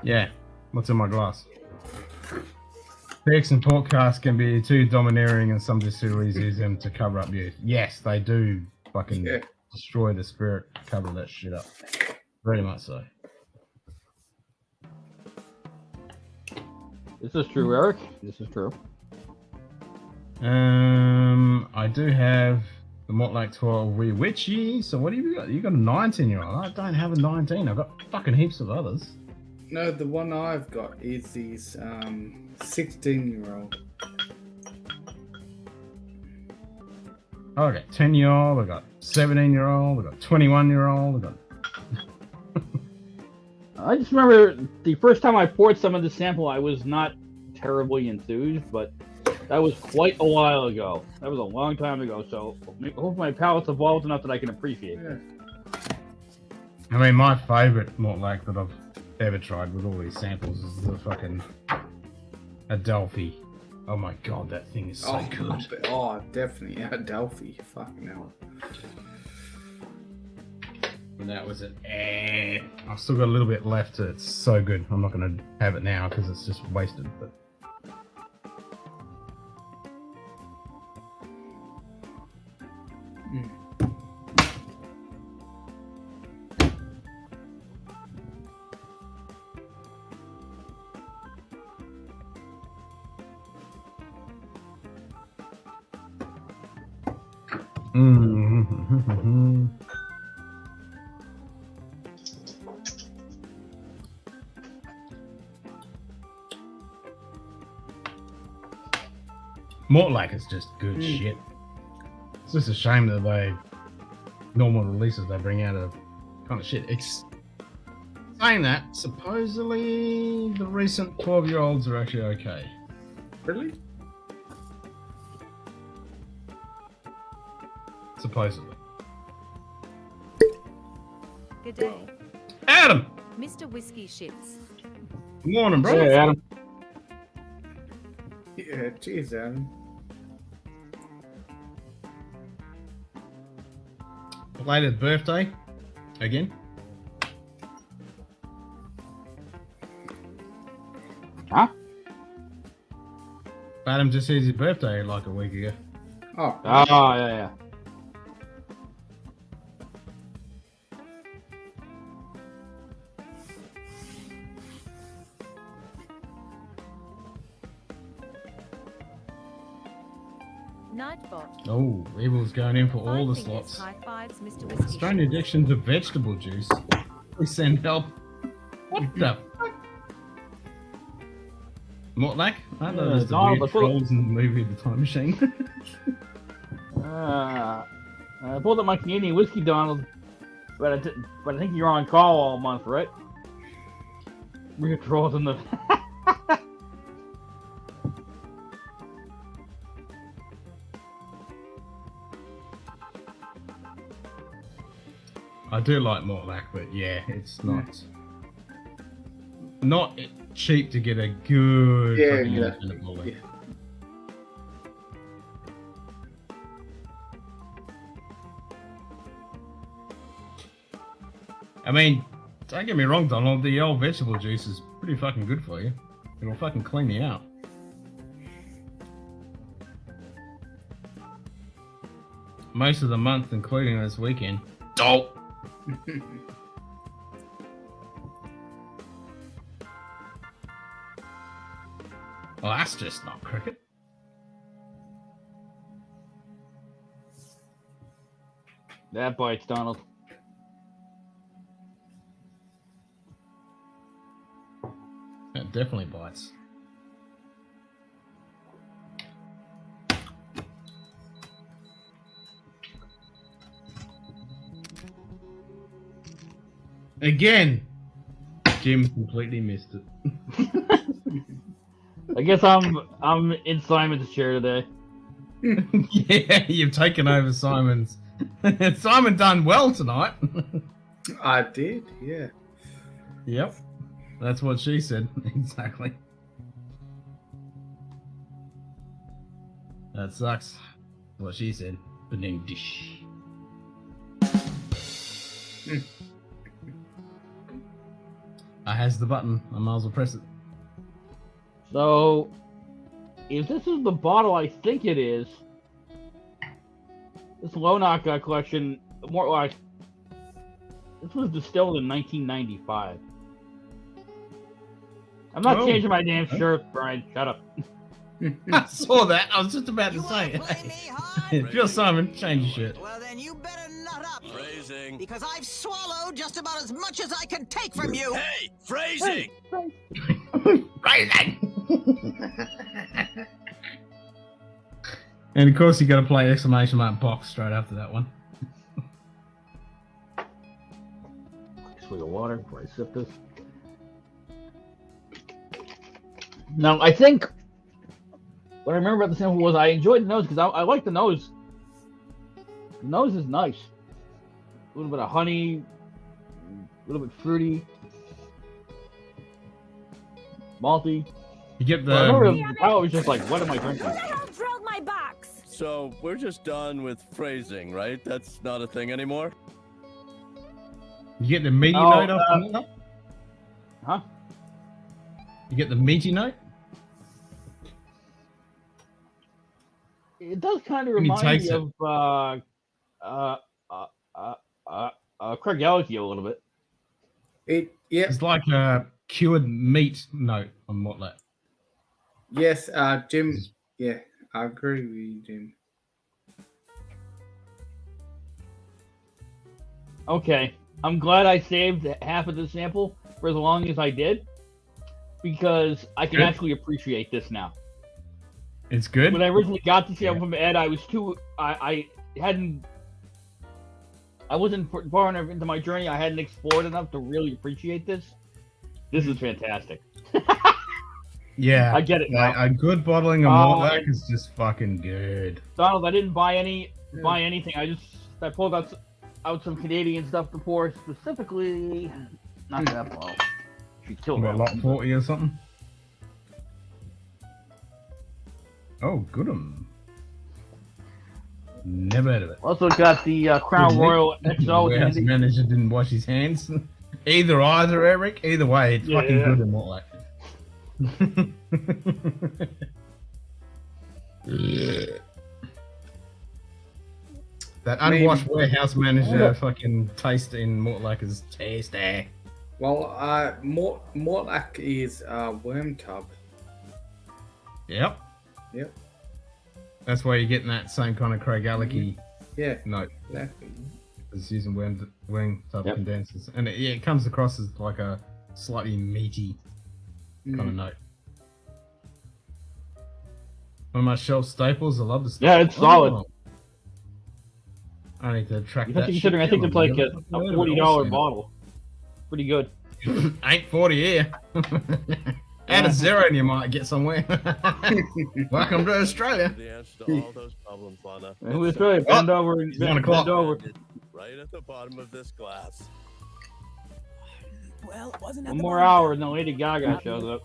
S1: Yeah, what's in my glass? PX and podcast can be too domineering and some distilleries use them to cover up youth. Yes, they do fucking destroy the spirit, cover that shit up. Very much so.
S12: This is true, Eric. This is true.
S1: I do have the Mortlake 12 Wee Witchy. So what have you got? You got a 19-year-old. I don't have a 19. I've got fucking heaps of others.
S11: No, the one I've got is these 16-year-old.
S1: Oh, I got 10-year-old. I got 17-year-old. I got 21-year-old. I got.
S12: I just remember the first time I poured some of the sample, I was not terribly enthused, but that was quite a while ago. That was a long time ago, so hopefully my palate's evolved enough that I can appreciate it.
S1: I mean, my favourite Mortlake that I've ever tried with all these samples is the fucking Adelphi. Oh my god, that thing is so good.
S11: Oh, definitely. Adelphi. Fucking hell.
S1: And that was it. I've still got a little bit left. It's so good. I'm not going to have it now because it's just wasted. But Mortlake is just good shit. It's just a shame that they normal releases they bring out of kind of shit. Saying that, supposedly the recent 12-year-olds are actually okay.
S11: Really?
S1: Supposedly.
S2: Good day.
S1: Adam!
S2: Mr. Whiskey Shits.
S1: Good morning, bro.
S12: Hey, Adam.
S11: Yeah, cheers, Adam.
S1: Belated birthday. Again.
S12: Huh?
S1: Adam just said his birthday like a week ago.
S11: Oh,
S12: yeah.
S2: Nightbot.
S1: Oh, Evil's going in for all the
S2: Five fingers,
S1: slots.
S2: high fives, Mr. Whiskey
S1: Strange addiction to vegetable juice. Please send help. What the fuck? Mortlake? I know there's the
S12: no,
S1: weird
S12: but
S1: trolls in the movie The Time Machine.
S12: I pulled up my Canadian whiskey, Donald, but I think you're on call all month, right? Weird trolls in the.
S1: I do like Mortlake, but yeah, it's not cheap to get a good fucking independent bully. I mean, don't get me wrong, Donald, the old vegetable juice is pretty fucking good for you. It'll fucking clean you out. Most of the month, including this weekend. Dope. Well, that's just not cricket.
S12: That bites, Donald.
S1: That definitely bites. Again, Jim completely missed it.
S12: I guess I'm in Simon's chair today.
S1: Yeah, you've taken over Simon's. Simon done well tonight.
S11: I did, yeah.
S1: Yep, that's what she said. Exactly. That sucks. What she said. But then dish. I has the button. I might as well press it.
S12: So, if this is the bottle I think it is, this Lonaka collection, more like, this was distilled in 1995. I'm not changing my damn shirt, Brian. Shut up.
S1: I saw that. I was just about to say it. If you're Simon, change your shirt.
S6: Well, then you better nut up. Phrasing. Because I've swallowed just about as much as I can take from you.
S10: Hey, phrasing.
S1: Phrasing. And of course, you got to play exclamation mark box straight after that one.
S12: Swig of water before I sip this. Now, I think what I remember about the sample was I enjoyed the nose because I like the nose. The nose is nice. A little bit of honey, a little bit fruity, malty.
S1: You get the.
S12: I remember the palate was just like, what am I drinking?
S13: Who the hell drilled my box?
S10: So we're just done with phrasing, right? That's not a thing anymore?
S1: You get the meaty note off the top?
S12: Huh?
S1: You get the meaty note?
S12: It does kind of
S1: When you
S12: remind me
S1: taste
S12: of Craig Gallagher a little bit.
S1: It's like a cured meat note on Motley.
S11: Yes, Jim. Yeah, I agree with you, Jim.
S12: Okay, I'm glad I saved half of the sample for as long as I did, because I can actually appreciate this now.
S1: It's good.
S12: When I originally got the sample from Ed, I was I wasn't far enough into my journey. I hadn't explored enough to really appreciate this. This is fantastic.
S1: Yeah,
S12: I get it now.
S1: A good bottling of Mortlack is just fucking good.
S12: Donald, I didn't buy anything. I pulled out some Canadian stuff to pour, specifically not that bottle. She killed
S1: What,
S12: that
S1: lot
S12: one.
S1: 40 or something? Oh, good 'em. Never heard of it.
S12: Also got the Crown Royal XO.
S1: Warehouse manager didn't wash his hands. Either, Eric. Either way, it's fucking good in Mortlack. That unwashed warehouse manager fucking taste in Mortlack is tasty.
S11: Well, Mortlack is worm tub.
S1: Yep.
S11: Yep.
S1: That's why you're getting that same kind of Craig Gallagher note.
S11: Exactly.
S1: It's using worm tub condensers. And it comes across as like a slightly meaty kind of note. One of my shelf staples. I love the stuff.
S12: Yeah, it's solid.
S1: Oh. I need to track
S12: You
S1: that.
S12: have to consider, I think it's like a $40 bottle. Pretty good.
S1: Ain't 40 here. Add a zero and you might get somewhere. Welcome to Australia.
S10: The answer to all those problems, Lana.
S12: Who is Australia? Bend over. Bend over.
S10: Right at the bottom of this glass.
S6: Well, wasn't that
S12: One
S6: the
S12: more
S6: bottom?
S12: hour and then Lady Gaga shows up.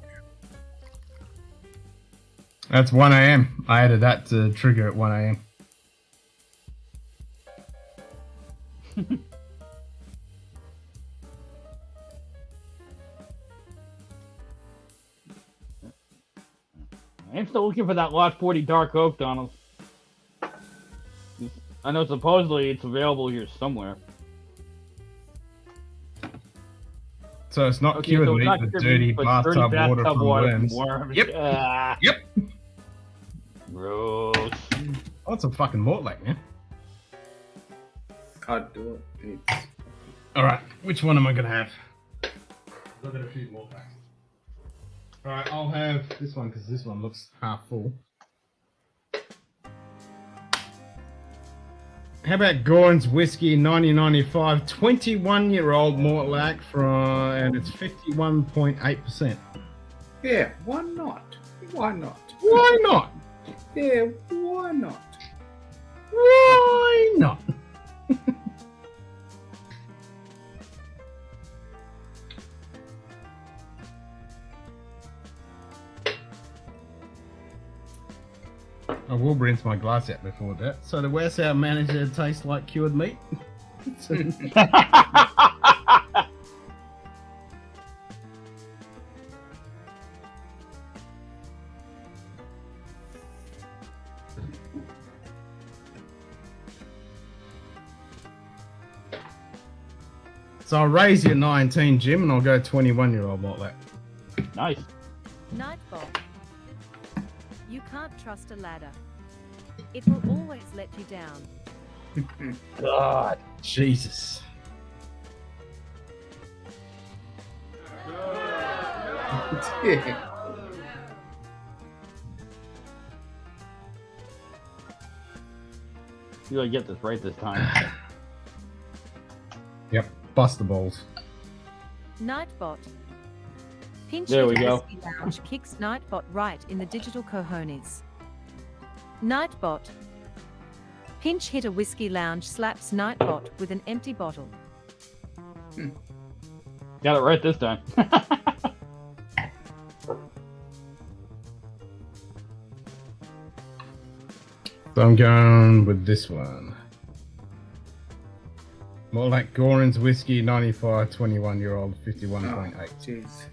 S1: That's 1 a.m. I added that to trigger at 1 a.m.
S12: I'm still looking for that Lot 40 Dark Oak, Donald. I know supposedly it's available here somewhere.
S1: So it's not cured meat,
S12: not
S1: but
S12: cured
S1: dirty
S12: meat, but
S1: bathtub
S12: dirty
S1: water from worms. Yep.
S12: Yep. Gross.
S1: Oh, it's a fucking Mortlack, man.
S11: I'd do it. It's...
S1: Alright, which one am I gonna have? I've got a few more packs. Alright, I'll have this one because this one looks half full. How about Goran's Whiskey 1995 21-year-old Mortlack and it's 51.8%.
S11: Yeah, why not? Why not?
S1: Why not?
S11: Yeah, why not?
S1: Why not? I will rinse my glass out before that. So the West Hour manager tastes like cured meat. So I'll raise your 19, Jim, and I'll go 21-year-old Mortlack.
S12: Nice.
S2: Nightbot. You can't trust a ladder. It will always let you down.
S1: God, Jesus.
S12: You gotta get this right this time.
S1: Yep, bust the balls.
S2: Nightbot. Pinch
S12: There we
S2: Hitter
S12: go.
S2: Whiskey Lounge kicks Nightbot right in the digital cojones. Nightbot. Pinch Hitter Whiskey Lounge slaps Nightbot with an empty bottle.
S12: Got it right this time.
S1: So I'm going with this one. More like Goran's Whiskey 95 21-year-old 51.8.
S11: Jeez.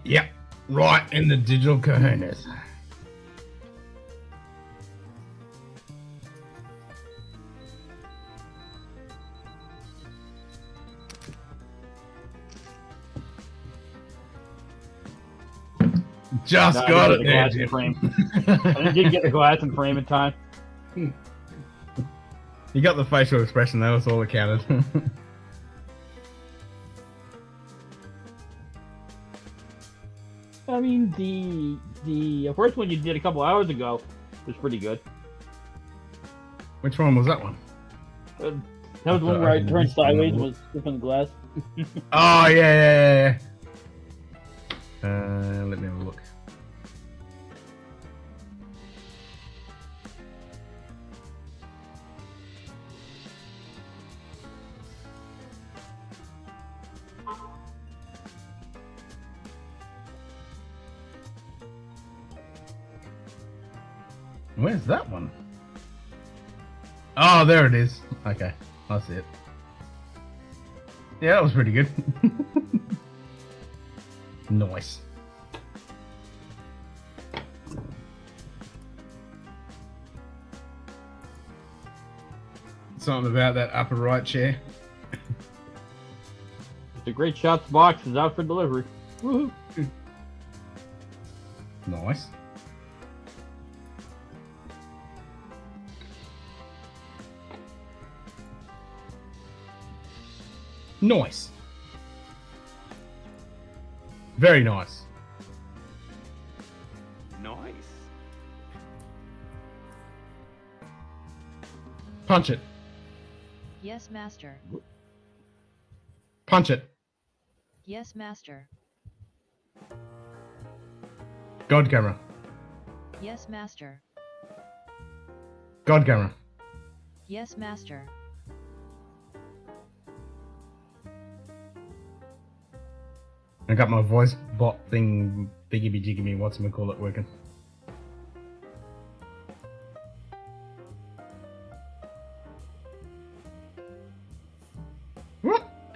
S1: Yep, right in the digital cojones. Just
S12: No, I
S1: got it
S12: didn't
S1: there,
S12: get the glass in
S1: Jim.
S12: frame. I didn't get the glass in frame in time.
S1: You got the facial expression, that was all that counted.
S12: I mean, the first one you did a couple hours ago was pretty good.
S1: Which one was that one?
S12: That was the one where I turned sideways and was sniffing the glass.
S1: Oh, yeah. Let me have a look. Where's that one? Oh, there it is. Okay, I see it. Yeah, that was pretty good. Nice. Something about that upper right chair.
S12: The Great Shots box is out for delivery. Woohoo!
S1: Nice. Nice. Very nice.
S4: Nice.
S1: Punch it.
S14: Yes, master.
S1: Punch it.
S14: Yes, master.
S1: God camera.
S14: Yes, master.
S1: God camera.
S14: Yes, master.
S1: I got my voice bot thing, biggy jiggy what's it call it working.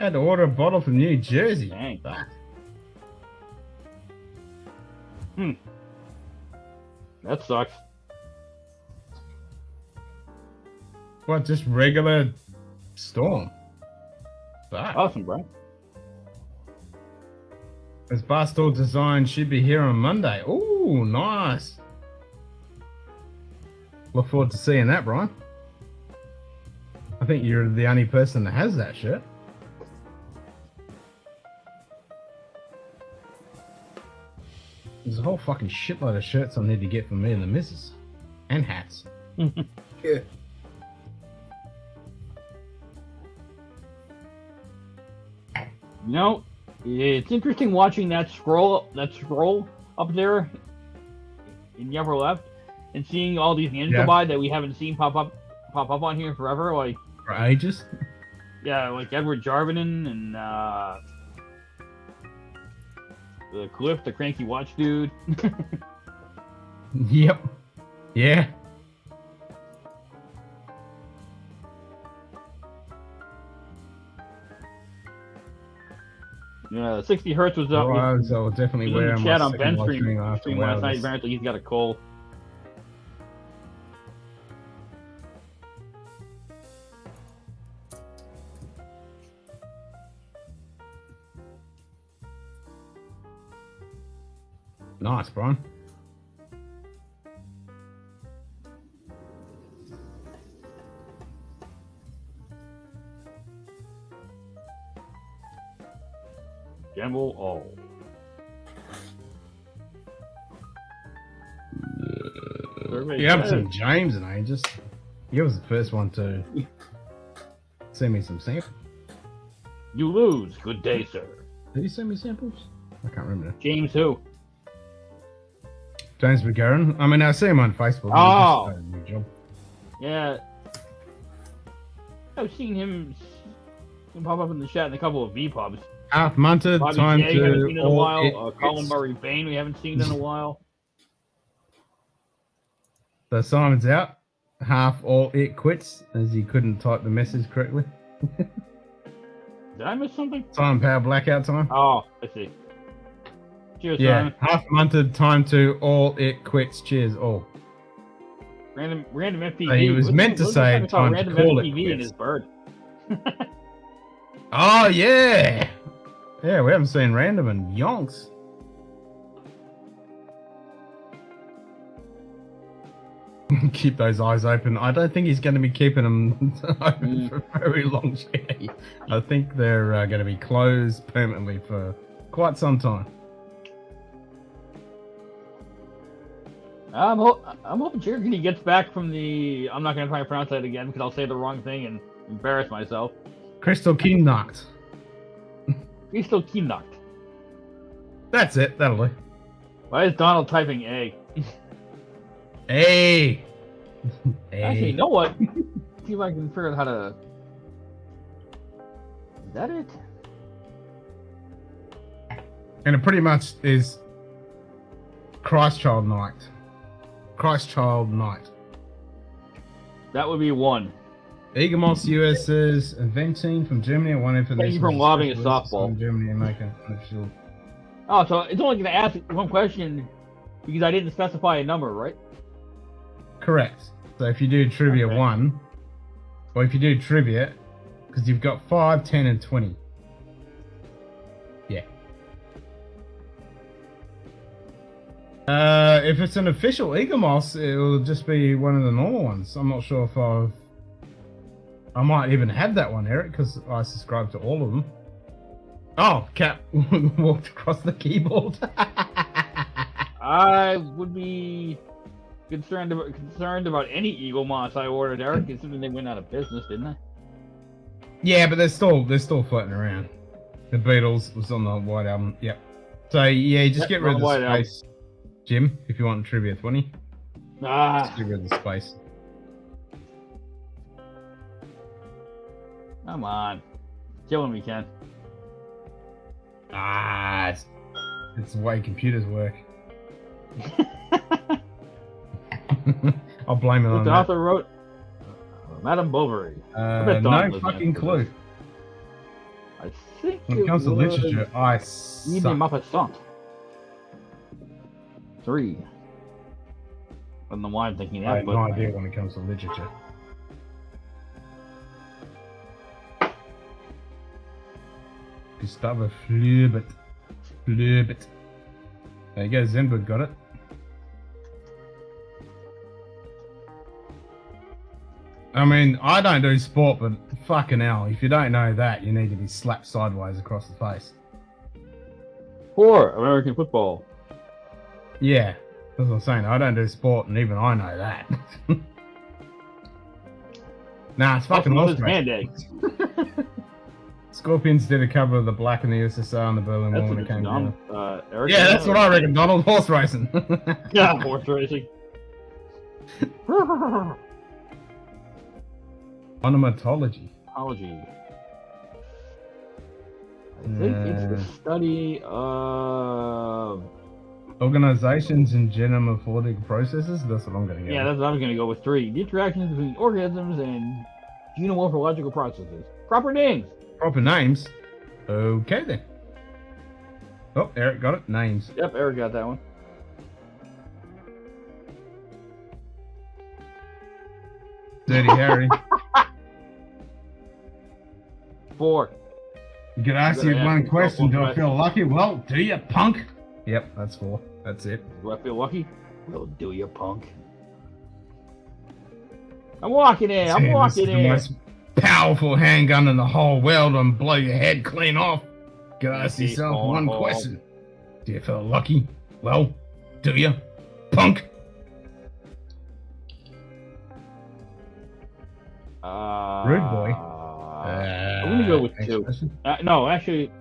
S1: Had to order a bottle from New Jersey.
S12: Dang.
S1: Fuck.
S12: That sucks.
S1: What, just regular Storm? Fuck.
S12: Awesome, bro.
S1: This Barstool design should be here on Monday. Ooh, nice. Look forward to seeing that, Brian. I think you're the only person that has that shirt. There's a whole fucking shitload of shirts I need to get for me and the missus. And hats.
S11: Yeah.
S12: You know, it's interesting watching that scroll up there in the upper left, and seeing all these names by that we haven't seen pop up on here forever, like
S1: for ages.
S12: Yeah, like Edward Jarvinen and the Cliff, the cranky watch dude.
S1: Yep. Yeah.
S12: Yeah, 60 Hertz was up.
S1: So definitely
S12: was in
S1: wear
S12: the
S1: my
S12: chat on
S1: second
S12: Ben's
S1: live stream after
S12: stream
S1: a while
S12: last night.
S1: this-
S12: Apparently, he's got a cold.
S1: Nice, Brian.
S12: Gamble all.
S1: You haven't seen James in ages. He was the first one to send me some samples.
S12: You lose. Good day, sir.
S1: Did he send me samples? I can't remember.
S12: James who?
S1: James McGarren. I mean, I see him on Facebook.
S12: Oh.
S1: He just did a new job.
S12: Yeah. I've seen him pop up in the chat in a couple of V-pubs.
S1: Half Munted,
S12: Bobby
S1: time
S12: J, haven't
S1: to
S12: seen in a
S1: all
S12: while.
S1: it
S12: Colin
S1: gets.
S12: Murray Bain, we haven't seen in a while.
S1: So Simon's out. Half all it quits as he couldn't type the message correctly.
S12: Did I miss something?
S1: Simon Power blackout time.
S12: Oh, I see. Cheers,
S1: Yeah,
S12: Simon.
S1: half Munted, time to all it quits. Cheers, all.
S12: Random FPV.
S1: So he was meant to
S12: What's
S1: say
S12: the time
S1: time to
S12: random
S1: call it
S12: FPV in
S1: quits.
S12: his bird.
S1: Oh, yeah. Yeah, we haven't seen Random and Yonks. Keep those eyes open. I don't think he's going to be keeping them open for very long. I think they're going to be closed permanently for quite some time.
S12: I'm hoping Cherokee gets back from the. I'm not going to try and pronounce that again because I'll say the wrong thing and embarrass myself.
S1: Crystal Kingnocked.
S12: Crystal Kingnocked.
S1: That's it. That'll do.
S12: Why is Donald typing A?
S1: Hey.
S12: Actually, you know what? See if I can figure out how to. Is that it?
S1: And it pretty much is Christchild Night. Christchild Night.
S12: That would be one.
S1: Eaglemoss US's Aventine from Germany. And one information.
S12: Thank you for lobbing a
S1: specialist
S12: softball.
S1: From Germany and making official.
S12: Oh, so it's only going to ask one question because I didn't specify a number, right?
S1: Correct. So if you do trivia 1, or if you do trivia, because you've got 5, 10, and 20. Yeah. If it's an official Eaglemoss, it will just be one of the normal ones. I'm not sure if I might even have that one, Eric, because I subscribe to all of them. Oh, Cap walked across the keyboard.
S12: I would be concerned about any Eagle Moss I ordered, Eric, considering they went out of business, didn't they?
S1: Yeah, but they're still floating around. The Beatles was on the White Album. Yep. So yeah, you just get rid of the
S12: White
S1: space, Jim. If you want trivia 20, just get rid of the space.
S12: Come on, killing me, Ken.
S1: It's the way computers work. I'll blame it on
S12: The
S1: that.
S12: author wrote Madame Bovary. I bet Don
S1: No
S12: was
S1: fucking
S12: meant for
S1: clue.
S12: this. I
S1: When it comes to literature, I
S12: Evening
S1: suck.
S12: Muppet Song. 3. I don't know why I'm thinking that,
S1: I have
S12: but
S1: no idea when it comes to literature. Gustave Flaubert. Flaubert. There you go, Zenbud got it. I mean, I don't do sport, but fucking hell, if you don't know that, you need to be slapped sideways across the face.
S12: 4. American football.
S1: Yeah, that's what I'm saying. I don't do sport, and even I know that. Nah, it's fucking
S12: What's
S1: awesome.
S12: Band-Aid?
S1: Scorpions did a cover of the Black in the USSR and the Berlin Wall when it came down.
S12: Eric,
S1: Yeah, that's what I reckon, Donald. Horse racing.
S12: Yeah, horse racing.
S1: Onomatology.
S12: Apology. I think it's the study of...
S1: Organizations and genomorphic processes? That's what I'm going to get.
S12: Yeah, that's what I was going to go with 3. The interactions between organisms and genomorphological processes. Proper names.
S1: Proper names? Okay then. Oh, Eric got it. Names.
S12: Yep, Eric got that one.
S1: Dirty Harry.
S12: 4.
S1: You could ask you one question. Do I feel lucky? Well, do you, punk? Yep, that's 4. That's it.
S12: Do I feel lucky? Well, do you, punk? I'm walking in. I'm walking in.
S1: The most powerful handgun in the whole world and blow your head clean off. You could ask yourself one question. Do you feel lucky? Well, do you, punk? Rude boy.
S12: I'm gonna go with 2. No, actually,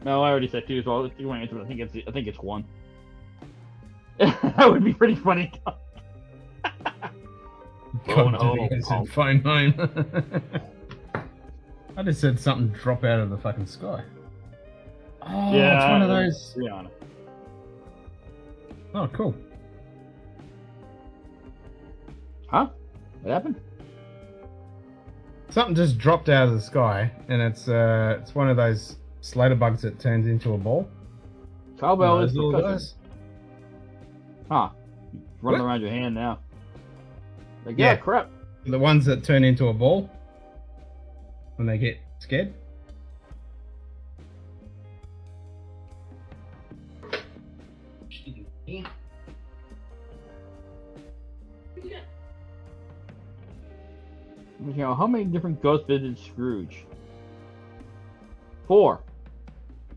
S12: no. I already said 2 as well. If you want to answer, I think it's 1. That would be pretty funny.
S1: Phone home. I just said something drop out of the fucking sky. Oh,
S12: yeah,
S1: it's one of those.
S12: Rihanna.
S1: Oh, cool.
S12: Huh? What happened?
S1: Something just dropped out of the sky, and it's one of those slater bugs that turns into a ball.
S12: Cowbell is
S1: all
S12: percussion.
S1: those.
S12: Huh? Running around your hand now. Like, yeah, crap.
S1: The ones that turn into a ball when they get scared.
S12: You know, how many different ghosts visited Scrooge? 4.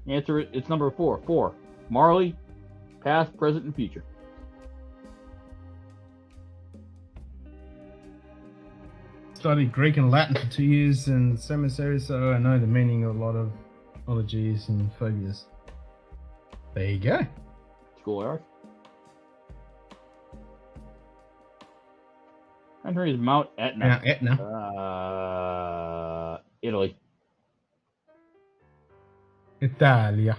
S12: Answer it. It's number 4. 4. Marley, past, present, and future.
S1: Studied Greek and Latin for 2 years in seminary, so I know the meaning of a lot of ologies and phobias. There you go.
S12: School, Eric. Country is Mount Etna.
S1: Mount Etna.
S12: Italy.
S1: Italia.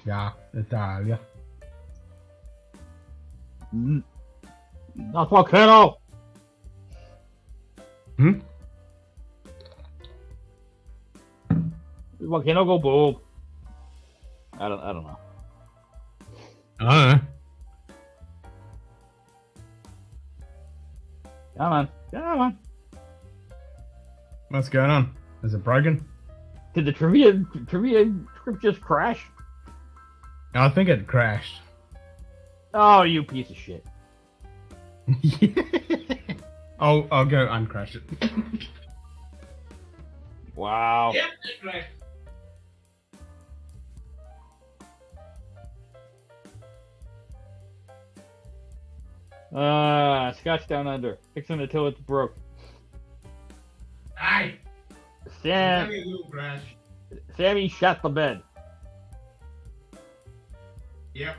S1: Yeah, Italia.
S12: Not volcano. Volcano go boom. I don't know. Come on. Come on.
S1: What's going on? Is it broken?
S12: Did the trivia script just crash?
S1: I think it crashed.
S12: Oh, you piece of shit.
S1: I'll go uncrash it.
S12: Wow.
S1: Yep, it crashed.
S12: Scotch down under. Fixing it till it's broke.
S1: Aye.
S12: Sammy shut the bed.
S1: Yep.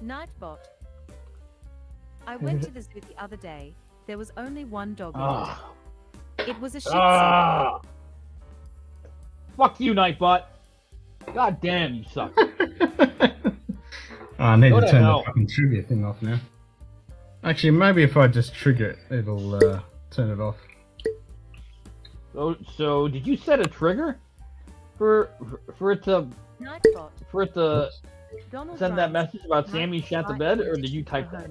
S2: Nightbot. I went to the zoo the other day. There was only one dog
S12: Ah.
S2: left. It was a shih tzu.
S12: Fuck you, Nightbot. God damn, you suck.
S1: I need
S12: Go
S1: to
S12: to
S1: turn
S12: hell.
S1: the fucking trigger thing off now. Actually, maybe if I just trigger it, it'll turn it off.
S12: So did you set a trigger for it to
S2: Nightbot. Donald
S12: send that
S2: Drums,
S12: message about Sammy shot the bed, or did you type that?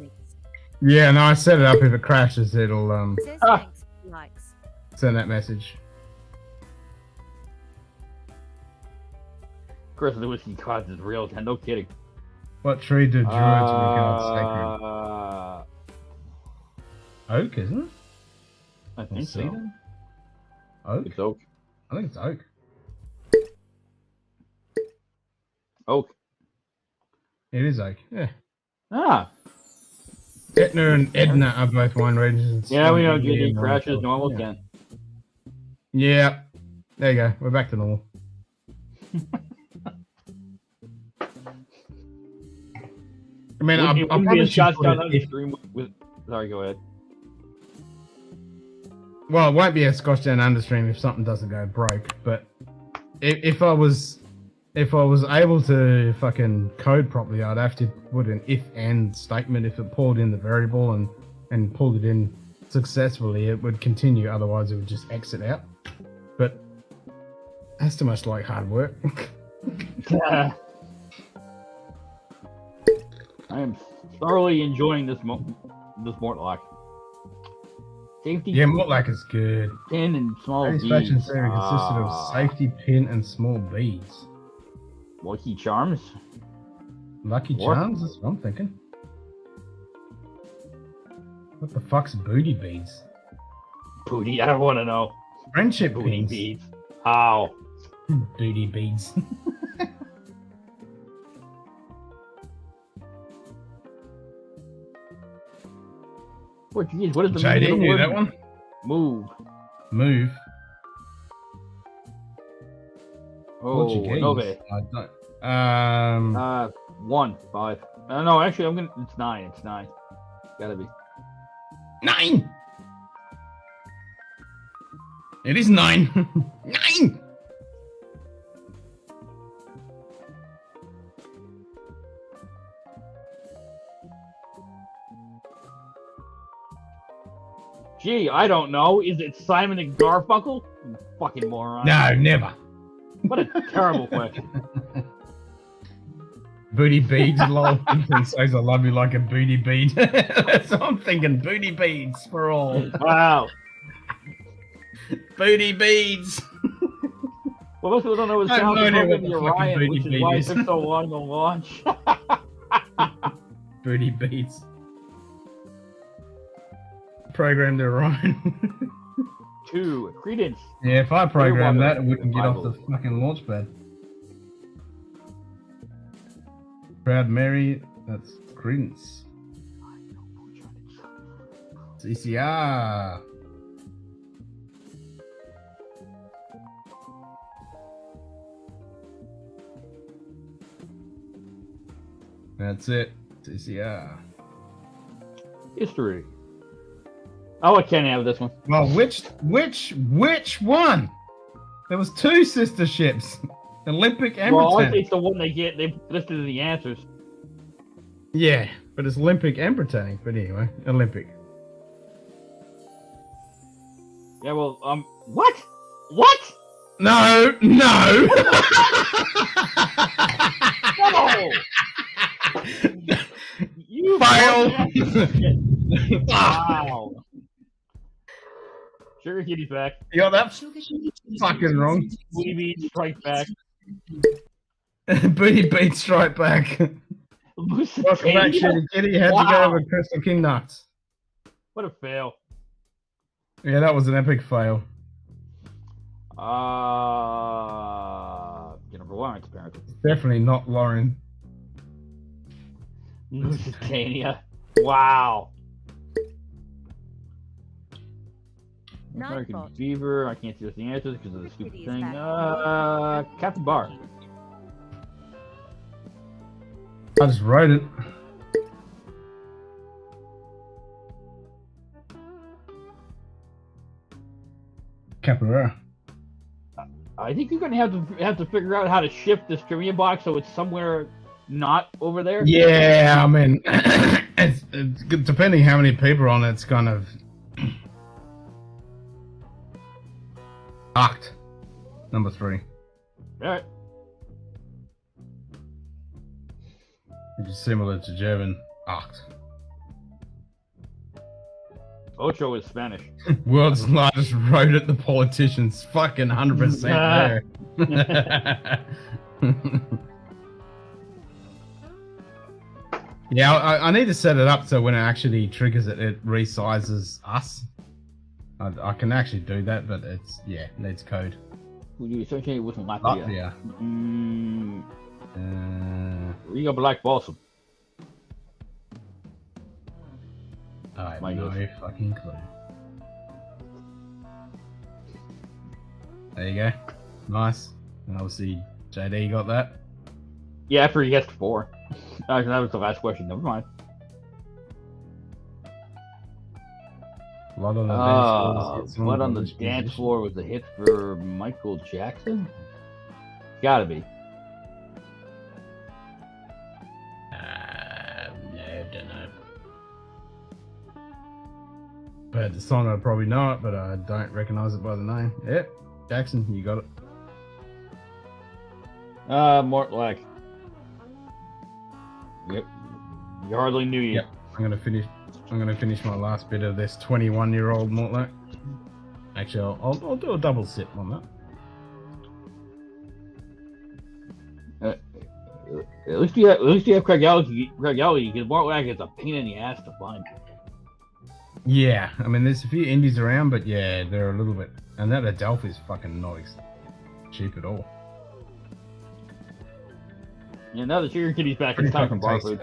S1: Yeah, no, I set it up. If it crashes, it'll
S2: Says thanks, likes.
S1: send that message.
S12: Chris, the whiskey cause is real, no kidding.
S1: What tree do druids regard sacred? Oak, isn't it?
S12: I
S1: Or
S12: think so.
S1: cedar? Oak?
S12: It's oak.
S1: I think it's oak.
S12: Oak.
S1: It is oak, yeah.
S12: Ah.
S1: Etna and Edna are both wine regions.
S12: Yeah, we don't get
S1: Yeah,
S12: any crashes, normal
S1: yeah.
S12: can.
S1: Yeah. There you go. We're back to normal. I mean, I
S12: Wouldn't be
S1: probably
S12: a
S1: should
S12: Scotch
S1: put it
S12: down
S1: if-
S12: stream with. Sorry, go ahead.
S1: Well, it won't be a Scotch down under stream if something doesn't go broke. But if I was able to fucking code properly, I'd have to put an if and statement. If it pulled in the variable and pulled it in successfully, it would continue. Otherwise, it would just exit out. But that's too much like hard work.
S12: I am thoroughly enjoying this Mortlock. Safety.
S1: Yeah, Mortlock is good.
S12: Pin and small
S1: Satisfaction
S12: beads.
S1: saving consisted of safety pin and small beads.
S12: Lucky Charms.
S1: Lucky
S12: What?
S1: Charms? That's what I'm thinking. What the fuck's booty beads?
S12: Booty, I don't want to know.
S1: Friendship
S12: Booty
S1: pins.
S12: beads. How?
S1: Booty beads.
S12: What, geez, what is the
S1: JD
S12: meaning of the
S1: knew
S12: word
S1: that one.
S12: Move.
S1: Move.
S12: Oh,
S1: Portuguese.
S12: Nove.
S1: I don't.
S12: 1, 5. No, actually, I'm gonna. It's 9. It's 9. Gotta be.
S1: 9! It is 9! 9!
S12: Gee, I don't know. Is it Simon and Garfunkel? You fucking moron.
S1: No, never.
S12: What a terrible question.
S1: Booty beads, lol. Ethan says I love you like a booty bead. That's what I'm thinking. Booty beads for all.
S12: Wow.
S1: Booty beads.
S12: Well, most people don't know what
S1: I have
S12: sounds
S1: no
S12: like
S1: idea what
S12: the
S1: the fucking
S12: Orion,
S1: booty
S12: which is
S1: bead
S12: why it
S1: is.
S12: took so long to launch.
S1: Booty beads. Programmed Orion.
S12: 2. Credence.
S1: Yeah, if I programmed that, it
S12: Clearwater.
S1: wouldn't get off the fucking launch pad. Proud Mary, that's Credence. CCR. That's it. CCR.
S12: History. Oh, I can't have this one.
S1: Well, which one? There was 2 sister ships. Olympic and
S12: Well, I
S1: Britannic.
S12: think the one they listed the answers.
S1: Yeah, but it's Olympic and Britannic. But anyway, Olympic.
S12: Yeah, well, what? What?
S1: No, no.
S12: No! You
S1: Fail.
S12: Wow. Sugar Kitty's back.
S1: You got that fucking wrong.
S12: Booty Bead strike back.
S1: Booty beat strike back. Welcome back, Shitty Kitty. How'd you go with Crystal King Nuts?
S12: What a fail.
S1: Yeah, that was an epic fail.
S12: Jennifer Lawrence, apparently.
S1: Definitely not Lauren.
S12: Lusitania. Wow. American
S2: Nightbot.
S12: Fever. I can't see the answers because of the stupid
S2: Kitty is
S12: thing.
S2: back.
S12: Captain Bar.
S1: I just wrote it. Capoeira.
S12: I I think you're gonna have to figure out how to shift this trivia box so it's somewhere not over there.
S1: Yeah, I mean, it's good, depending how many people are on it, it's kind of arced. Number 3.
S12: All right.
S1: Which is similar to German arced.
S12: Ocho is Spanish.
S1: World's largest road at the politicians. Fucking 100% there. Yeah, I need to set it up so when it actually triggers it, it resizes us. I can actually do that, but it's, yeah, it needs code.
S12: Who do you associate with Latvia? Riga Black Balsam.
S1: I have no fucking clue. There you go. Nice. And obviously, JD got that.
S12: Yeah, after he gets 4. That was the last question. Never mind.
S1: Blood on the
S12: dance floor was a hit for Michael Jackson? Gotta be.
S1: No, don't know. But the song I probably know it, but I don't recognize it by the name. Yep, Jackson, you got it.
S12: Mort Lack. Yep. You hardly knew you.
S1: Yep. I'm gonna finish my last bit of this 21-year-old Mortlock. Actually, I'll do a double sip on
S12: that. At least you have Craig Gallagher, because Mortlock is a pain in the ass to find.
S1: Yeah, I mean, there's a few indies around, but yeah, they're a little bit. And that Adelphi is fucking not cheap at all.
S12: Yeah, now that Sugar Kitty's back, it's time for bar food.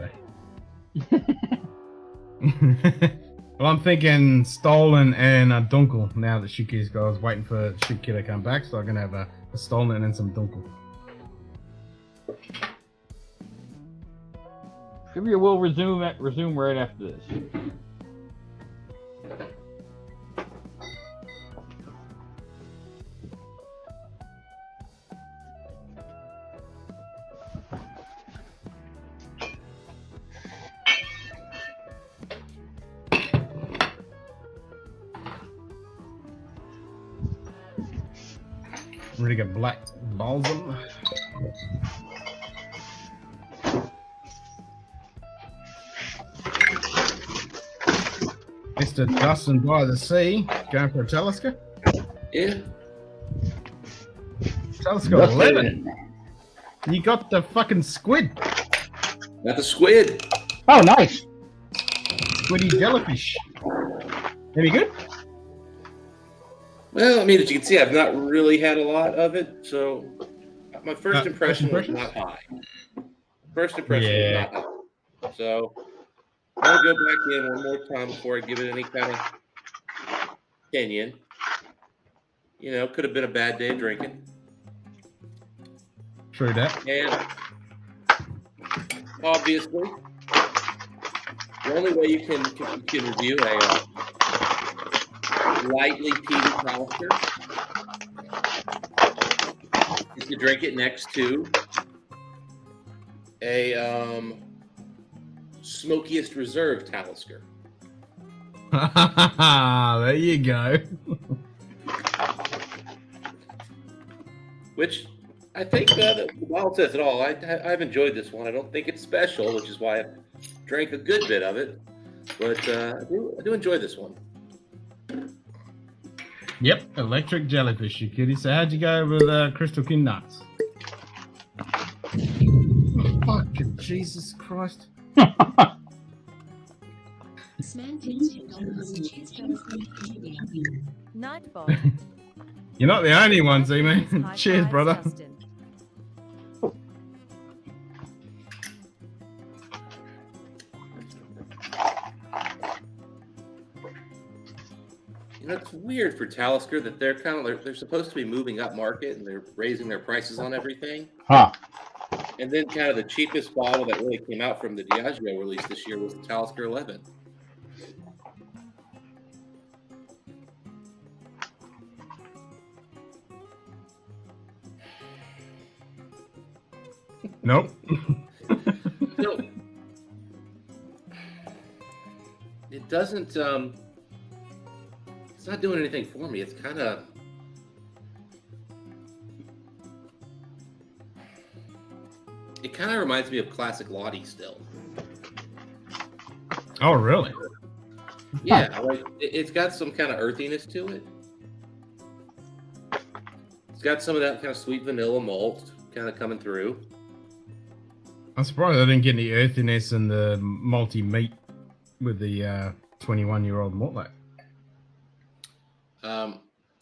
S1: Well, I'm thinking Stolen and a Dunkel now that Shuki's got. I was waiting for Shuki to come back, so I'm gonna have a Stolen and some Dunkel.
S12: Trivia will resume right after this.
S1: Really got black balsam. Mr. Dustin by the Sea, going for a Talisker?
S15: Yeah.
S1: Talisker 11. You got the fucking squid.
S15: Got the squid.
S11: Oh, nice.
S1: Squiddy jellyfish. Any good?
S15: Well, I mean, as you can see, I've not really had a lot of it, so my first impression was not high. First impression was not high. So I'll go back in one more time before I give it any kind of opinion. You know, could have been a bad day of drinking.
S1: True that.
S15: And obviously, the only way you can review a lightly peated Talisker is to drink it next to a smokiest reserve Talisker.
S1: There you go.
S15: Which I think the bottle says it all. I've enjoyed this one. I don't think it's special, which is why I drank a good bit of it. But I do enjoy this one.
S1: Yep, electric jellyfish, you kitty. So how'd you go with Crystal King Nuts? Oh, fucking Jesus Christ.
S2: Nightbot.
S1: You're not the only one, Z-Man. Cheers, brother.
S15: You know, it's weird for Talisker that they're supposed to be moving up market and they're raising their prices on everything.
S11: Huh.
S15: And then kind of the cheapest bottle that really came out from the Diageo release this year was the Talisker 11.
S1: Nope.
S15: No. It doesn't. It's not doing anything for me. It's kind of. It kind of reminds me of classic Lottie still.
S1: Oh, really?
S15: Yeah, like it's got some kind of earthiness to it. It's got some of that kind of sweet vanilla malt kind of coming through.
S1: I'm surprised I didn't get any earthiness and the malty meat with the 21-year-old malt.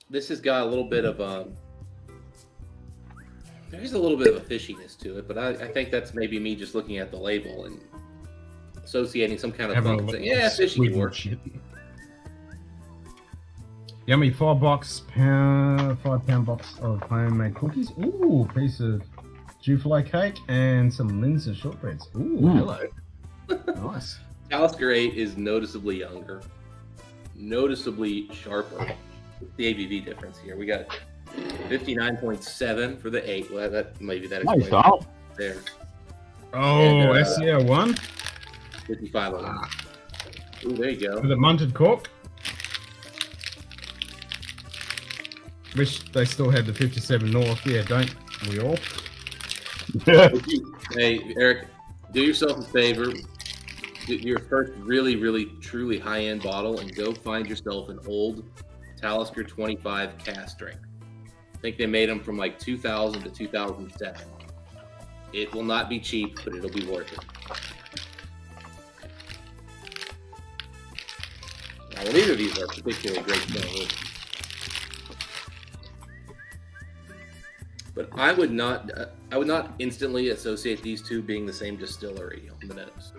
S15: This has got a little bit of there's a little bit of a fishiness to it, but I think that's maybe me just looking at the label and associating some kind of fun. Saying, yeah, fishy would work.
S1: Shit. Yummy 5 pound box of homemade cookies. Ooh, piece of Jufalo cake and some Linzer shortbreads. Ooh, hello. Nice.
S15: Talisker 8 is noticeably younger, noticeably sharper. The ABV difference here. We got 59.7 for the 8. Well, that maybe that
S12: Nice,
S15: explains there.
S1: Oh, SCO 1.
S15: 55 on that. Ooh, there you go.
S1: With a munted cork. Wish they still had the 57 North. Yeah, don't we all?
S15: Hey, Eric, do yourself a favor. Do your first really, really, truly high-end bottle and go find yourself an old Talisker 25 cask strength. I think they made them from like 2000 to 2007. It will not be cheap, but it'll be worth it. Now, neither of these are particularly great smelling. But I would not instantly associate these two being the same distillery on the nose.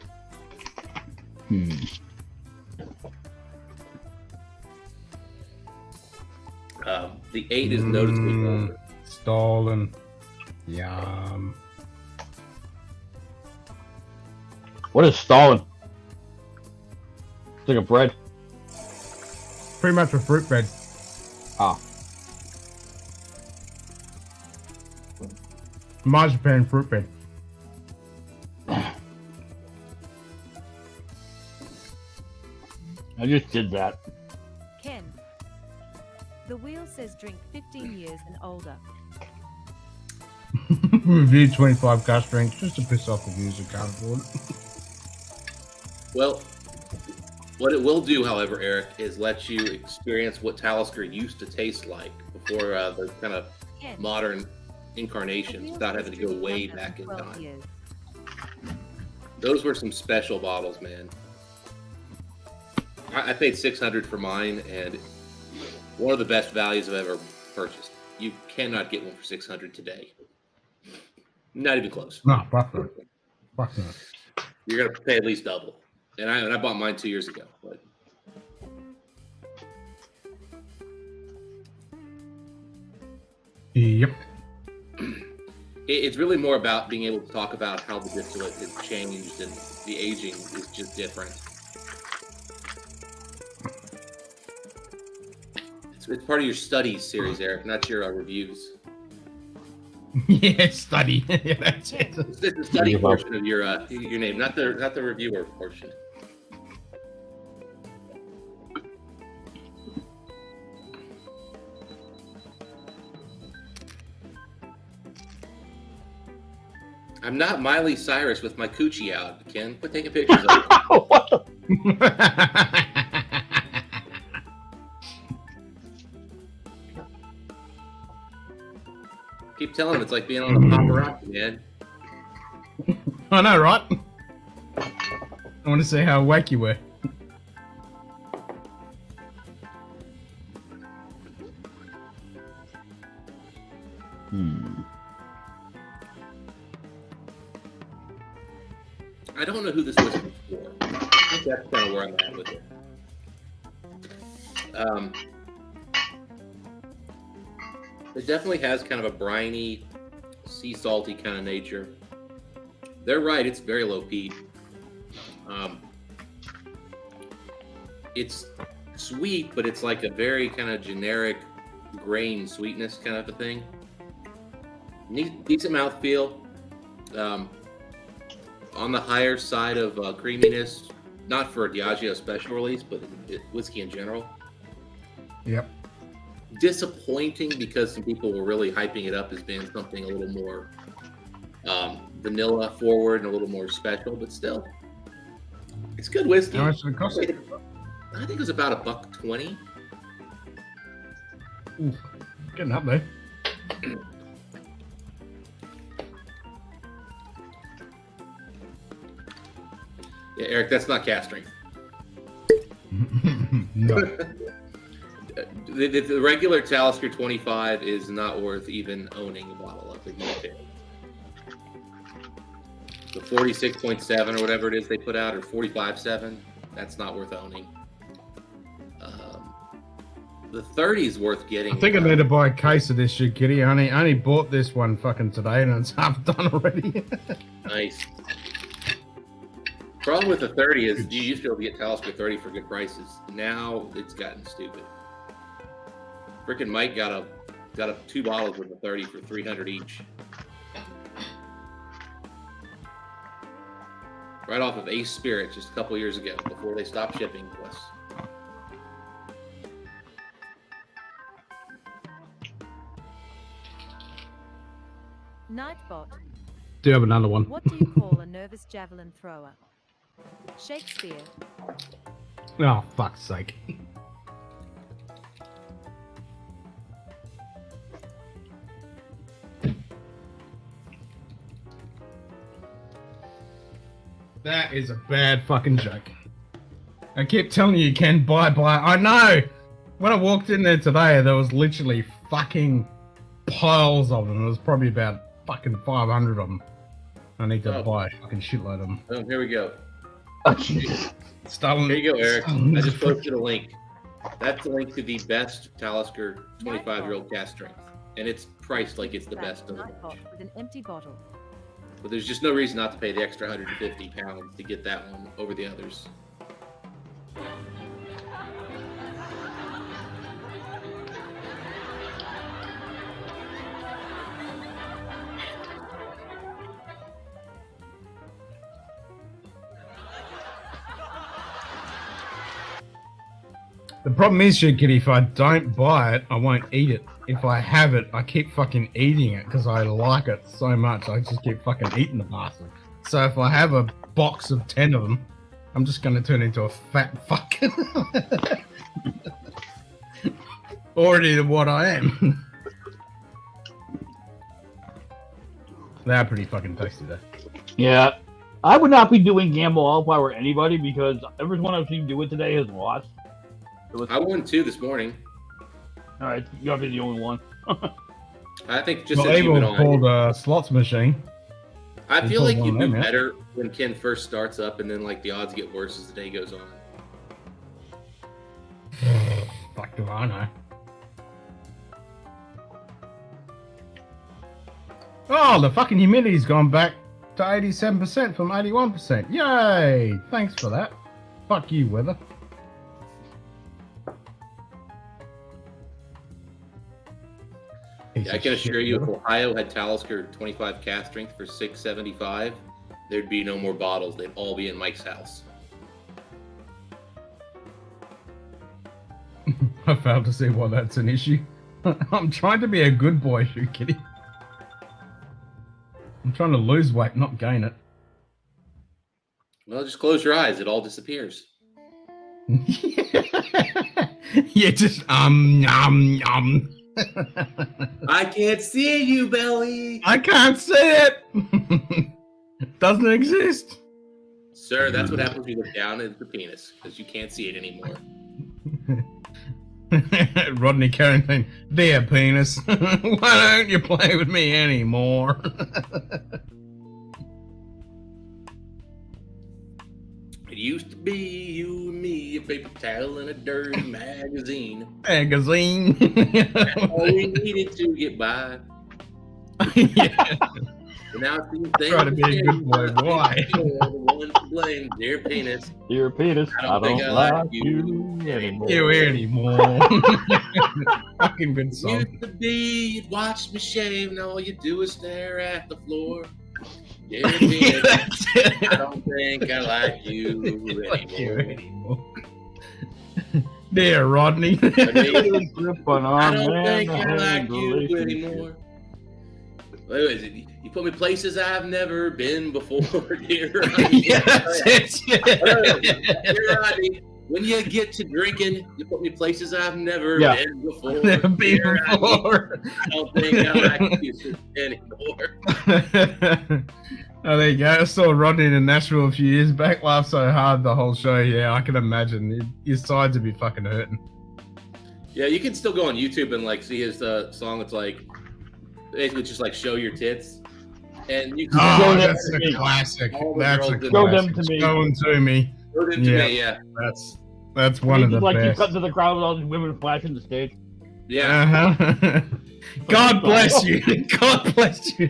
S15: The 8 is noticeably older.
S1: Stolen. Yum.
S12: What is Stalin? It's like a bread.
S1: Pretty much a fruit bread.
S12: Ah.
S1: Marzipan fruit bread.
S12: I just did that.
S2: Ken. The wheel says drink 15 years and older.
S1: Review 25 cask drinks just to piss off the viewers who can't afford it.
S15: Well, what it will do, however, Eric, is let you experience what Talisker used to taste like before the kind of modern incarnations without having to go way back in time. Those were some special bottles, man. I paid $600 for mine, and one of the best values I've ever purchased. You cannot get one for $600 today. Not even close.
S1: No, fuck no. Fuck no.
S15: You're gonna pay at least double. And I bought mine 2 years ago. But
S1: yep.
S15: It's really more about being able to talk about how the distillate has changed and the aging is just different. It's part of your studies series, Eric, not your reviews.
S1: Yeah, study. Yeah, that's it.
S15: It's the study portion of your name, not the reviewer portion. I'm not Miley Cyrus with my coochie out, Ken. Quit taking pictures of it.
S12: What the?
S15: Keep telling him it's like being on a paparazzi, man.
S1: I know, right? I want to see how awake you were.
S15: I don't know who this was before. I think that's kind of where I'm at with it. It definitely has kind of a briny, sea salty kind of nature. They're right, it's very low peat. It's sweet, but it's like a very kind of generic grain sweetness kind of a thing. Decent mouthfeel. on the higher side of creaminess, not for a Diageo special release, but whiskey in general.
S1: Yep.
S15: Disappointing because some people were really hyping it up as being something a little more vanilla forward and a little more special, but still, it's good whiskey.
S1: How much did it cost?
S15: I think it was about $1.20.
S1: Ooh, getting up there.
S15: Yeah, Eric, that's not cast strength.
S1: No.
S15: The regular Talisker 25 is not worth even owning a bottle of it. The 46.7 or whatever it is they put out, or 45.7, that's not worth owning. The 30 is worth getting.
S1: I think I need to buy a case of this shit, Kitty. I only bought this one fucking today, and it's half done already.
S15: Nice. Problem with the 30 is you used to be able to get Talisker 30 for good prices. Now it's gotten stupid. Frickin' Mike got 2 bottles of the 30 for $300 each. Right off of Ace Spirits just a couple years ago, before they stopped shipping to us.
S2: Nightbot.
S1: Do you have another one?
S2: What do you call a nervous javelin thrower? Shakespeare.
S1: Oh, fuck's sake. That is a bad fucking joke. I keep telling you can buy. I know! When I walked in there today, there was literally fucking piles of them. There was probably about fucking 500 of them. I need to buy a fucking shitload of them.
S15: Oh, here we go.
S1: Stalin.
S15: Here you go, Eric. I just posted a link. That's the link to the best Talisker 25-year-old cast strength. And it's priced like it's the best of the bunch.
S2: With an empty bottle.
S15: But there's just no reason not to pay the extra £150 to get that one over the others.
S1: The problem is, Kitty, if I don't buy it, I won't eat it. If I have it, I keep fucking eating it because I like it so much. I just keep fucking eating the parcel. So if I have a box of 10 of them, I'm just going to turn into a fat fuck. Already what I am. They're pretty fucking tasty though.
S12: Yeah. I would not be doing Gamble All if I were anybody because everyone I've seen do it today has lost.
S15: I won 2 this morning.
S12: All right, you gotta be the only one.
S15: I think just
S1: well,
S15: since you've been on,
S1: called a slots machine.
S15: I feel like you do better when Ken first starts up, and then like the odds get worse as the day goes on.
S1: Fuck do I know? Oh, the fucking humidity's gone back to 87% from 81%. Yay! Thanks for that. Fuck you, weather.
S15: Yeah, I can assure you, if Ohio had Talisker 25 cast strength for $6.75, there'd be no more bottles. They'd all be in Mike's house.
S1: I failed to see why that's an issue. I'm trying to be a good boy, Shoe Kitty. I'm trying to lose weight, not gain it.
S15: Well, just close your eyes. It all disappears.
S1: Yeah, just
S15: I can't see you, Belly.
S1: I can't see it. It doesn't exist.
S15: Sir, that's what happens when you look down at the penis, because you can't see it anymore.
S1: Rodney Carrington, dear penis, why don't you play with me anymore?
S15: It used to be you and me, a paper towel and a dirty magazine.
S1: Magazine.
S15: That's all we needed to get by.
S1: Yeah.
S15: But now it seems things
S1: Try to be a good boy. Why?
S15: You're the one to blame, dear penis.
S12: Dear penis, I don't like you anymore.
S1: You anymore. Fucking good song.
S15: Used to be, you'd watch me shave, and all you do is stare at the floor. Dear Ben, I don't think I like you anymore.
S1: Dear Rodney.
S15: I don't think I like you anymore. Wait, is it? You put me places I've never been before, dear Rodney. Dear Rodney, when you get to drinking, you put me places I've never been before.
S1: Never been before.
S15: I don't think I like you anymore.
S1: Oh, there you go. I saw Rodney in Nashville a few years back. Laughed so hard the whole show. Yeah, I can imagine. His sides would be fucking hurting.
S15: Yeah, you can still go on YouTube and like see his song. It's like basically just like show your tits, and you can
S1: that's a classic. That's a classic.
S12: Show them to me.
S1: Show them to me.
S15: Show them to me. Yeah,
S1: that's one of the
S12: like
S1: best.
S12: You cut to the crowd with all these women flashing the stage.
S15: Yeah.
S1: Uh-huh. God bless you. God bless you.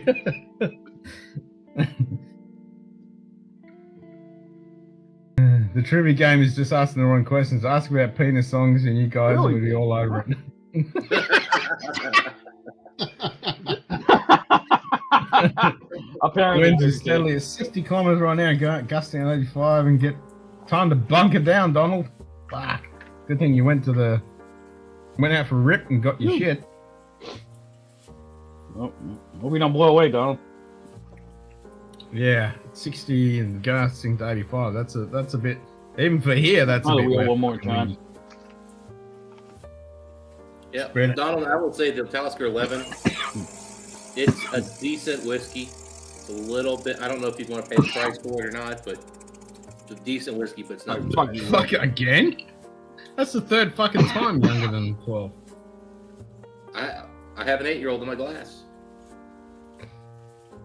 S1: The trivia game is just asking the wrong questions. Ask about penis songs and you guys will be all over it.
S12: Apparently,
S1: winds is steadily at 60 kilometers right now, gusting at 85, and get time to bunker down, Donald. Fuck. Good thing you went out for a rip and got your shit.
S12: Well, hope we don't blow away, Donald.
S1: Yeah, 60 and gusting to 85. That's a bit. Even for here, that's a bit.
S12: Wheel one more time.
S15: Yeah, Donald, I will say the Talisker 11. It's a decent whiskey. It's a little bit. I don't know if you want to pay the price for it or not, but it's a decent whiskey. But it's not.
S1: Fuck again? That's the third fucking time younger than 12.
S15: I have an 8-year-old in my glass.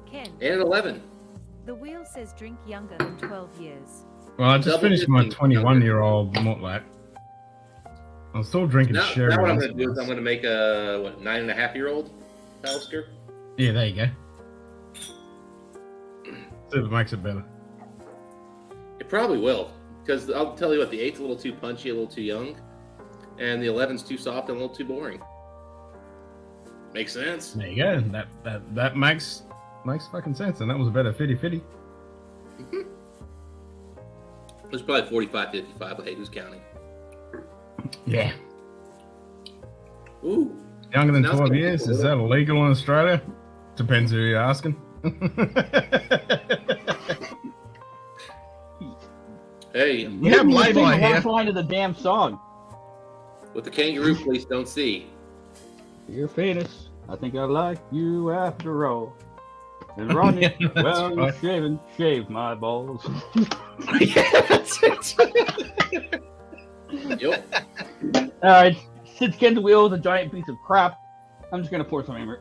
S2: Ken.
S15: And an 11.
S2: The wheel says drink younger than 12 years.
S1: Well, I just finished my 21-year-old Mortlap. I'm still drinking sherry.
S15: Now what I'm going to do is I'm going to make a 9.5-year-old Talisker.
S1: Yeah, there you go. See if it makes it better.
S15: It probably will, because I'll tell you what, the 8's a little too punchy, a little too young, and the 11's too soft and a little too boring. Makes sense.
S1: There you go. That makes fucking sense, and that was a better 50-50.
S15: It's probably 45-55, but hey, who's counting?
S1: Yeah.
S15: Ooh.
S1: Younger than 12 years, is that illegal in Australia? Depends who you're asking.
S15: Hey,
S1: we have Laidlaw here.
S12: Last line of the damn song.
S15: With the kangaroo police don't see.
S12: Your penis, I think I like you after all. And Rodney, well, you're shaving, shave my balls.
S1: Yeah, that's it.
S15: Yep.
S12: Alright, since Ken's wheel is a giant piece of crap, I'm just gonna pour some Amrit.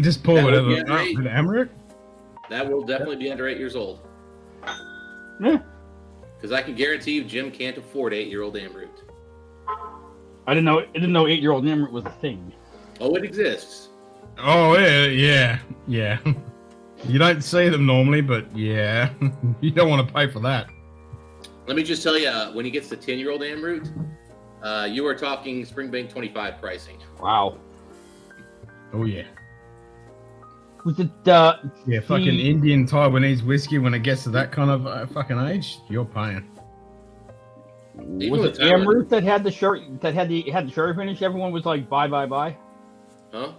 S1: Just pour whatever. Amrit?
S15: That will definitely be under 8 years old.
S12: Yeah.
S15: Because I can guarantee you Jim can't afford 8-year-old Amroot.
S12: I didn't know 8-year-old Amrit was a thing.
S15: Oh, it exists.
S1: Oh, yeah. You don't see them normally, but yeah. You don't want to pay for that.
S15: Let me just tell you, when he gets to 10-year-old Amroot, you are talking Springbank 25 pricing.
S12: Wow.
S1: Oh, yeah.
S12: Was it,
S1: yeah, fucking Indian Taiwanese whiskey, when it gets to that kind of fucking age, you're paying.
S12: Was it Amroot that had the sherry finish? Everyone was like, buy.
S15: Huh?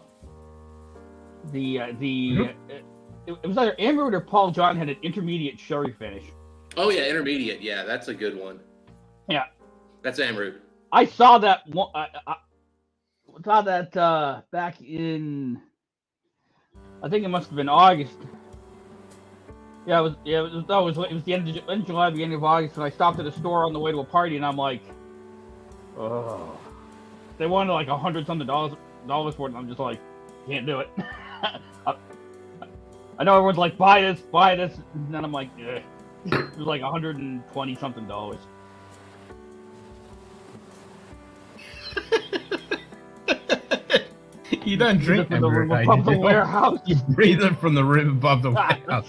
S12: It was either Amroot or Paul John had an intermediate sherry finish.
S15: Oh yeah, intermediate. Yeah, that's a good one.
S12: Yeah,
S15: that's Amroot.
S12: I saw that. I saw that back in. I think it must have been August. Yeah, it was the end of July, beginning of August, and I stopped at a store on the way to a party, and I'm like, oh, they wanted like $100-something for it, and I'm just like, can't do it. I know everyone's like, buy this, and then I'm like, eh. It was like $120-something.
S1: You don't drink
S12: from the room above the warehouse.
S1: You breathe it from the room above the warehouse.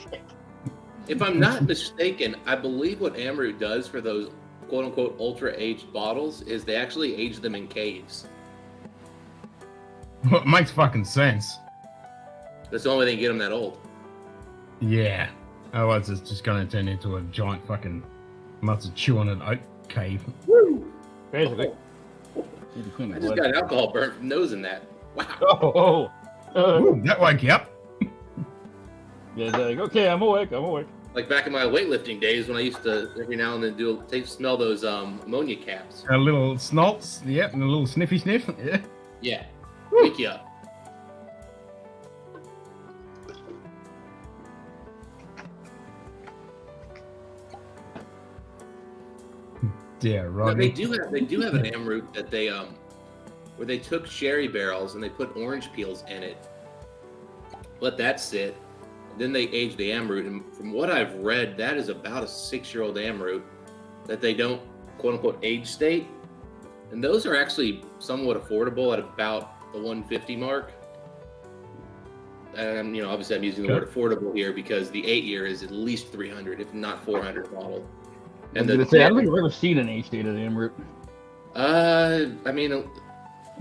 S15: If I'm not mistaken, I believe what Amroot does for those quote-unquote ultra-aged bottles is they actually age them in caves.
S1: Well, it makes fucking sense.
S15: That's the only way they can get them that old.
S1: Yeah. Otherwise, it's just going to turn into a giant fucking must chew on an oak cave.
S15: Woo!
S12: Basically.
S15: I just got alcohol burnt from nosing that. Wow.
S12: Oh.
S1: Ooh, that woke you up.
S12: Yeah, like, okay, I'm awake.
S15: Like back in my weightlifting days when I used to every now and then smell those ammonia caps.
S1: A little snolts, yep, and a little sniffy sniff, yeah.
S15: Yeah. Wake you up.
S1: Yeah, right.
S15: They do have an amroot that they where they took sherry barrels and they put orange peels in it, let that sit, and then they aged the amroot. And from what I've read, that is about a 6-year-old amroot that they don't quote unquote age state, and those are actually somewhat affordable at about the 150 mark. And obviously I'm using the word affordable here because the 8-year is at least 300, if not 400 bottle. And
S12: I don't think I've ever seen an age-dated amroot.
S15: I mean,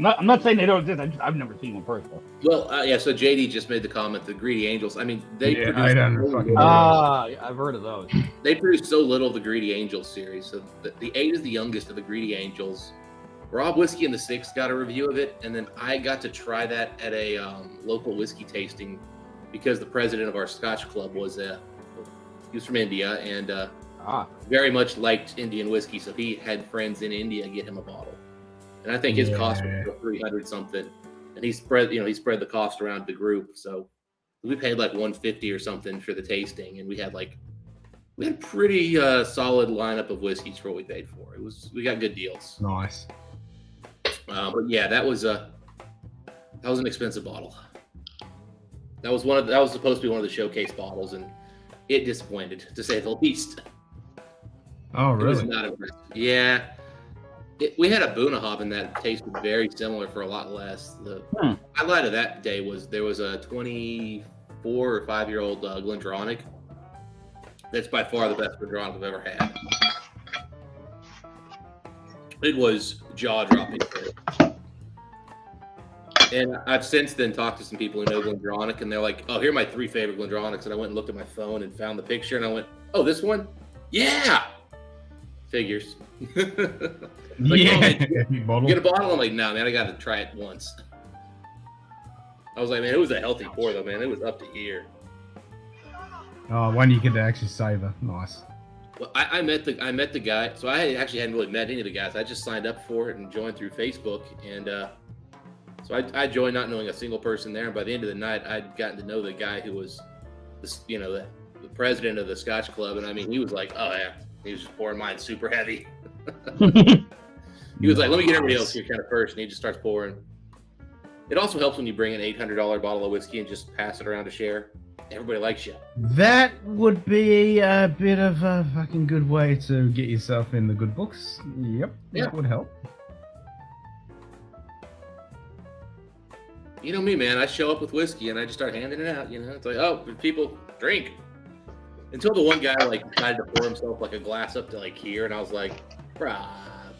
S12: I'm not saying they don't exist. I've never seen one personally.
S15: Well, yeah. So JD just made the comment. The Greedy Angels. I mean, they
S12: I've heard of those.
S15: They produce so little of the Greedy Angels series. So the 8 is the youngest of the Greedy Angels. Rob Whiskey and the 6 got a review of it, and then I got to try that at a local whiskey tasting because the president of our Scotch club he was from India and very much liked Indian whiskey, so he had friends in India get him a bottle. And I think his cost was 300 something, and he spread the cost around the group. So we paid like 150 or something for the tasting, and we had a pretty solid lineup of whiskeys for what we paid for. We got good deals.
S1: Nice.
S15: But yeah, that was an expensive bottle. That was supposed to be one of the showcase bottles, and it disappointed, to say the least.
S1: Oh, really?
S15: It was not impressive. Yeah. We had a Bunahab that tasted very similar for a lot less. The highlight of that day was there was a 24 or 5-year-old Glendronach. That's by far the best Glendronach I've ever had. It was jaw-dropping. And I've since then talked to some people who know Glendronach, and they're like, "Oh, here are my 3 favorite Glendronachs." And I went and looked at my phone and found the picture, and I went, "Oh, this one? Yeah!" Figures. Like,
S1: yeah.
S15: Get a bottle? I'm like, "No, man, I got to try it once." I was like, man, it was a healthy pour, though, man. It was up to here.
S1: Oh, one you could actually savor. Nice.
S15: Well, I met the guy. So I actually hadn't really met any of the guys. I just signed up for it and joined through Facebook, and so I joined not knowing a single person there. And by the end of the night, I'd gotten to know the guy who was, the president of the Scotch club. And I mean, he was like, "Oh yeah," he was just pouring mine super heavy. He was like, "Let me get everybody else here kind of first," and he just starts pouring. It also helps when you bring an $800 bottle of whiskey and just pass it around to share. Everybody likes you.
S1: That would be a bit of a fucking good way to get yourself in the good books. Yep, that would help.
S15: You know me, man. I show up with whiskey and I just start handing it out. It's like, "Oh, people drink." Until the one guy decided to pour himself a glass up to here, and I was like, "Bruh."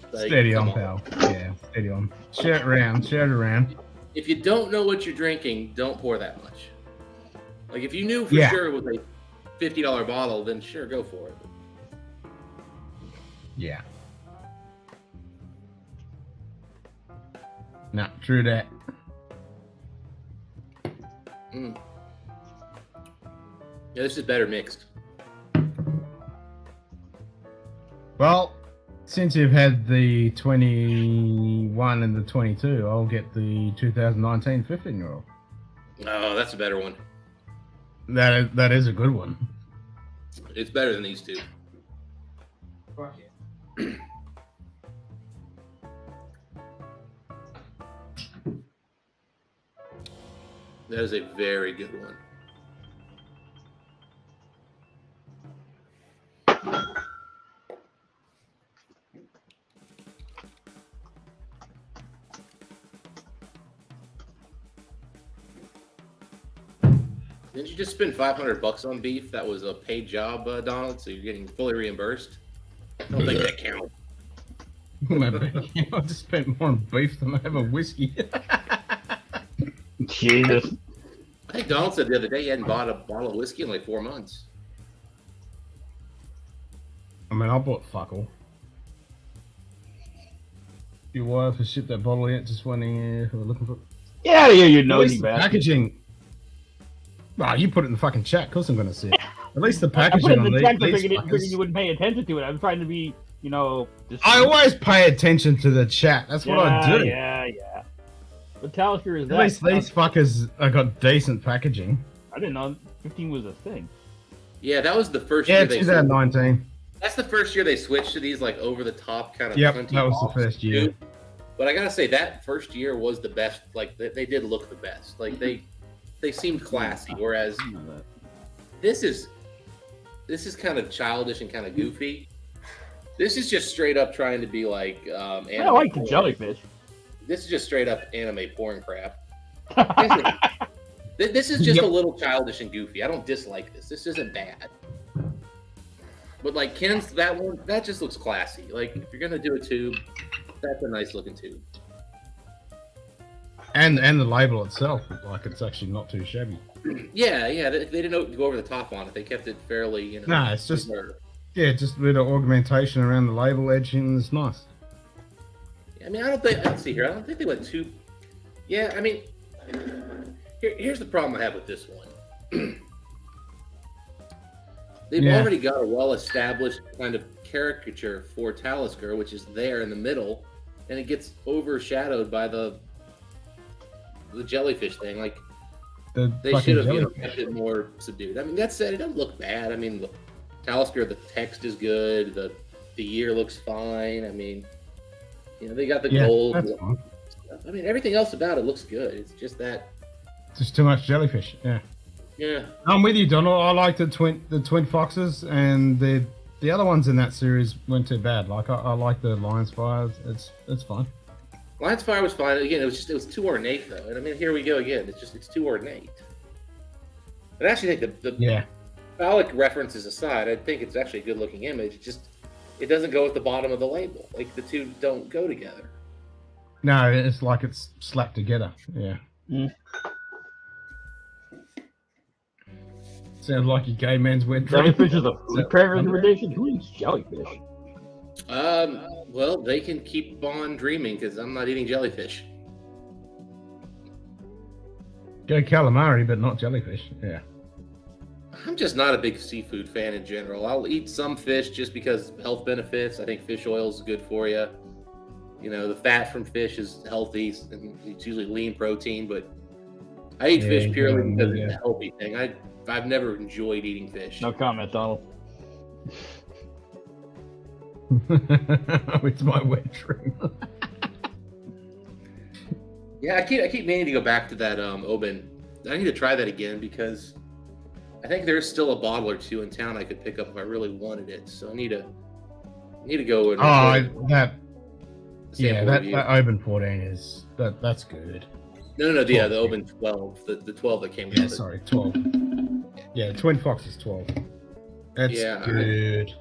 S1: Steady on, pal. Yeah, steady on. Share it around.
S15: If you don't know what you're drinking, don't pour that much. If you knew for sure it was a $50 bottle, then sure, go for it.
S1: Yeah. Nah, true that.
S15: Yeah, this is better mixed.
S1: Well, since you've had the 21 and the 22, I'll get the 2019 15-year-old.
S15: Oh, that's a better one.
S1: That is a good one.
S15: It's better than these two. That is a very good one. Didn't you just spend $500 on beef? That was a paid job, Donald, so you're getting fully reimbursed? I don't think that counts.
S1: I just spent more on beef than I have on whiskey.
S12: Jesus.
S15: I think Donald said the other day he hadn't bought a bottle of whiskey in like 4 months.
S1: I mean, I bought fuck all. Your wife has shipped that bottle out, just wondering who we're looking for.
S12: Yeah, yeah, you
S1: At
S12: know
S1: least the packaging. Well, you put it in the fucking chat. Of course, I'm going to see it. At least the
S12: I put
S1: packaging
S12: it
S1: on
S12: in the chat
S1: these
S12: figuring
S1: fuckers.
S12: you wouldn't pay attention to it. I'm trying to be, you know. Just...
S1: I always pay attention to the chat. That's what I do.
S12: Yeah. But Talisker is
S1: At
S12: that.
S1: least these fuckers have got decent packaging.
S12: I didn't know 15 was a thing.
S15: Yeah, that was the first
S1: Yeah,
S15: year they
S1: 2019.
S15: That's the first year they switched to these like over the top kind of.
S1: Yep, that was the first year.
S15: But I gotta say that first year was the best. Like they did look the best. Like they seemed classy. Whereas this is kind of childish and kind of goofy. This is just straight up trying to be like.
S12: I like the jellyfish.
S15: This is just straight up anime porn crap. This is just a little childish and goofy. I don't dislike this. This isn't bad. But like Ken's, that one, that just looks classy. Like if you're gonna do a tube, that's a nice looking tube.
S1: And the label itself, like it's actually not too shabby.
S15: Yeah. They didn't go over the top on it. They kept it fairly, you know.
S1: Nah, it's just
S15: reserved.
S1: just a bit of augmentation around the label edging. It's nice.
S15: I mean, let's see here. I don't think they went too. Yeah, I mean, here's the problem I have with this one. They've already got a well-established kind of caricature for Talisker, which is there in the middle, and it gets overshadowed by the jellyfish thing. Like they should have kept it more subdued. I mean, that said, it doesn't look bad. I mean, the Talisker, the text is good. The year looks fine. I mean, you know, they got the gold.
S1: That's fine.
S15: I mean, everything else about it looks good. It's just that.
S1: Just too much jellyfish. Yeah.
S15: Yeah.
S1: I'm with you, Donald. I like the twin foxes, and the other ones in that series weren't too bad. Like I like the Lion's Fires. It's fine.
S15: Lion's Fire was fine. Again, it was too ornate though. And I mean, here we go again. It's too ornate. But I actually think the phallic references aside, I think it's actually a good looking image. It doesn't go at the bottom of the label. Like the two don't go together.
S1: No, it's like it's slapped together. Yeah.
S12: Mm.
S1: Sounds like a gay man's wet dream.
S12: Jellyfish is a food recommendation? Who eats jellyfish?
S15: Well, they can keep on dreaming because I'm not eating jellyfish.
S1: Go calamari, but not jellyfish. Yeah.
S15: I'm just not a big seafood fan in general. I'll eat some fish just because of health benefits. I think fish oil is good for you. You know, the fat from fish is healthy, and it's usually lean protein, but I eat fish purely because it's a healthy thing. I've never enjoyed eating fish.
S12: No comment, Donald.
S1: It's my wet dream.
S15: Yeah, I keep meaning to go back to that Oban. I need to try that again because I think there's still a bottle or two in town I could pick up if I really wanted it. So I need to go and
S1: that Oban 14 is that's good.
S15: No, the Oban 12, the 12 that came with it.
S1: Sorry, 12. Yeah, Twin Fox is 12. That's good.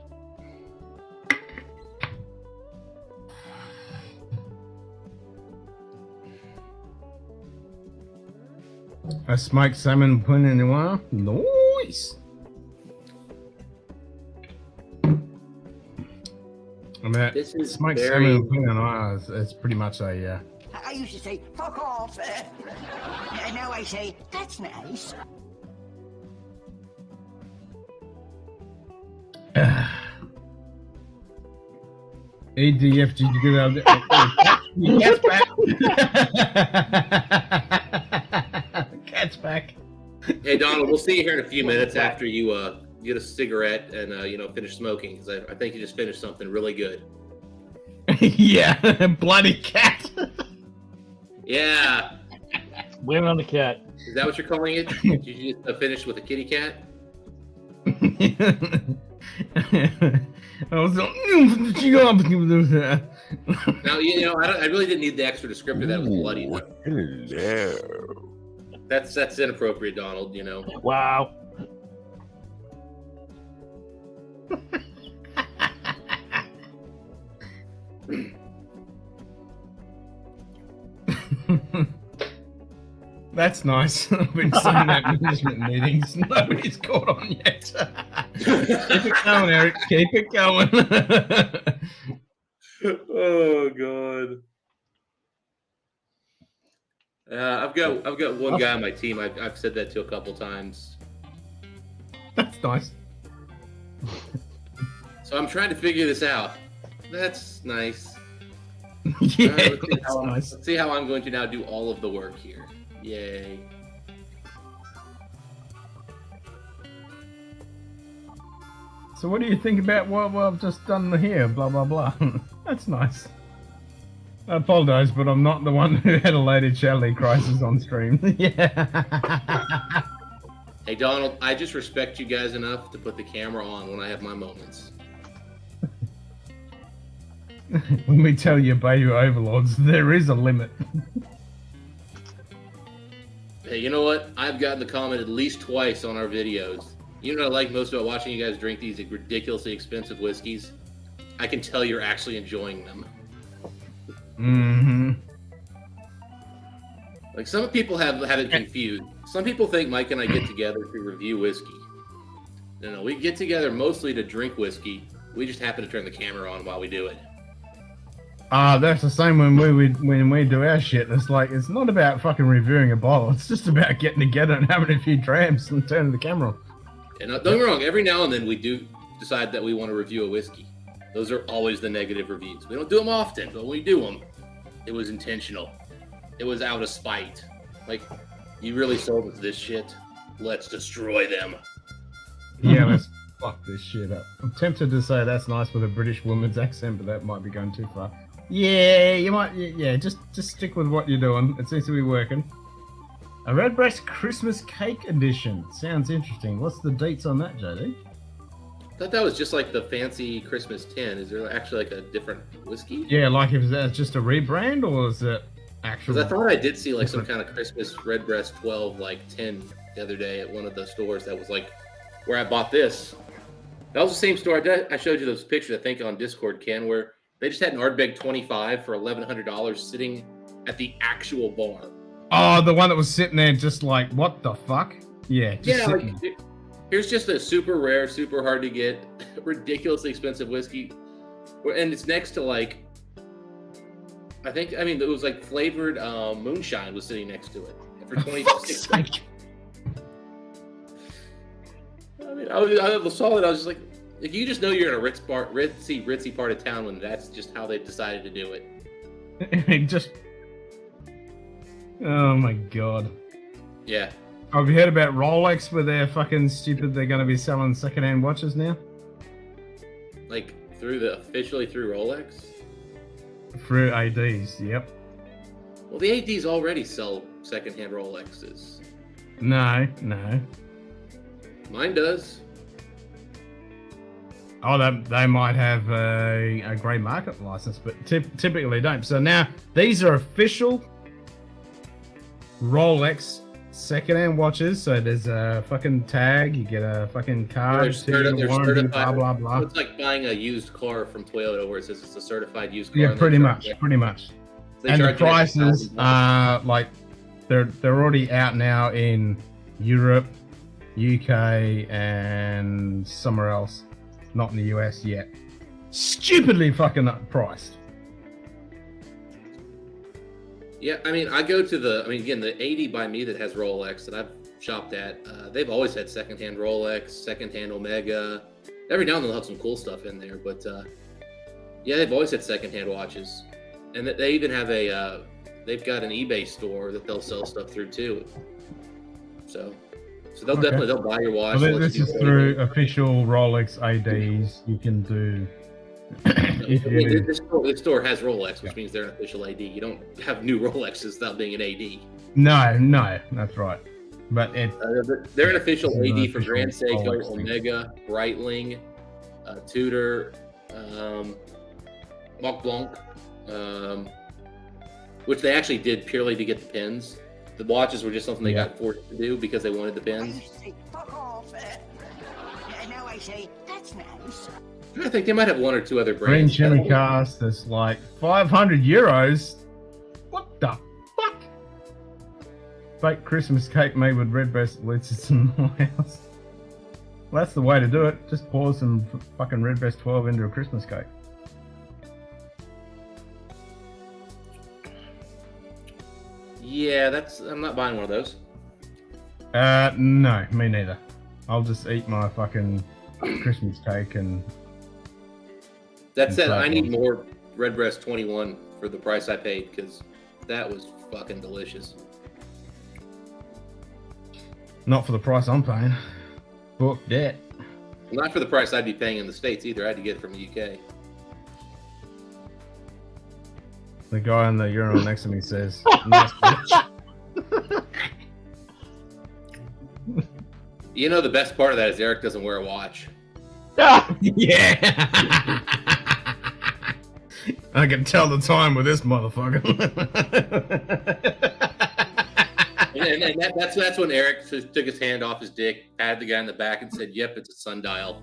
S1: A smoked salmon Pinot Noir. Nice. I mean, smoked salmon Pinot Noir is pretty much a.
S6: I used to say, fuck off. And now I say, that's nice.
S1: ADF, did you get out there? Cat's back. Cat's back.
S15: Hey, Donald, we'll see you here in a few minutes after you get a cigarette and finish smoking because I think you just finished something really good.
S1: Yeah, bloody cat.
S15: Yeah.
S12: Blame it on the cat.
S15: Is that what you're calling it? Did you just finish with a kitty cat?
S1: I was like,
S15: now, I really didn't need the extra descriptor that was bloody.
S10: Hello.
S15: That's inappropriate, Donald,
S12: Wow.
S1: That's nice. I've been saying that in management meetings. Nobody's caught on yet. Keep it going, Eric. Keep it going.
S15: Oh god. I've got one guy on my team. I've said that to a couple times.
S1: That's nice.
S15: So I'm trying to figure this out. That's nice.
S1: Yeah,
S15: let's see how I'm going to now do all of the work here. Yay.
S1: So what do you think about what I've just done here? Blah, blah, blah. That's nice. I apologize, but I'm not the one who had a lady Charlie crisis on stream. Yeah.
S15: Hey, Donald, I just respect you guys enough to put the camera on when I have my moments.
S1: When we tell you Bayou overlords, there is a limit.
S15: Hey, you know what? I've gotten the comment at least twice on our videos. You know what I like most about watching you guys drink these ridiculously expensive whiskeys? I can tell you're actually enjoying them.
S1: Mm-hmm.
S15: Like, some people have it confused. Some people think Mike and I get together to review whiskey. No, we get together mostly to drink whiskey. We just happen to turn the camera on while we do it.
S1: That's the same when we do our shit. It's like, it's not about fucking reviewing a bottle. It's just about getting together and having a few drams and turning the camera on.
S15: And don't get me wrong, every now and then we do decide that we want to review a whiskey. Those are always the negative reviews. We don't do them often, but when we do them, it was intentional. It was out of spite. Like, you really sold us this shit? Let's destroy them.
S1: Yeah, let's fuck this shit up. I'm tempted to say that's nice with a British woman's accent, but that might be going too far. Yeah, you might. Yeah, just stick with what you're doing. It seems to be working. A Redbreast Christmas Cake Edition. Sounds interesting. What's the dates on that, JD?
S15: I thought that was just like the fancy Christmas tin. Is there actually like a different whiskey?
S1: Yeah, like if that's just a rebrand or is it actual?
S15: Because I thought I did see like some kind of Christmas Redbreast 12 like tin the other day at one of the stores that was like where I bought this. That was the same store I showed you those pictures, I think, on Discord, Ken, where they just had an Ardbeg 25 for $1,100 sitting at the actual bar.
S1: Oh, the one that was sitting there just like, what the fuck? Yeah, just sitting.
S15: Like, here's just a super rare, super hard to get, ridiculously expensive whiskey. And it's next to like, it was like flavored moonshine was sitting next to it for $26. I saw it. I was just like, you just know you're in a ritzy part of town when that's just how they decided to do it.
S1: Just, oh my god.
S15: Yeah.
S1: Have you heard about Rolex where they're fucking stupid? They're going to be selling secondhand watches now.
S15: Like officially through Rolex.
S1: Through ADs, yep.
S15: Well, the ADs already sell secondhand Rolexes.
S1: No.
S15: Mine does.
S1: Oh, they might have a grey market license, but typically they don't. So now these are official Rolex secondhand watches. So there's a fucking tag, you get a fucking card,
S15: they're
S1: warranty, blah blah blah.
S15: It's like buying a used car from Toyota, where it says it's a certified used car.
S1: Yeah, pretty much.
S15: So
S1: and the prices are like they're already out now in Europe, UK, and somewhere else. Not in the US yet. Stupidly fucking priced.
S15: Yeah, I go to again, the 80 by me that has Rolex that I've shopped at, they've always had secondhand Rolex, secondhand Omega. Every now and then they'll have some cool stuff in there, but yeah, they've always had secondhand watches. And they even have they've got an eBay store that they'll sell stuff through too. So they'll definitely buy your watch.
S1: Well, this is through official Rolex ADs. You can do.
S15: This store has Rolex, which means they're an official AD. You don't have new Rolexes without being an AD.
S1: No, that's right. But
S15: they're an official AD for Grand Seiko, Omega, Breitling, Tudor, Mont Blanc, which they actually did purely to get the pins. The watches were just something they got forced to do because they wanted the pins.
S6: Fuck off. Now I say, that's nice.
S15: I think they might have one or two other
S1: Green
S15: brands.
S1: Chili Cast is like €500. What the fuck? Baked Christmas cake made with redbreast leases in my house. Well, that's the way to do it. Just pour some fucking redbreast 12 into a Christmas cake.
S15: Yeah, I'm not buying one of those.
S1: No, me neither. I'll just eat my fucking Christmas cake and...
S15: That said, I need more Redbreast 21 for the price I paid, because that was fucking delicious.
S1: Not for the price I'm paying. Fuck that.
S15: Not for the price I'd be paying in the States either. I had to get it from the UK.
S1: The guy on the urinal next to me says, nice bitch.
S15: You know, the best part of that is Eric doesn't wear a watch.
S1: Yeah. I can tell the time with this motherfucker.
S15: and that's when Eric took his hand off his dick, patted the guy in the back, and said, "Yep, it's a sundial."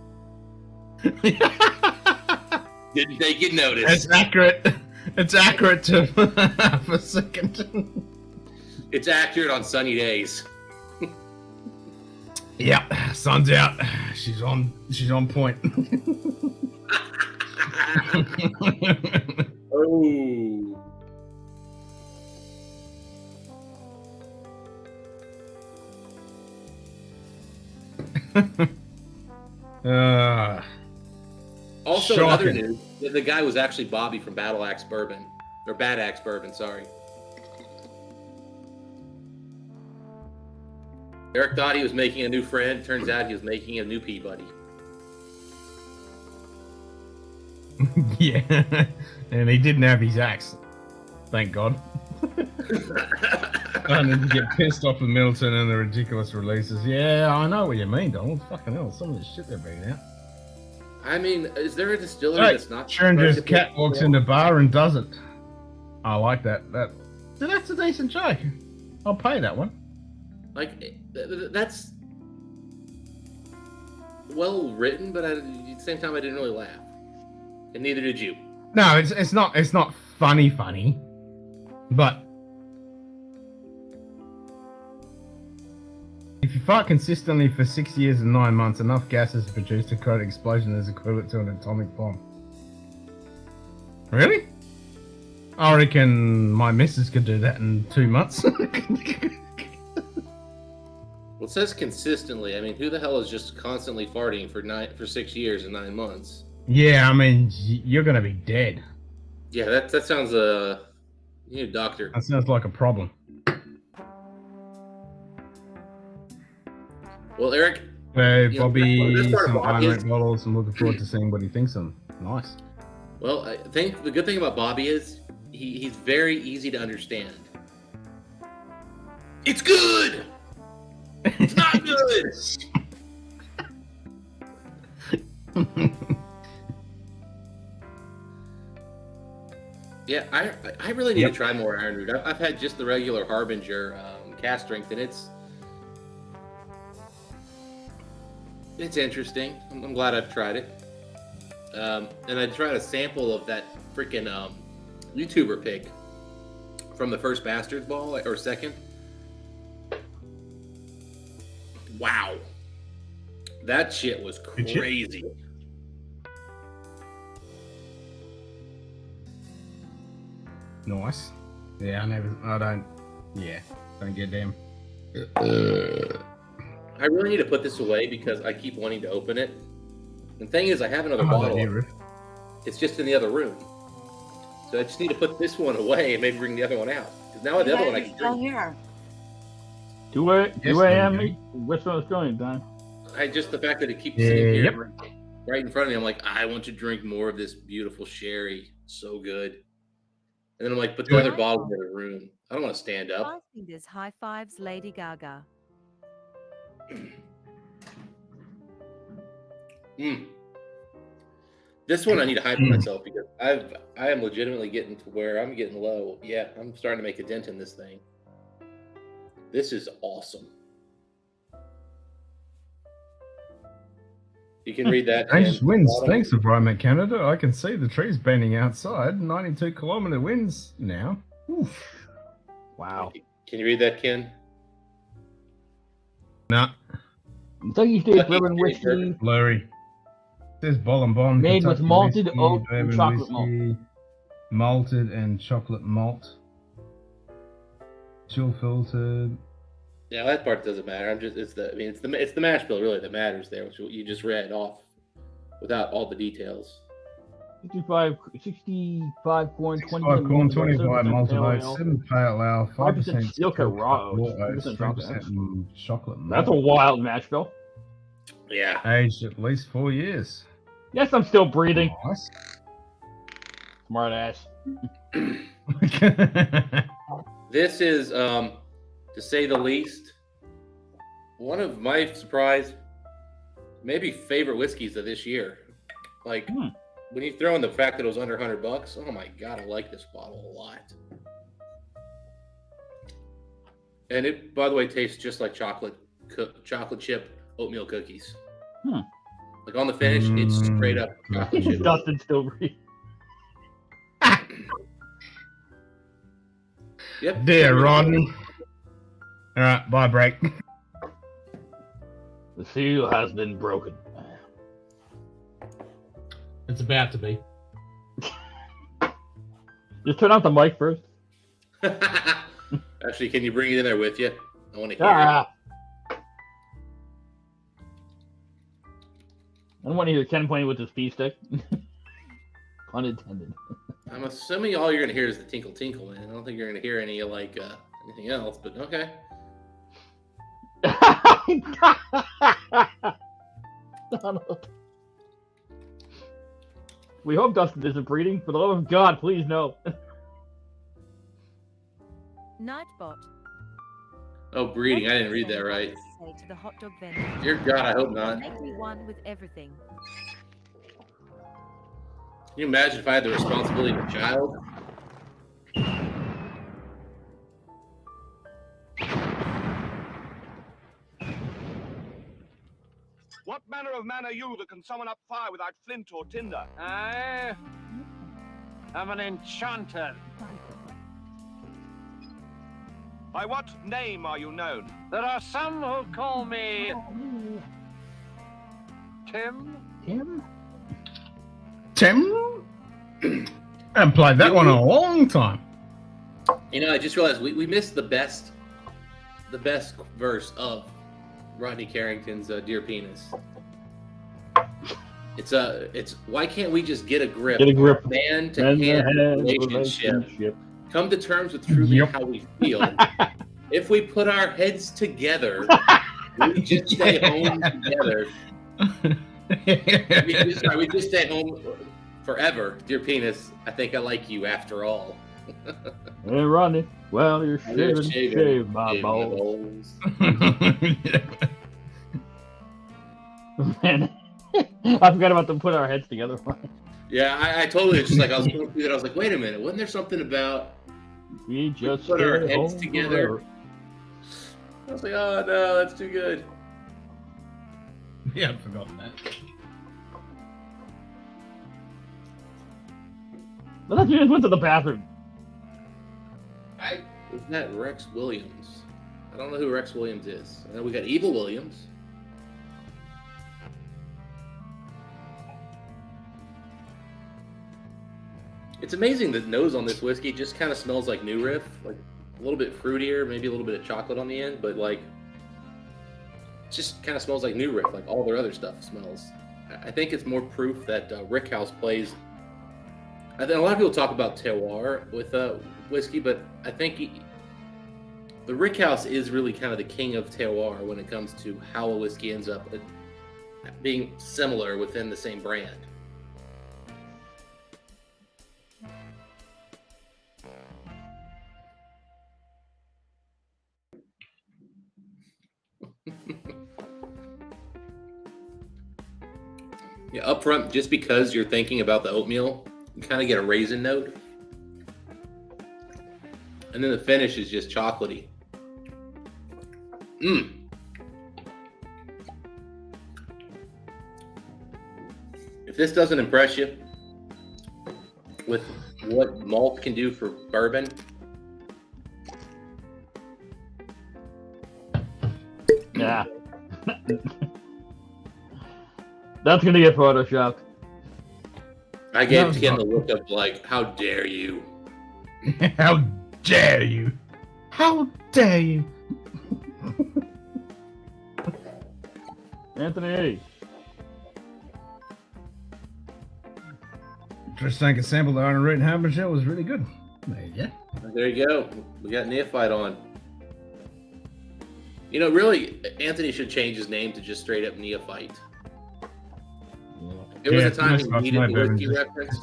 S15: Didn't take you notice.
S1: It's accurate. It's accurate to for a second.
S15: It's accurate on sunny days.
S1: Yeah, sun's out. She's on point.
S15: Oh. Also,
S1: shocking.
S15: another news, the guy was actually Bobby from Battle Axe Bourbon. Or Bad Axe Bourbon, sorry. Eric thought he was making a new friend. Turns out he was making a new Peabody.
S1: Yeah, and he didn't have his axe. Thank God. I need to get pissed off with Middleton and the ridiculous releases. Yeah, I know what you mean, Donald. Fucking hell, some of the shit they're bringing out.
S15: I mean, is there a distillery that's not...
S1: Stranger's cat walks in the bar and does it. I like that. That's a decent joke. I'll pay that one.
S15: Like, that's well written, but at the same time, I didn't really laugh, and neither did you.
S1: No, it's not funny, but if you fart consistently for 6 years and 9 months, enough gas is produced to create an explosion that is equivalent to an atomic bomb. Really? I reckon my missus could do that in 2 months.
S15: Well, it says consistently. I mean, who the hell is just constantly farting for 6 years and 9 months?
S1: Yeah, I mean, you're gonna be dead.
S15: Yeah, that sounds you need a doctor.
S1: That sounds like a problem.
S15: Well, Eric.
S1: Hey, Bobby,
S15: this part of
S1: some
S15: Bobby
S1: Iron
S15: is-
S1: Red bottles. I'm looking forward to seeing what he thinks of them. Nice.
S15: Well, I think the good thing about Bobby is he's very easy to understand. It's good. It's not good. Yeah, I really need to try more Iron Root. I've had just the regular Harbinger cast strength, and it's interesting. I'm glad I've tried it. And I tried a sample of that freaking YouTuber pick from the first Bastards Ball, or second. Wow. That shit was crazy.
S1: Nice. Yeah, don't get them.
S15: I really need to put this away because I keep wanting to open it. The thing is, I have another
S1: Oh,
S15: bottle.
S1: that is.
S15: It's just in the other room. So I just need to put this one away and maybe bring the other one out. Because now the other one I can drink.
S9: Here.
S12: 2 a.m. Western Australian time.
S15: Just the fact that it keeps sitting here right in front of me, I'm like, I want to drink more of this beautiful sherry. So good. And then I'm like, put the other bottle in the room. I don't want to stand up.
S2: 5 fingers high fives, Lady Gaga.
S15: This one I need to hype myself because I am legitimately getting to where I'm getting low. Yeah, I'm starting to make a dent in this thing. This is awesome. You can read that.
S1: Dangerous winds. Thanks, Environment Canada. I can see the trees bending outside. 92-kilometer winds now. Oof.
S12: Wow.
S15: Can you read that, Ken?
S1: Nah.
S12: Kentucky State Bourbon whiskey
S1: Blurry. This Ball and Bond.
S12: made with
S1: Kentucky
S12: malted
S1: whiskey,
S12: oat and
S1: bourbon
S12: chocolate malt.
S1: whiskey, malted and chocolate malt. Chill filtered.
S15: Yeah, that part doesn't matter. It's the mash bill really that matters there, which you just read off without all the details.
S12: 65 corn,
S1: 65 corn, 25 malted oat,
S12: ale.
S1: 7 pale ale, 5%
S12: steel cut raw oats,
S1: raw oats,
S12: 3%
S1: 3% chocolate malt.
S12: That's a wild mash bill.
S15: Yeah.
S1: Aged at least 4 years.
S12: Yes, I'm still breathing.
S1: Nice.
S12: Smart ass.
S15: This is, to say the least, one of my surprise, maybe favorite whiskeys of this year. Like, when you throw in the fact that it was under $100, oh my god, I like this bottle a lot. And it, by the way, tastes just like chocolate chip oatmeal cookies. Like on the finish, it's straight up chocolate chip.
S12: Dustin still breathing.
S15: Yep.
S1: Dear Rodney. All right, bye break.
S12: The seal has been broken.
S5: It's about to be.
S12: Just turn off the mic first.
S15: Actually, can you bring it in there with you? I want to hear
S12: I don't want to hear Ken playing with his pea stick. Pun intended.
S15: it. I'm assuming all you're going to hear is the tinkle tinkle, man. I don't think you're going to hear any like anything else, but okay.
S12: Donald. We hope Dustin isn't breathing. For the love of God, please no.
S2: Nightbot.
S15: Oh, breeding. I didn't read that right.
S2: Say to the hot dog vendor.
S15: Dear God, I hope not.
S2: Make me one with everything.
S15: Can you imagine if I had the responsibility of a child?
S10: What manner of man are you that can summon up fire without flint or tinder?
S16: I am an enchanter.
S10: By what name are you known?
S16: There are some who call me Tim.
S12: Tim?
S1: Tim? I haven't played that one in a long time.
S15: You know, I just realized we missed the best verse of Rodney Carrington's "Dear Penis." It's why can't we just get a grip?
S12: Get a grip.
S15: Man to hand relationship. Come to terms with truly how we feel. If we put our heads together, we just stay home together. we just stay home forever. Dear Penis, I think I like you after all.
S12: Hey, Rodney. Well, you're shave my balls. Man, I forgot about them put our heads together.
S15: Yeah, I totally just like I was going through that. I was like, wait a minute, wasn't there something about
S12: we just
S15: put our heads together? I was like, oh no, that's too good.
S1: Yeah, I've forgotten that.
S12: I thought you just went to the bathroom.
S15: Isn't that Rex Williams? I don't know who Rex Williams is. I know we got Evil Williams. It's amazing the nose on this whiskey just kind of smells like New Riff, like a little bit fruitier, maybe a little bit of chocolate on the end, but like it just kind of smells like New Riff, like all their other stuff smells. I think it's more proof that Rickhouse plays. I think a lot of people talk about terroir with whiskey, but I think the Rickhouse is really kind of the king of terroir when it comes to how a whiskey ends up being similar within the same brand. Yeah, up front, just because you're thinking about the oatmeal, you kind of get a raisin note. And then the finish is just chocolatey. If this doesn't impress you with what malt can do for bourbon,
S12: yeah, That's gonna get photoshopped.
S15: I gave Ken the look of like, how dare you?
S1: How dare you? How dare you?
S12: Anthony.
S1: Just think a sample that I written Hammer Shell was really good. There you go.
S15: There you go. We got Neophyte on. You know, really, Anthony should change his name to just straight up Neophyte. There was a time he needed the whiskey reference.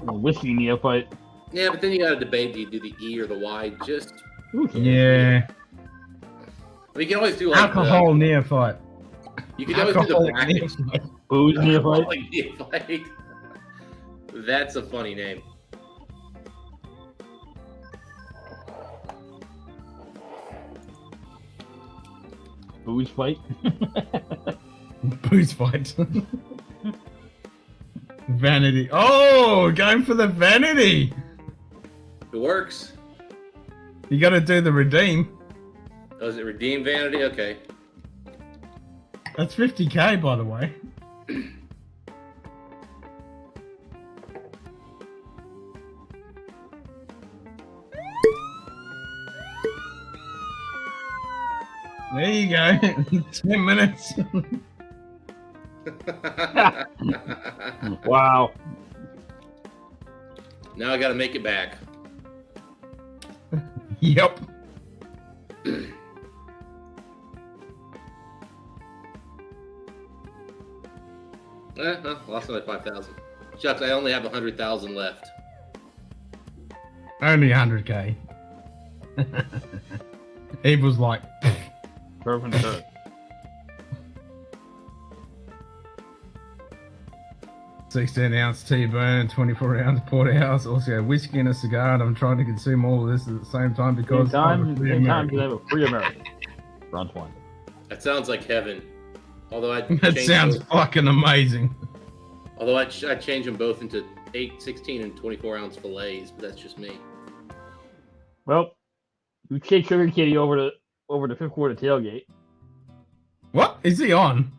S12: Whiskey Neophyte.
S15: Yeah, but then you got to debate, do you do the E or the Y? Just
S1: Yeah.
S15: We can always do like
S1: Alcohol Neophyte.
S15: You can always do the brackets.
S12: Booze Neophyte.
S15: Neophyte. That's a funny name.
S12: Booze fight.
S1: Booze fight. Vanity. Oh, going for the vanity.
S15: It works.
S1: You got to do the redeem.
S15: Oh, is it redeem vanity? Okay.
S1: That's 50k, by the way. There you go. 10 minutes.
S12: Wow.
S15: Now I got to make it back.
S1: Yep.
S15: No, lost another 5,000. Shucks, I only have 100,000 left.
S1: Only 100k. He was like, 16-ounce T-bone, 24-ounce porterhouse, also a whiskey and a cigar, and I'm trying to consume all of this at the same time because
S12: same time to have a free American. Round one.
S15: That sounds like heaven. Although I
S1: That sounds fucking amazing.
S15: Although I'd change them both into 8, 16, and 24-ounce fillets, but that's just me.
S12: Well, we take Sugar Kitty over to fifth quarter tailgate.
S1: What? Is he on?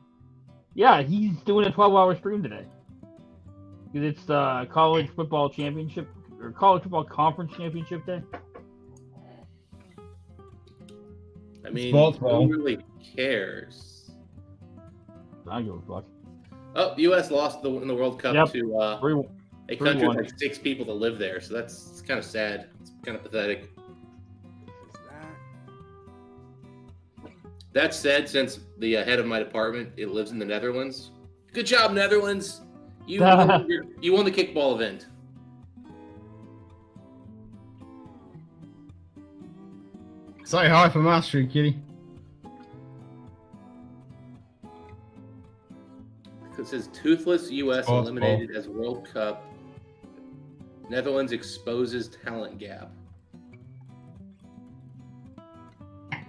S12: Yeah, he's doing a 12-hour stream today. Because it's the college football championship, or college football conference championship day.
S15: I mean, who really cares?
S12: I don't give a fuck.
S15: Oh, the U.S. lost in the World Cup to a country with like 6 people that live there, so it's kind of sad. It's kind of pathetic. That said, since the head of my department, it lives in the Netherlands. Good job, Netherlands! You won the kickball event.
S1: Say hi from us, Street Kitty.
S15: It says Toothless U.S. eliminated as World Cup. Netherlands exposes talent gap.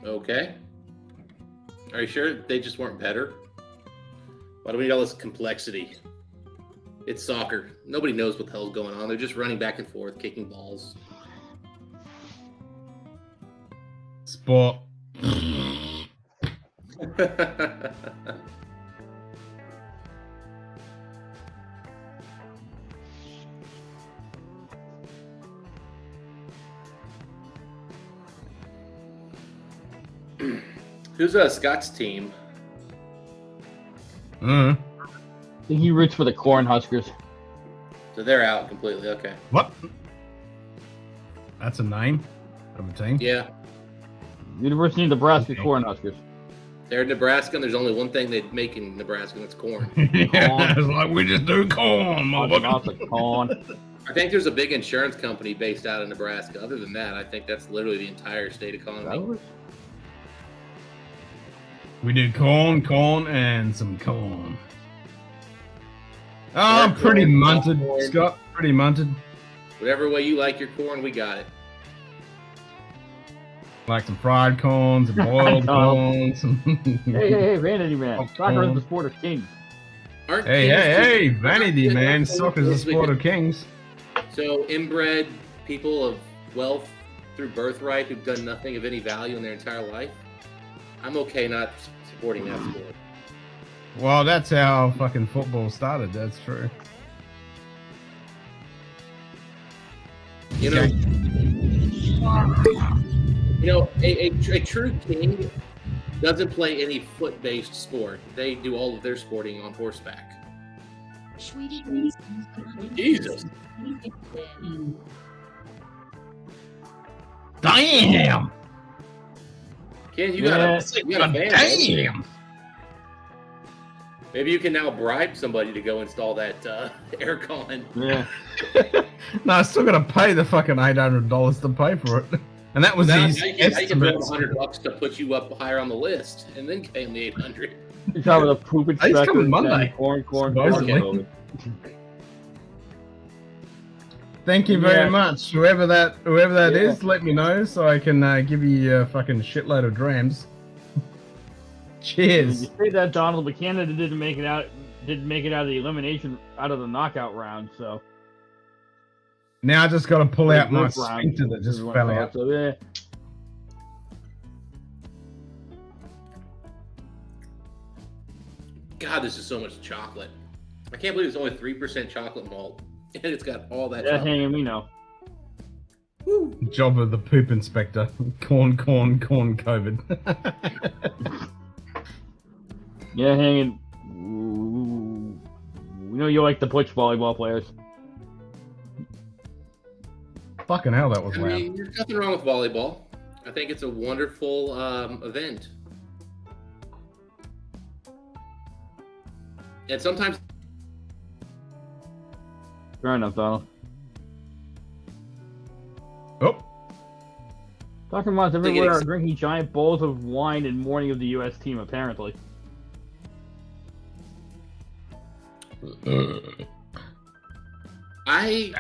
S15: Okay. Are you sure they just weren't better? Why do we need all this complexity? It's soccer. Nobody knows what the hell's going on. They're just running back and forth, kicking balls.
S1: Sport.
S15: Who's Scott's team?
S12: I think he roots for the Cornhuskers.
S15: So they're out completely. Okay.
S1: What? That's a name of a team?
S15: Yeah.
S12: University of Nebraska Cornhuskers.
S15: They're in Nebraska, and there's only one thing they make in Nebraska, and that's corn.
S1: Yeah, it's like we just do corn, motherfucker.
S12: Corn.
S15: I think there's a big insurance company based out of Nebraska. Other than that, I think that's literally the entire state economy.
S1: We do corn, and some corn. Oh, I'm pretty munted, Scott. Pretty munted.
S15: Whatever way you like your corn, we got it.
S1: Like some fried corns, and boiled corns.
S12: Hey, Vanity Man. Soccer is the sport of kings.
S1: Hey, Vanity Man. Soccer is the sport of kings.
S15: So, inbred people of wealth through birthright who've done nothing of any value in their entire life? I'm okay not supporting that sport.
S1: Well, that's how fucking football started. That's true.
S15: You know, a true king doesn't play any foot-based sport. They do all of their sporting on horseback. Jesus.
S1: Damn.
S15: Ken, you got a fan.
S1: Damn.
S15: Maybe you can now bribe somebody to go install that aircon.
S12: Yeah.
S1: No, I still gotta pay the fucking $800 to pay for it, and that was his
S15: I can
S1: estimate.
S15: $100 to put you up higher on the list, and then pay him the $800.
S12: You talking about the poop
S1: He's
S12: inspector?
S1: coming Monday.
S12: Corn.
S1: Supposedly. Thank you very much, whoever that is. Let me know so I can give you a fucking shitload of drams. Cheers.
S12: You say that, Donald, but Canada didn't make it out. Didn't make it out of the elimination, out of the knockout round. So
S1: Now I just got to pull out my
S12: group round
S1: sphincter that just fell out.
S12: So, yeah.
S15: God, this is so much chocolate. I can't believe it's only 3% chocolate malt, and it's got all that
S12: Yeah,
S15: chocolate.
S12: hang on, we know.
S1: Job of the poop inspector. Corn, COVID.
S12: Yeah, hanging. We know you like the butch volleyball players.
S1: Fucking hell, that was
S15: I
S1: loud.
S15: mean, there's nothing wrong with volleyball. I think it's a wonderful event. And sometimes...
S12: Fair enough, Donald.
S1: Oh.
S12: Soccer moms everywhere are drinking giant bowls of wine in mourning of the U.S. team, apparently.
S15: I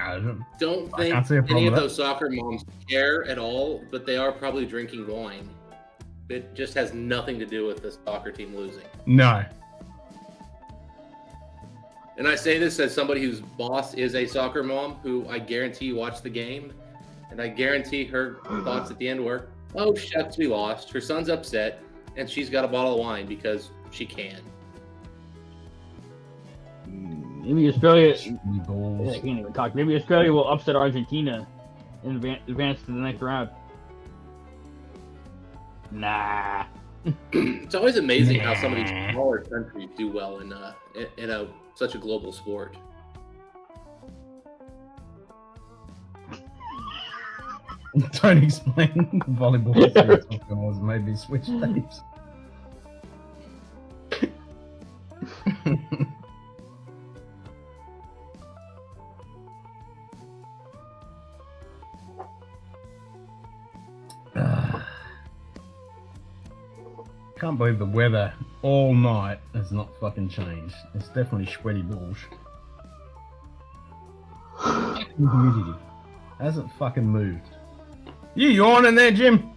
S15: don't think
S1: can't see a problem
S15: any of
S1: with
S15: those soccer moms care at all, but they are probably drinking wine. It just has nothing to do with the soccer team losing.
S1: No.
S15: And I say this as somebody whose boss is a soccer mom who I guarantee watched the game, and I guarantee her thoughts at the end were, oh, shucks, we lost. Her son's upset, and she's got a bottle of wine because she can.
S12: Maybe Australia. I can't even talk. Maybe Australia will upset Argentina and advance to the next round. Nah.
S15: It's always amazing how some of these smaller countries do well in such a global sport.
S1: Don't explain volleyball was maybe switch tapes. Can't believe the weather all night has not fucking changed. It's definitely sweaty balls. Humidity hasn't fucking moved. You yawning there, Jim?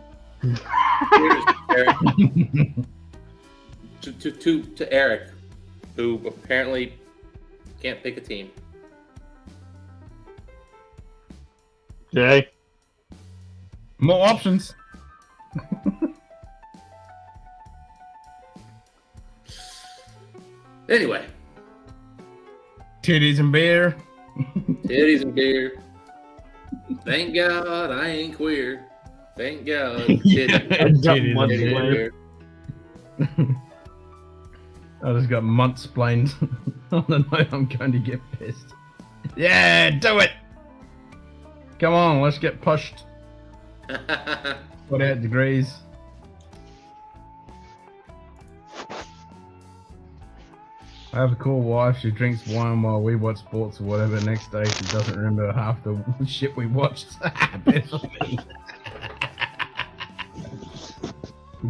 S15: to Eric, who apparently can't pick a team.
S12: Jay.
S1: More options.
S15: Anyway.
S1: Titties and beer.
S15: Titties and beer. Thank God I ain't queer. Thank God. Titties and beer.
S1: I just got month-splained on the night I'm going to get pissed. Yeah, do it! Come on, let's get pushed. 48 degrees. I have a cool wife. She drinks wine while we watch sports or whatever. Next day, she doesn't remember half the shit we watched.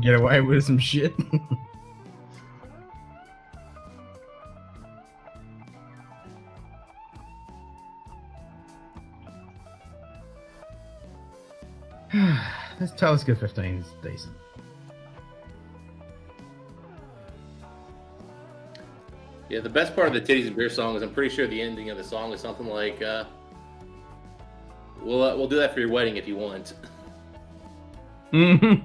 S1: Get away with some shit. This Telescope 15 is decent.
S15: Yeah, the best part of the Titties and Beer song is I'm pretty sure the ending of the song is something like, we'll do that for your wedding if you want.
S1: Mm-hmm.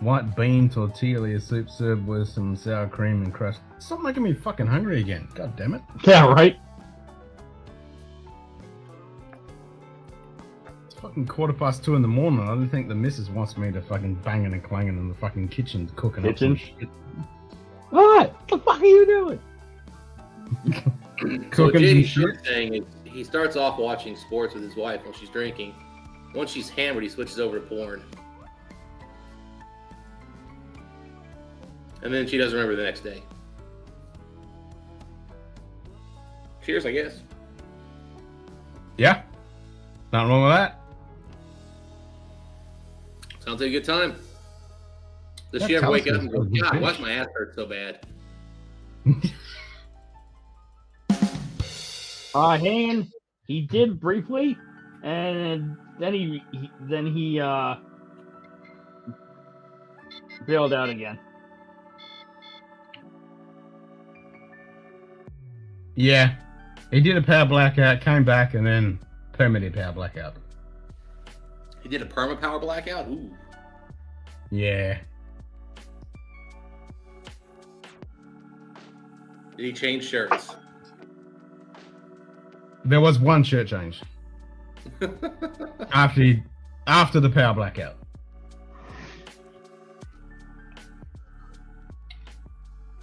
S1: White bean tortilla soup served with some sour cream and crust. Stop making me fucking hungry again. God damn it.
S12: Yeah, right.
S1: It's fucking 2:15 in the morning. I don't think the missus wants me to fucking banging and clanging in the fucking kitchen cooking up some shit.
S12: What the fuck are you doing?
S15: So what
S1: Cooking
S15: JD's
S1: some shit.
S15: saying is he starts off watching sports with his wife while she's drinking. Once she's hammered, he switches over to porn. And then she doesn't remember the next day. Cheers, I guess.
S1: Yeah. Nothing wrong with that.
S15: Sounds like a good time. Does
S1: Yeah,
S15: she ever
S1: tell
S15: wake
S1: us
S15: up and go,
S1: it's a
S15: God,
S1: good
S15: why's
S1: fish."
S15: my ass hurt so bad?
S12: He did briefly, and then he bailed out again.
S1: Yeah. He did a power blackout, came back, and then permitted power blackout.
S15: He did a perma power blackout? Ooh.
S1: Yeah.
S15: Did he change shirts?
S1: There was one shirt change. after the power blackout.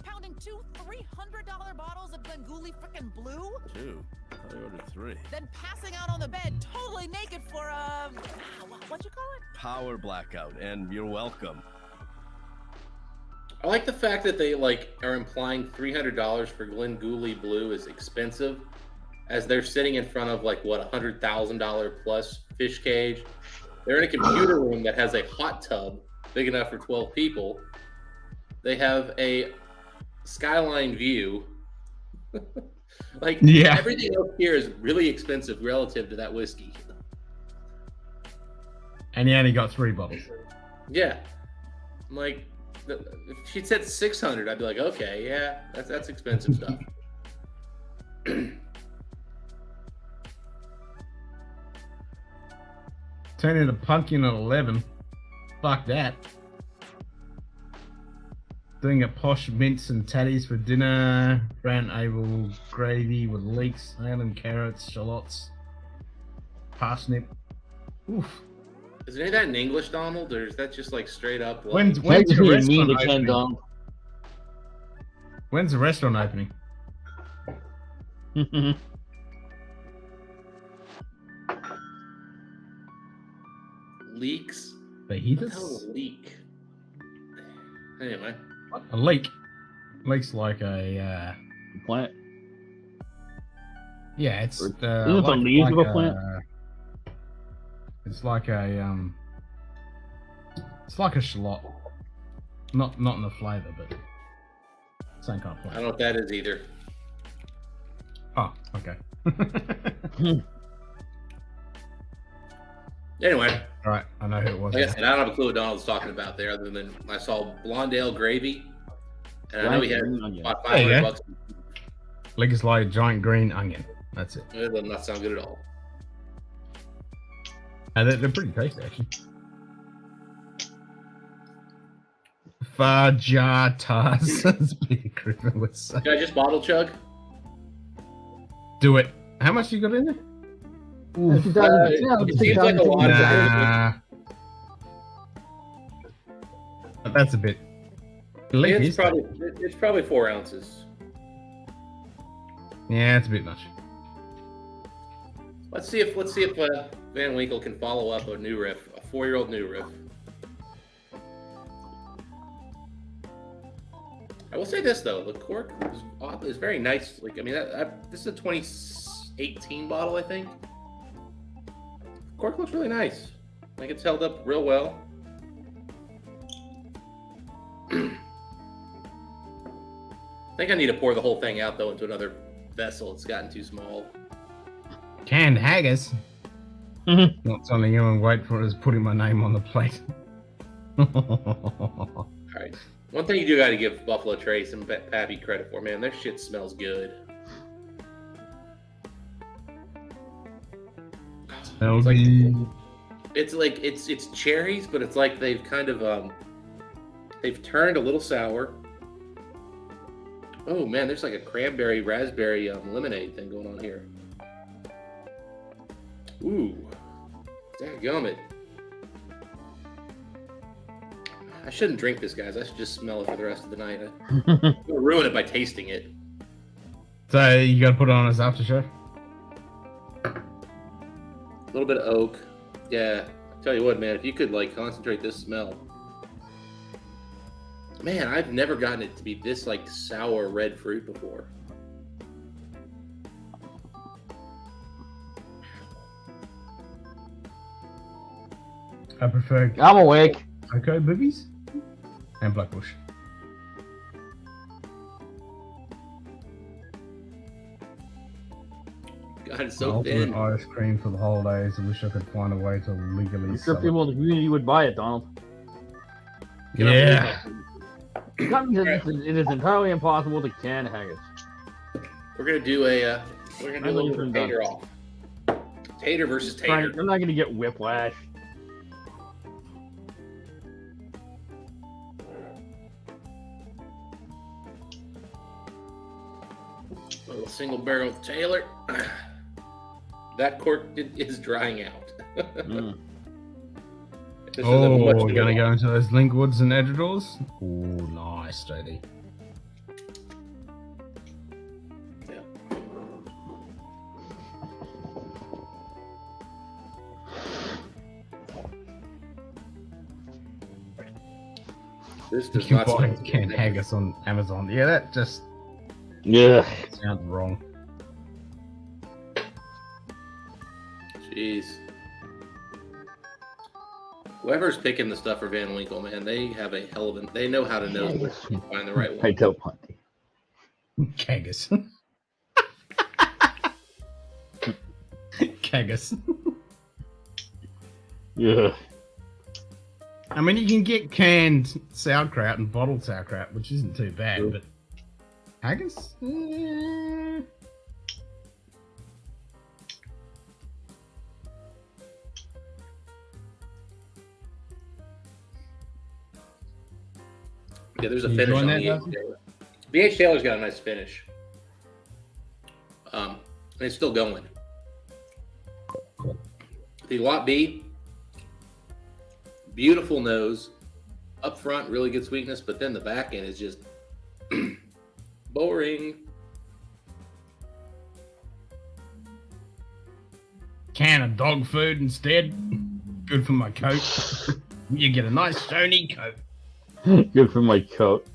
S6: Pounding two $300 bottles of Bengali frickin' blue,
S10: 2. I ordered 3.
S6: then passing out on the bed totally naked for what you call it?
S10: Power blackout, and you're welcome.
S15: I like the fact that they are implying $300 for Glengoolie Blue is expensive, as they're sitting in front of $100,000 plus fish cage. They're in a computer room that has a hot tub big enough for 12 people. They have a skyline view. Everything else here is really expensive relative to that whiskey.
S1: And he only got 3 bottles.
S15: Yeah, if she'd said 600, I'd be like, okay, yeah, that's expensive stuff.
S1: Turning a pumpkin at 11. Fuck that. Doing a posh mince and tatties for dinner. Brown able gravy with leeks, ham and carrots, shallots, parsnip. Oof.
S15: Is any of that in English, Donald, or is that just straight up?
S1: When's the restaurant opening? When's the restaurant opening?
S15: Leeks?
S1: Fajitas?
S15: What the hell is a leek? Anyway.
S1: A leek. Leek's like a
S12: plant.
S1: Yeah, it's
S12: Isn't it the leaves of a plant?
S1: It's like a shallot. Not in the flavour, but same kind of plant.
S15: I don't know what that is either.
S1: Oh, okay.
S15: Anyway.
S1: All right, I know who it was.
S15: Like I said, I don't have a clue what Donald's talking about there, other than I saw blonde ale gravy, and I know he had about $500.
S1: Leek is like a giant green onion. That's it.
S15: It does not sound good at all.
S1: And they're pretty tasty, actually. Fajitas. Griffin would say.
S15: Can I just bottle chug?
S1: Do it. How much you got in there?
S15: It seems like a lot.
S1: Nah. That's a bit.
S15: It's probably 4 ounces.
S1: Yeah, it's a bit much.
S15: Let's see if Van Winkle can follow up a new riff, a 4-year-old new riff. I will say this though, the cork is very nice. This is a 2018 bottle, I think. Cork looks really nice. It's held up real well. I think I need to pour the whole thing out though into another vessel. It's gotten too small.
S1: Canned haggis. Not something you and wait for is putting my name on the plate.
S15: All right. One thing you do got to give Buffalo Trace and Pappy credit for, man. Their shit smells good.
S1: Smells
S15: it's cherries, but it's like they've kind of they've turned a little sour. Oh man, there's like a cranberry raspberry lemonade thing going on here. Ooh, dadgummit. I shouldn't drink this, guys. I should just smell it for the rest of the night. I'm gonna ruin it by tasting it.
S1: So you gotta put it on as aftershave?
S15: A little bit of oak. Yeah, I tell you what, man, if you could like concentrate this smell. Man, I've never gotten it to be this like sour red fruit before.
S1: I prefer
S12: I'm awake.
S1: cocoa boobies and blackbush.
S15: God, it's so
S1: Ultimate
S15: thin.
S1: ice cream for the holidays. I wish I could find a way to legally
S12: I'm
S1: sell
S12: sure people in the community would buy it, Donald.
S1: it. Yeah.
S12: It is entirely impossible to can haggis.
S15: We're gonna do a little tater off. Tater versus tater.
S12: I'm not gonna get whiplash.
S15: A little single barrel Taylor. That cork is drying out. This is a
S1: Oh,
S15: much
S1: we're gonna
S15: newer-
S1: go into those linkwoods and edredors. Oh, nice, JD.
S15: Yeah. This
S1: You
S15: does
S1: can
S15: not
S1: buy
S15: smell
S1: canned haggis on Amazon. Yeah, that just sounds wrong.
S15: Jeez. Whoever's picking the stuff for Van Winkle, man, they have a hell of a. They know how to know where to find the right one.
S12: I don't want
S1: Haggis. Haggis.
S12: Yeah.
S1: I mean, you can get canned sauerkraut and bottled sauerkraut, which isn't too bad, but haggis?
S15: Yeah, there's a
S1: You
S15: finish on
S1: enjoying
S15: the
S1: that,
S15: BH Taylor. BH Taylor's got a nice finish. And it's still going. The Lot B, beautiful nose. Up front, really good sweetness, but then the back end is just boring.
S1: Can of dog food instead. Good for my coat. You get a nice stony coat.
S12: Good for my coat.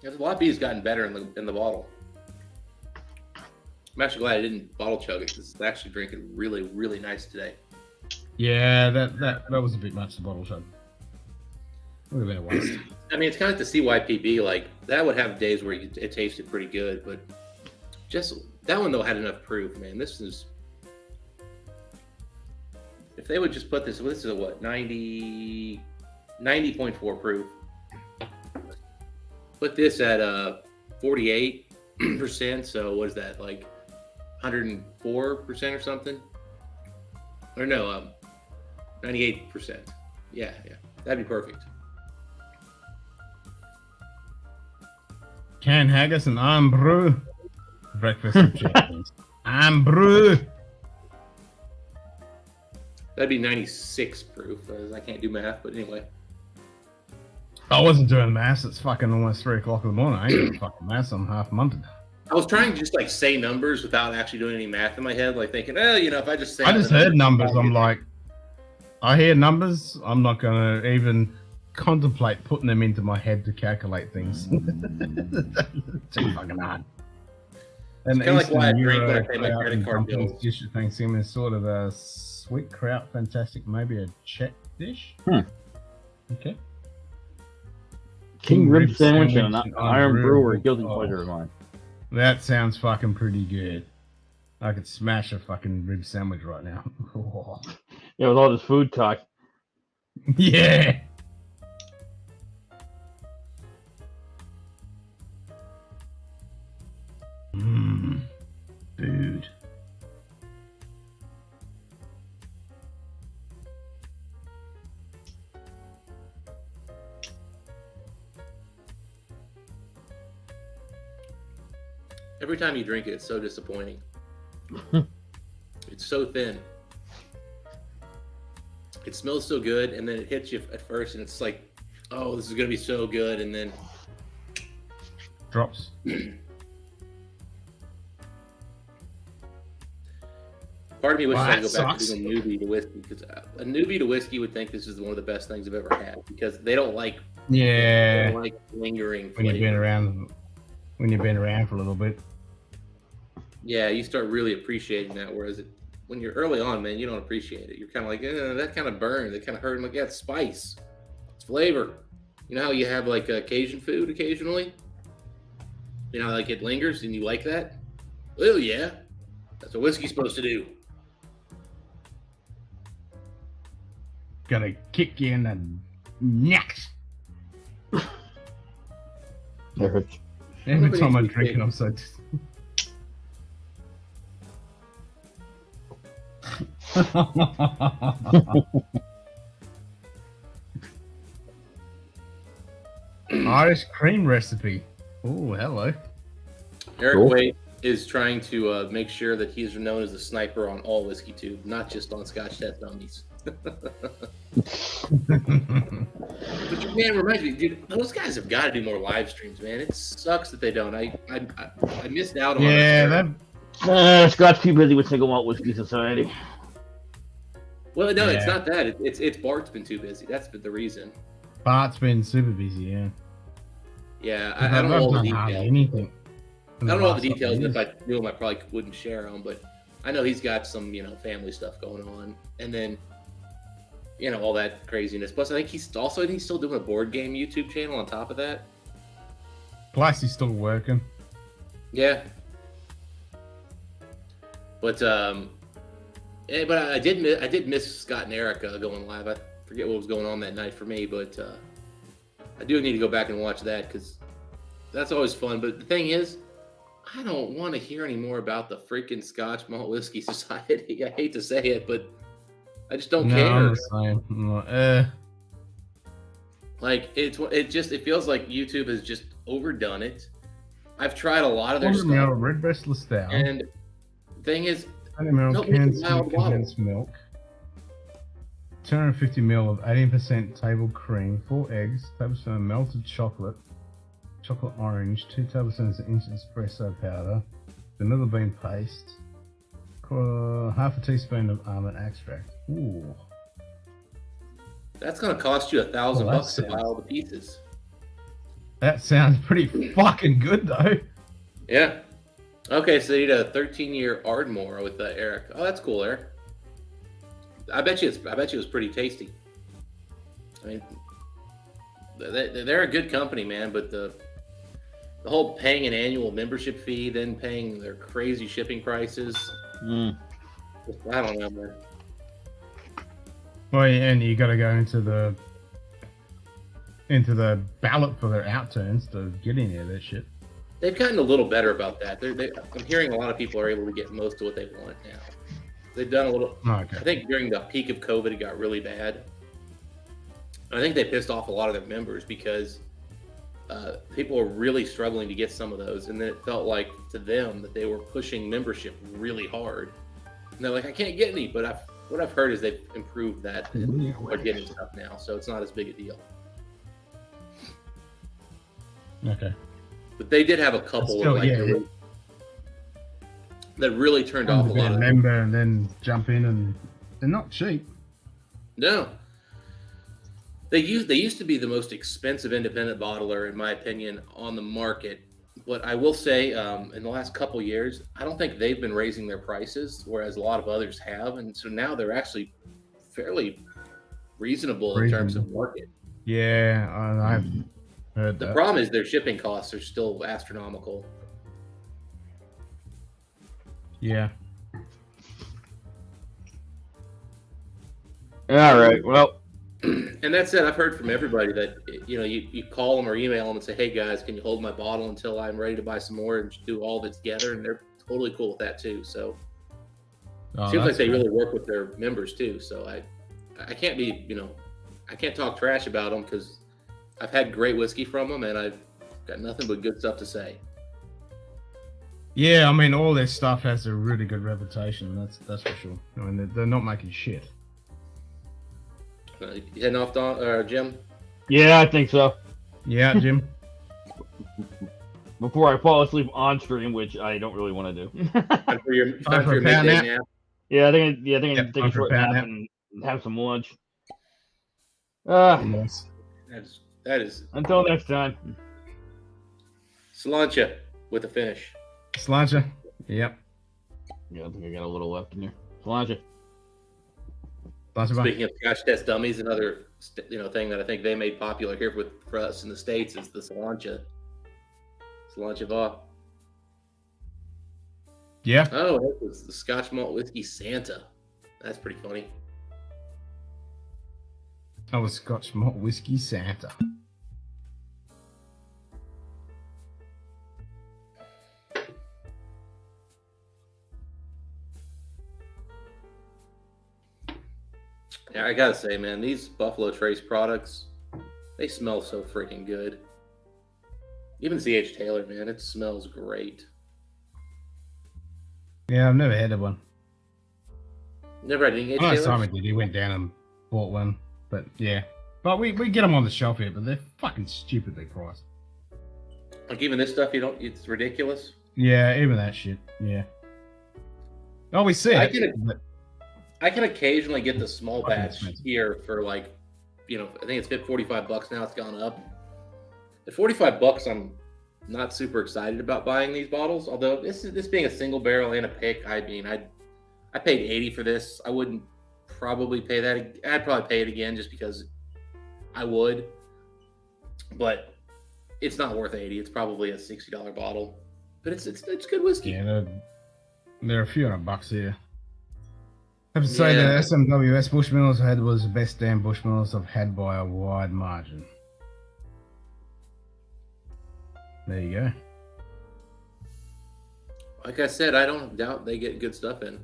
S15: Yeah, the Lot B has gotten better in the bottle. I'm actually glad I didn't bottle chug it because it's actually drinking really, really nice today.
S1: Yeah, that was a bit much, the bottle shot. Would have been a waste.
S15: I mean, it's kind of like the CYPB. Like that would have days where it tasted pretty good, but just that one though had enough proof. Man, this is. If they would just put this is a what 90.4 proof. Put this at 48%. So what is that like 104% or something? Or no, 98%. Yeah, that'd be perfect.
S1: Canned haggis and ambreux. Breakfast of champions. Ambreux.
S15: That'd be 96 proof. I can't do math, but anyway.
S1: I wasn't doing maths. It's fucking almost 3 o'clock in the morning. I ain't doing fucking maths. I'm half munted.
S15: I was trying to just like say numbers without actually doing any math in my head, like thinking, if I just say.
S1: I just heard numbers. I'm like, I hear numbers. I'm not going to even contemplate putting them into my head to calculate things. Too fucking hard. And
S15: It's kinda like why I drink when I pay my credit card
S1: Pumpkin's
S15: bills.
S1: dish at Thanksgiving is sort of a sweet kraut, fantastic, maybe a Czech dish. Okay.
S12: King rib sandwich and an iron
S1: brew.
S12: brewer, guilty
S1: Oh.
S12: pleasure of mine.
S1: That sounds fucking pretty good. I could smash a fucking rib sandwich right now.
S12: Yeah, with all this food talk.
S1: Yeah. Food.
S15: Every time you drink it, it's so disappointing. It's so thin. It smells so good, and then it hits you at first, and it's like, oh, this is gonna be so good, and then
S1: drops.
S15: Part of me wishes
S1: Well,
S15: I could
S1: that
S15: go back
S1: sucks.
S15: to being a newbie to whiskey, because a newbie to whiskey would think this is one of the best things I've ever had, because they don't like lingering
S1: When you've been
S15: flavor.
S1: around for a little bit.
S15: Yeah, you start really appreciating that. Whereas when you're early on, man, you don't appreciate it. You're kind of like, that kind of burns. That kind of hurt. I'm like, yeah, it's spice. It's flavor. You know how you have like Cajun food occasionally? You know, like it lingers and you like that? Well, yeah. That's what whiskey's supposed to do.
S1: Gotta kick you in the neck. Every time I drink it, I'm so. Irish cream recipe. Oh, hello.
S15: Eric Waite is trying to make sure that he's known as the sniper on all whiskey tube, not just on Scotch Test Dummies. But man, reminds me, dude, those guys have got to do more live streams, man. It sucks that they don't. I missed out on it.
S12: Scott's too busy with Single Malt Whiskey Society.
S15: Well, no, it's not that. It's Bart's been too busy. That's been the reason.
S1: Bart's been super busy, yeah.
S15: Yeah, I don't know all the details.
S1: Anything.
S15: I don't know all the details. If I knew them, I probably wouldn't share them. But I know he's got some, family stuff going on, and then, all that craziness. Plus, I think he's still doing a board game YouTube channel on top of that.
S1: Plus, he's still working.
S15: Yeah. But but I did miss Scott and Erica going live. I forget what was going on that night for me, but I do need to go back and watch that because that's always fun. But the thing is, I don't want to hear any more about the freaking Scotch Malt Whiskey Society. I hate to say it, but I just don't care.
S1: I'm the same. I'm like,
S15: Like it feels like YouTube has just overdone it. I've tried a lot of their stuff.
S1: Red Breast Listel.
S15: And the thing is,
S1: 20 ml
S15: don't
S1: canned
S15: make a wild
S1: sweet condensed milk. 250 ml of 18% table cream, 4 eggs, tablespoon of melted chocolate orange, 2 tablespoons of instant espresso powder, vanilla bean paste, half a teaspoon of almond extract. Ooh.
S15: That's gonna cost you $1,000 to buy all the pieces.
S1: That sounds pretty fucking good though.
S15: Yeah. Okay, so you need a 13-year Ardmore with Eric. Oh, that's cool, Eric. I bet you it was pretty tasty. I mean, they're a good company, man. But the whole paying an annual membership fee, then paying their crazy shipping prices. I don't know, man.
S1: Well, and you got to go into the ballot for their outturns to get any of that shit.
S15: They've gotten a little better about that. I'm hearing a lot of people are able to get most of what they want now. They've done a little.
S1: Okay.
S15: I think during the peak of COVID, it got really bad. I think they pissed off a lot of their members because people were really struggling to get some of those, and then it felt like to them that they were pushing membership really hard. And they're like, I can't get any, but what I've heard is they've improved that and are getting stuff now, so it's not as big a deal.
S1: Okay.
S15: But they did have a couple
S1: Still,
S15: of that really turned off a lot of
S1: member and then jump in, and they're not cheap.
S15: No. They used to be the most expensive independent bottler, in my opinion, on the market. But I will say, in the last couple years, I don't think they've been raising their prices, whereas a lot of others have. And so now they're actually fairly reasonable in terms of market.
S1: Yeah, I've heard that.
S15: The problem is their shipping costs are still astronomical.
S1: Yeah.
S12: All right. Well.
S15: And that said, I've heard from everybody that you call them or email them and say, "Hey guys, can you hold my bottle until I'm ready to buy some more and do all of it together?" And they're totally cool with that too. So it seems like they really work with their members too. So I can't be I can't talk trash about them because I've had great whiskey from them and I've got nothing but good stuff to say.
S1: Yeah, I mean, all their stuff has a really good reputation. That's for sure. I mean, they're not making shit.
S15: You heading off, Jim?
S12: Yeah, I think so.
S1: Yeah, Jim.
S12: Before I fall asleep on stream, which I don't really want to do.
S15: Time for your
S1: power
S15: midday
S1: nap.
S15: nap.
S12: Yeah, I think I need to take
S1: time
S12: a
S1: for
S12: short
S1: a power
S12: nap
S1: nap.
S12: and have some lunch.
S1: Nice.
S15: That is.
S12: Until next time.
S15: Sláinte with a finish.
S1: Sláinte. Yep.
S12: Yeah, I think I got a little left in there. Sláinte.
S15: Speaking of Scotch test dummies, another thing that I think they made popular here for us in the States is the Sláinte. Sláinte va.
S1: Yeah.
S15: Oh, that was the Scotch malt whiskey Santa. That's pretty funny.
S1: That was Scotch malt whiskey Santa.
S15: Yeah, I gotta say, man, these Buffalo Trace products, they smell so freaking good. Even C.H. Taylor, man, it smells great.
S1: Yeah, I've never had one.
S15: Never had any
S1: I know
S15: Taylor?
S1: Simon did. He went down and bought one. But yeah. But we get them on the shelf here, but they're fucking stupidly priced.
S15: Like even this stuff, it's ridiculous.
S1: Yeah, even that shit. Yeah. Oh, we see
S15: I
S1: it.
S15: I can occasionally get the small
S1: Fucking
S15: batch
S1: expensive.
S15: here for like, I think it's $45 now. It's gone up. At $45, I'm not super excited about buying these bottles. Although this being a single barrel and a pick, I mean, I paid $80 for this. I wouldn't probably pay that. I'd probably pay it again just because I would. But it's not worth $80. It's probably a $60 bottle. But it's good whiskey.
S1: Yeah, they're a few $100 here. I have to say
S15: Yeah.
S1: the SMWS Bushmills I had was the best damn Bushmills I've had by a wide margin. There you go.
S15: Like I said, I don't doubt they get good stuff in.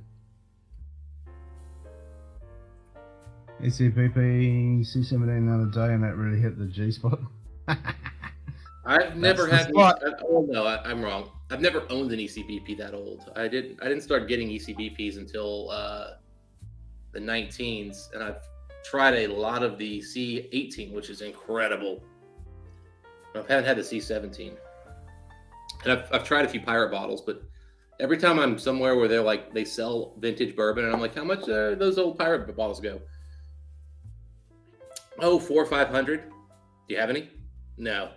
S1: ECPP C17 another day, and that really hit the G spot.
S15: I've never
S1: That's
S15: had.
S1: the spot.
S15: I'm wrong. I've never owned an ECBP that old. I didn't start getting ECBPs until the 19s, and I've tried a lot of the C18, which is incredible. I haven't had the C17, and I've tried a few pirate bottles, but every time I'm somewhere where they sell vintage bourbon, and I'm like, how much are those old pirate bottles go? Oh, $400 or $500. Do you have any? No.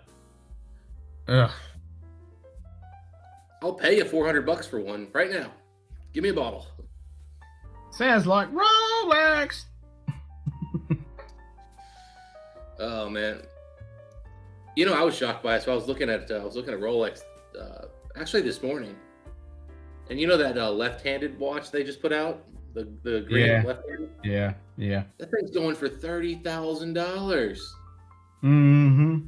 S1: Ugh.
S15: I'll pay you $400 for one right now. Give me a bottle.
S1: Sounds like Rolex.
S15: Oh man, I was shocked by it. So I was looking at Rolex actually this morning, and that left-handed watch they just put out, the green
S1: Yeah.
S15: left-handed.
S1: Yeah.
S15: That thing's going for $30,000.
S1: Mm-hmm.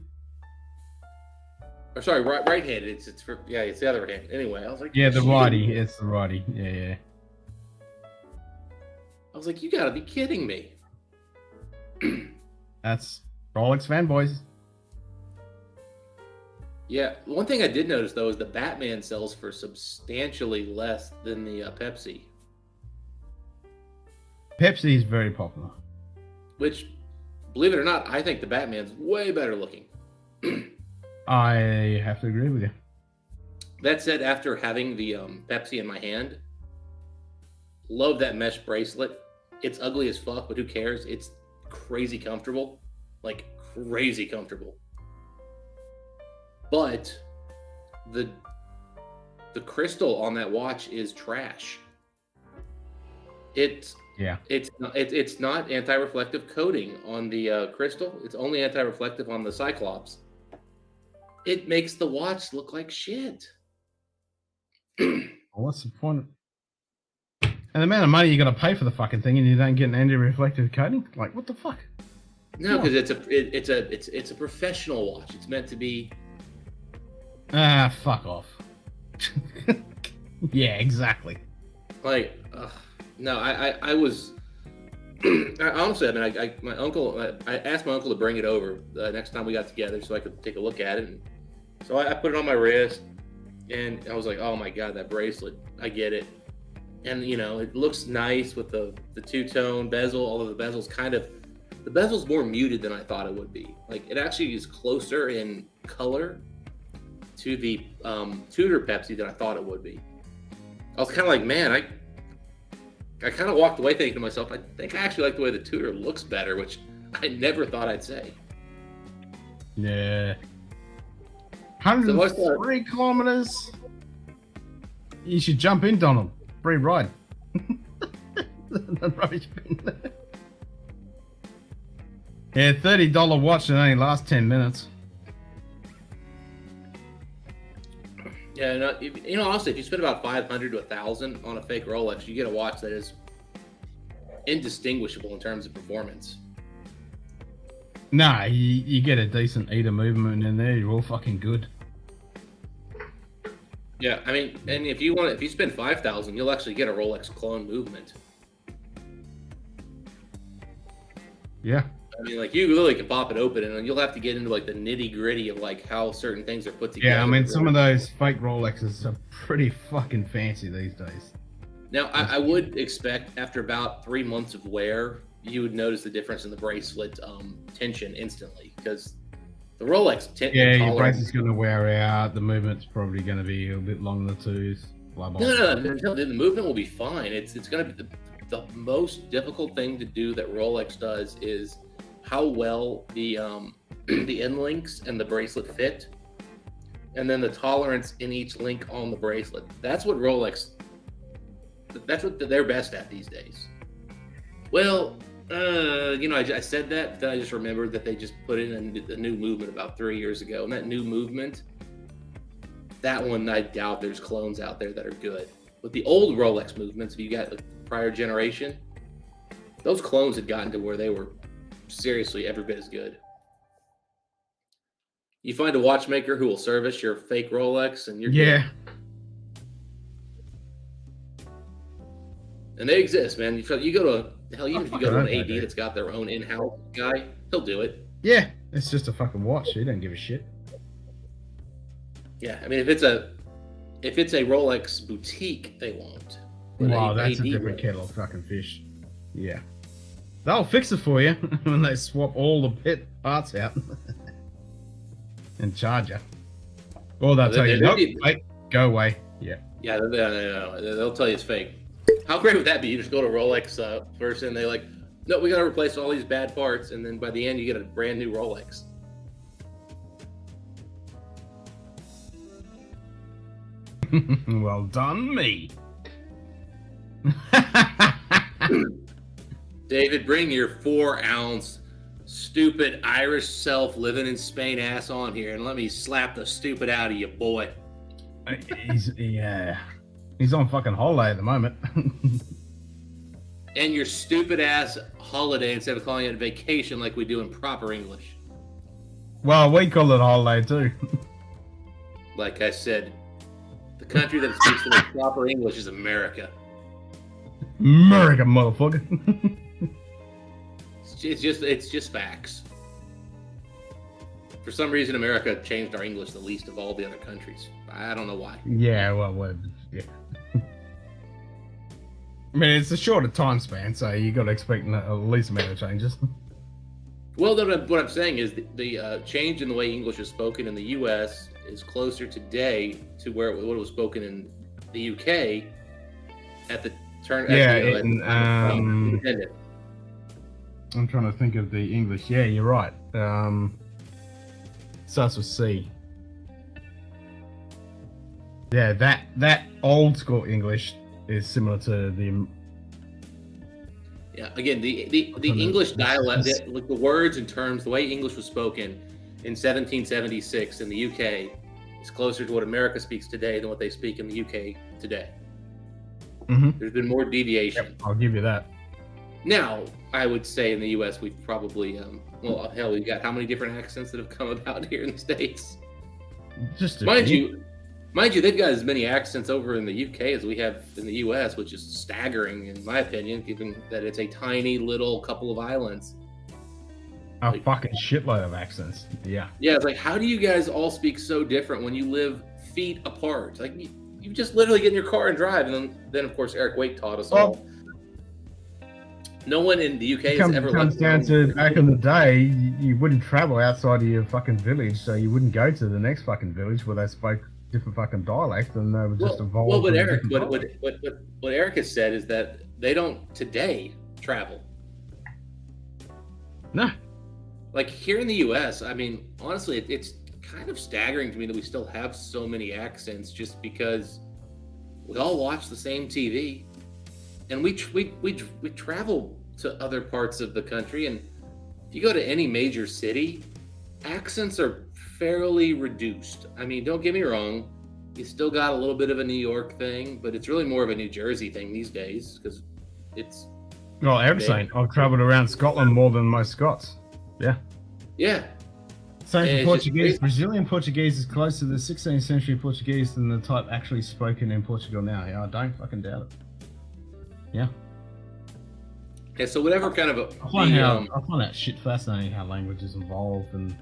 S15: Or sorry, right-handed. It's the other hand. Anyway, I was like,
S1: Yeah, the
S15: "Gee."
S1: righty. It's the righty. Yeah.
S15: I was like, you gotta be kidding me.
S1: That's Rolex fanboys.
S15: Yeah, one thing I did notice though is the Batman sells for substantially less than the Pepsi,
S1: Pepsi is very popular.
S15: which, believe it or not, I think the Batman's way better looking.
S1: I have to agree with you.
S15: That said, after having the Pepsi in my hand, love that mesh bracelet. It's ugly as fuck, but who cares? It's crazy comfortable, like crazy comfortable. But the crystal on that watch is trash. It's not anti-reflective coating on the crystal. It's only anti-reflective on the Cyclops. It makes the watch look like shit.
S1: What's the point? And the amount of money you got to pay for the fucking thing, and you don't get an anti-reflective coating? Like, what the fuck?
S15: No, because it's a professional watch. It's meant to be.
S1: Ah, fuck off. Yeah, exactly.
S15: Like, no, I was. Honestly, I mean, my uncle. I asked my uncle to bring it over next time we got together, so I could take a look at it. And so I put it on my wrist, And I was like, oh my God, that bracelet. I get it. And, you know, it looks nice with the two-tone bezel, although the bezel's more muted than I thought it would be. Like, it actually is closer in color to the Tudor Pepsi than I thought it would be. I was kind of like, man, I kind of walked away thinking to myself, I think I actually like the way the Tudor looks better, which I never thought I'd say.
S1: Yeah. 103 kilometers. You should jump in, Donald. Free ride. The rubbish bin. Yeah, $30 watch and only lasts 10 minutes.
S15: Yeah, no, you know, honestly, if you spend about $500 to $1,000 on a fake Rolex, you get a watch that is indistinguishable in terms of performance.
S1: Nah, you get a decent eater movement in there, you're all fucking good.
S15: Yeah, I mean, and if you spend $5,000, you'll actually get a Rolex clone movement.
S1: Yeah.
S15: I mean, like, you literally can pop it open, and you'll have to get into like the nitty gritty of like how certain things are put together.
S1: Yeah, I mean, some of those fake Rolexes are pretty fucking fancy these days.
S15: Now, I would expect after about 3 months of wear, you would notice the difference in the bracelet tension instantly, because the Rolex
S1: your bracelet's going to wear out. The movement's probably going to be a bit long in the tooth. Blah, blah,
S15: No, the movement will be fine. It's going to be the most difficult thing to do that Rolex does is how well the end links and the bracelet fit, and then the tolerance in each link on the bracelet. That's what they're best at these days. Well, you know, I said that, but then I just remembered that they just put in a new movement about 3 years ago, and that new movement, that one, I doubt there's clones out there that are good. With the old Rolex movements, if you got the prior generation, those clones had gotten to where they were seriously every bit as good. You find a watchmaker who will service your fake Rolex, and you're good. And they exist, man. You go to hell, even if you go to an AD that's got their own in-house guy, he'll do it.
S1: Yeah, it's just a fucking watch. He don't give a shit.
S15: Yeah, I mean, if it's a Rolex boutique, they won't. But
S1: Wow, that's a different kettle of fucking fish. Yeah. They'll fix it for you when they swap all the pit parts out and charge you. Or they'll tell you, nope, fake, go away. Yeah.
S15: Yeah, they'll tell you it's fake. How great would that be? You just go to Rolex first, and they're like, no, we got to replace all these bad parts, and then by the end, you get a brand new Rolex.
S1: Well done, me.
S15: David, bring your
S17: 4-ounce stupid Irish self living in Spain ass on here and let me slap the stupid out of you, boy.
S1: He's on fucking holiday at the moment.
S17: And your stupid ass holiday instead of calling it a vacation like we do in proper English.
S1: Well, we call it holiday too.
S17: Like I said, the country that speaks the proper English is America.
S1: America, motherfucker.
S17: It's just facts. For some reason, America changed our English the least of all the other countries. I don't know why.
S1: Yeah, well, yeah. I mean, it's a shorter time span, so you got to expect at least amount of changes.
S15: Well, what I'm saying is the change in the way English is spoken in the U.S. is closer today to what it was spoken in the U.K. at the turn.
S1: Independent. I'm trying to think of the English. Yeah, you're right. Starts with C. Yeah, that old school English is similar to the.
S15: Yeah, again, the English dialect, the words and terms, the way English was spoken in 1776 in the UK is closer to what America speaks today than what they speak in the UK today.
S1: Mm-hmm.
S15: There's been more deviation.
S1: Yep, I'll give you that.
S15: Now, I would say in the US, we've probably, well, hell, we've got how many different accents that have come about here in the States?
S1: Just
S15: Mind you, they've got as many accents over in the UK as we have in the US, which is staggering in my opinion, given that it's a tiny little couple of islands.
S1: A fucking shitload of accents. Yeah.
S15: Yeah, it's like, how do you guys all speak so different when you live
S17: feet apart. Like you just literally get in your car and drive. And then of course Eric Wake taught us all. No one in the UK has ever
S1: comes down to back in the day, you wouldn't travel outside of your fucking village, so you wouldn't go to the next fucking village where they spoke different fucking dialect, and they would just evolve.
S17: Well, what Eric has said is that they don't today travel.
S1: No.
S17: Like here in the US, I mean, honestly, it's kind of staggering to me that we still have so many accents just because we all watch the same TV. And we travel to other parts of the country, and if you go to any major city, accents are fairly reduced. I mean, don't get me wrong, you still got a little bit of a New York thing, but it's really more of a New Jersey thing these days because it's.
S1: Well, everything. I've travelled around Scotland more than most Scots. Yeah.
S17: Yeah.
S1: Same for Portuguese. Brazilian Portuguese is closer to the 16th century Portuguese than the type actually spoken in Portugal now. Yeah, I don't fucking doubt it. Yeah.
S17: Yeah, so whatever kind of
S1: I find that shit fascinating how languages evolve, and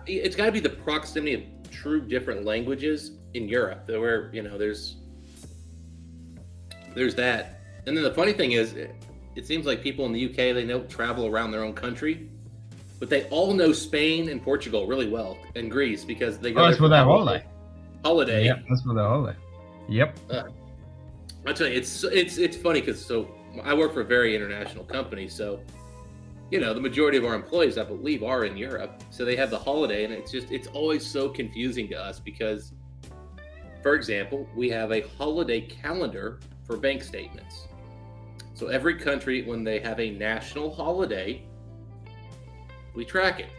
S17: it's got to be the proximity of true different languages in Europe, where there's that. And then the funny thing is, it seems like people in the UK, they don't travel around their own country, but they all know Spain and Portugal really well, and Greece because they go.
S1: That's for their holiday.
S17: Holiday.
S1: Yeah, that's for their holiday. Yep.
S17: I'll tell you, it's funny because I work for a very international company, so the majority of our employees, I believe, are in Europe, so they have the holiday, and it's always so confusing to us because, for example, we have a holiday calendar for bank statements. So every country, when they have a national holiday, we track it.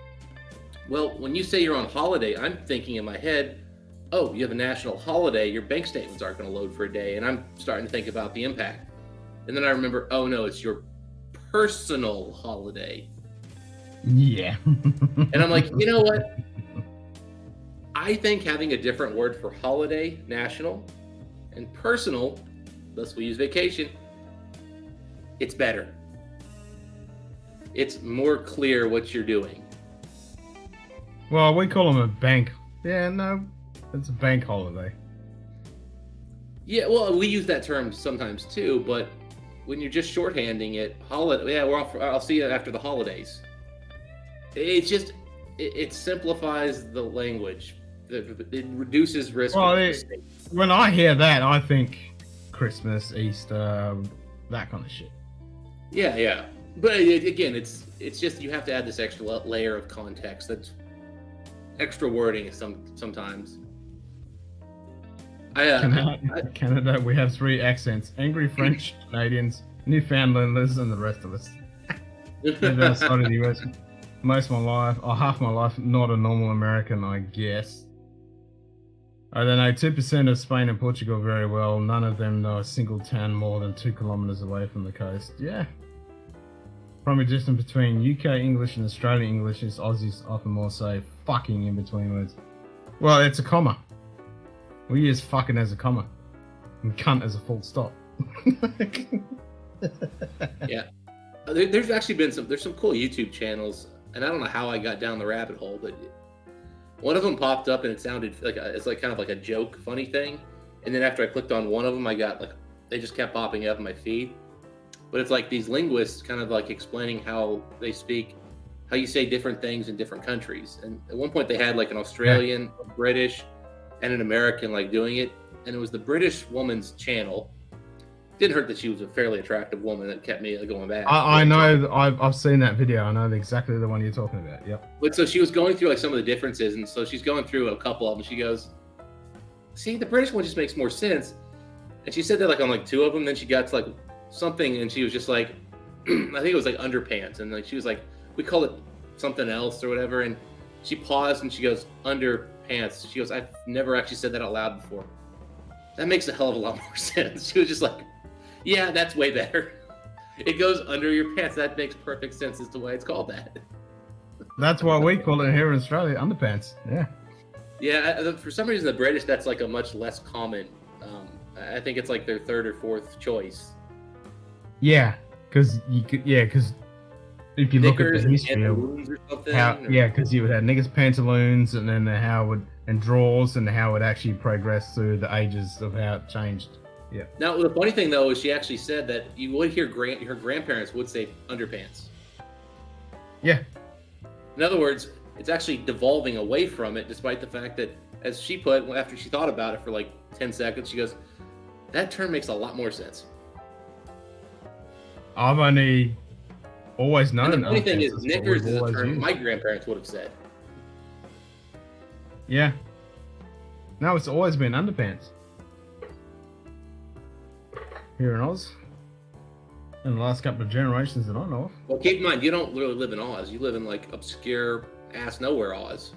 S17: Well, when you say you're on holiday, I'm thinking in my head, oh, you have a national holiday, your bank statements aren't going to load for a day. And I'm starting to think about the impact. And then I remember, oh no, it's your personal holiday.
S1: Yeah.
S17: And I'm like, you know what? I think having a different word for holiday, national, and personal, thus we use vacation, it's better. It's more clear what you're doing.
S1: Well, we call them a bank. Yeah, no. It's a bank holiday.
S17: Yeah, well, we use that term sometimes too, but when you're just shorthanding it, holiday. Yeah, I'll see you after the holidays. It's just it simplifies the language. It reduces risk.
S1: Well, when I hear that, I think Christmas, Easter, that kind of shit.
S17: Yeah. But again, it's just you have to add this extra layer of context. That's extra wording sometimes.
S1: Canada, we have 3 accents: angry French, Canadians, Newfoundlanders, and the rest of us. Lived outside of the US most of my life, or half my life, not a normal American, I guess. I don't know, 2% of Spain and Portugal very well. None of them know a single town more than 2 kilometers away from the coast. Yeah. Primary distance between UK English and Australian English is Aussies often more say fucking in between words. Well, it's a comma. We use fucking as a comma and cunt as a full stop.
S17: Yeah. There's actually been some cool YouTube channels, and I don't know how I got down the rabbit hole, but one of them popped up and it sounded like it's like kind of like a joke, funny thing. And then after I clicked on one of them, I got they just kept popping up in my feed. But it's like these linguists kind of like explaining how they speak, how you say different things in different countries. And at one point they had like an Australian, a British, and an American like doing it. And it was the British woman's channel. Didn't hurt that she was a fairly attractive woman that kept me going back.
S1: I know, I've seen that video. I know exactly the one you're talking about. Yep.
S17: But so she was going through like some of the differences, and so she's going through a couple of them. She goes, "See, the British one just makes more sense." And she said that like on like 2 of them. Then she got to like something, and she was just like, I think it was like underpants, and like she was like, "We call it something else or whatever." And she paused and she goes, "Underpants." She goes, "I've never actually said that out loud before." That makes a hell of a lot more sense. She was just like, yeah, that's way better. It goes under your pants. That makes perfect sense as to why it's called that.
S1: That's why we call it here in Australia, underpants. Yeah.
S17: Yeah, for some reason, the British, that's like a much less common. I think it's like their 3rd or 4th choice.
S1: Yeah, because if you look at
S17: knickers
S1: the
S17: and
S1: history of
S17: pantaloons or something.
S1: how,
S17: or-
S1: yeah, because you would have niggas pantaloons and then how it and drawers and how it actually progressed through the ages of how it changed. Yeah.
S17: Now the funny thing though is she actually said that you would hear her grandparents would say underpants.
S1: Yeah.
S17: In other words, it's actually devolving away from it, despite the fact that, as she put, after she thought about it for like 10 seconds, she goes, "That term makes a lot more sense."
S1: I've only always known.
S17: And the funny thing
S1: underpants
S17: is,
S1: what
S17: knickers
S1: we've
S17: is a
S1: always
S17: term
S1: used.
S17: my grandparents would have said.
S1: Yeah. No, it's always been underpants. Here in Oz. In the last couple of generations that I know of.
S17: Well, keep in mind, you don't really live in Oz. You live in like obscure ass nowhere Oz.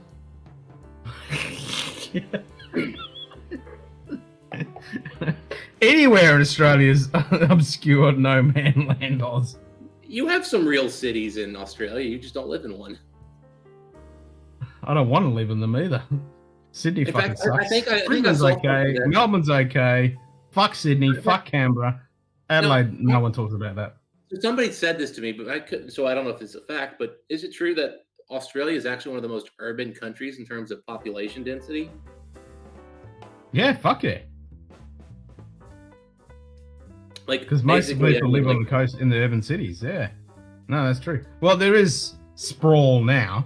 S1: Anywhere in Australia is obscure no man land Oz.
S17: You have some real cities in Australia. You just don't live in one.
S1: I don't want to live in them either. Sydney
S17: In
S1: fucking
S17: fact, I
S1: sucks.
S17: think I
S1: Brisbane's
S17: saw
S1: okay.
S17: something that-
S1: Melbourne's okay. Fuck Sydney. Fuck Canberra. Adelaide, no one talks about that.
S17: Somebody said this to me, but I couldn't. So I don't know if it's a fact. But is it true that Australia is actually one of the most urban countries in terms of population density?
S1: Yeah, fuck it.
S17: Like,
S1: Because most
S17: basically,
S1: people
S17: I mean,
S1: live on the coast in the urban cities. Yeah. No, that's true. Well, there is sprawl now,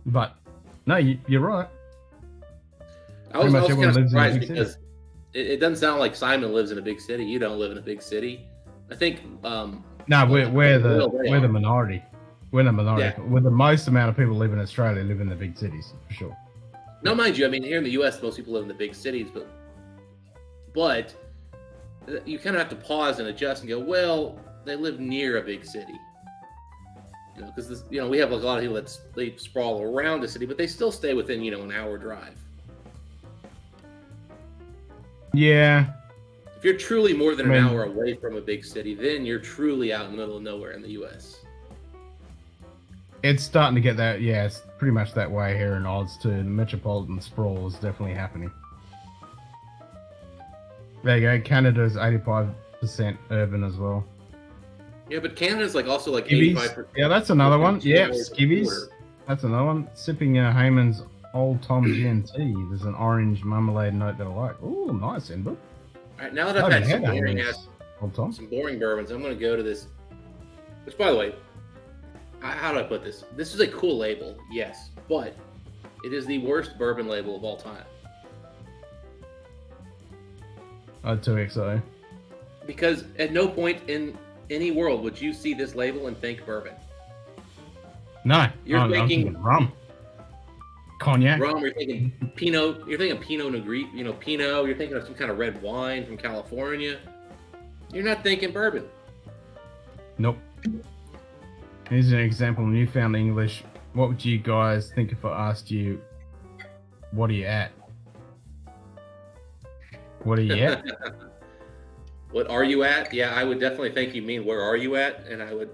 S1: but no, you're right.
S17: I was
S1: Pretty much
S17: kind of
S1: everyone lives in a
S17: surprised
S1: big city.
S17: because it doesn't sound like Simon lives in a big city. You don't live in a big city. I think.
S1: No, we're the minority. We're the minority.
S17: Yeah.
S1: We're the most amount of people live in Australia live in the big cities for sure.
S17: Now, mind you, I mean, here in the U.S., most people live in the big cities, but you kind of have to pause and adjust and go, well, they live near a big city. You know, because we have like a lot of people they sprawl around a city, but they still stay within an hour drive.
S1: Yeah.
S17: If you're truly more than an hour away from a big city, then you're truly out in the middle of nowhere in the U.S.
S1: It's starting to get that. Yeah, it's pretty much that way here in Oz too. The metropolitan sprawl is definitely happening. There you go. Canada's 85% urban as well.
S17: Yeah, but Canada's like also like
S1: Skivvies.
S17: 85%.
S1: Yeah, that's another one. Yeah,
S17: towards the
S1: skivvies.
S17: border.
S1: That's another one. Sipping Heyman's Old Tom GNT. There's an orange marmalade note that I like. Ooh, nice, Inbrook.
S17: All right, now that I've had some boring
S1: Heyman's Old Tom.
S17: some boring bourbons, I'm going to go to this. Which, by the way, how do I put this? This is a cool label, yes, but it is the worst bourbon label of all time.
S1: 2XO.
S17: Because at no point in any world would you see this label and think bourbon.
S1: No,
S17: I'm
S1: thinking rum. Cognac.
S17: Rum, you're thinking Pinot, Pinot Noir, Pinot, you're thinking of some kind of red wine from California. You're not thinking bourbon.
S1: Nope. Here's an example in Newfound English. What would you guys think if I asked you, what are you at? What are you at?
S17: What are you at? Yeah, I would definitely think you mean where are you at? And I would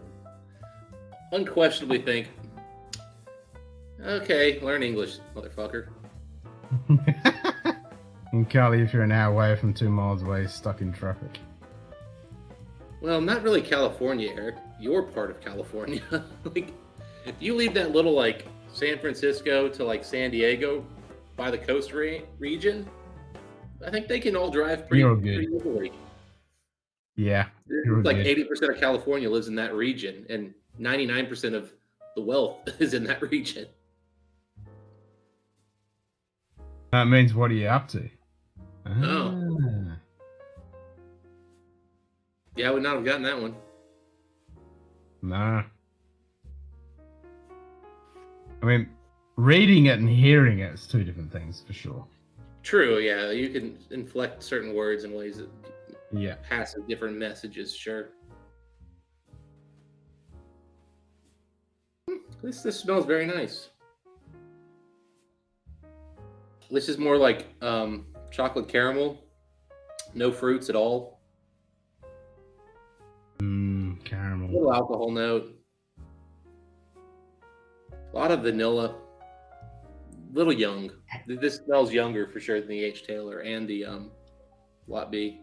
S17: unquestionably think, okay, learn English, motherfucker.
S1: And Carly, if you're an hour away from 2 miles away, stuck in traffic.
S17: Well, not really California, Eric. You're part of California. Like, if you leave that little like San Francisco to like San Diego by the coast region, I think they can all drive pretty easily.
S1: Yeah.
S17: Like 80% of California lives in that region, and 99% of the wealth is in that region.
S1: That means what are you up to?
S17: Oh. Yeah, I would not have gotten that one.
S1: Nah. I mean, reading it and hearing it is 2 different things for sure.
S17: True, yeah. You can inflect certain words in ways that pass different messages, sure. This smells very nice. This is more like chocolate caramel. No fruits at all.
S1: Caramel.
S17: A little alcohol note. A lot of vanilla. Little young. This smells younger for sure than the H. Taylor and the Lot B.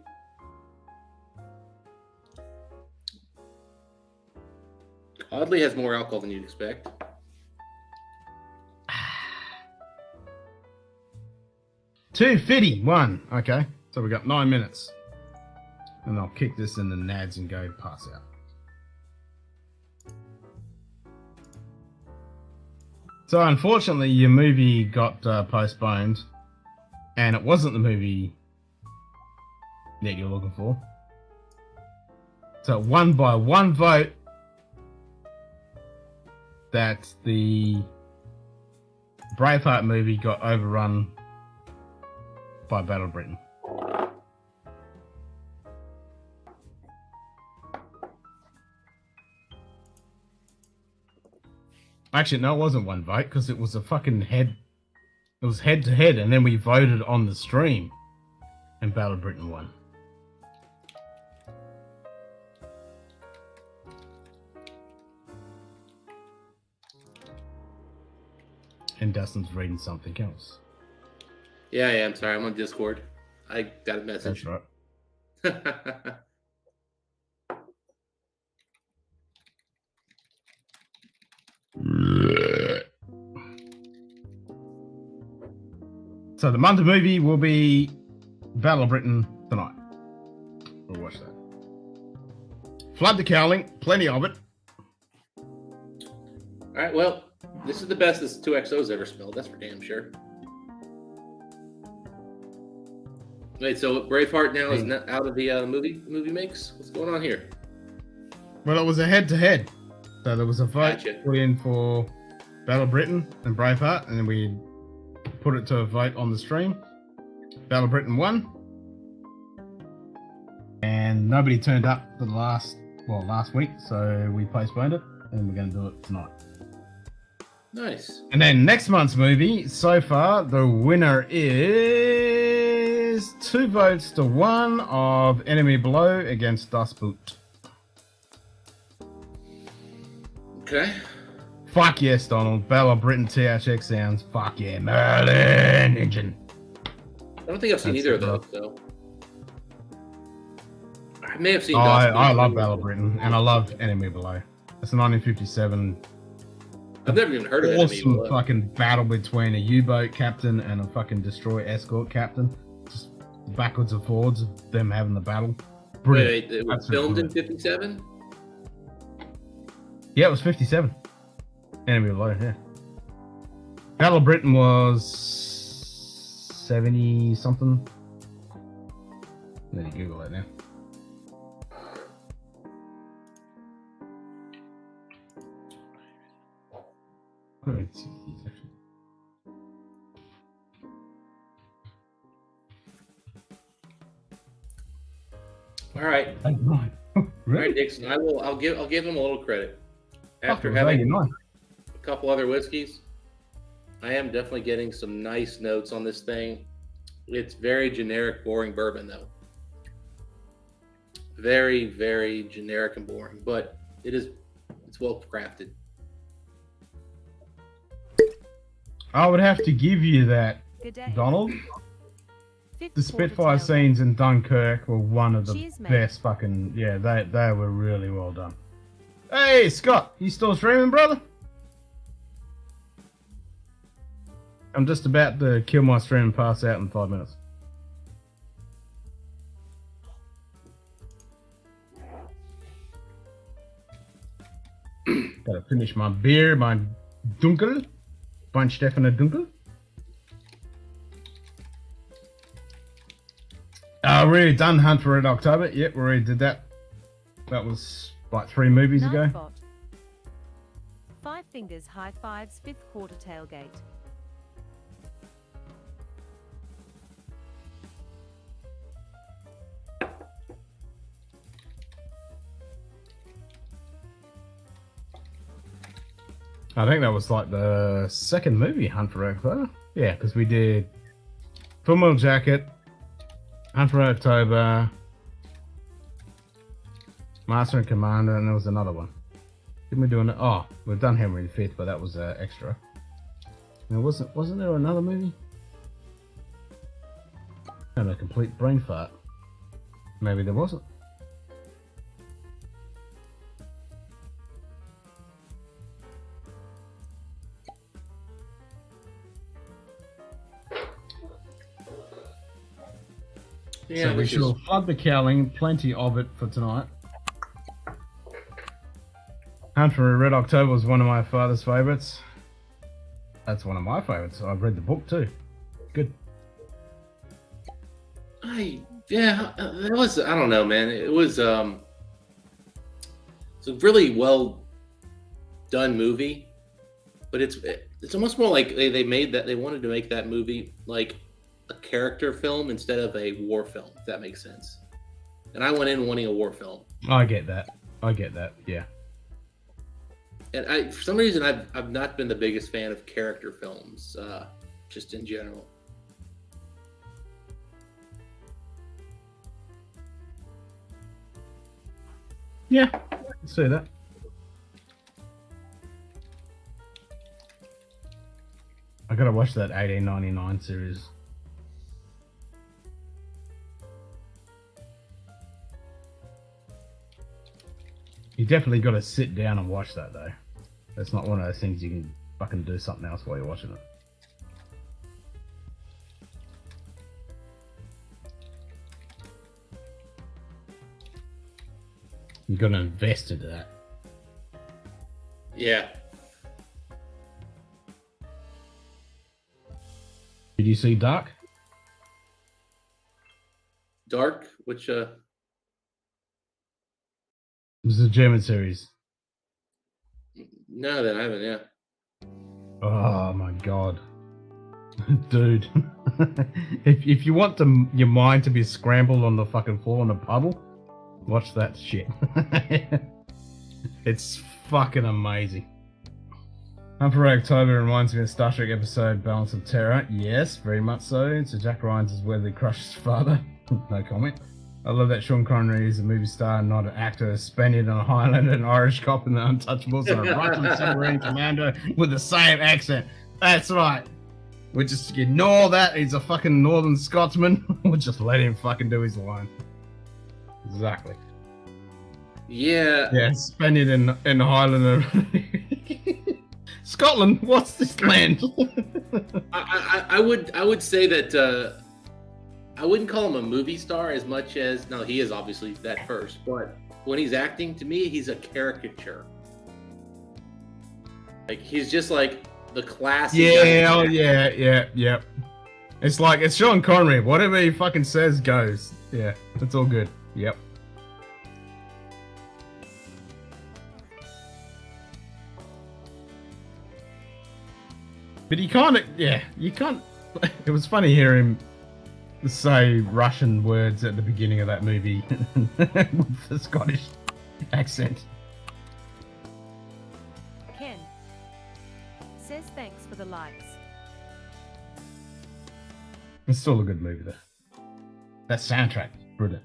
S17: Oddly has more alcohol than you'd expect.
S1: $2.51. Okay, so we got 9 minutes. And I'll kick this in the nads and go pass out. So unfortunately, your movie got postponed, and it wasn't the movie that you're looking for. So it won by 1 vote. That the Braveheart movie got overrun by Battle Britain. Actually, no, it wasn't 1 vote because it was a fucking head. It was head to head, and then we voted on the stream, and Battle Britain won. And Dustin's reading something else.
S17: Yeah, I'm sorry. I'm on Discord. I got a message.
S1: That's right. So the Munted movie will be Battle of Britain tonight. We'll watch that. Flood the cowling, plenty of it.
S17: All right, well, this is the best this 2XO's ever smelled. That's for damn sure. Wait, so Braveheart now is not out of the movie makes? What's going on here?
S1: Well, it was a head-to-head. So there was a vote put in for Battle of Britain and Braveheart, and then we put it to a vote on the stream. Battle of Britain won. And nobody turned up for the last week, so we postponed it, and we're going to do it tonight.
S17: Nice.
S1: And then next month's movie, so far, the winner is 2 votes to 1 of Enemy Below against Dust Boot.
S17: Okay.
S1: Fuck yes, Donald. Battle of Britain THX sounds. Fuck yeah, Merlin engine.
S17: I don't think I've seen either of those, though. I may have seen.
S1: I love Battle of Britain, and I love Enemy Below. It's a 1957.
S17: I've never even heard of Enemy
S1: Awesome
S17: Below.
S1: fucking battle between a U-boat captain and a fucking destroyer escort captain. Just backwards and forwards of them having the battle. Brilliant.
S17: Wait, it was filmed in 57?
S1: Yeah, it was 57. Enemy Below, yeah. Battle of Britain was 70 something. Let me Google that now.
S17: All right.
S1: Really?
S17: All right, Dixon. I'll give him a little credit. After
S1: Fuck, it was
S17: having
S1: 89.
S17: a couple other whiskeys, I am definitely getting some nice notes on this thing. It's very generic, boring bourbon, though. Very, very generic and boring, but it's well crafted.
S1: I would have to give you that,
S2: Good day.
S1: Donald.
S2: Fifth
S1: The Spitfire
S2: quarter
S1: scenes in Dunkirk were one of the
S2: Cheers, mate.
S1: best fucking... Yeah, they were really well done. Hey, Scott, you still streaming, brother? I'm just about to kill my stream and pass out in 5 minutes. Gotta finish my beer, my Dunkel. Bunch Stefan Dunkel. We already done Hunt for Red October. Yep, we already did that. That was like 3 movies ago.
S2: Nightbot. 5 fingers high fives, 5th quarter tailgate.
S1: I think that was like the 2nd movie, Hunt for Red October. Yeah, because we did Full Metal Jacket, Hunt for Red October, Master and Commander, and there was another one. Didn't we do an? Oh, we've done Henry V, but that was extra. And wasn't there another movie? And a complete brain fart. Maybe there wasn't.
S17: Yeah,
S1: so we
S17: which is
S1: shall flood the cowling, plenty of it for tonight. Hunt for Red October was one of my father's favourites. That's one of my favourites. I've read the book too. Good.
S17: that was, I don't know, man. It's a really well done movie, but it's almost more like they wanted to make that movie like a character film instead of a war film, if that makes sense. And I went in wanting a war film.
S1: I get that. Yeah.
S17: And for some reason, I've not been the biggest fan of character films, just in general.
S1: Yeah, I can see that. I gotta watch that 1899 series. You definitely gotta sit down and watch that though. That's not one of those things you can fucking do something else while you're watching it. You gotta invest into that.
S17: Yeah.
S1: Did you see Dark?
S17: Dark, which
S1: It was a German series.
S17: no, that I haven't. Yeah.
S1: Oh my god, dude! if you want your mind to be scrambled on the fucking floor in a puddle, watch that shit. It's fucking amazing. Hunt for Red October reminds me of Star Trek episode Balance of Terror. Yes, very much so. So Jack Ryan's is where they crushed his father. No comment. I love that Sean Connery is a movie star, not an actor. A Spaniard and a Highlander, an Irish cop in The Untouchables, and a Russian submarine commander with the same accent. That's right. We just ignore that. He's a fucking Northern Scotsman. We'll just let him fucking do his line. Exactly.
S17: Yeah.
S1: Yeah, Spaniard and Highlander. Scotland, what's this land?
S17: I would say that I wouldn't call him a movie star as much as, no, he is obviously that first, but when he's acting, to me, he's a caricature. Like, he's just like the classic.
S1: Yeah. It's like, it's Sean Connery. Whatever he fucking says goes. Yeah, that's all good. Yep. But he kind of, you can't. It was funny hearing him say Russian words at the beginning of that movie with the Scottish accent.
S2: Ken says thanks for the likes.
S1: It's still a good movie though. That soundtrack, brilliant.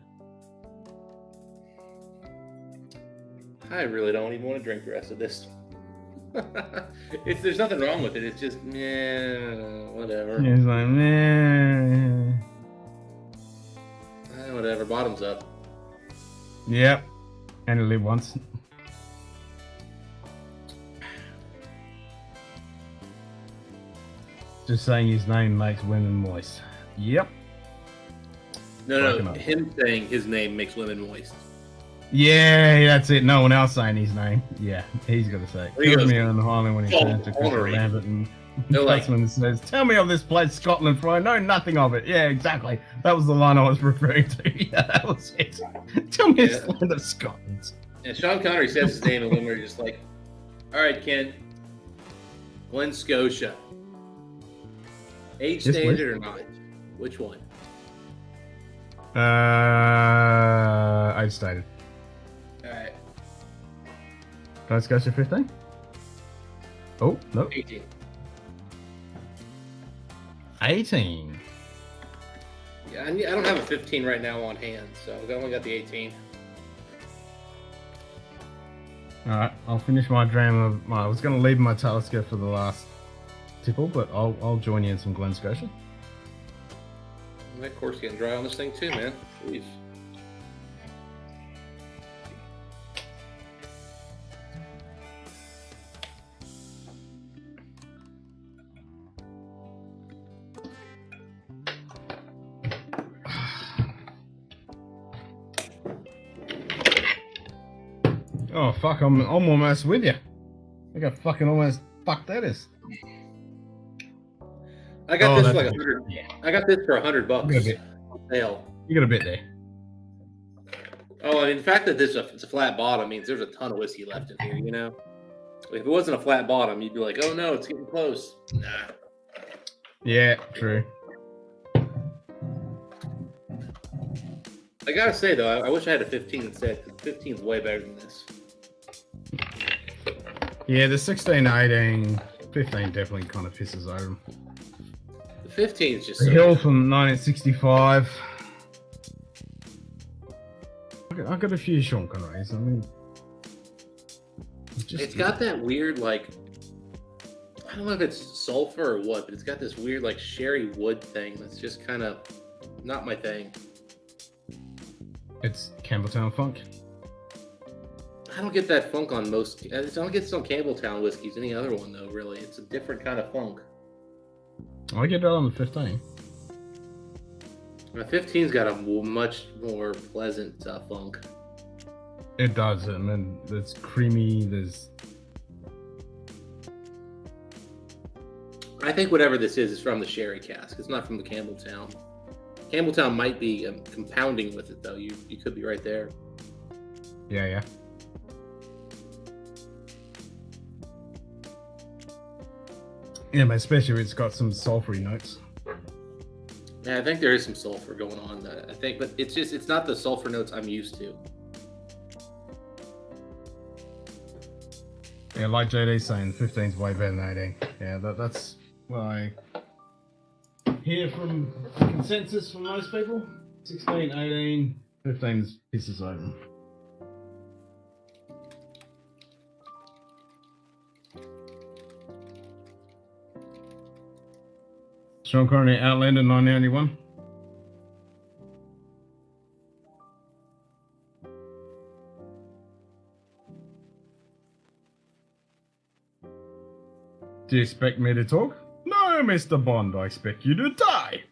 S17: I really don't even want to drink the rest of this. There's nothing wrong with it. It's just, whatever.
S1: He's like, meh.
S17: Whatever. Bottoms up.
S1: Yep. And live once. Just saying his name makes women moist. Yep.
S17: No. Him saying his name makes women moist.
S1: Yeah, that's it. No one else saying his name. Yeah, he's got to say it. Kills me on the Highland when he turns to Christopher Lambert and Passman says, "Tell me of this place, Scotland, for I know nothing of it." Yeah, exactly. That was the line I was referring to. Yeah, that was it. Tell me this land of Scotland.
S17: And Sean Connery says his name, and women are just like, "All right, Ken, Glen Scotia. Age standard or not? Which one?"
S1: Age stated.
S17: Alright.
S1: Glen Scotia 15? Oh, no.
S17: 18.
S1: 18.
S17: Yeah, I don't have a 15 right now on hand, so I've only got the 18.
S1: Alright, I'll finish my dram of I was going to leave my Talisker for the last tipple, but I'll join you in some Glen Scotia.
S17: That cork's getting dry on this thing too, man. Jeez.
S1: Oh fuck! I'm almost with you. I got fucking almost fucked that is.
S17: I got this for like
S1: that's
S17: 100. I got this for $100 on sale.
S1: You got a bit there.
S17: Oh, I mean, the fact that it's a flat bottom means there's a ton of whiskey left in here. You know, if it wasn't a flat bottom, you'd be like, oh no, it's getting close. Nah.
S1: Yeah, true.
S17: I gotta say though, I wish I had a 15 instead. 15 is way better than this.
S1: Yeah, the 16, 18, 15 definitely kind of pisses over them.
S17: The 15 is just
S1: The
S17: so
S1: Hill
S17: good.
S1: from 1965. I've got a few Sean Connerys. I mean,
S17: It's got that weird, like, I don't know if it's sulfur or what, but it's got this weird, like, sherry wood thing that's just kind of not my thing.
S1: It's Campbelltown funk.
S17: I don't get that funk on most. I don't get some Campbelltown whiskeys. Any other one though, really, it's a different kind of funk.
S1: I get that on the 15.
S17: The 15's got a much more pleasant funk.
S1: It does. I mean, it's creamy. There's.
S17: I think whatever this is from the sherry cask. It's not from the Campbelltown. Campbelltown might be compounding with it though. You could be right there.
S1: Yeah, yeah. Yeah, but especially if it's got some sulfury notes.
S17: Yeah, I think there is some sulfur going on. I think, but it's not the sulfur notes I'm used to.
S1: Yeah, like JD's saying, 15's way better than 18. Yeah, that's what I hear from consensus from most people. 16, 18, 15's pisses over. Sean Connery, Outlander, 1991. Do you expect me to talk? No, Mr. Bond, I expect you to die.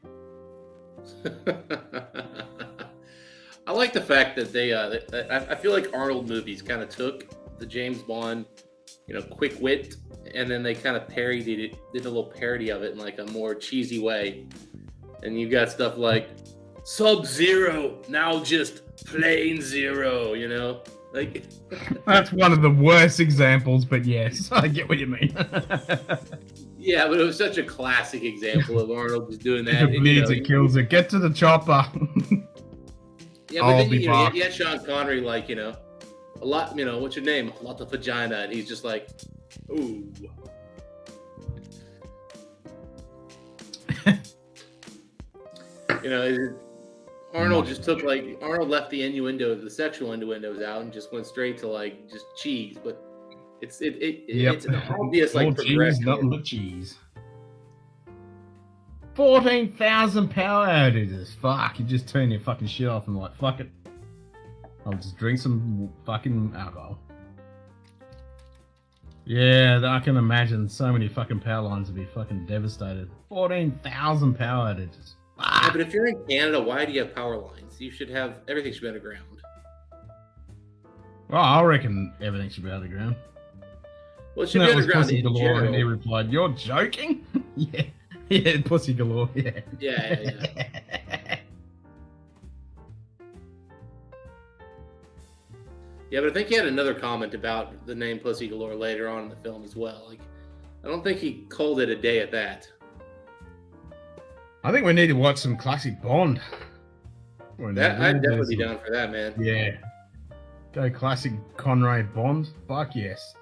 S17: I like the fact that they. I feel like Arnold movies kind of took the James Bond, quick wit, and then they kind of parodied it, did a little parody of it in like a more cheesy way. And you got stuff like Sub-Zero, now just plain zero. Like.
S1: That's one of the worst examples, but yes, I get what you mean.
S17: Yeah, but it was such a classic example of Arnold just doing that.
S1: If it bleeds, it kills it. Get to the chopper.
S17: Yeah, but then you had Sean Connery like, a lot, what's your name? A lot of vagina. And he's just like, ooh. Arnold just took Arnold left the innuendo, the sexual innuendos out and just went straight to just cheese. But it's an obvious progression.
S1: Cheese, nothing but cheese. 14,000 power outages. Fuck, you just turn your fucking shit off and fuck it. I'll just drink some fucking alcohol. Yeah, I can imagine so many fucking power lines would be fucking devastated. 14,000 power outages.
S17: Yeah, but if you're in Canada, why do you have power lines? Everything should be underground.
S1: Well, I reckon everything should be underground.
S17: Well, it should be underground in
S1: galore,
S17: general.
S1: and he replied, "You're joking?" yeah, pussy galore. Yeah.
S17: Yeah, but I think he had another comment about the name Pussy Galore later on in the film as well. I don't think he called it a day at that.
S1: I think we need to watch some classic Bond.
S17: I'd definitely be down for that, man.
S1: Yeah. Go classic Conrad Bond. Fuck yes.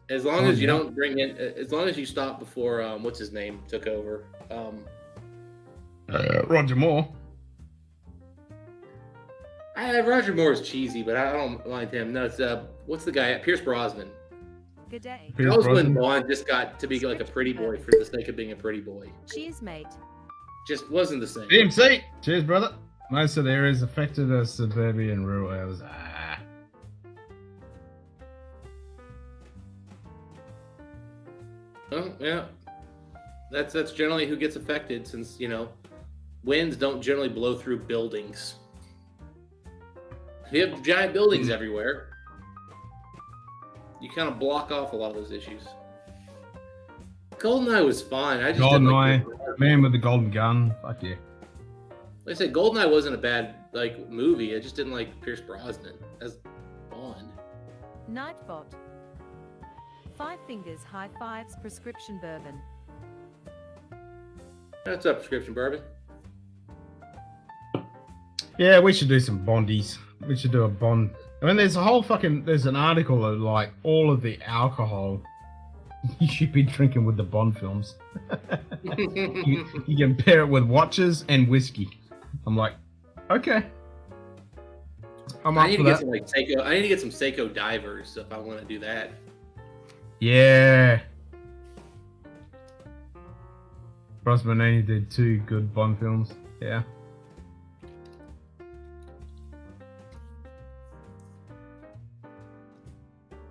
S17: As long as you don't bring in, as long as you stop before, what's his name took over?
S1: Roger Moore.
S17: Roger Moore is cheesy, but I don't mind him. No, it's what's the guy? Pierce Brosnan.
S2: Good day.
S17: That was when Bond just got to be like a pretty boy for the sake of being a pretty boy.
S2: Cheers, mate.
S17: Just wasn't the same.
S1: DMC. Cheers, brother. Most of the areas affected are suburban and rural areas.
S17: Oh, yeah. That's generally who gets affected, since winds don't generally blow through buildings. You have giant buildings everywhere. you kind of block off a lot of those issues. GoldenEye was fine. I just didn't like
S1: GoldenEye, Man with the Golden Gun. Fuck yeah.
S17: Like I said, GoldenEye wasn't a bad like movie. I just didn't like Pierce Brosnan as Bond.
S2: Nightbot. Five Fingers High Fives Prescription Bourbon.
S17: What's up, prescription bourbon?
S1: Yeah, we should do some Bondies. We should do a Bond. I mean, there's an article of like all of the alcohol you should be drinking with the Bond films. you can pair it with watches and whiskey. I'm like, okay.
S17: I need to get some like Seiko. I need to get some Seiko divers if I want to do that.
S1: Yeah. Brosnan did 2 good Bond films. Yeah.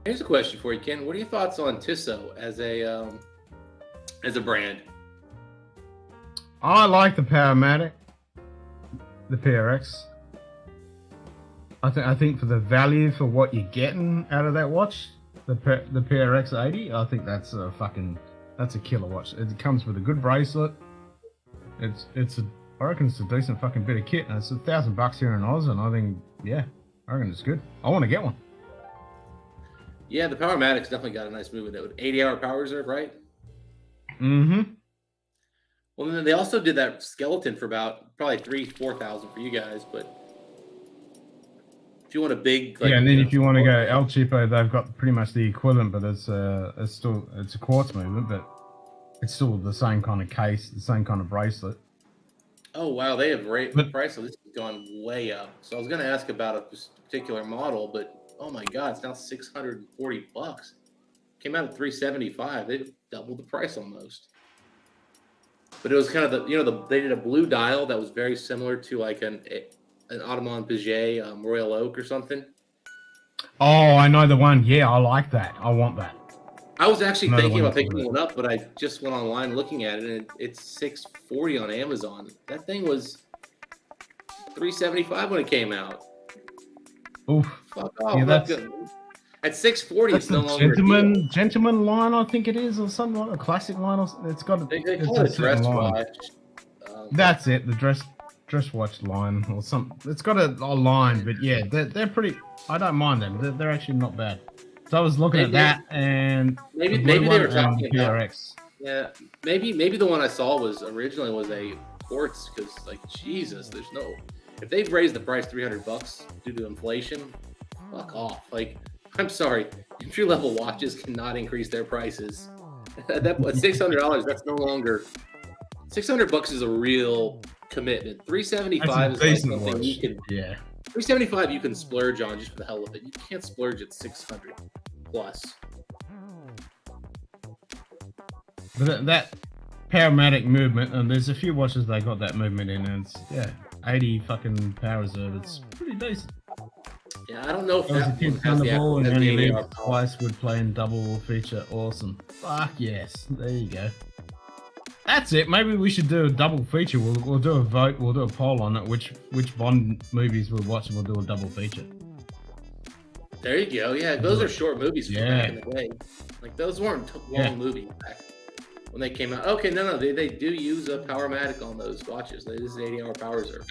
S17: Here's a question for you, Ken. What are your thoughts on Tissot as a brand?
S1: I like the Powermatic, the PRX. I think for the value for what you're getting out of that watch, the PRX 80, I think that's a killer watch. It comes with a good bracelet. I reckon it's a decent fucking bit of kit, and it's $1,000 here in Oz, and I think, yeah, I reckon it's good. I want to get one.
S17: Yeah, the Powermatic's definitely got a nice movement. That with 80-hour power reserve, right?
S1: Mm-hmm.
S17: Well, then they also did that skeleton for about probably $3,000-$4,000 for you guys, but if you want a big, like,
S1: yeah, and then if you want to go El Cheapo, they've got pretty much the equivalent, but it's a quartz movement, but it's still the same kind of case, the same kind of bracelet.
S17: Oh wow, they have the price of this has gone way up. So I was going to ask about a particular model, but oh my god, it's now $640. Came out at $375. They doubled the price almost. But it was kind of they did a blue dial that was very similar to like an Audemars Piguet Royal Oak or something.
S1: Oh, I know the one. Yeah, I like that. I want that.
S17: I was actually thinking about picking one up, but I just went online looking at it, and it's $640 on Amazon. That thing was $375 when it came out.
S1: Oof.
S17: Fuck off.
S1: Yeah, that's,
S17: at $640, it's no longer
S1: gentleman line, I think it is, or something like a classic line. It's got
S17: they call it a dress watch.
S1: That's it, the dress watch line or something. It's got a line, but yeah, they're pretty. I don't mind them. They're actually not bad. So I was looking at that, and
S17: maybe they were talking about PRX. Yeah, maybe the one I saw was originally a quartz, because like Jesus, there's no. If they've raised the price $300 due to inflation, fuck off. Like, I'm sorry, entry-level watches cannot increase their prices. That $600, that's no longer. $600 is a real commitment. $375 is like something watch. You can. Yeah. $375 you can splurge on just for the hell of it. You can't splurge at $600 plus.
S1: But that Powermatic movement, and there's a few watches they got that movement in, and it's 80 fucking power reserve. It's pretty decent.
S17: Yeah, I don't know if
S1: that
S17: has the
S1: Thunderball and only
S17: the
S1: leave twice would play in double feature. Awesome. Fuck yes. There you go. That's it. Maybe we should do a double feature. We'll do a vote. We'll do a poll on it. Which Bond movies we'll watch, and we'll do a double feature.
S17: There you go. Yeah, those are short movies from back in the day. Like those weren't long movies back when they came out. Okay, no, they do use a Powermatic on those watches. This is 80-hour power reserve.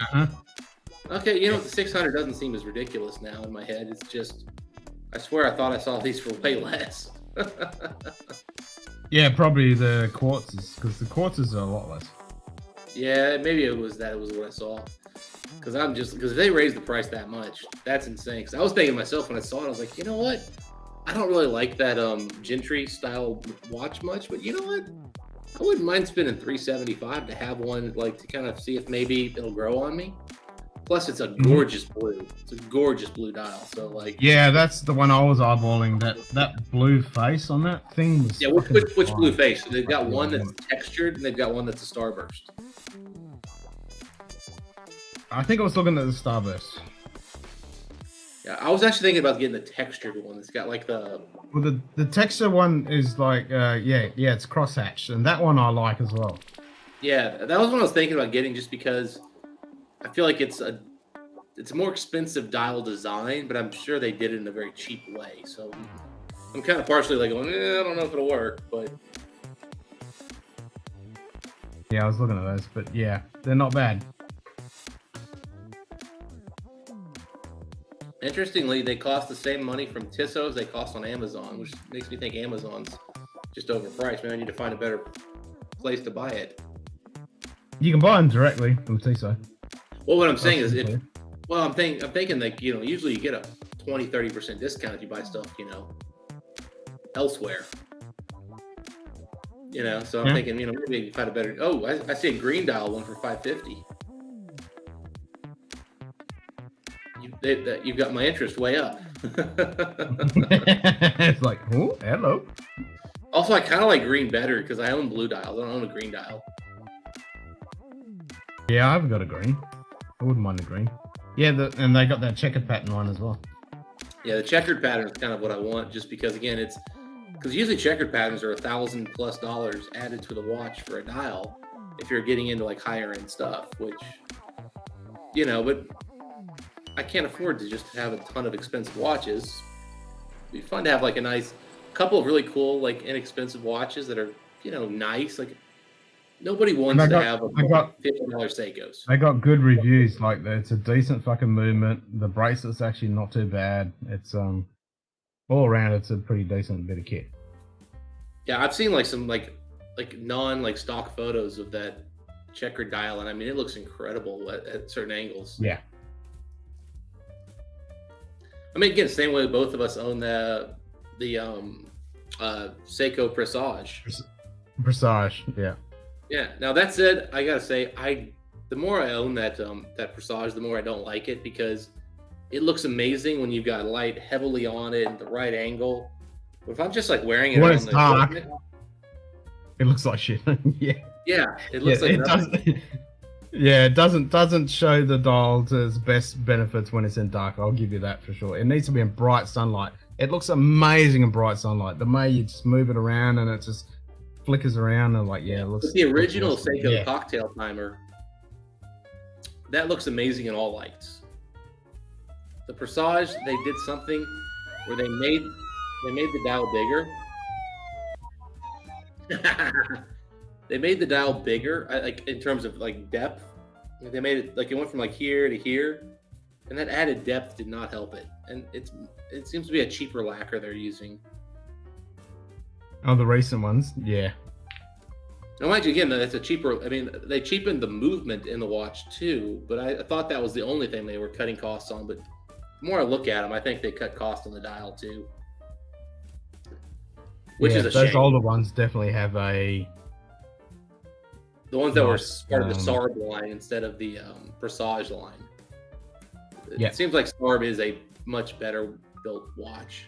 S17: Okay, the 600 doesn't seem as ridiculous now in my head. It's just, I swear I thought I saw these for way less.
S1: Yeah, probably the quartzes, because the quartzes are a lot less.
S17: Yeah, maybe it was what I saw. Because if they raised the price that much, that's insane. Because I was thinking to myself when I saw it, I was like, you know what? I don't really like that Gentry style watch much, but you know what? I wouldn't mind spending $375 to have one, like to kind of see if maybe it'll grow on me. Plus, it's a gorgeous blue. It's a gorgeous blue dial. So, like,
S1: yeah, that's the one I was eyeballing. That blue face on that thing was.
S17: Yeah, which blue face? So they've got one that's textured, and they've got one that's a starburst.
S1: I think I was looking at the starburst.
S17: Yeah, I was actually thinking about getting the textured one. That's got like the.
S1: Well, the texture one is like, it's crosshatched, and that one I like as well.
S17: Yeah, that was what I was thinking about getting, just because. I feel like it's a more expensive dial design, but I'm sure they did it in a very cheap way. So I'm kind of partially like going, I don't know if it'll work, but
S1: Yeah, I was looking at those, but yeah, they're not bad.
S17: interestingly, they cost the same money from Tissot as they cost on Amazon, which makes me think Amazon's just overpriced. Maybe I need to find a better place to buy it.
S1: You can buy them directly from Tissot.
S17: Well, what I'm saying is, I'm thinking like, you know, usually you get a 20-30% discount if you buy stuff, you know, elsewhere. You know, so I'm thinking, you know, maybe you can find a better. Oh, I see a green dial one for $550. You've got my interest way up.
S1: It's like, oh, hello.
S17: Also, I kind of like green better because I own blue dials. I don't own a green dial.
S1: Yeah, I haven't got a green. I wouldn't mind a green. Yeah, and they got that checkered pattern one as well.
S17: Yeah, the checkered pattern is kind of what I want, just because again, it's because usually checkered patterns are $1,000+ added to the watch for a dial if you're getting into like higher end stuff, which, you know, but I can't afford to just have a ton of expensive watches. It'd be fun to have like a nice couple of really cool, like inexpensive watches that are, you know, nice. Like nobody wants to have a $50 Seikos.
S1: I got good reviews. Like it's a decent fucking movement. The bracelet's actually not too bad. It's all around, it's a pretty decent bit of kit.
S17: Yeah, I've seen like some like non like stock photos of that checkered dial, and I mean it looks incredible at certain angles.
S1: Yeah.
S17: I mean, again, same way both of us own the Seiko Presage.
S1: Presage, yeah.
S17: Yeah. Now that said, I gotta say, the more I own that Presage, the more I don't like it, because it looks amazing when you've got light heavily on it and the right angle. But if I'm just like wearing it
S1: when
S17: on
S1: it's
S17: the
S1: dark,
S17: equipment,
S1: it looks like shit. Yeah.
S17: Yeah, it looks like
S1: it
S17: nothing.
S1: doesn't. Yeah, it doesn't show the dial to its best benefits when it's in dark. I'll give you that for sure. It needs to be in bright sunlight. It looks amazing in bright sunlight. The way you just move it around and it just flickers around and like, yeah, it looks.
S17: But the original
S1: awesome.
S17: Seiko cocktail timer, that looks amazing in all lights. The Presage, they did something where they made the dial bigger. They made the dial bigger, like in terms of like depth. They made it like it went from like here to here, and that added depth did not help it. And it seems to be a cheaper lacquer they're using.
S1: Oh, the recent ones, yeah.
S17: Now, mind you, again, that's a cheaper. I mean, they cheapened the movement in the watch too, but I thought that was the only thing they were cutting costs on. But the more I look at them, I think they cut costs on the dial too, which is a
S1: those
S17: shame.
S1: older ones definitely have a.
S17: The ones that were part of the Sarb line instead of the Presage line. It seems like Sarb is a much better built watch.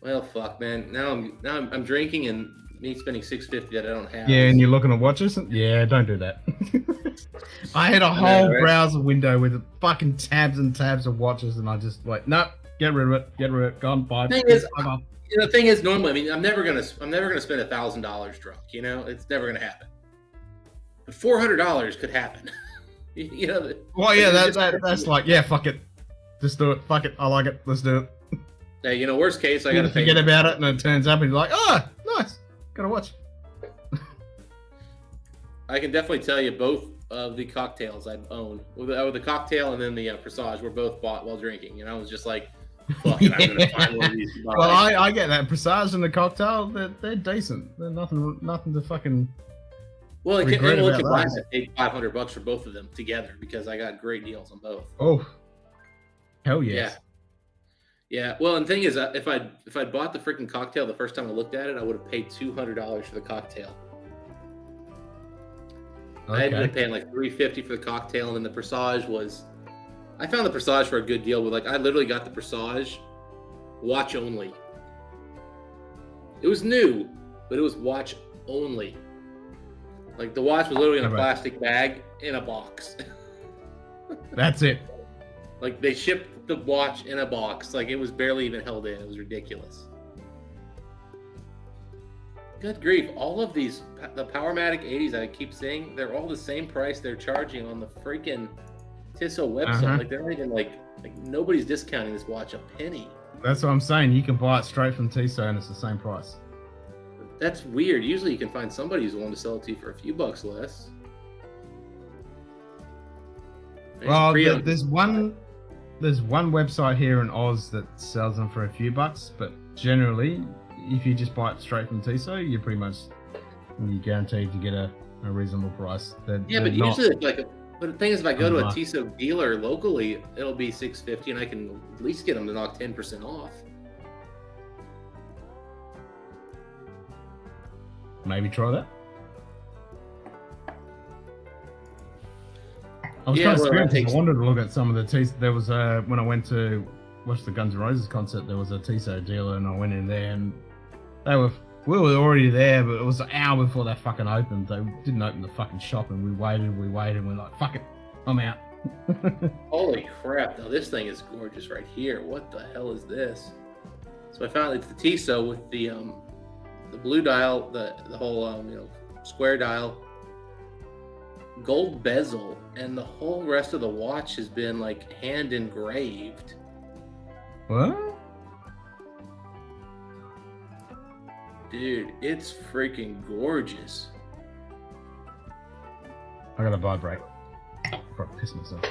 S17: Well, fuck, man. Now I'm drinking and me spending $650 that I don't have.
S1: Yeah, and you're looking at watches. Yeah, don't do that. I had a whole browser window with fucking tabs and tabs of watches, and I just like, nope, get rid of it. Go on, buy.
S17: The thing is, normally, I mean, I'm never gonna spend $1,000 drunk. You know, it's never gonna happen. But $400 could happen. You know.
S1: Well, yeah, that's like, yeah, fuck it, just do it. Fuck it, I like it. Let's do it.
S17: Yeah, you know, worst case, I
S1: You
S17: gotta
S1: forget about it, and it turns up, and you're like, oh, nice, got to watch.
S17: I can definitely tell you both of the cocktails I own. The cocktail and then the Presage were both bought while drinking, and I was just like, fuck it, I'm gonna find one of these to buy.
S1: Well, I get that. Presage and the cocktail, they're decent. They're nothing to fucking.
S17: Well, it
S1: regret
S17: can
S1: about
S17: buy
S1: that.
S17: I paid $500 for both of them together because I got great deals on both.
S1: Oh, hell yes.
S17: Yeah. Well, and the thing is, if I'd bought the freaking cocktail the first time I looked at it, I would have paid $200 for the cocktail. I ended up paying like $350 for the cocktail, and then the Presage was. I found the Presage for a good deal, but like I literally got the Presage watch only. It was new, but it was watch only. Like the watch was literally in a plastic bag in a box.
S1: That's it.
S17: Like they shipped the watch in a box. Like it was barely even held in. It was ridiculous. Good grief. All of these, the Powermatic 80s I keep saying, they're all the same price they're charging on the freaking Tissot website. Like they're not even like nobody's discounting this watch a penny.
S1: That's what I'm saying. You can buy it straight from Tissot and it's the same price.
S17: That's weird. Usually you can find somebody who's willing to sell it to you for a few bucks less.
S1: Well, there's one website here in Oz that sells them for a few bucks, but generally, if you just buy it straight from Tissot, you're guaranteed to get a reasonable price.
S17: But usually, but the thing is, if I go to a Tissot dealer locally, it'll be $6.50, and I can at least get them to knock 10% off.
S1: Maybe try that. I was kind of scared because I wanted to look at some of the Tissot. There was when I went to watch the Guns N' Roses concert, there was a Tissot dealer, and I went in there, and we were already there, but it was an hour before they fucking opened. They didn't open the fucking shop, and we waited, and we're like, fuck it, I'm out.
S17: Holy crap! Now this thing is gorgeous right here. What the hell is this? So I found it's the Tissot with the blue dial, the whole square dial, gold bezel, and the whole rest of the watch has been like hand engraved.
S1: What?
S17: Dude, it's freaking gorgeous.
S1: I gotta vibrate. Probably piss myself.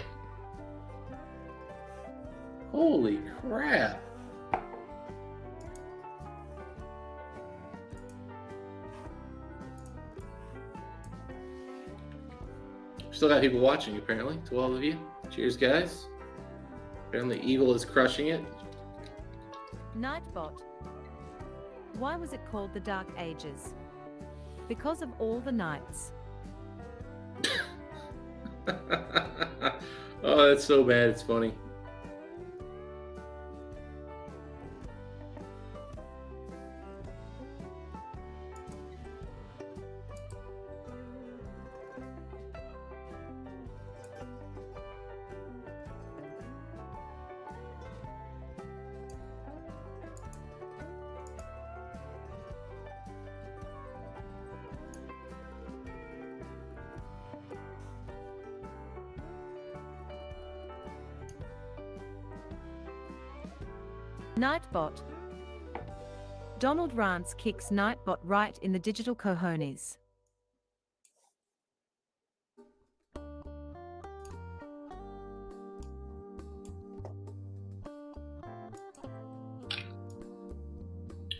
S17: Holy crap. Still got people watching, apparently, to all of you. Cheers, guys. Apparently, Evil is crushing it.
S2: Nightbot. Why was it called the Dark Ages? Because of all the nights.
S17: Oh, that's so bad, it's funny.
S2: Nightbot. Donald Rance kicks Nightbot right in the digital cojones.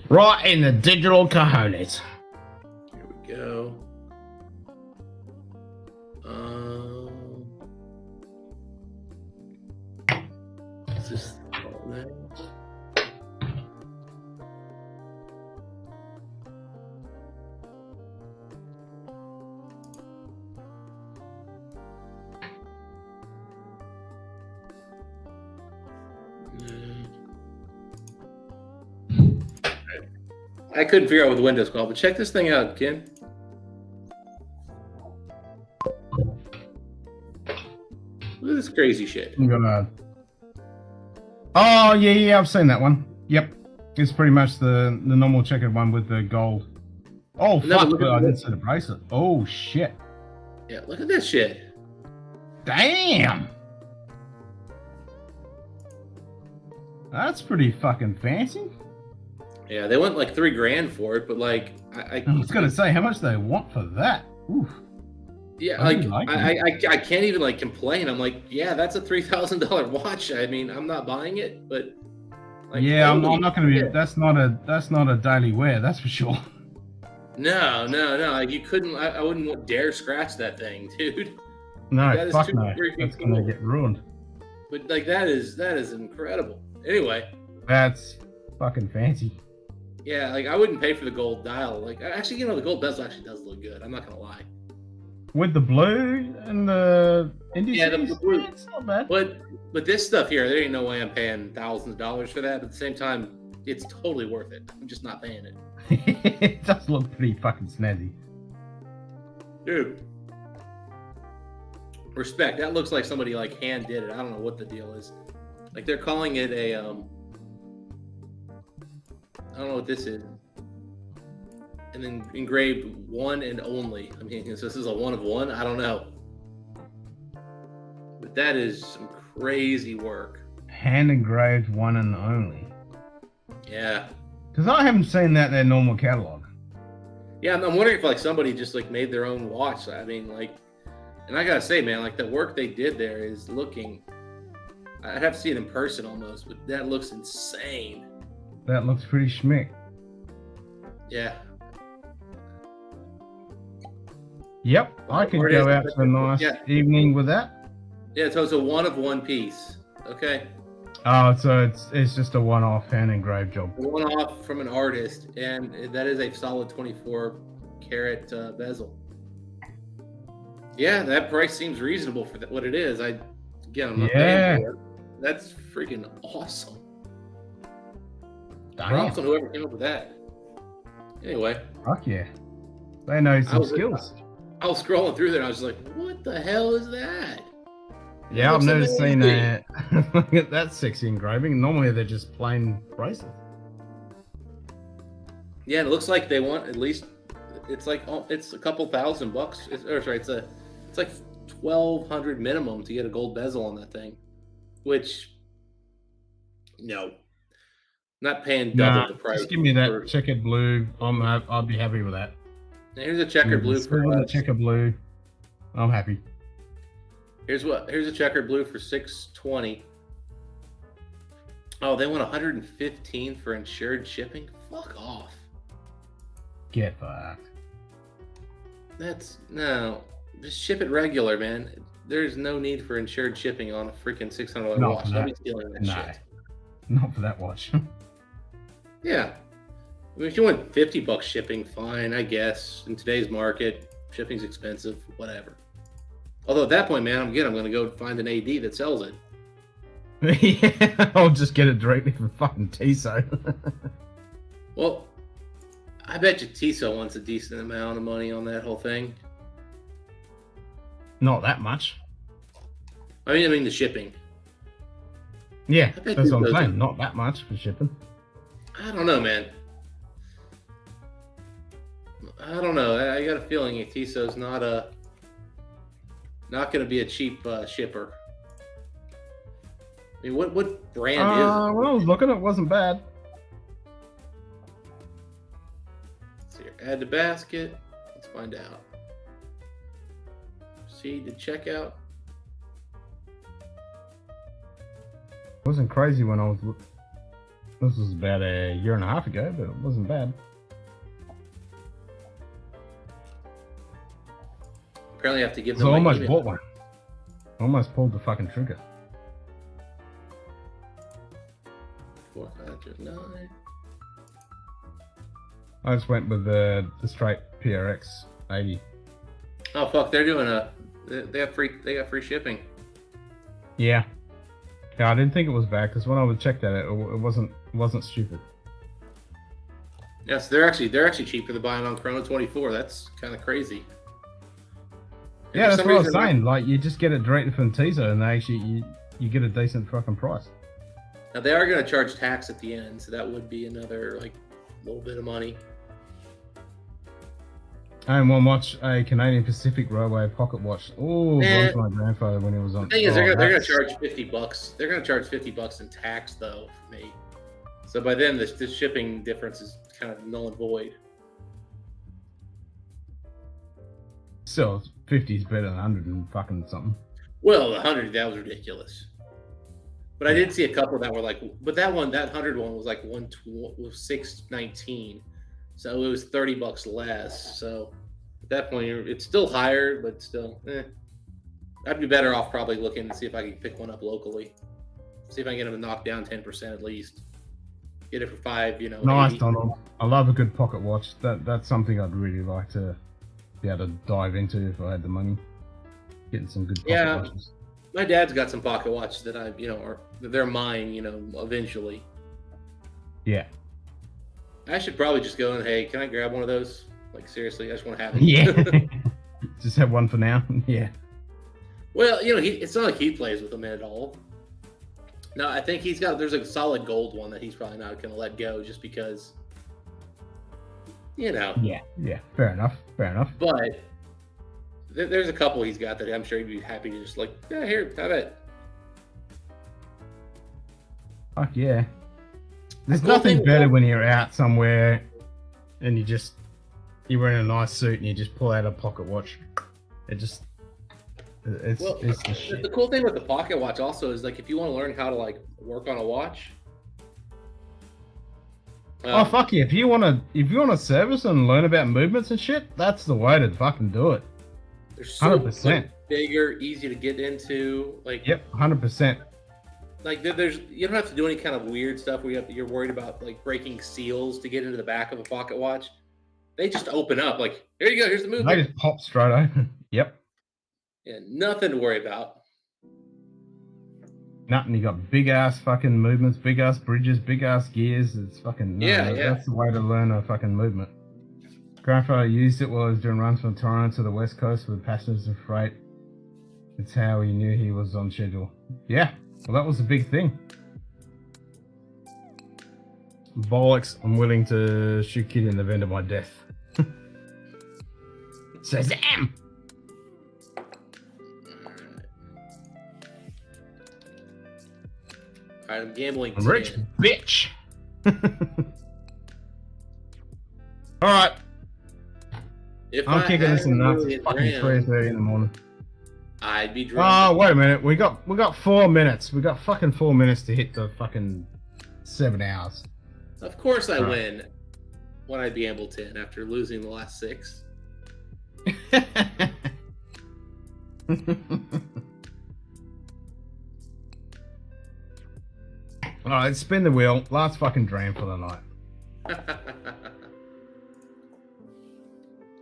S1: Right in the digital cojones.
S17: Here we go. Is this all there? I couldn't figure out what the window's called, but check this thing out, Ken. Look at this crazy shit.
S1: I'm gonna. Oh yeah, I've seen that one. Yep, it's pretty much the normal checkered one with the gold. Oh fuck! But I didn't see the bracelet. Oh shit!
S17: Yeah, look at this shit.
S1: Damn. That's pretty fucking fancy.
S17: Yeah, they went like $3,000 for it, but like
S1: I was gonna say, how much they want for that? Oof.
S17: Yeah, I can't even like complain. I'm like, yeah, that's a $3,000 watch. I mean, I'm not buying it, but like,
S1: yeah, I'm not gonna be. That's not a daily wear. That's for sure.
S17: No. Like, you couldn't. I wouldn't dare scratch that thing, dude.
S1: No, fuck no. That's gonna get ruined.
S17: But like that is incredible. Anyway,
S1: that's fucking fancy.
S17: Yeah, like I wouldn't pay for the gold dial. Like actually, the gold bezel actually does look good. I'm not gonna lie.
S1: With the blue and the indices,
S17: yeah, the blue.
S1: It's not bad.
S17: But this stuff here, there ain't no way I'm paying thousands of dollars for that. But at the same time, it's totally worth it. I'm just not paying it.
S1: It does look pretty fucking snazzy,
S17: dude. Respect. That looks like somebody like hand did it. I don't know what the deal is. Like they're calling it a I don't know what this is. And then engraved one and only. I mean, so this is a one of one? I don't know. But that is some crazy work.
S1: Hand engraved one and only.
S17: Yeah.
S1: Because I haven't seen that in their normal catalog.
S17: Yeah, I'm wondering if like somebody just like made their own watch. I mean, like, and I gotta say, man, like the work they did there is looking. I'd have to see it in person almost, but that looks insane.
S1: That looks pretty schmick.
S17: Yeah.
S1: Yep, I could go out for a nice evening with that.
S17: Yeah, so it's a one of one piece. Okay.
S1: Oh, so it's just a one-off hand engraved job.
S17: One off from an artist, and that is a solid 24 karat bezel. Yeah, that price seems reasonable for what it is. I'm not paying for it. That's freaking awesome. Props on whoever came up with that. Anyway.
S1: Fuck yeah. They know some skills.
S17: I was scrolling through there and I was like, what the hell is that?
S1: Yeah, I've never seen that. That's sexy engraving. Normally they're just plain bracelets.
S17: Yeah, it looks like they want at least, it's like, it's a couple $1,000. It's like 1,200 minimum to get a gold bezel on that thing. Which, no. Not paying double the price.
S1: Just give me that checkered blue. I'll be happy with that.
S17: Here's a checkered blue for
S1: the checkered blue. I'm happy.
S17: Here's a checkered blue for $620. Oh, they want $115 for insured shipping? Fuck off.
S1: Get fucked.
S17: No. Just ship it regular, man. There's no need for insured shipping on a freaking $600 watch. Nobody's stealing that shit.
S1: Not for that watch.
S17: Yeah. I mean, if you want $50 shipping, fine, I guess. In today's market, shipping's expensive, whatever. Although at that point, man, I'm going to go find an AD that sells it.
S1: Yeah, I'll just get it directly from fucking Tiso.
S17: Well, I bet you Tiso wants a decent amount of money on that whole thing.
S1: Not that much.
S17: I mean the shipping.
S1: Yeah, that's what I'm saying. Not that much for shipping.
S17: I don't know, man. I don't know. I got a feeling Tiso's not going to be a cheap shipper. I mean, what brand is it?
S1: When I was looking, it wasn't bad.
S17: Let's see here. Add to basket. Let's find out. Proceed to checkout.
S1: It wasn't crazy when I was. This was about a year and a half ago, but it wasn't bad.
S17: Apparently, I have to give them.
S1: So I almost bought one. I almost pulled the fucking trigger.
S17: 459.
S1: I just went with the straight PRX 80.
S17: Oh fuck! They're doing they got free shipping.
S1: Yeah. Yeah, I didn't think it was bad because when I would check that, it wasn't stupid.
S17: Yes, they're actually cheaper than buying on Chrono 24. That's kind of crazy. And
S1: yeah, that's what I was saying. Like, you just get it directly from Tiso, and they actually you get a decent fucking price.
S17: Now they are going to charge tax at the end, so that would be another like little bit of money.
S1: And one watch, a Canadian Pacific Railway pocket watch. Oh, belonged to my grandfather when he was on.
S17: The thing is, they're going to charge $50. They're going to charge $50 in tax though for me. So by then, the shipping difference is kind of null and void.
S1: Still, 50 is better than 100 and fucking something.
S17: Well, 100, that was ridiculous. But I did see a couple that were like, but that 100 one was like $619, so it was $30 less. So at that point, it's still higher, but still, I'd be better off probably looking to see if I can pick one up locally. See if I can get them to knock down 10% at least. Get it for $5,
S1: Nice,
S17: 80.
S1: Donald. I love a good pocket watch. That's something I'd really like to be able to dive into if I had the money. Getting some good pocket watches.
S17: My dad's got some pocket watches that they're mine, eventually.
S1: Yeah.
S17: I should probably just go and, hey, can I grab one of those? Like, seriously, I just want to have it.
S1: Yeah. Just have one for now. Yeah.
S17: Well, it's not like he plays with them at all. No, I think there's a solid gold one that he's probably not going to let go just because,
S1: Yeah, fair enough.
S17: But there's a couple he's got that I'm sure he'd be happy to just here, have it.
S1: Fuck yeah. There's
S17: Cool
S1: nothing
S17: thing-
S1: better when you're out somewhere and you're wearing a nice suit and you just pull out a pocket watch. It's the shit.
S17: The cool thing with the pocket watch also is like if you want to learn how to like work on a watch.
S1: Oh fuck yeah! If you wanna service and learn about movements and shit, that's the way to fucking do it.
S17: They're so
S1: 100%.
S17: bigger, easy to get into. Like
S1: Yep, 100%.
S17: Like there's you don't have to do any kind of weird stuff where you're worried about like breaking seals to get into the back of a pocket watch. They just open up like here you go, here's the movement.
S1: They just pop straight open. Yep.
S17: Yeah, nothing to worry about.
S1: Nothing. You got big ass fucking movements, big ass bridges, big ass gears. It's fucking
S17: Yeah.
S1: That's the way to learn a fucking movement. Grandfather used it while he was doing runs from Toronto to the west coast with passengers and freight. It's how he knew he was on schedule. Yeah. Well, that was a big thing. Bollocks, I'm willing to shoot Kitty in the event of my death. Shazam!
S17: Alright, I'm gambling.
S1: I'm rich, bitch! Alright. I'm kicking this in nuts. It's fucking 3:30 in the morning.
S17: I'd be drunk.
S1: Oh, wait a minute. We got 4 minutes. We got fucking 4 minutes to hit the fucking 7 hours.
S17: Of course I
S1: All right.
S17: win when I be Ambleton after losing the last 6.
S1: Alright, spin the wheel. Last fucking dream for the night.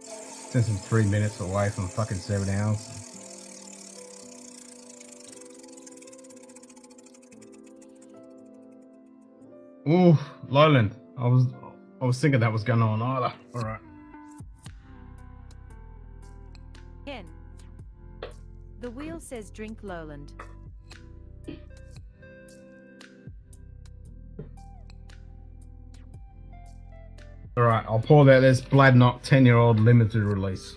S1: Since I'm 3 minutes away from fucking 7 hours. Ooh, Lowland. I was thinking that was going on either. Alright.
S2: Ken. The wheel says drink Lowland.
S1: Alright, I'll pour that. There's Bladnock 10-year-old limited release.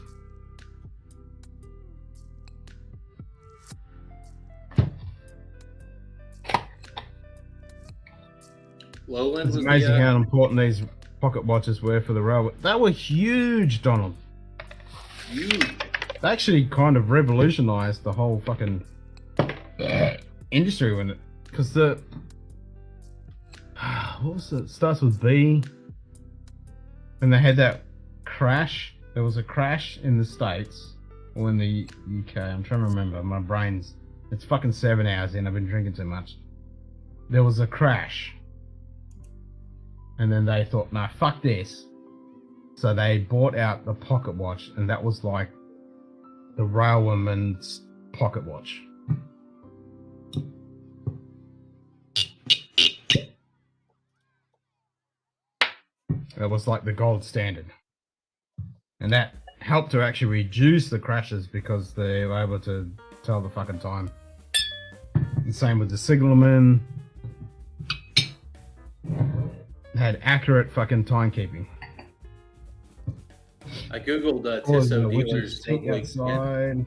S17: Lowland
S1: It's
S17: was
S1: amazing
S17: the,
S1: how important these pocket watches were for the railway. They were huge, Donald.
S17: Huge.
S1: They actually kind of revolutionized the whole fucking industry when it, because the what was it? Starts with B, and they had that crash. There was a crash in the States or in the UK. I'm trying to remember. My brain's it's fucking 7 hours in. I've been drinking too much. There was a crash, and then they thought, "Nah, fuck this." So they bought out the pocket watch, and that was like the railwoman's pocket watch. That was like the gold standard. And that helped to actually reduce the crashes because they were able to tell the fucking time. The same with the signalman. Had accurate fucking timekeeping.
S17: I googled
S1: Oh,
S17: Tissot
S1: the
S17: dealers.
S1: witches take outside.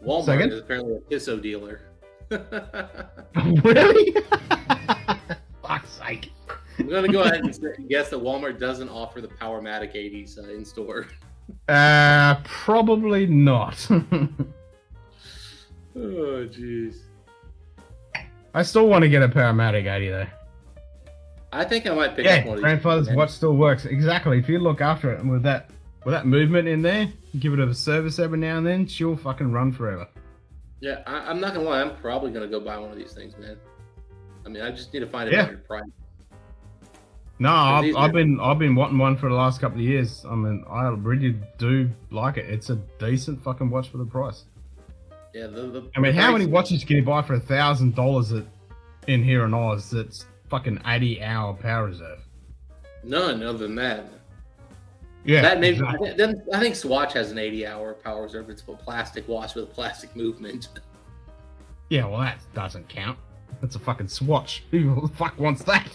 S17: Walmart
S1: Second?
S17: is apparently a Tissot dealer.
S1: Really? Fuck's sake.
S17: I'm gonna go ahead and guess that Walmart doesn't offer the Powermatic 80s in store.
S1: Probably not.
S17: Oh, jeez.
S1: I still want to get a Powermatic 80 though.
S17: I think I might pick up one of these.
S1: Grandfather's watch still works. Exactly. If you look after it and with that movement in there, give it a service every now and then, she'll fucking run forever.
S17: Yeah, I'm not gonna lie. I'm probably gonna go buy one of these things, man. I mean, I just need to find a
S1: Yeah.
S17: better price.
S1: No, I've been wanting one for the last couple of years. I mean, I really do like it. It's a decent fucking watch for the price.
S17: Yeah,
S1: I mean, how
S17: price-
S1: many watches can you buy for $1,000 in here in Oz that's fucking 80-hour power reserve?
S17: None other than that.
S1: Yeah,
S17: that maybe.
S1: exactly.
S17: I think Swatch has an 80-hour power reserve. It's a plastic watch with a plastic movement.
S1: Yeah, well, that doesn't count. That's a fucking Swatch. Who the fuck wants that?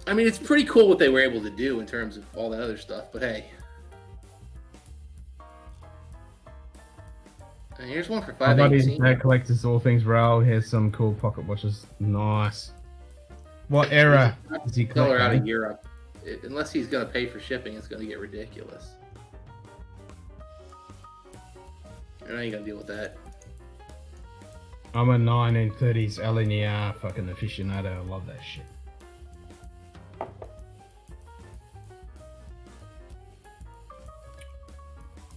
S17: I mean, it's pretty cool what they were able to do in terms of all that other stuff. But hey, and here's one for
S1: My buddy
S17: $5.18.
S1: that collects all things rail. Here's some cool pocket watches. Nice. What era is he
S17: Seller out of
S1: collecting?
S17: Europe. Unless he's going to pay for shipping, it's going to get ridiculous. And I ain't going to deal with that.
S1: I'm a 1930s LNER fucking aficionado. I love that shit.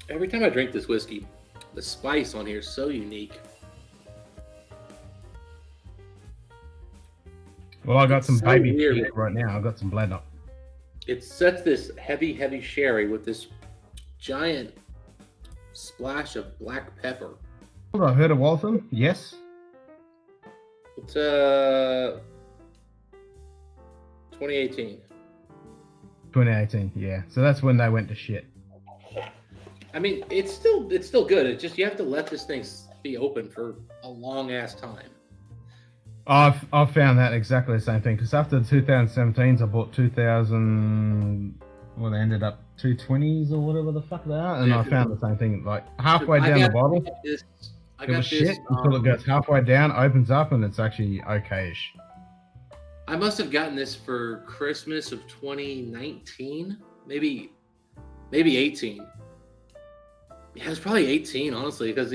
S17: Every time I drink this whiskey, the spice on here is so unique.
S1: Well, I got some
S17: It's so
S1: baby
S17: weird.
S1: shit right now. I got some blend up.
S17: It's such this heavy sherry with this giant splash of black pepper.
S1: Have I heard of Waltham? Yes.
S17: It's 2018.
S1: 2018. Yeah. So that's when they went to shit.
S17: I mean, it's still good. It's just you have to let this thing be open for a long ass time.
S1: I've found that exactly the same thing because after the 2017s, I bought 2000. Well, they ended up 220s or whatever the fuck they are, and I found the same thing. Like halfway down the bottle, it was shit until it goes halfway down, opens up, and it's actually okayish.
S17: I must have gotten this for Christmas of 2019, maybe 18. Yeah, it was probably 18, honestly, because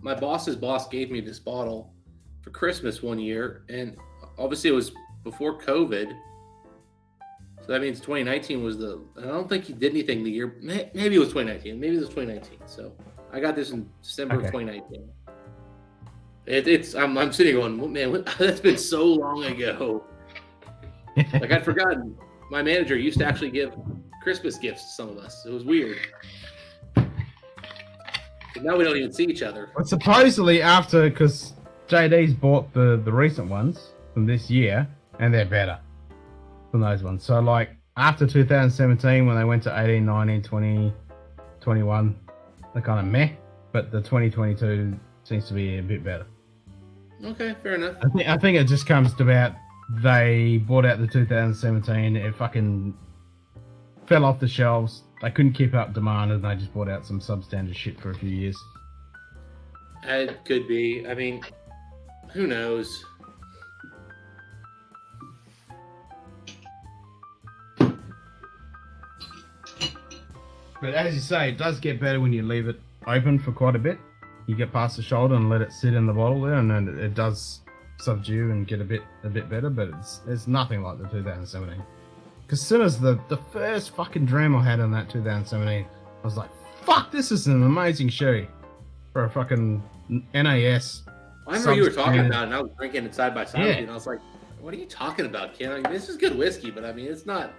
S17: my boss's boss gave me this bottle for Christmas one year, and obviously it was before COVID, so that means 2019 was I don't think he did anything the year. Maybe it was 2019. Maybe it was 2019. So I got this in December of 2019. I'm sitting going, man, that's been so long ago. Like I'd forgotten. My manager used to actually give Christmas gifts to some of us. It was weird. But now we don't even see each other.
S1: But supposedly after, because JD's bought the recent ones from this year, and they're better than those ones. So like after 2017, when they went to 18, 19, 20, 21, they're kind of meh. But the 2022 seems to be a bit better.
S17: Okay, fair enough.
S1: I think it just comes to about they bought out the 2017. It fucking fell off the shelves. They couldn't keep up demand, and they just bought out some substandard shit for a few years.
S17: It could be. I mean, who knows?
S1: But as you say, it does get better when you leave it open for quite a bit. You get past the shoulder and let it sit in the bottle there, and then it does subdue and get a bit better. But it's nothing like the 2017. Because as soon as the first fucking dram I had in that 2017, I was like, "Fuck, this is an amazing sherry for a fucking NAS."
S17: I remember you were talking about it, and I was drinking it side by side with you, and I was like, "What are you talking about, Ken? I mean, this is good whiskey, but I mean, it's not.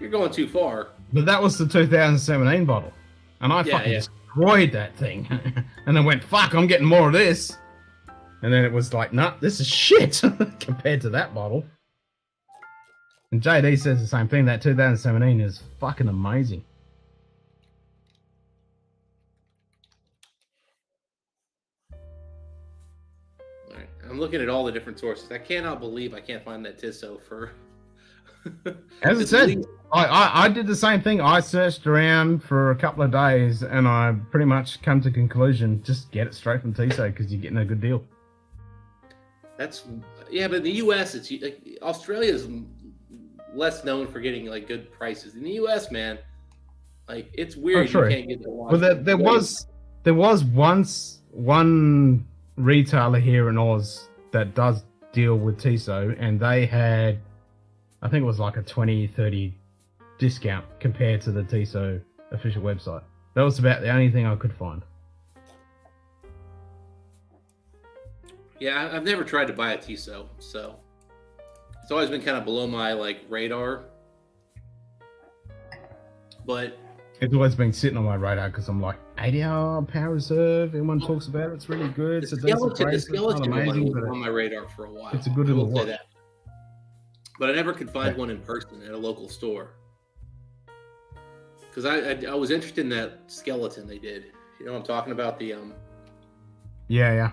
S17: You're going too far."
S1: But that was the 2017 bottle, and I fucking destroyed that thing, and then went, "Fuck, I'm getting more of this." And then it was like, "Nah, this is shit compared to that bottle." And JD says the same thing. That 2017 is fucking amazing.
S17: All right. I'm looking at all the different sources. I cannot believe I can't find that Tissot for.
S1: As I said, I did the same thing. I searched around for a couple of days, and I pretty much come to the conclusion: just get it straight from Tissot because you're getting a good deal.
S17: But in the U.S., it's like Australia's less known for getting like good prices. In the U.S., man, like it's weird you can't get the wine.
S1: Well, there was once one retailer here in Oz that does deal with Tissot, and they had, I think it was like a 20-30 discount compared to the Tissot official website. That was about the only thing I could find.
S17: Yeah, I've never tried to buy a Tissot, so it's always been kind of below my like radar. But
S1: it's always been sitting on my radar because I'm like, 80-hour power reserve. Everyone talks about it. It's really good. It's a decent price. It's not amazing, but
S17: on my radar for a while.
S1: It's a good little watch.
S17: But I never could find one in person at a local store. Because I was interested in that skeleton they did. You know what I'm talking about? The
S1: Yeah.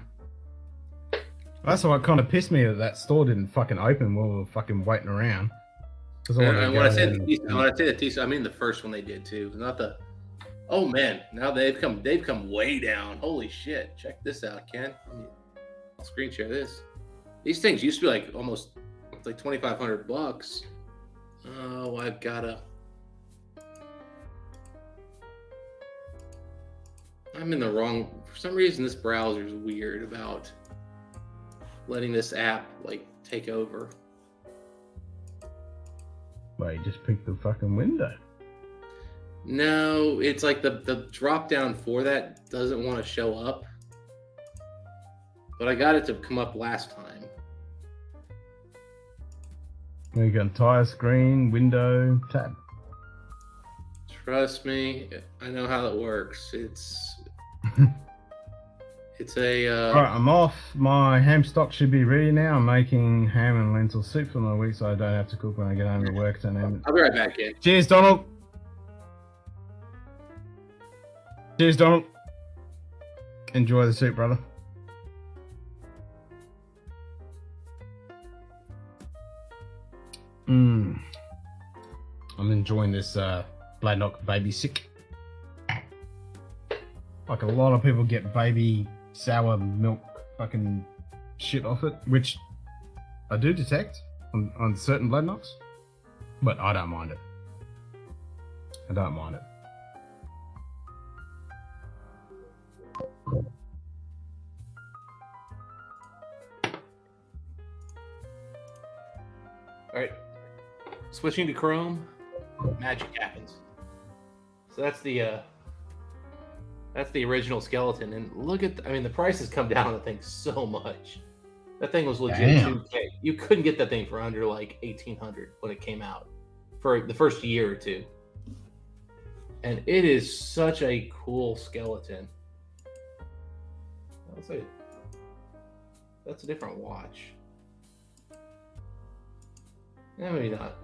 S1: That's what kind of pissed me that store didn't fucking open while we were fucking waiting around.
S17: And when I say the Tissot, I mean the first one they did too, not the. Oh man, now they've come way down. Holy shit! Check this out, Ken. I'll screen share this. These things used to be like almost It's like $2,500. Oh, I've gotta. I'm in the wrong. For some reason, this browser is weird about letting this app like take over.
S1: Well, you just picked the fucking window.
S17: No, it's like the drop down for that doesn't want to show up. But I got it to come up last time.
S1: You got entire screen, window, tab.
S17: Trust me, I know how it works. It's a.
S1: Alright, I'm off. My ham stock should be ready now. I'm making ham and lentil soup for my week, so I don't have to cook when I get home to work.
S17: I'll be right back in.
S1: Cheers, Donald. Cheers, Donald. Enjoy the soup, brother. I'm enjoying this Bladnock baby sick. Like a lot of people get baby sour milk fucking shit off it, which I do detect on certain Bladnocks, but I don't mind it. I don't mind it.
S17: All right, switching to Chrome, magic happens. So that's the original skeleton, and look at, I mean, the price has come down on the thing so much. That thing was legit.
S1: Damn.
S17: $2K. You couldn't get that thing for under like $1,800 when it came out for the first year or two. And it is such a cool skeleton. That's a different watch. Yeah, maybe not.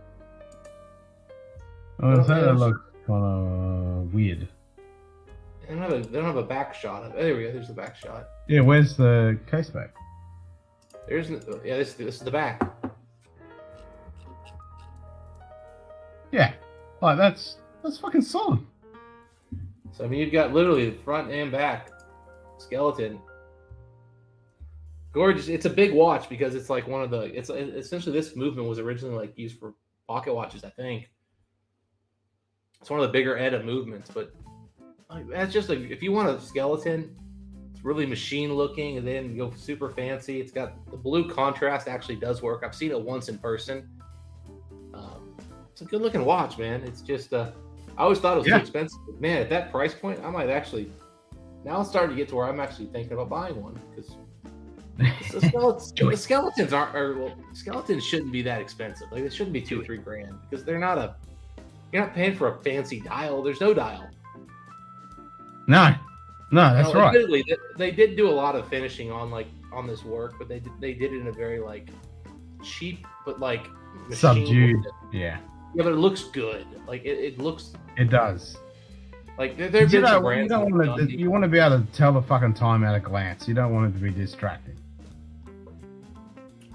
S1: Oh, that looks kind of weird.
S17: They don't have a back shot of. There we go. There's the back shot.
S1: Yeah, where's the case back?
S17: There's this is the back.
S1: Yeah, like that's fucking solid.
S17: So I mean, you've got literally the front and back skeleton. Gorgeous. It's a big watch because it's like one of the. It's essentially this movement was originally like used for pocket watches, I think. It's one of the bigger ETA movements, but like, that's just like if you want a skeleton, it's really machine looking, and then you go super fancy. It's got the blue contrast actually does work. I've seen it once in person. It's a good looking watch, man. It's just I always thought it was too expensive. But man, at that price point, I might actually. Now it's starting to get to where I'm actually thinking about buying one because skeletons skeletons shouldn't be that expensive. Like it shouldn't be $2-3 because they're not you're not paying for a fancy dial. There's no dial.
S1: No, that's right.
S17: Admittedly, they did do a lot of finishing on this work, but they did it in a very like cheap but like
S1: subdued. Yeah,
S17: but it looks good. Like it looks.
S1: It does.
S17: Like there's been some brands.
S1: You want to be able to tell the fucking time at a glance. You don't want it to be distracting.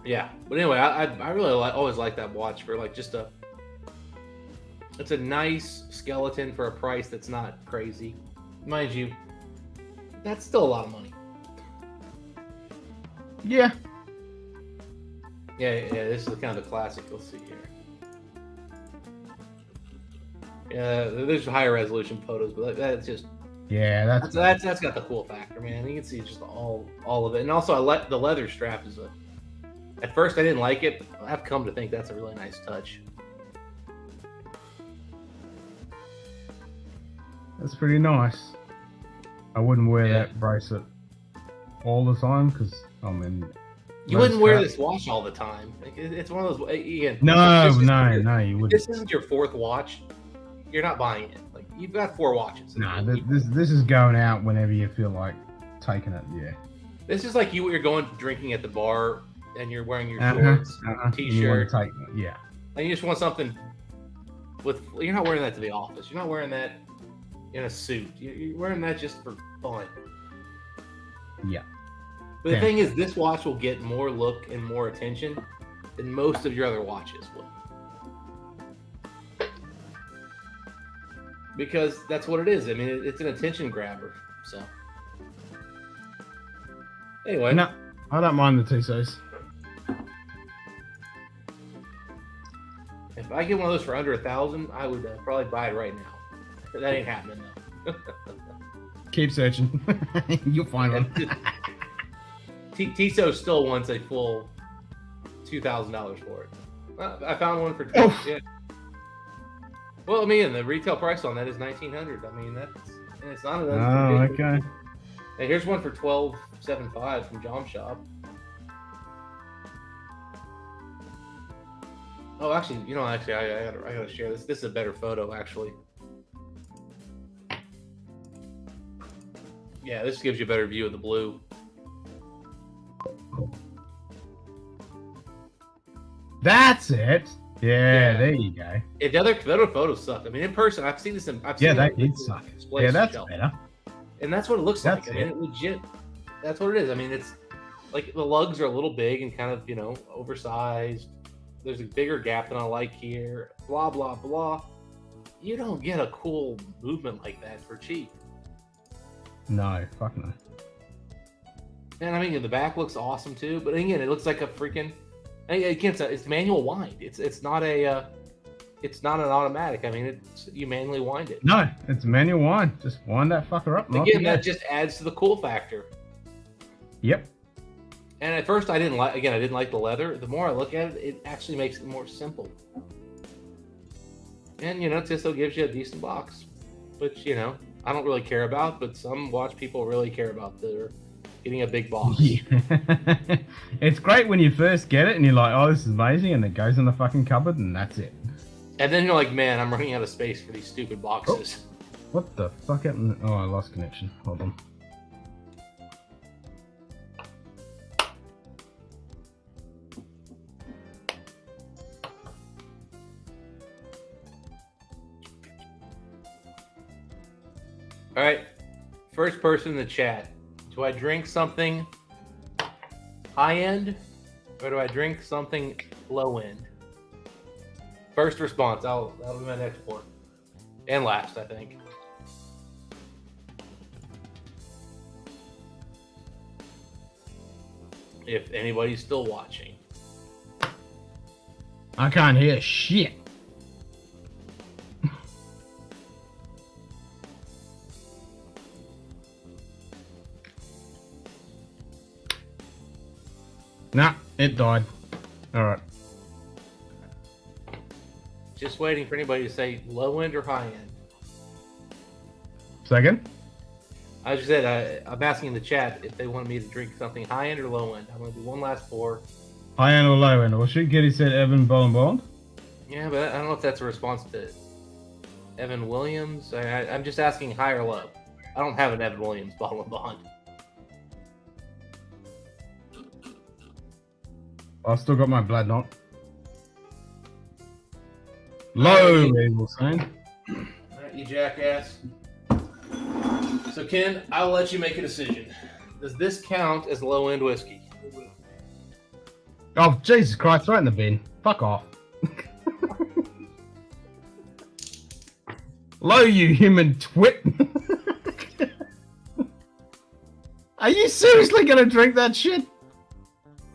S17: Yeah, but anyway, I really always like that watch for like just it's a nice skeleton for a price that's not crazy. Mind you, that's still a lot of money.
S1: Yeah.
S17: Yeah, this is kind of the classic. Let's see here. Yeah, there's higher resolution photos, but that's just.
S1: Yeah, that's
S17: got the cool factor, man. You can see just all of it, and also the leather strap is a. At first, I didn't like it, but I've come to think that's a really nice touch.
S1: That's pretty nice. I wouldn't wear that bracelet all the time because I mean.
S17: You wouldn't wear this watch all the time. Like, it's one of those. Again,
S1: No, you wouldn't.
S17: This isn't your fourth watch. You're not buying it. Like you've got 4 watches.
S1: Nah, this is going out whenever you feel like taking it. Yeah.
S17: This is like you're going drinking at the bar and you're wearing your shorts, t-shirt.
S1: Yeah.
S17: And you just want something with. You're not wearing that to the office. You're not wearing that in a suit. You're wearing that just for fun.
S1: Yeah.
S17: But the thing is, this watch will get more look and more attention than most of your other watches will. Because that's what it is. I mean, it's an attention grabber. So, anyway.
S1: No, I don't mind the Tissot.
S17: If I get one of those for under 1,000, I would probably buy it right now. But that ain't happening though.
S1: Keep searching. You'll find one.
S17: Tiso still wants a full $2,000 for it. I found one for yeah. Well, I mean, the retail price on that is $1,900. I mean, it's not enough.
S1: Oh, okay.
S17: Hey, here's one for $12.75 from Jom Shop. Oh, actually, you know, I gotta share this. This is a better photo, actually. Yeah, this gives you a better view of the blue.
S1: That's it. Yeah, there you go.
S17: Yeah, the other photos suck. I mean, in person, I've seen this.
S1: That did suck. Yeah, that's better.
S17: And that's what it looks
S1: That's
S17: like. I mean, legit. That's what it is. I mean, it's like the lugs are a little big and kind of, you know, oversized. There's a bigger gap than I like here. Blah blah blah. You don't get a cool movement like that for cheap.
S1: No, fuck no.
S17: And I mean, the back looks awesome too. But again, it looks like a freaking. Again, it's manual wind. It's not an automatic. I mean, you manually wind it.
S1: No, it's manual wind. Just wind that fucker up.
S17: Again, that just adds to the cool factor.
S1: Yep.
S17: And at first, I didn't like the leather. The more I look at it, it actually makes it more simple. And you know, Tiso gives you a decent box, which you know I don't really care about, but some watch people really care about. They're getting a big box.
S1: Yeah. It's great when you first get it and you're like, oh, this is amazing, and it goes in the fucking cupboard and that's it.
S17: And then you're like, man, I'm running out of space for these stupid boxes.
S1: Oh, what the fuck happened? Oh, I lost connection. Hold on.
S17: All right, first person in the chat. Do I drink something high end or do I drink something low end? First response. That'll be my next one. And last, I think. If anybody's still watching.
S1: I can't hear shit. Nah, it died. Alright.
S17: Just waiting for anybody to say low end or high end.
S1: Second?
S17: I just said I'm asking in the chat if they want me to drink something high end or low end. I'm going to do one last pour.
S1: High end or low end? Well, shoot, Kitty said Evan Bond.
S17: Yeah, but I don't know if that's a response to Evan Williams. I'm just asking high or low. I don't have an Evan Williams bottle of Bond.
S1: I've still got my blood knot. Low, they will say.
S17: Alright, you jackass. So, Ken, I'll let you make a decision. Does this count as low-end whiskey?
S1: Oh, Jesus Christ, right in the bin. Fuck off. Low, you human twit. Are you seriously gonna drink that shit?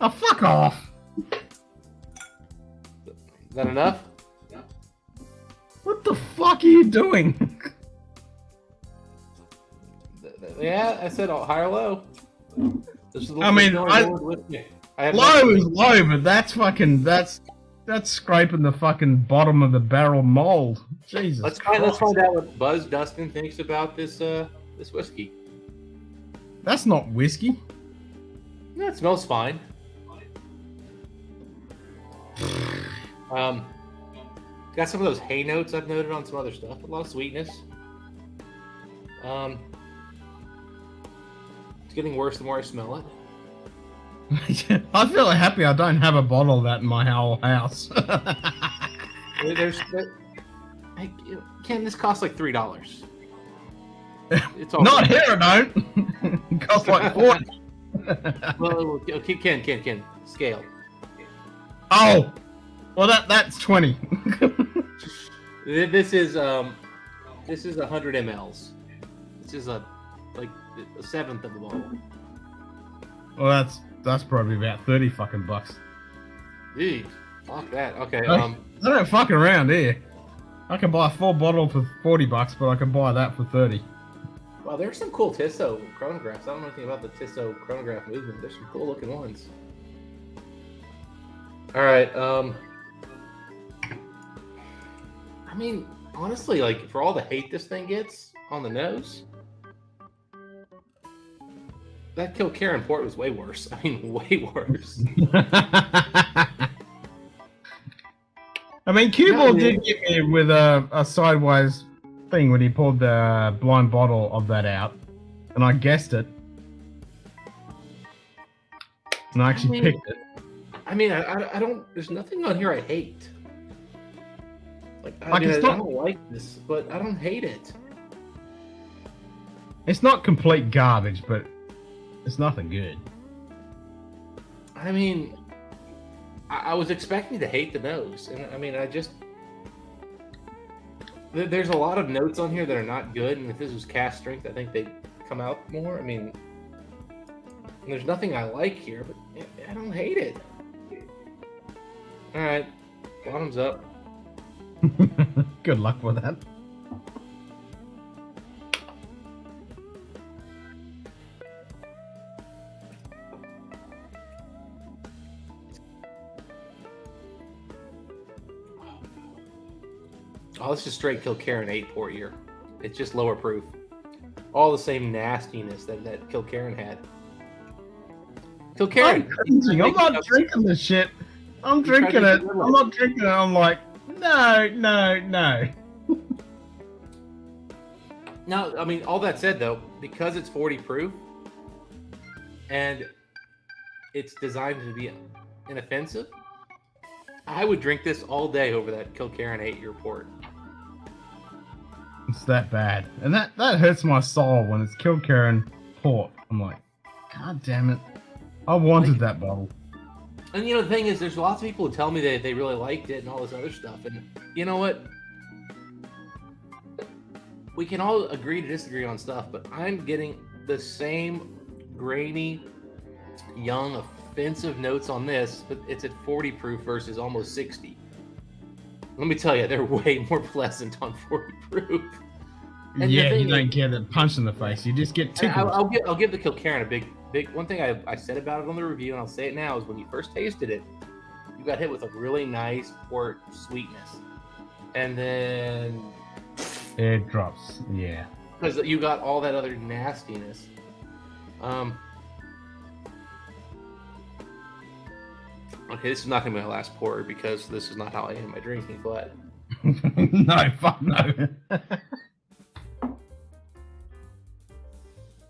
S1: Oh, fuck off.
S17: Is that enough?
S1: What the fuck are you doing?
S17: Yeah, I said high or low.
S1: I mean, low is low, but that's fucking that's scraping the fucking bottom of the barrel mold. Jesus.
S17: Let's find out what Buzz Dustin thinks about this this whiskey.
S1: That's not whiskey.
S17: Yeah, it smells fine. Got some of those hay notes I've noted on some other stuff. A lot of sweetness. It's getting worse the more I smell it.
S1: I feel happy I don't have a bottle of that in my whole house.
S17: Ken, this costs like $3. It's all
S1: not here, it don't. It costs like 40.
S17: Well, okay, Ken, scale.
S1: Oh, well that's 20.
S17: This is 100 mLs. This is a seventh of a bottle.
S1: Well, that's probably about 30 fucking bucks.
S17: Dude, fuck. Fuck that. Okay.
S1: I don't fuck around here. I can buy a full bottle for $40, but I can buy that for 30.
S17: Well, there's some cool Tissot chronographs. I don't know anything about the Tissot chronograph movement. There's some cool looking ones. All right. I mean, honestly, like for all the hate this thing gets on the nose, that Kilkerran port was way worse. I mean, way worse.
S1: I mean, Q-Ball did get me with a sideways thing when he pulled the blind bottle of that out, and I guessed it, and I actually picked it.
S17: I mean, I don't. There's nothing on here I hate. Like, I
S1: It's not,
S17: don't like this, but I don't hate it.
S1: it's not complete garbage, but it's nothing good.
S17: I mean, I was expecting to hate the nose, and I mean, there's a lot of notes on here that are not good, and if this was cast strength, I think they'd come out more. I mean, there's nothing I like here, but I don't hate it. All right, bottoms up.
S1: Good luck with that.
S17: Oh, this is straight Kilkerran 8 port year. It's just lower proof. All the same nastiness that Kilkerran had. Kilkerran.
S1: I'm not drinking this shit. I'm drinking it. I'm not drinking it. I'm like, no.
S17: No, I mean, all that said, though, because it's 40 proof and it's designed to be inoffensive, I would drink this all day over that Kilkerran 8-year port.
S1: It's that bad. And that hurts my soul when it's Kilkerran port. I'm like, God damn it. I wanted that bottle.
S17: And you know, the thing is, there's lots of people who tell me they really liked it and all this other stuff. And you know what? We can all agree to disagree on stuff, but I'm getting the same grainy, young, offensive notes on this, but it's at 40 proof versus almost 60. Let me tell you, they're way more pleasant on 40 proof. And
S1: yeah, you don't get a punch in the face. You just get tickled.
S17: I'll give the Kilkerran a big. One thing I said about it on the review, and I'll say it now, is when you first tasted it, you got hit with a really nice port sweetness, and then
S1: it drops. Yeah,
S17: because you got all that other nastiness. Okay, this is not gonna be my last pour because this is not how I end my drinking, but
S1: no, fuck no.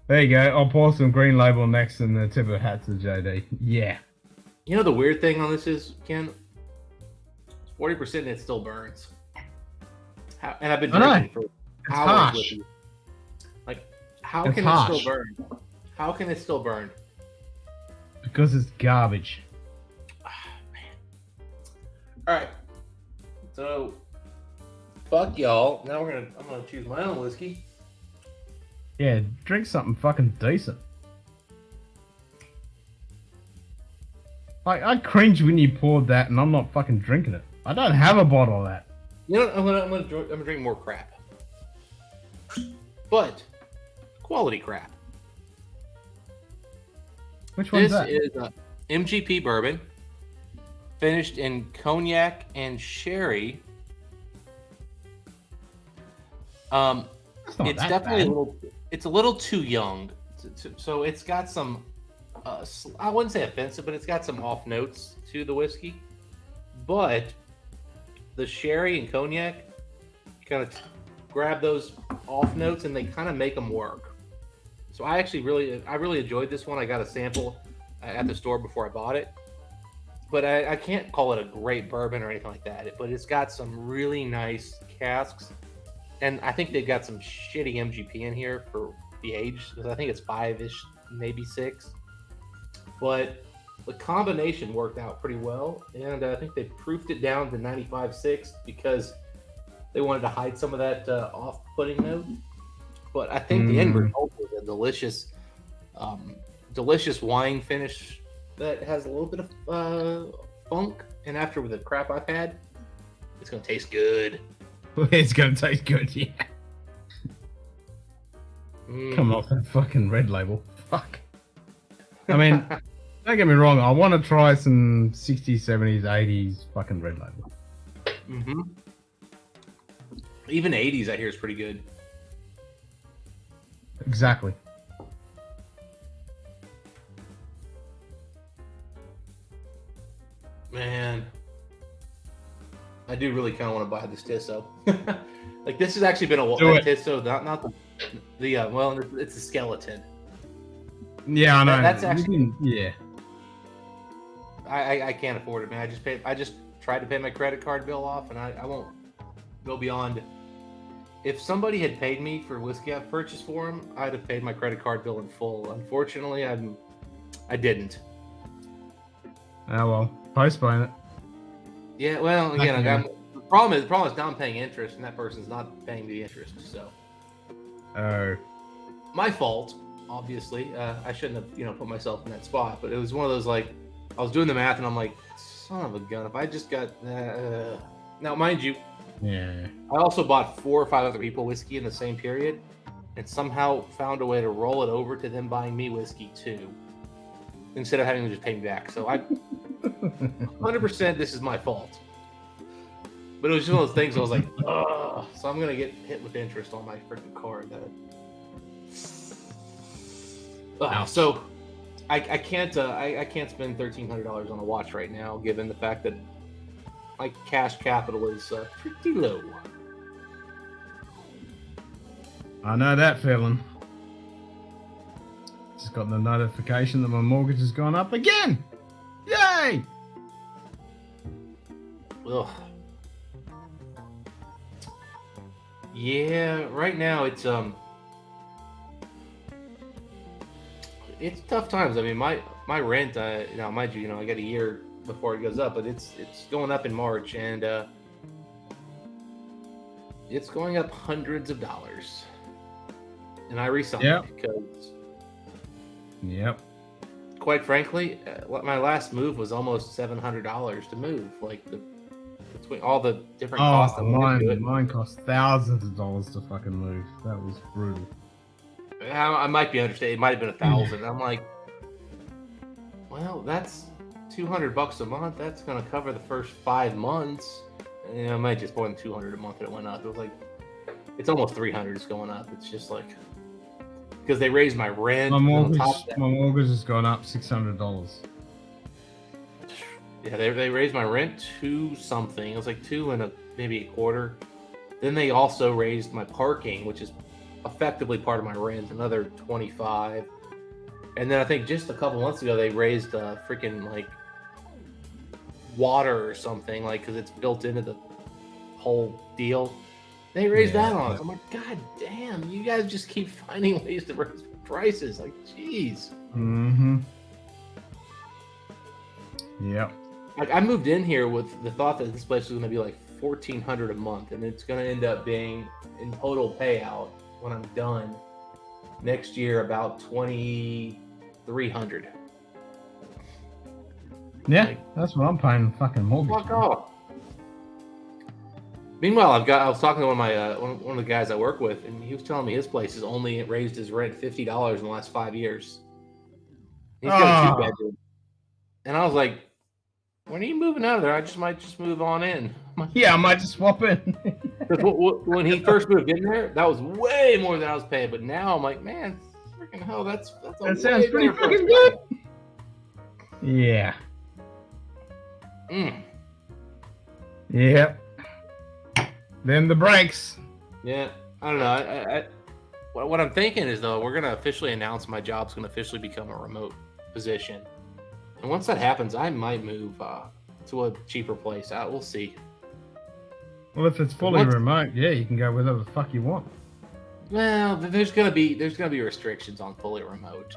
S1: There you go. I'll pour some Green Label next and the tip of hat to JD. Yeah.
S17: You know the weird thing on this is, Ken? It's 40% and it still burns. And I've been drinking for hours with you. Like, how can it still burn? How can it still burn?
S1: Because it's garbage.
S17: Alright. So, fuck y'all. Now I'm gonna choose my own whiskey.
S1: Yeah, drink something fucking decent. Like, I cringe when you poured that and I'm not fucking drinking it. I don't have a bottle of that.
S17: You know what? I'm gonna drink more crap. But quality crap.
S1: Which one's that?
S17: This is MGP bourbon, finished in cognac and sherry. It's definitely a little too young. So it's got some, I wouldn't say offensive, but it's got some off notes to the whiskey. But the sherry and cognac kind of grab those off notes and they kind of make them work. So I really enjoyed this one. I got a sample at the store before I bought it. But I can't call it a great bourbon or anything like that. But it's got some really nice casks. And I think they've got some shitty MGP in here for the age, because I think it's 5-ish, maybe 6. But the combination worked out pretty well, and I think they proofed it down to 95.6 because they wanted to hide some of that off-putting note. But I think the end result was a delicious, delicious wine finish that has a little bit of funk and after with the crap I've had, it's gonna taste good.
S1: It's gonna taste good, yeah. Come off that fucking red label. Fuck. I mean, don't get me wrong. I want to try some 60s, 70s, 80s fucking red label.
S17: Mm-hmm. Even 80s, I hear, is pretty good.
S1: Exactly.
S17: Man, I do really kind of want to buy this Tisso. Like, this has actually been a Tisso, not the well, it's a skeleton.
S1: Yeah, I know.
S17: That's actually
S1: yeah.
S17: I can't afford it, man. I just tried to pay my credit card bill off, and I won't go beyond. If somebody had paid me for whiskey I've purchased for them, I'd have paid my credit card bill in full. Unfortunately, I didn't.
S1: Oh well, postpone it.
S17: Yeah, well, again, the problem is now I'm paying interest, and that person's not paying the interest. So, my fault, obviously. I shouldn't have, put myself in that spot. But it was one of those, like, I was doing the math, and I'm like, son of a gun, if I just got now, mind you,
S1: yeah,
S17: I also bought 4 or 5 other people whiskey in the same period, and somehow found a way to roll it over to them buying me whiskey too, instead of having to just pay me back. So 100% this is my fault. But it was just one of those things I was like, ugh. So I'm gonna get hit with interest on my freaking card. So I can't spend $1,300 on a watch right now, given the fact that my cash capital is pretty low.
S1: I know that feeling. Just got the notification that my mortgage has gone up again. Yay!
S17: Ugh. Yeah, right now it's tough times. I mean, my rent, mind you, I got a year before it goes up, but it's going up in March, and it's going up hundreds of dollars. And I resigned because, quite frankly, my last move was almost $700 to move. Like between all the different costs.
S1: Mine cost thousands of dollars to fucking move. That was brutal.
S17: I might be understated. It might have been $1,000. I'm like, well, that's $200 a month. That's gonna cover the first 5 months. It might just more than $200 a month that it went up. It was like, it's almost $300. It's going up. It's just like, because they raised my rent.
S1: My mortgage has gone up $600.
S17: Yeah, they raised my rent to something. It was like maybe a quarter. Then they also raised my parking, which is effectively part of my rent, another $25. And then I think just a couple months ago they raised freaking like water or something, like, because it's built into the whole deal. They raised that on us. I'm like, God damn, you guys just keep finding ways to raise prices. Like, jeez.
S1: Mm-hmm. Yep.
S17: Like, I moved in here with the thought that this place was going to be like $1,400 a month, and it's going to end up being, in total payout when I'm done next year, about $2,300.
S1: Yeah, that's what I'm paying fucking mortgage.
S17: Fuck off. Meanwhile, I was talking to one of the guys I work with, and he was telling me his place has only raised his rent $50 in the last 5 years. He's got a 2-bedroom, and I was like, when are you moving out of there? I might just move on in.
S1: Yeah, I might just swap in.
S17: When he first moved in there, that was way more than I was paying. But now I'm like, man, freaking hell, that
S1: sounds pretty fucking good. Yeah. Yep. Then the brakes.
S17: Yeah, I don't know. What I'm thinking is, though, we're gonna officially announce my job's gonna officially become a remote position. And once that happens, I might move to a cheaper place. We'll see.
S1: Well, if it's fully remote, yeah, you can go wherever the fuck you want.
S17: Well, there's gonna be restrictions on fully remote.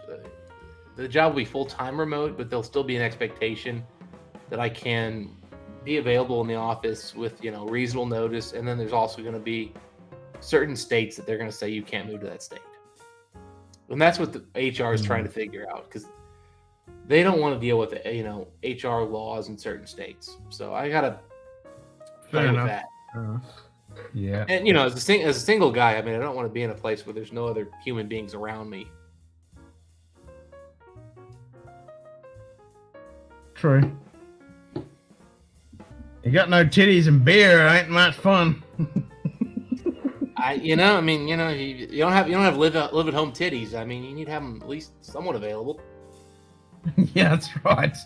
S17: The job will be full-time remote, but there'll still be an expectation that I can be available in the office with reasonable notice. And then there's also going to be certain states that they're going to say you can't move to that state. And that's what the HR is trying to figure out, because they don't want to deal with HR laws in certain states. So I gotta play with that.
S1: Yeah.
S17: And as a single guy, I mean, I don't want to be in a place where there's no other human beings around me.
S1: True. You got no titties and beer, it ain't much fun.
S17: You don't have live at home titties. I mean, you need to have them at least somewhat available.
S1: Yeah, that's right.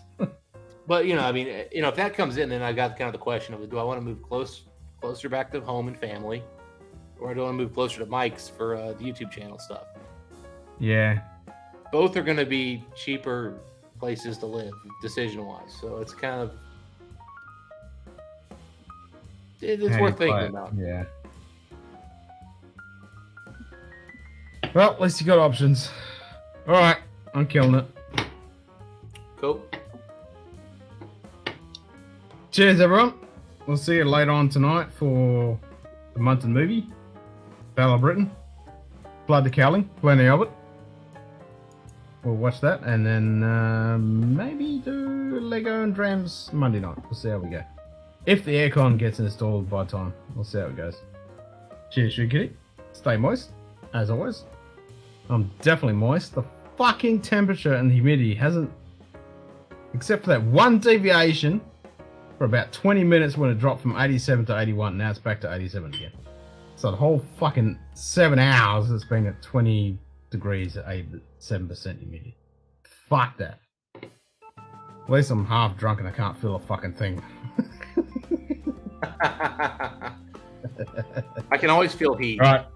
S17: But if that comes in, then I got kind of the question of, do I want to move closer back to home and family, or do I want to move closer to Mike's for the YouTube channel stuff?
S1: Yeah.
S17: Both are going to be cheaper places to live, decision-wise. So it's kind of it's worth thinking about.
S1: Yeah. Well, at least you got options. All right, I'm killing it.
S17: Cool.
S1: Cheers, everyone. We'll see you later on tonight for the Munted movie, Battle of Britain, Blood the Cowling, plenty of it. We'll watch that, and then maybe do Lego and Drams Monday night. We'll see how we go. If the aircon gets installed by time, we'll see how it goes. Cheers, Sugar Kitty. Stay moist, as always. I'm definitely moist. The fucking temperature and humidity hasn't, except for that one deviation for about 20 minutes when it dropped from 87 to 81. Now it's back to 87 again. So the whole fucking 7 hours it's been at 20 degrees at 7% humidity. Fuck that. At least I'm half drunk and I can't feel a fucking thing.
S17: I can always feel heat.
S1: Right.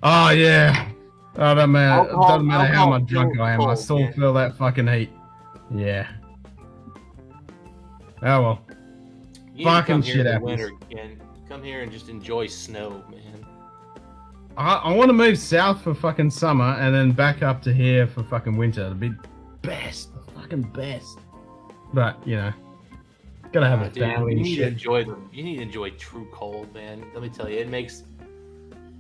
S1: Oh yeah. Oh, doesn't matter how much drunk I am. I still feel that fucking heat. Yeah. Oh well.
S17: You
S1: Fucking
S17: need to come here
S1: shit
S17: in the
S1: happens.
S17: winter again. Come here and just enjoy snow, man.
S1: I want to move south for fucking summer and then back up to here for fucking winter. It'd be best. The fucking best. But, gotta have a
S17: Dude,
S1: family
S17: you
S1: and
S17: need
S1: shit.
S17: you need to enjoy true cold, man. Let me tell you, it makes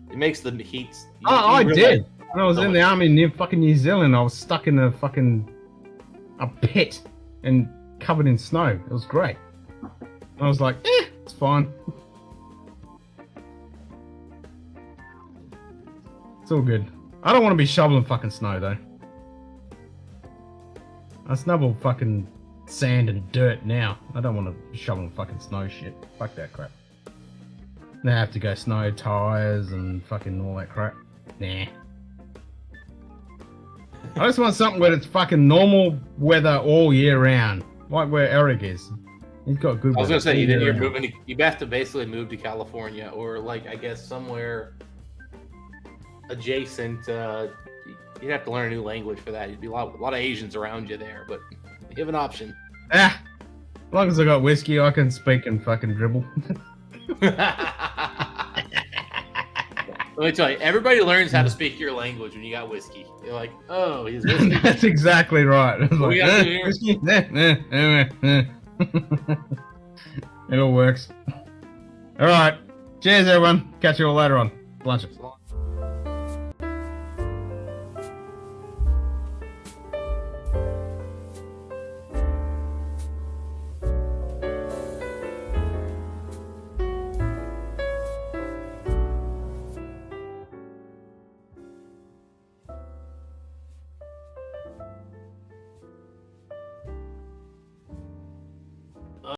S17: the heat.
S1: I did. When I was in the army near fucking New Zealand, I was stuck in a pit and covered in snow. It was great. I was like, it's fine. It's all good. I don't want to be shoveling fucking snow though. I shovel fucking sand and dirt now. I don't want to be shoveling fucking snow shit. Fuck that crap. Now I have to go snow tires and fucking all that crap. Nah. I just want something where it's fucking normal weather all year round. Like where Eric is. He's got good weather.
S17: I was gonna say,
S1: all
S17: then
S1: year
S17: you're
S1: round.
S17: moving. You have to basically move to California, or like I guess somewhere adjacent. You'd have to learn a new language for that. You'd be a lot of Asians around you there, but you have an option.
S1: As long as I got whiskey, I can speak and fucking dribble.
S17: Let me tell you, everybody learns how to speak your language when you got whiskey. You're like, oh, he's whiskey.
S1: That's exactly right. It's
S17: What we
S1: like,
S17: gotta do here?
S1: whiskey? It all works. All right. Cheers, everyone. Catch you all later on. Lunch.